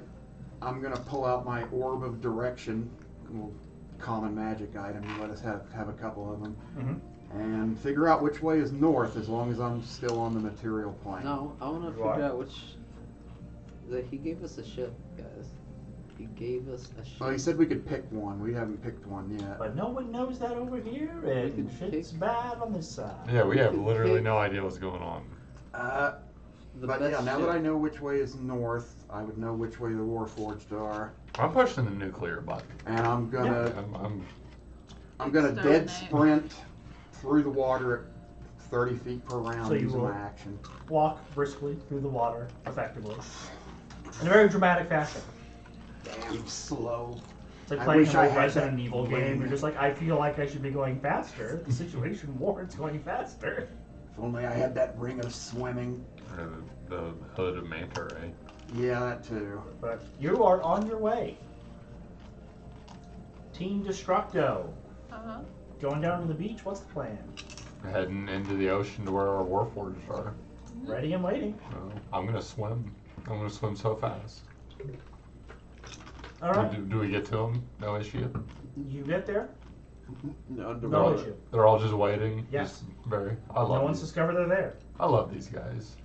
I'm gonna pull out my orb of direction, a little common magic item. You let us have a couple of them, Mm-hmm. and figure out which way is north, as long as I'm still on the material plane. No, I want to You figure are? out which. That he gave us a ship, guys. He gave us a ship. Oh, he said we could pick one. We haven't picked one yet. But no one knows that over here, and can shit's pick- bad on this side. Yeah, we have could literally pick- no idea what's going on. The But best yeah, now ship. that I know which way is north, I would know which way the Warforged are, I'm pushing the nuclear button. and I'm gonna I'm dead Exterminate. sprint through the water at 30 feet per round So you using will- my action. Walk briskly through the water, effectively, in a very dramatic fashion. Damn slow. It's like I playing wish I a had Resident that Evil wing. game. You're just like, I feel like I should be going faster. The situation warrants going faster. If only I had that ring of swimming. The hood of Manta Ray. Yeah, that too. But you are on your way. Team Destructo. Uh-huh. Going down to the beach, what's the plan? Heading into the ocean to where our warforged are. Ready and waiting. So, I'm gonna swim. I'm gonna swim so fast. Alright, Do we get to them? No issue. you get there. No, No all, issue. They're all just waiting. Yes. Just very. I No love one's these. discovered they're there. I love these guys.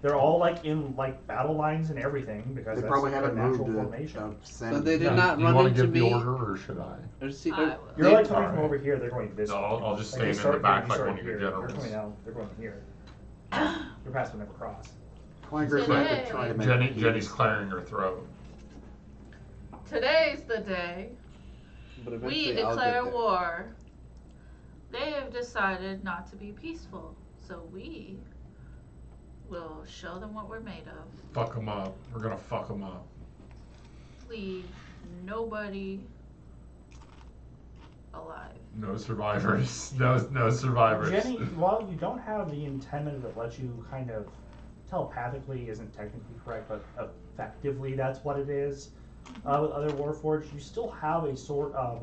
They're all like in like battle lines and everything because They that's probably their haven't natural moved formation. So they did No. not You run want into to give me. the order, or should I? Or see, I will. You're like coming Alright. from over here. They're going this No, way. I'll just Like, you stand in the start back here, like you one start of your here. generals. They're going out. They're going here. Your paths would never cross. Clanker's Today- like trying to make Jenny's peace. clearing her throat. Today's the day but we eventually I'll declare get there. war. They have decided not to be peaceful, so we will show them what we're made of. Fuck them up. We're gonna fuck them up. Leave nobody alive. No survivors. No survivors. Jenny, while you don't have the antenna that lets you kind of telepathically isn't technically correct, but effectively that's what it is. With other Warforged, you still have a sort of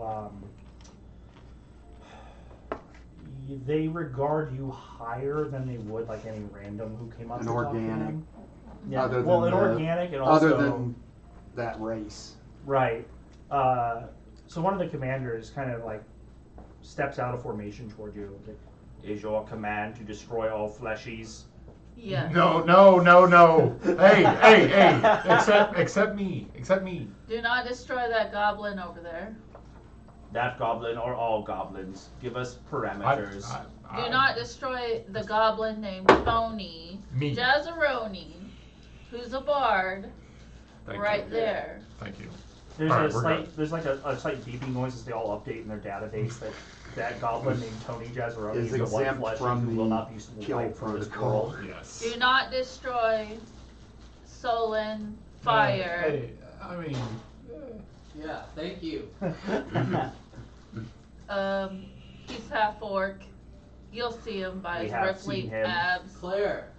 they regard you higher than they would like any random who came up An to talk to organic. them. Yeah, Other well, than an the- organic and also Other than that race. right. So one of the commanders kind of like steps out of formation toward you. Like, is your command to destroy all fleshies? Yes. No. Hey. Except me. Do not destroy that goblin over there. That goblin or all goblins. Give us parameters. Do not destroy the goblin named Phony Me. Jazzaroni, who's a bard, Thank right you. there. Thank you. There's All right, a we're slight, good. there's like a slight beeping noise as they all update in their database that goblin named Tony Jazzaroni Is is the one exempt flesh from who will the not be kill wiped from this protocol. world. Yes. Do not destroy Solon Fire. Hey, I mean, Yeah, thank you. He's half orc. You'll see him by We his have rippling seen him. abs. Claire.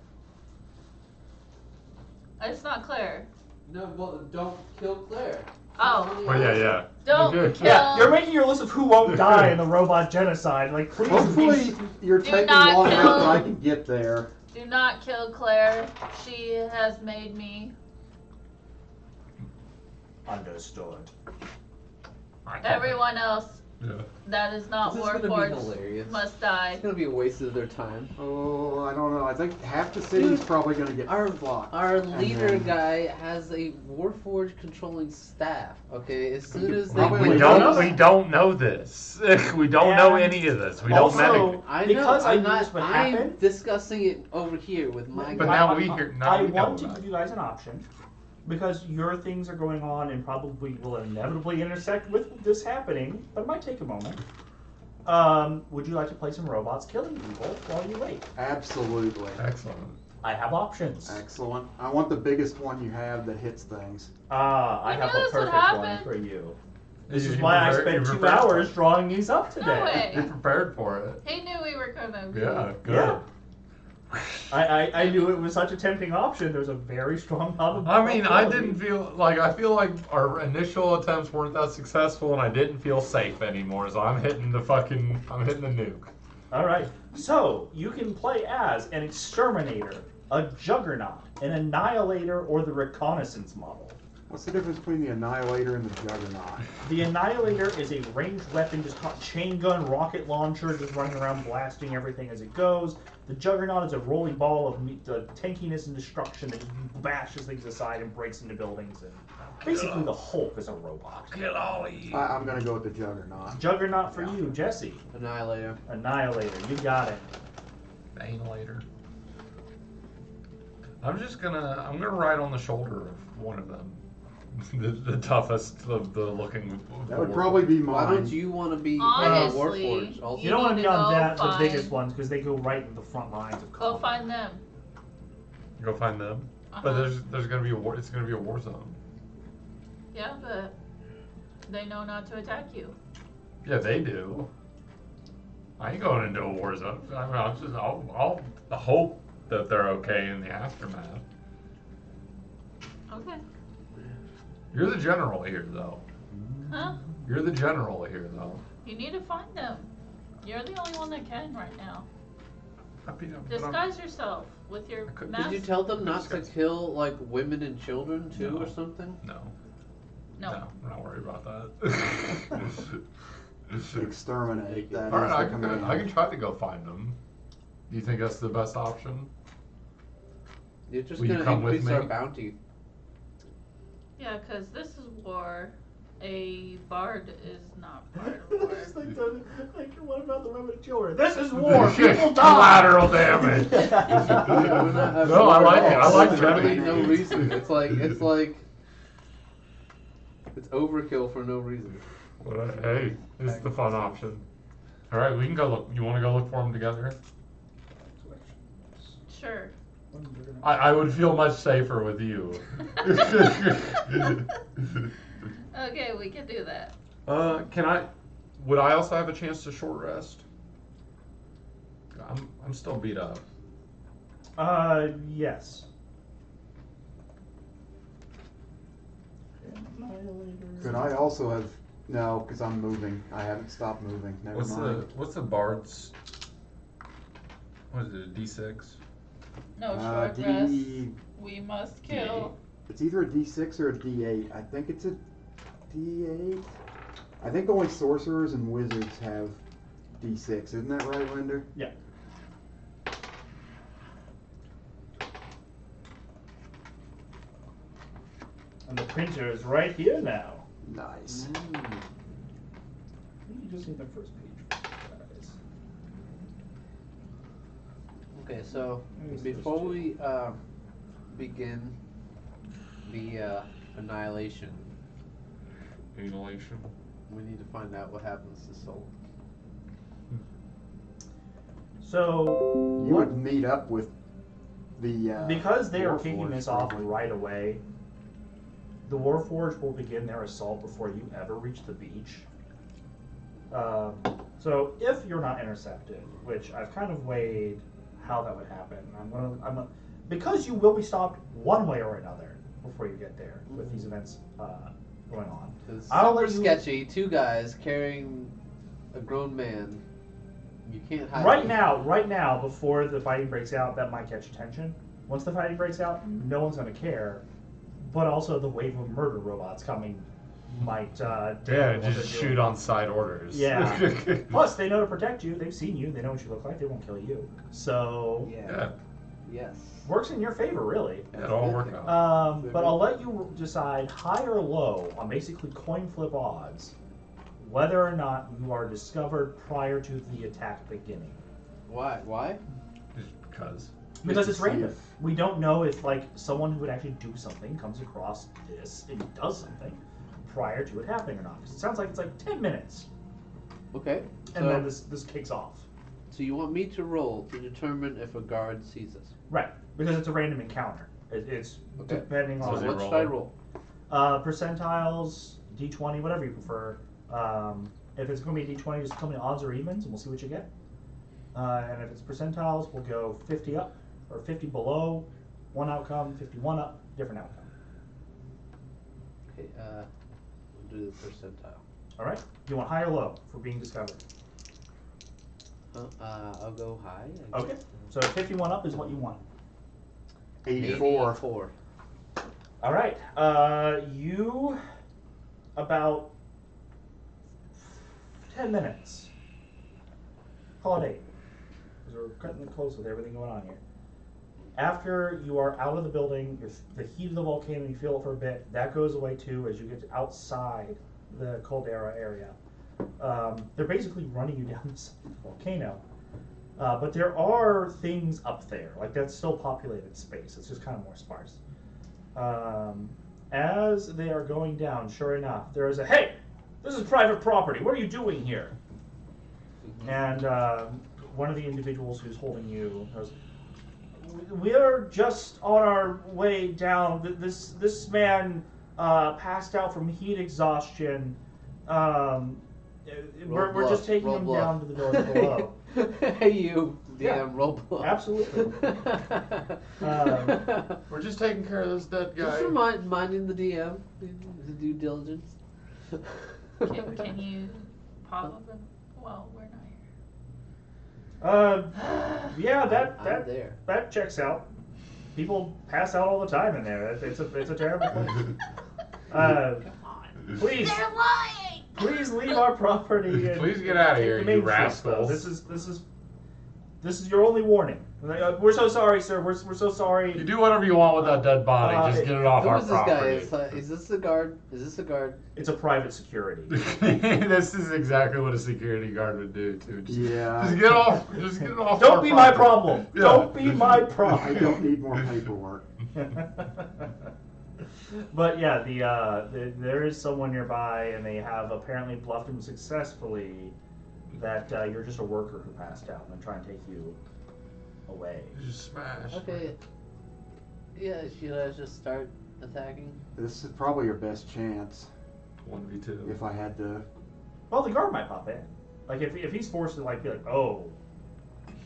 It's not Claire. No, well, don't kill Claire. Oh, well, yeah. don't You're good. kill. Yeah, you're making your list of who won't die in the robot genocide. Like, please. Hopefully you're Do taking not long enough kill- that I can get there. Do not kill Claire. She has made me. Understood. Everyone else Yeah. that is not This is gonna be Warforged hilarious. must die. It's gonna be a waste of their time. Oh, I don't know. I think half the city's Dude, probably going to get Our fucked. our And leader then- guy has a Warforged controlling staff. Okay, as soon as they Probably We don't know this. We don't know any of this. We don't Also, medic. I know. because I I'm knew not. this would I'm happen. discussing it over here with my But guy. now we hear. Now I we know want to about give it. you guys an option because your things are going on and probably will inevitably intersect with this happening, but it might take a moment. Would you like to play some robots killing people while you wait? Absolutely. Excellent. I have options. Excellent. I want the biggest one you have that hits things. I You have knew the this would perfect one happen. for you. This You- is you why I prepared- spent you 2 prepared for hours it. drawing these up today. No way. You prepared for it. He knew we were gonna. Yeah. Good. Yeah. I knew it was such a tempting option. There's a very strong probability. I mean, I didn't feel like I feel like our initial attempts weren't that successful, and I didn't feel safe anymore. So I'm hitting the nuke. All right. So you can play as an exterminator, a juggernaut, an annihilator, or the reconnaissance model. What's the difference between the Annihilator and the Juggernaut? The annihilator is a ranged weapon, just chain gun, rocket launcher, just running around blasting everything as it goes. The juggernaut is a rolling ball of tankiness and destruction that just bashes things aside and breaks into buildings. And basically, the Hulk is a robot. Kill all of you. I'm going to go with the Juggernaut. Juggernaut for you, Jesse. Annihilator. Annihilator, you got it. Annihilator. I'm gonna ride on the shoulder of one of them. the toughest of the looking. That would probably be Why mine. don't you want to be Honestly, Warforged? Also, You don't want to need be to on go that, the find- biggest ones, because they go right in the front lines of Go combat. find them. Go find them. But Uh-huh. there's gonna be a war. It's gonna be a war zone. Yeah, but They know not to attack you. Yeah, they do. I ain't going into a war zone. I mean, I'll hope that they're okay in the aftermath. Okay. You're the general here, though. Huh? You're the general here, though. You need to find them. You're the only one that can right now. But I'm- Disguise yourself with your could- mask. Did you tell them not to Discuss. kill like women and children too, No. or something? No. No. I'm not worried about that. Exterminate. That All is right, the command. I can try to go find them. Do you think that's the best option? You're just Will you gonna come with increase our me? bounty. Yeah, because this is war. A bard is not part of war. Just like, what about the women and children? This is war. People die. Collateral damage. We're not at No, war I like at it. I all. like There's that. literally no reason. It's like it's overkill for no reason. Well, hey, this is the fun option. All right, we can go look. You want to go look for them together? Sure. I would feel much safer with you. Okay, we can do that. Would I also have a chance to short rest? I'm still beat up. Yes. Could I also have? No, because I'm moving. I haven't stopped moving. Never mind. What's the bard's? What is it? A D6? No short rest. D. We must kill. It's either a D6 or a D8. I think it's a D8. I think only sorcerers and wizards have D6. Isn't that right, Linder? Yeah. And the printer is right here now. Nice. You just need the first page. Guys. Okay, so Where's before those we begin the annihilation, Annihilation. we need to find out what happens to Soul. So, You what, would meet up with the. because they are Warforged kicking this off probably. right away, the Warforged will begin their assault before you ever reach the beach. So if you're not intercepted, which I've kind of weighed how that would happen, because you will be stopped one way or another before you get there with these events going on. It's I'll super let you- sketchy. Two guys carrying a grown man. You can't hide. Right now, before the fighting breaks out, that might catch attention. Once the fighting breaks out, no one's going to care. But also, the wave of murder robots coming might. Yeah, dictate what just they're shoot doing. on side orders. Yeah. Plus, they know to protect you. They've seen you. They know what you look like. They won't kill you. So, Yeah, Yes. works in your favor, really. it'll all work out. But I'll let you decide high or low on basically coin flip odds whether or not you are discovered prior to the attack beginning. Why? Why? Just because. Because to it's see random. if- We don't know if like someone who would actually do something comes across this and does something prior to it happening or not. 'Cause it sounds like it's like 10 minutes, Okay. and So, then this kicks off. so you want me to roll to determine if a guard sees us? Right, because it's a random encounter. It's Okay. depending So So is it on what should I rolling? roll? percentiles, D20, whatever you prefer. If it's going to be a D20, just tell me odds or evens, and we'll see what you get. And if it's percentiles, we'll go 50 up or 50 below, one outcome, 51 up, different outcome. Okay. We'll do the percentile. All right. Do you want high or low for being discovered? I'll go high. I Okay. guess. So 51 up is what you want. 84. 84. All right. You about 10 minutes. Call it 8. Because we're cutting it close with everything going on here. After you are out of the building, the heat of the volcano, you feel it for a bit. That goes away too as you get outside the caldera area. They're basically running you down this volcano. But there are things up there. Like, that's still populated space. It's just kind of more sparse. As they are going down, sure enough, there is a, hey, this is private property. What are you doing here? And one of the individuals who's holding you goes, we're just on our way down. This man passed out from heat exhaustion, we're just taking roll them bluff. down to the doors below. Hey, you, DM, Yeah, roll bluff. absolutely. We're just taking care of this dead guy. Just minding the DM, the due diligence. Can you pop up and, well, we're not here. Yeah, I'm that there. that checks out. People pass out all the time in there. It's a terrible place. Come on. Please, They're lying! please leave our property. And Please get outta take here, the you main streets, though. rascals. This is your only warning. We're so sorry, sir. We're so sorry. You do whatever you want with that dead body. Just get it off Who our is this guy? property. Is this a guard? Is this a guard? It's a private security. This is exactly what a security guard would do too. Just, Yeah. Just get off. Just get it off. Don't our be my property. problem. Yeah. Don't be my I problem. don't need more paperwork. But yeah, there is someone nearby, and they have apparently bluffed him successfully that you're just a worker who passed out, and they're trying to take you away. Just smash. Okay. Yeah, should I just start attacking? This is probably your best chance 1v2. if I had to. Well, the guard might pop in. Like if he's forced to like be like, oh,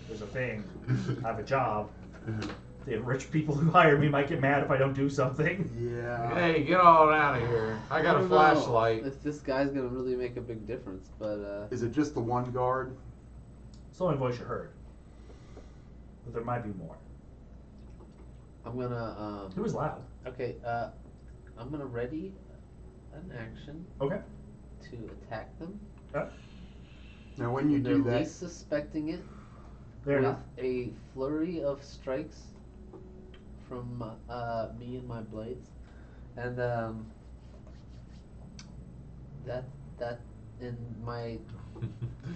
there's a thing, I have a job. The rich people who hire me might get mad if I don't do something. Yeah. Hey, get all out of here! I got a don't know flashlight. if this guy's gonna really make a big difference, but Is it just the one guard? It's the only voice you heard. But there might be more. I'm gonna It was loud. okay, I'm gonna ready an action Okay. to attack them. Now, when you They're do that, least suspecting it They're with not. a flurry of strikes from me and my blades, and that in my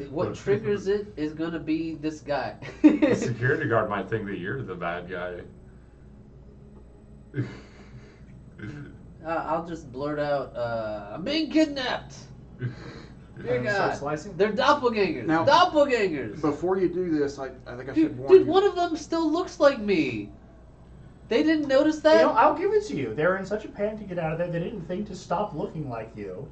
what triggers it is gonna be this guy. The security guard might think that you're the bad guy. I'll just blurt out, I'm being kidnapped! Dear And start God. slicing? They're doppelgangers! Now- Doppelgangers! before you do this, I think I should Dude, warn you. one of them still looks like me! They didn't notice You that? know, I'll give it to you. They're in such a panic to get out of there, they didn't think to stop looking like you.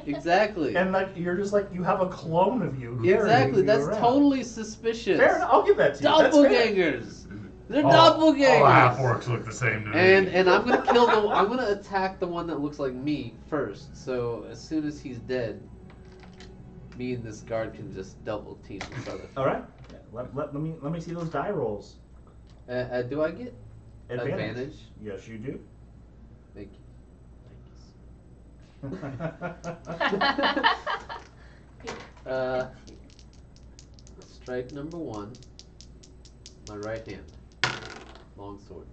Exactly. And like you're just like you have a clone of you. carrying Exactly, you that's around. totally suspicious. Fair enough. I'll give that to you. That's fair. Doppelgangers! They're All doppelgangers! half-orcs look the same to me. And I'm gonna I'm gonna attack the one that looks like me first. So as soon as he's dead, me and this guard can just double team each other. All right. Yeah, let me see those die rolls. Do I get advantage? Yes, you do. Thank you. Strike number 1. My right hand. Long sword.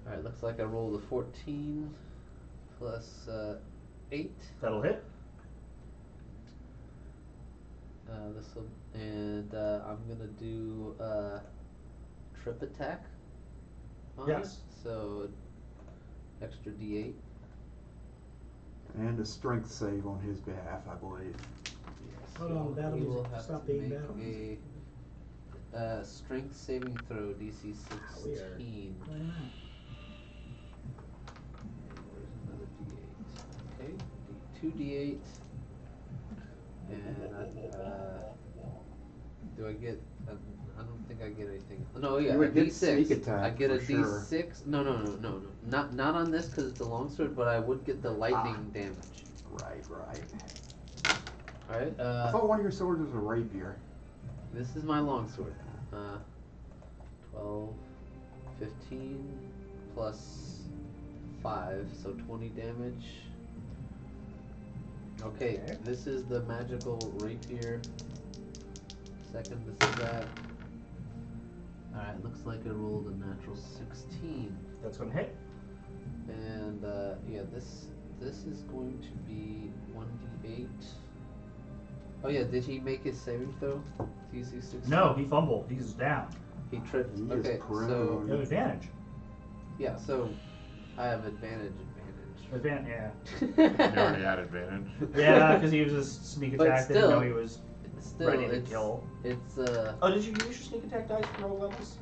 Alright, looks like I rolled a 14 plus 8. That'll hit. I'm gonna do trip attack. On Yes. it, so extra D8. And a strength save on his behalf, I believe. Hold on, battle he will music. have Stop to being make battle music. a strength saving throw, DC 16. Why not? Where's another D8? Okay, 2D8. And do I get? I don't think I get anything. No, yeah, You would a get D6. sneak attack I get a for sure. D6. No. Not on this because it's a longsword, but I would get the lightning damage. Right. All right. I thought one of your swords was a rapier. This is my longsword. 12, 15 plus 5, so 20 damage. Okay, this is the magical rapier. Second, this is that. Alright, looks like I rolled a natural 16. That's gonna hit. And yeah, this is going to be 1d8. Oh yeah, did he make his saving throw? DC 16? No, he fumbled. He's down. He tripped. He is Okay, prone. so You have advantage. yeah, so I have advantage. Yeah. You already had advantage. Yeah, because he was a sneak But attack. They didn't still, know he was Still, ready to it's, kill. It's Oh, did you use your sneak attack dice for rogue levels?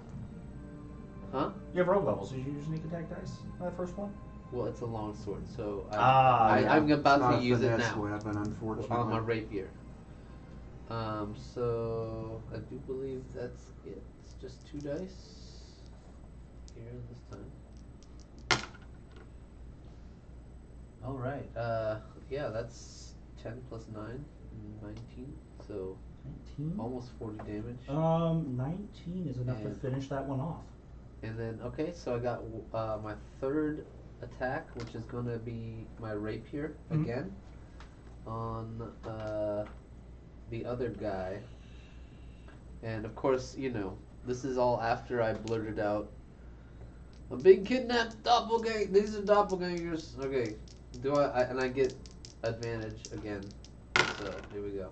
huh? You have rogue levels. Did you use sneak attack dice on that first one? Well, it's a long sword, so It's I'm about not to a use it finesse now weapon, unfortunately. on my rapier. So I do believe that's it. It's just 2 dice here this time. All right. Yeah, that's 10 plus 9, 19. So 19. almost 40 damage. 19 is enough to And- finish that one off. And then, okay, so I got my third attack, which is going to be my rapier Mhm. again on the other guy. And of course, you know, this is all after I blurted out, I'm being kidnapped, doppelganger. These are doppelgangers. Okay, and I get advantage again. So here we go.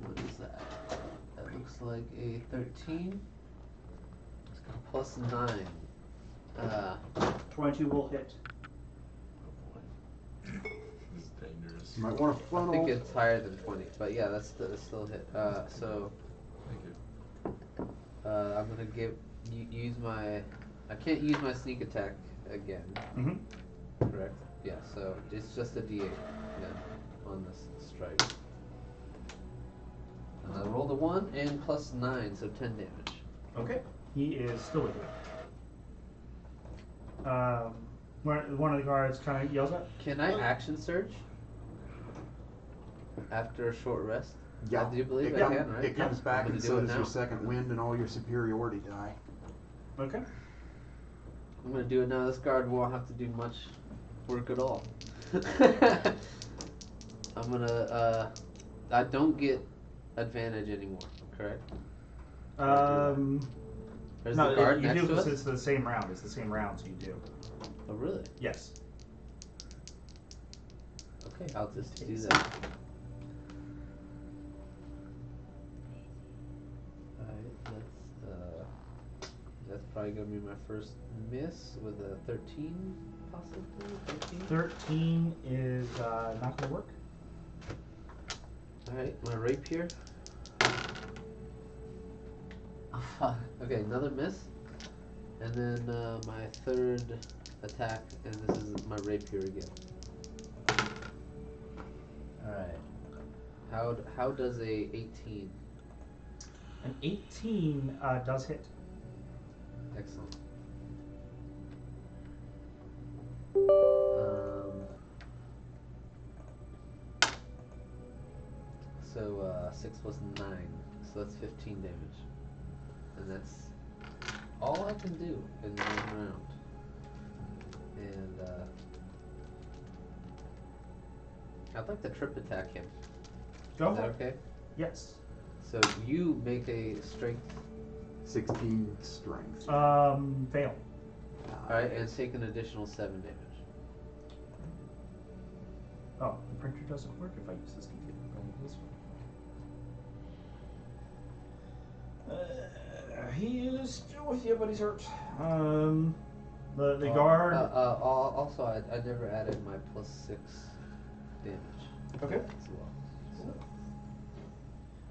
What is that? That looks like a 13 plus 9. 22 will hit. This is dangerous. You might want to I funnel. think it's higher than 20, but yeah, that's still a hit. So Thank you. I'm gonna use my. I can't use my sneak attack again, Mm-hmm. correct? Yeah. So it's just a D8 then on this strike. And I rolled a 1 and plus 9, so 10 damage. Okay. He is still with you. One of the guards kind of yells out. Can I action surge after a short rest? Yeah, I do believe it I com- can, right? It comes I'm back, gonna and do so it does now. your second wind and all your superiority die. Okay. I'm gonna do it now. This guard won't have to do much work at all. I'm gonna. I don't get advantage anymore. Correct? There's No, the guard you next do to us. because it's the same round. It's the same round, so you do. Oh really? Yes. Okay, I'll just do that. Alright, that's probably gonna be my first miss with a 13, possibly 13. 13 is not going to work. Alright, my rapier. Okay, another miss. And then my third attack, and this is my rapier again. Alright. How does a 18? An 18 does hit. Excellent. So 6 plus 9, so that's 15 damage. And that's all I can do in one round. And I'd like to trip attack him. Go Is that for it. okay? Yes. So you make a strength, 16 strength. Fail. alright, and take an additional 7 damage. Oh, the printer doesn't work if I use this computer. I'll use this one. He is still with you, but he's hurt. The guard. Also, I never added my plus 6 damage. Okay. As well. So.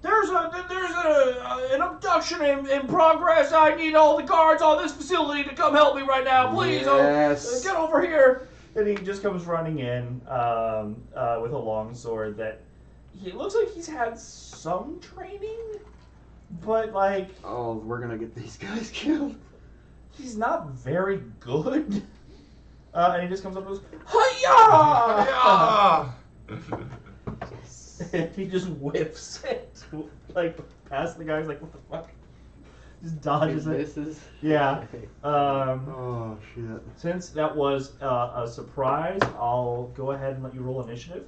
There's an abduction in progress. I need all the guards on this facility to come help me right now, please. Yes. Get over here. And he just comes running in with a long sword that he looks like he's had some training, but like Oh, we're gonna get these guys killed. he's not very good. And he just comes up and goes, "Hiya!" Ah! And he just whips it like past the guy. He's like, "What the fuck?" Just dodges it. Misses. Yeah. Oh shit. Since that was a surprise, I'll go ahead and let you roll initiative.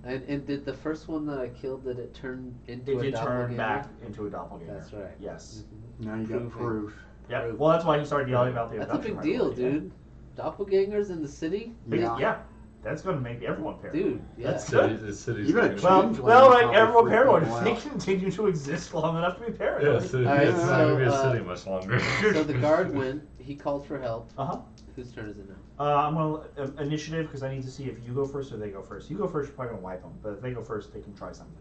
And did the first one that I killed, did it turn into If a you doppelganger? turn back into a doppelganger. That's right. Yes. Now you got Proving. proof. Yeah. Well, that's why he started yelling about the That's a abduction big right deal, away, yeah. dude. Doppelgangers in the city? Yeah. That's going to make everyone paranoid. Dude, yeah. That's City, good. the city's Even a not Well, gonna changeling well, would like probably everyone freak paranoid. people If they out. continue to exist long enough to be be. paranoid. Yeah, city, Alright, it's not gonna be a so, city much longer. So the guard went, he called for help. Uh-huh. Whose turn is it now? I'm going to initiative because I need to see if you go first or they go first. You go first, you're probably going to wipe them. But if they go first, they can try something.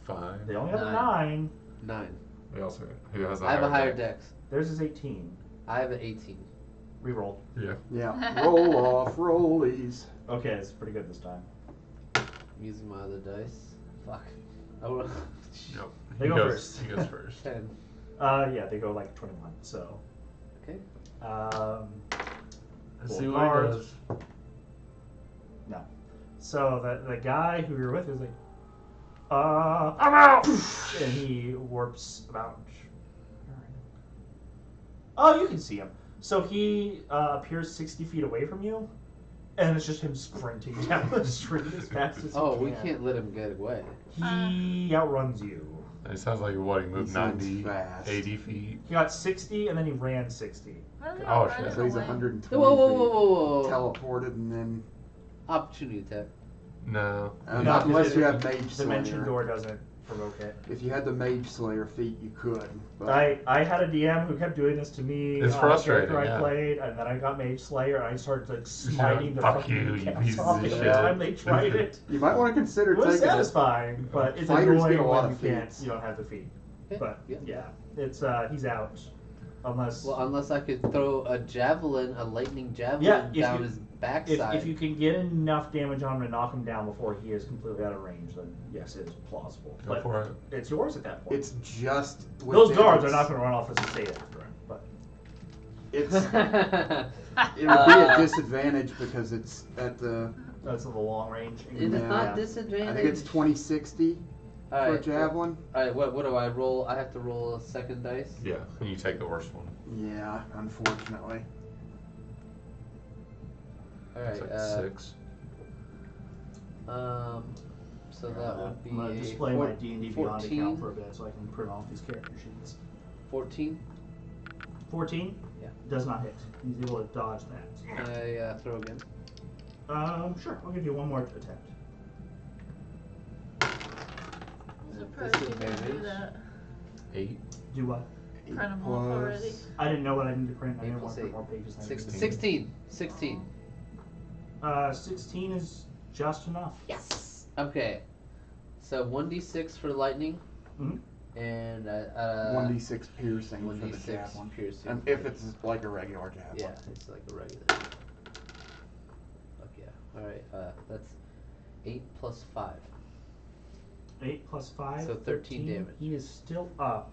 5. They only have a 9. 9. 9. We also who has I have a higher deck? dex. Theirs is 18. I have an 18. Reroll. Yeah. Yeah. Roll off, rollies. Okay, it's pretty good this time. I'm using my other dice. Fuck. Oh, Yep. They go first. He goes first. 10. Yeah, they go like 21. So, Okay. Let's Well, see what he cards. does. no. So the guy who you're with is like, I'm out, and he warps about. Oh, you can see him. So he appears 60 feet away from you, and it's just him sprinting down the street as fast as he Oh, can. we can't let him get away. He outruns you. It sounds like what he moved He sounds 90, fast. 80 feet. He got 60, and then he ran 60. Really? Oh, Right shit. So he's away. 120 Whoa, whoa, feet. whoa, whoa, whoa. Teleported and then. Opportunity attack. No. No, Not unless because you have Mage Dimension Slayer. Door doesn't provoke it. If you had the Mage Slayer feat, you could. But I had a DM who kept doing this to me. It's on frustrating, the character yeah. I played, and then I got Mage Slayer, and I started like smiting the Fuck fucking you, you cats pieces off of every shit. time they tried it. you might want to consider It was taking it. satisfying, but it's Fighters annoying get a lot when of you can't. feats. You don't have the feet. Okay, But yeah. yeah, it's he's out, unless. Well, unless I could throw a javelin, a lightning javelin Yeah, if down you- his backside. if you can get enough damage on him to knock him down before he is completely out of range, then yes, it is plausible. Go But for it. it's yours at that point. It's just. Those within guards are its- not going to run off as a state after him. But It's. It would be a disadvantage because it's at the. that's the long range. It is Yeah. not disadvantage. I think it's 2060 for a Alright, javelin. Alright, what do I roll? I have to roll a second dice? Yeah, and you take the worst one. Yeah, unfortunately. Alright, It's like 6. so that would be I'm going a to display my D&D Beyond 14. account for a bit so I can print off these character sheets. 14. 14? Yeah. Does not hit. He's able to dodge that. I throw again. Sure. I'll give you one more attempt. I'm surprised you didn't do Disadvantage. that. 8. Do what? Print 'em off already. I didn't know what I needed to print. I Eight didn't plus want to print eight. more pages. than I needed. 16. 16. 16 is just enough. Yes! Okay. So 1d6 for lightning. Mhm. And 1d6 piercing for the 1d6 javelin. piercing. And if it's like a regular javelin. Yeah, it's like a regular. Fuck yeah. Alright, that's 8 plus 5. 8 plus 5. So 13 damage. He is still up.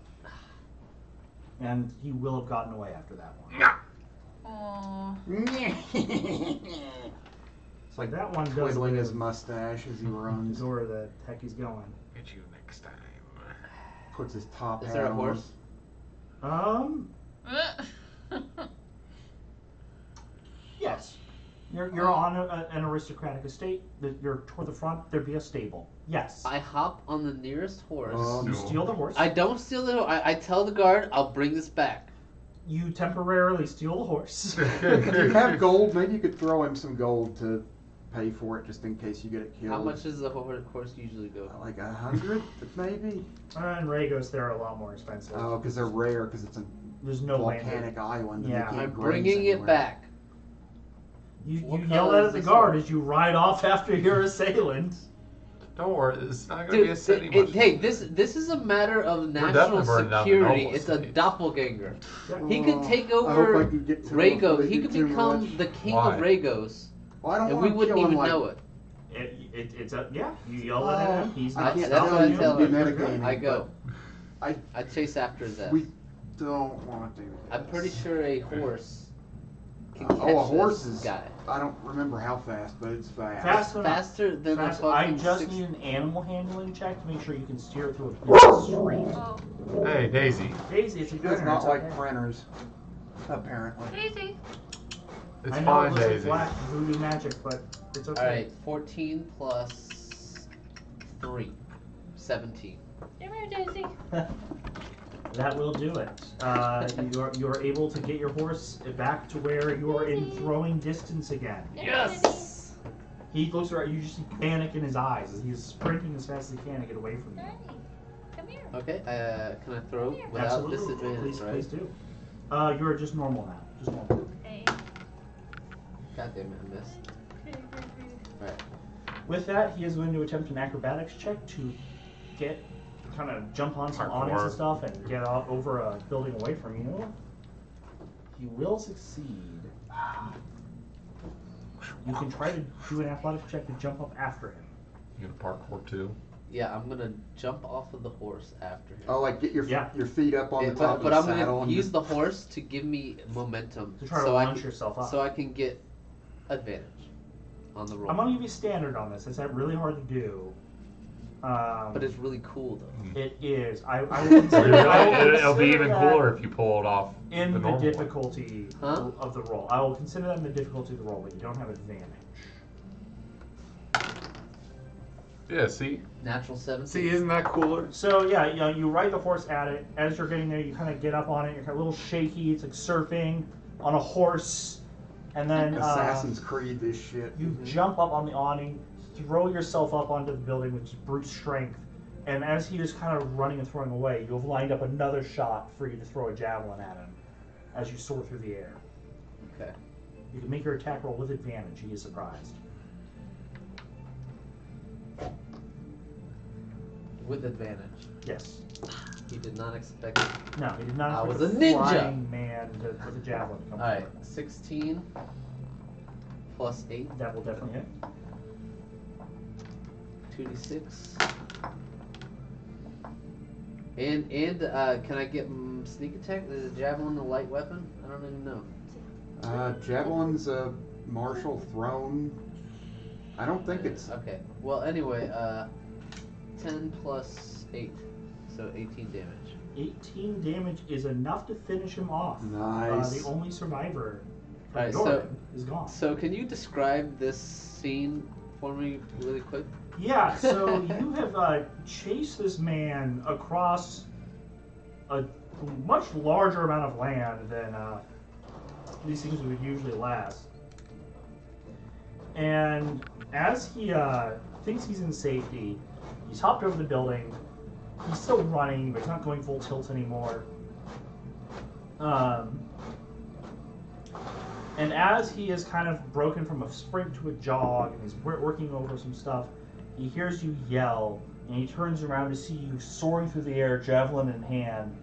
And he will have gotten away after that one. Oh. So like that one does Twiddling his live. mustache as he runs. Knows where the heck he's going. Get you next time. Puts his top Is hat there a on. horse? Yes. You're on an aristocratic estate. You're toward the front. There'd be a stable. Yes. I hop on the nearest horse. Oh, You No. steal the horse. I don't steal the horse. I tell the guard, I'll bring this back. You temporarily steal the horse. If you have gold, maybe you could throw him some gold to pay for it just in case you get it killed. How much does the horse usually go? Like 100, maybe? And Ragos, they're a lot more expensive. Oh, because they're rare, because it's a There's no volcanic island. And Yeah. they can't I'm graze bringing it anywhere. back. You What yell color out is at the this guard horse? as you ride off after your assailant. Don't worry, it's not going to be a city much. Hey, this is a matter of national definitely burning down the security. noble It's a states. doppelganger. He could take I hope over I can get to him before Ragos. they He do could too become much. the king Why? of Ragos, Well, I don't and want we to wouldn't kill him, even like, know it. It's a yeah. You yell at him. He's not That's stopping what I you. tell Be him. metagaming, I go. I- I chase after his ass. We don't want to do this. I'm pretty sure a horse can catch Oh, a horse this is. guy. I don't remember how fast, but it's fast. Fast enough. Faster than Fast- a I fucking just six- need an animal handling check to make sure you can steer it through a good street. Oh. Hey, Daisy. Daisy, it's a He good does one, not it's like okay. printers, apparently. Daisy. It's I know fine, it looks Daisy. like black voodoo magic, but it's okay. Alright, 14 plus 3. 17. Come here, Daisy. That will do it. You're able to get your horse back to where you are in throwing distance again. Yes! He looks around. You just see panic in his eyes as he's sprinting as fast as he can to get away from you. Daddy, come here. Okay, can I throw without Absolutely. disadvantage, Please, right? please do. You're just normal now. Just normal. Hey. God damn it, I missed. Alright. With that, he is going to attempt an acrobatics check to kind of jump on some awnings and Parkour. stuff and get out over a building away from you. He will succeed. You can try to do an athletic check to jump up after him. You gonna parkour too? Yeah, I'm gonna jump off of the horse after him. Oh, like get your Yeah. your feet up on the top but of I'm the saddle. gonna and use just- the horse to give me momentum, To try to so I launch can, yourself up. so I can get advantage on the roll. I'm gonna give you standard on this. It's really hard to do. But it's really cool though. It is. I will consider, It'll be even that cooler if you pull it off in the the normal way. difficulty Huh? of the roll. I will consider that in the difficulty of the roll, but you don't have advantage. Yeah, see? Natural 17. See, isn't that cooler? So yeah, you ride the horse at it. As you're getting there, you kind of get up on it. You're kind of a little shaky. It's like surfing on a horse, and then Assassin's Creed this shit. you jump up on the awning, throw yourself up onto the building with just brute strength. And as he is kind of running and throwing away, you have lined up another shot for you to throw a javelin at him as you soar through the air. Okay. You can make your attack roll with advantage. He is surprised. With advantage. Yes. He did not expect it. No, he did not. I expect was a a ninja. flying man with a javelin to come Alright, forward. 16 plus 8, That will definitely hit. 2d6. And can I get sneak attack? Is a javelin a light weapon? I don't even know. Javelin's a martial thrown. I don't think it's. Okay. Well, anyway, 10 plus 8, so 18 damage. 18 damage is enough to finish him off. Nice. The only survivor from Alright, Jordan is gone. So can you describe this scene for me really quick? Yeah, so you have chased this man across a much larger amount of land than these things would usually last. And as he thinks he's in safety, he's hopped over the building. He's still running, but he's not going full tilt anymore. And as he is kind of broken from a sprint to a jog, and he's working over some stuff, he hears you yell, and he turns around to see you soaring through the air, javelin in hand,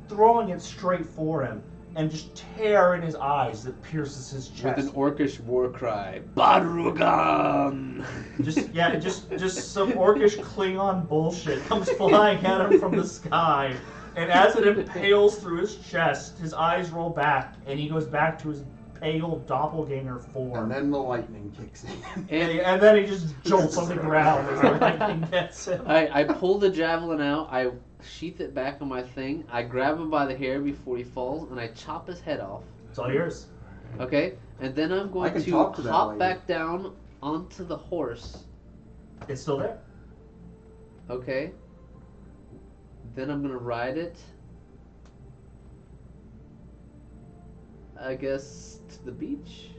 throwing it straight for him, and just tear in his eyes that pierces his chest. With an orcish war cry, Badrugan! just some orcish Klingon bullshit comes flying at him from the sky, and as it impales through his chest, his eyes roll back, and he goes back to his pale doppelganger form. And then the lightning kicks in. And then he just jolts on the ground as the lightning gets him. I pull the javelin out, I sheath it back on my thing, I grab him by the hair before he falls, and I chop his head off. It's all yours. Okay? And then I'm I going can to talk to that hop lady. back down onto the horse. It's still there. Okay? Then I'm gonna ride it. I guess to the beach.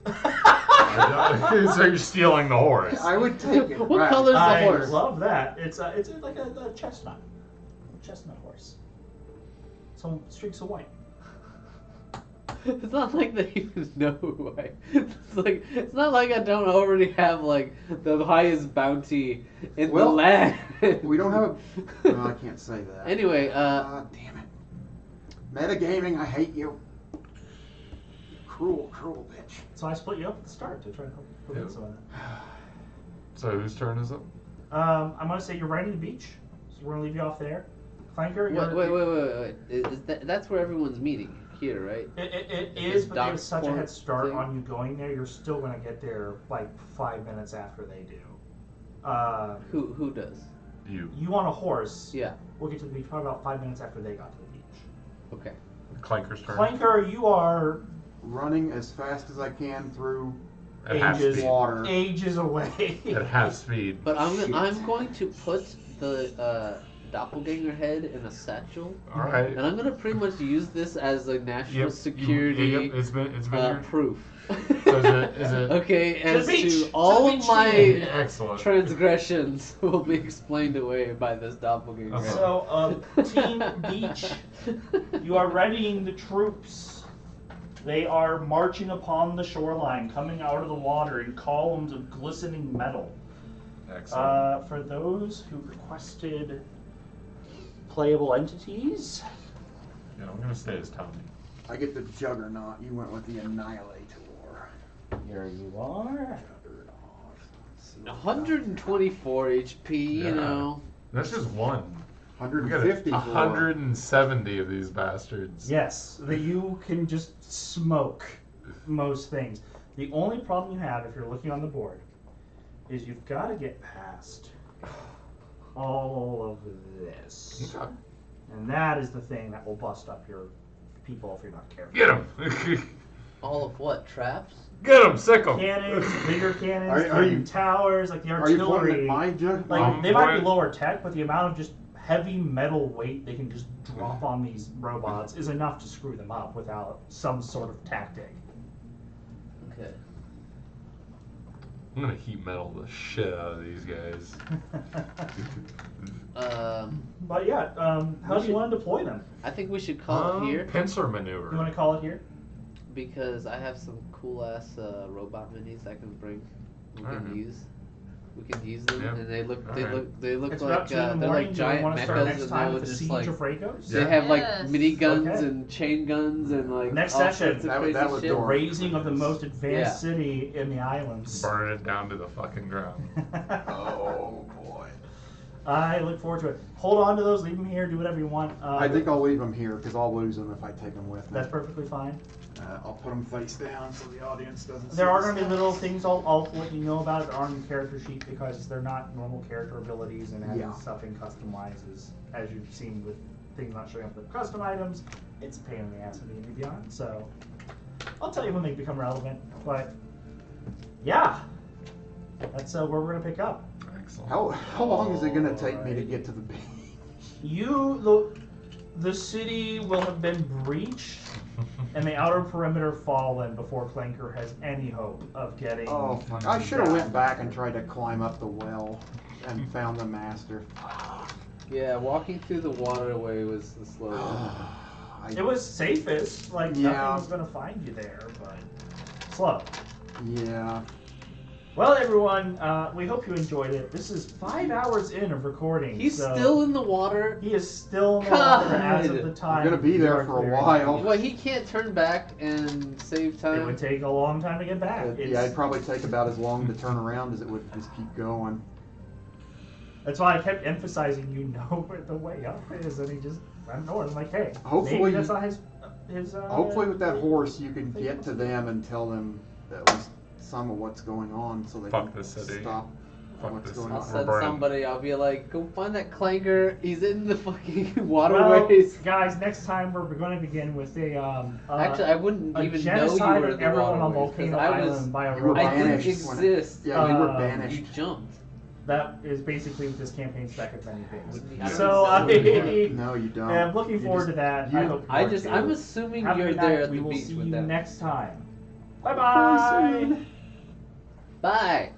So you're stealing the horse. I would take it. What back. color is the I horse? love that. It's like a chestnut. Chestnut horse. Some streaks of white. It's not like they even know who I. It's not like I don't already have like the highest bounty in the Well, land. We don't have a. No, I can't say that. Anyway, Damn it. Metagaming, I hate you. Cruel, cruel bitch. So I split you up at the start to try to help prevent Yeah. some of that. So whose turn is it? I'm gonna say you're riding the beach, so we're gonna leave you off there. Flanker, wait. Is that's where everyone's meeting here, right? It This is, but they have dock such a port head start thing? on you going there. You're still gonna get there like 5 minutes after they do. Who does? You. You on a horse? Yeah. We'll get to the beach probably about 5 minutes after they got to the beach. Okay. Clanker's turn. Flanker, you are Running as fast as I can through At half ages, speed. water. ages away. At half speed. But Shit. I'm going to put the doppelganger head in a satchel, All right. and I'm gonna pretty much use this as a national Yep, security Yep, it's been your. proof. So is it? Okay, To the as beach! to To all the of beach! my Excellent. transgressions will be explained away by this doppelganger. Uh-huh. So, Team Beach, you are readying the troops. They are marching upon the shoreline, coming out of the water in columns of glistening metal. Excellent. For those who requested playable entities, Yeah, I'm gonna stay as Tony. I get the Juggernaut. You went with the Annihilator. Here you are. 124 HP, you Yeah. know. That's just one. We got 150 for 170 of these bastards. Yes, that you can just smoke most things. The only problem you have if you're looking on the board is you've got to get past all of this. Okay. And that is the thing that will bust up your people if you're not careful. Get him! All of what? Traps? Get him! Sick him! Cannons, bigger cannons, Are you- towers, like the Are you pointing artillery. at my Jug? Like they might be Point. lower tech, but the amount of just heavy metal weight they can just drop on these robots is enough to screw them up without some sort of tactic. Okay. I'm gonna heat metal the shit out of these guys. But yeah, how do you want to deploy them? I think we should call it here Pincer maneuver. You want to call it here? because I have some cool ass robot minis I can bring. We can Alright. use. We can use them, Yep. and they look It's like about 2 in the they're morning. like Do you giant want to start mechas, next and time they'll with the just Siege like of Fracos? they Yeah. have like Yes. mini guns Okay. and chain guns and like Next all session. sorts of That would- crazy that would shit. The do it. raising of the most advanced Yeah. city in the islands. Burn it down to the fucking ground. Oh boy. I look forward to it. Hold on to those, leave them here, do whatever you want. I think I'll leave them here because I'll lose them if I take them with me. That's perfectly fine. I'll put them face down so the audience doesn't. There see are the going to be stats. little things I'll let you know about that aren't in the character sheet because they're not normal character abilities and adding Yeah. stuff in custom wise is, as you've seen with things not showing up with custom items, it's a pain in the ass in D&D Beyond. So I'll tell you when they become relevant. But yeah, that's where we're going to pick up. Excellent. How long is it gonna take me to get to the beach? The city will have been breached and the outer perimeter fallen before Clanker has any hope of getting. Oh fuck! I should have went back and tried to climb up the well and found the master. Yeah, walking through the waterway was the slowest. It was safest, like Yeah. nothing was gonna find you there, but slow. Yeah. Well, everyone, we hope you enjoyed it. This is 5 hours in of recording. He's so still in the water. He is still in the water as of God. the time. I'm gonna be we there are for a clearing. while. Well, he can't turn back and save It time. would take a long time to get back. Yeah, it'd probably take about as long to turn around as it would just keep going. That's why I kept emphasizing, you know where the way up is, and he just went north. I'm like, hey, Hopefully- maybe that's not his. Hopefully, with that horse, you can get to them and tell them at least some of what's going on, so they Fuck can the city. stop Fuck what's this going I'll on. send Brian. somebody. I'll be like, go find that clanker. He's in the fucking Well, waterways. guys, next time we're going to begin with a Actually, I wouldn't a even know you genocide were of in the everyone on waterways, 'cause Volcano I was. Island by a You were robot. I didn't banished when it- exist. Yeah, you were Um, banished. You jumped. That is basically what this campaign spec of many things. Wouldn't you- So I don't know. No, you don't. I'm looking You forward just- to that. I you- hope you I are just. too. I'm assuming Have a you're good there night. at We the will beach see with you them. next time. Very Bye bye. soon. Bye.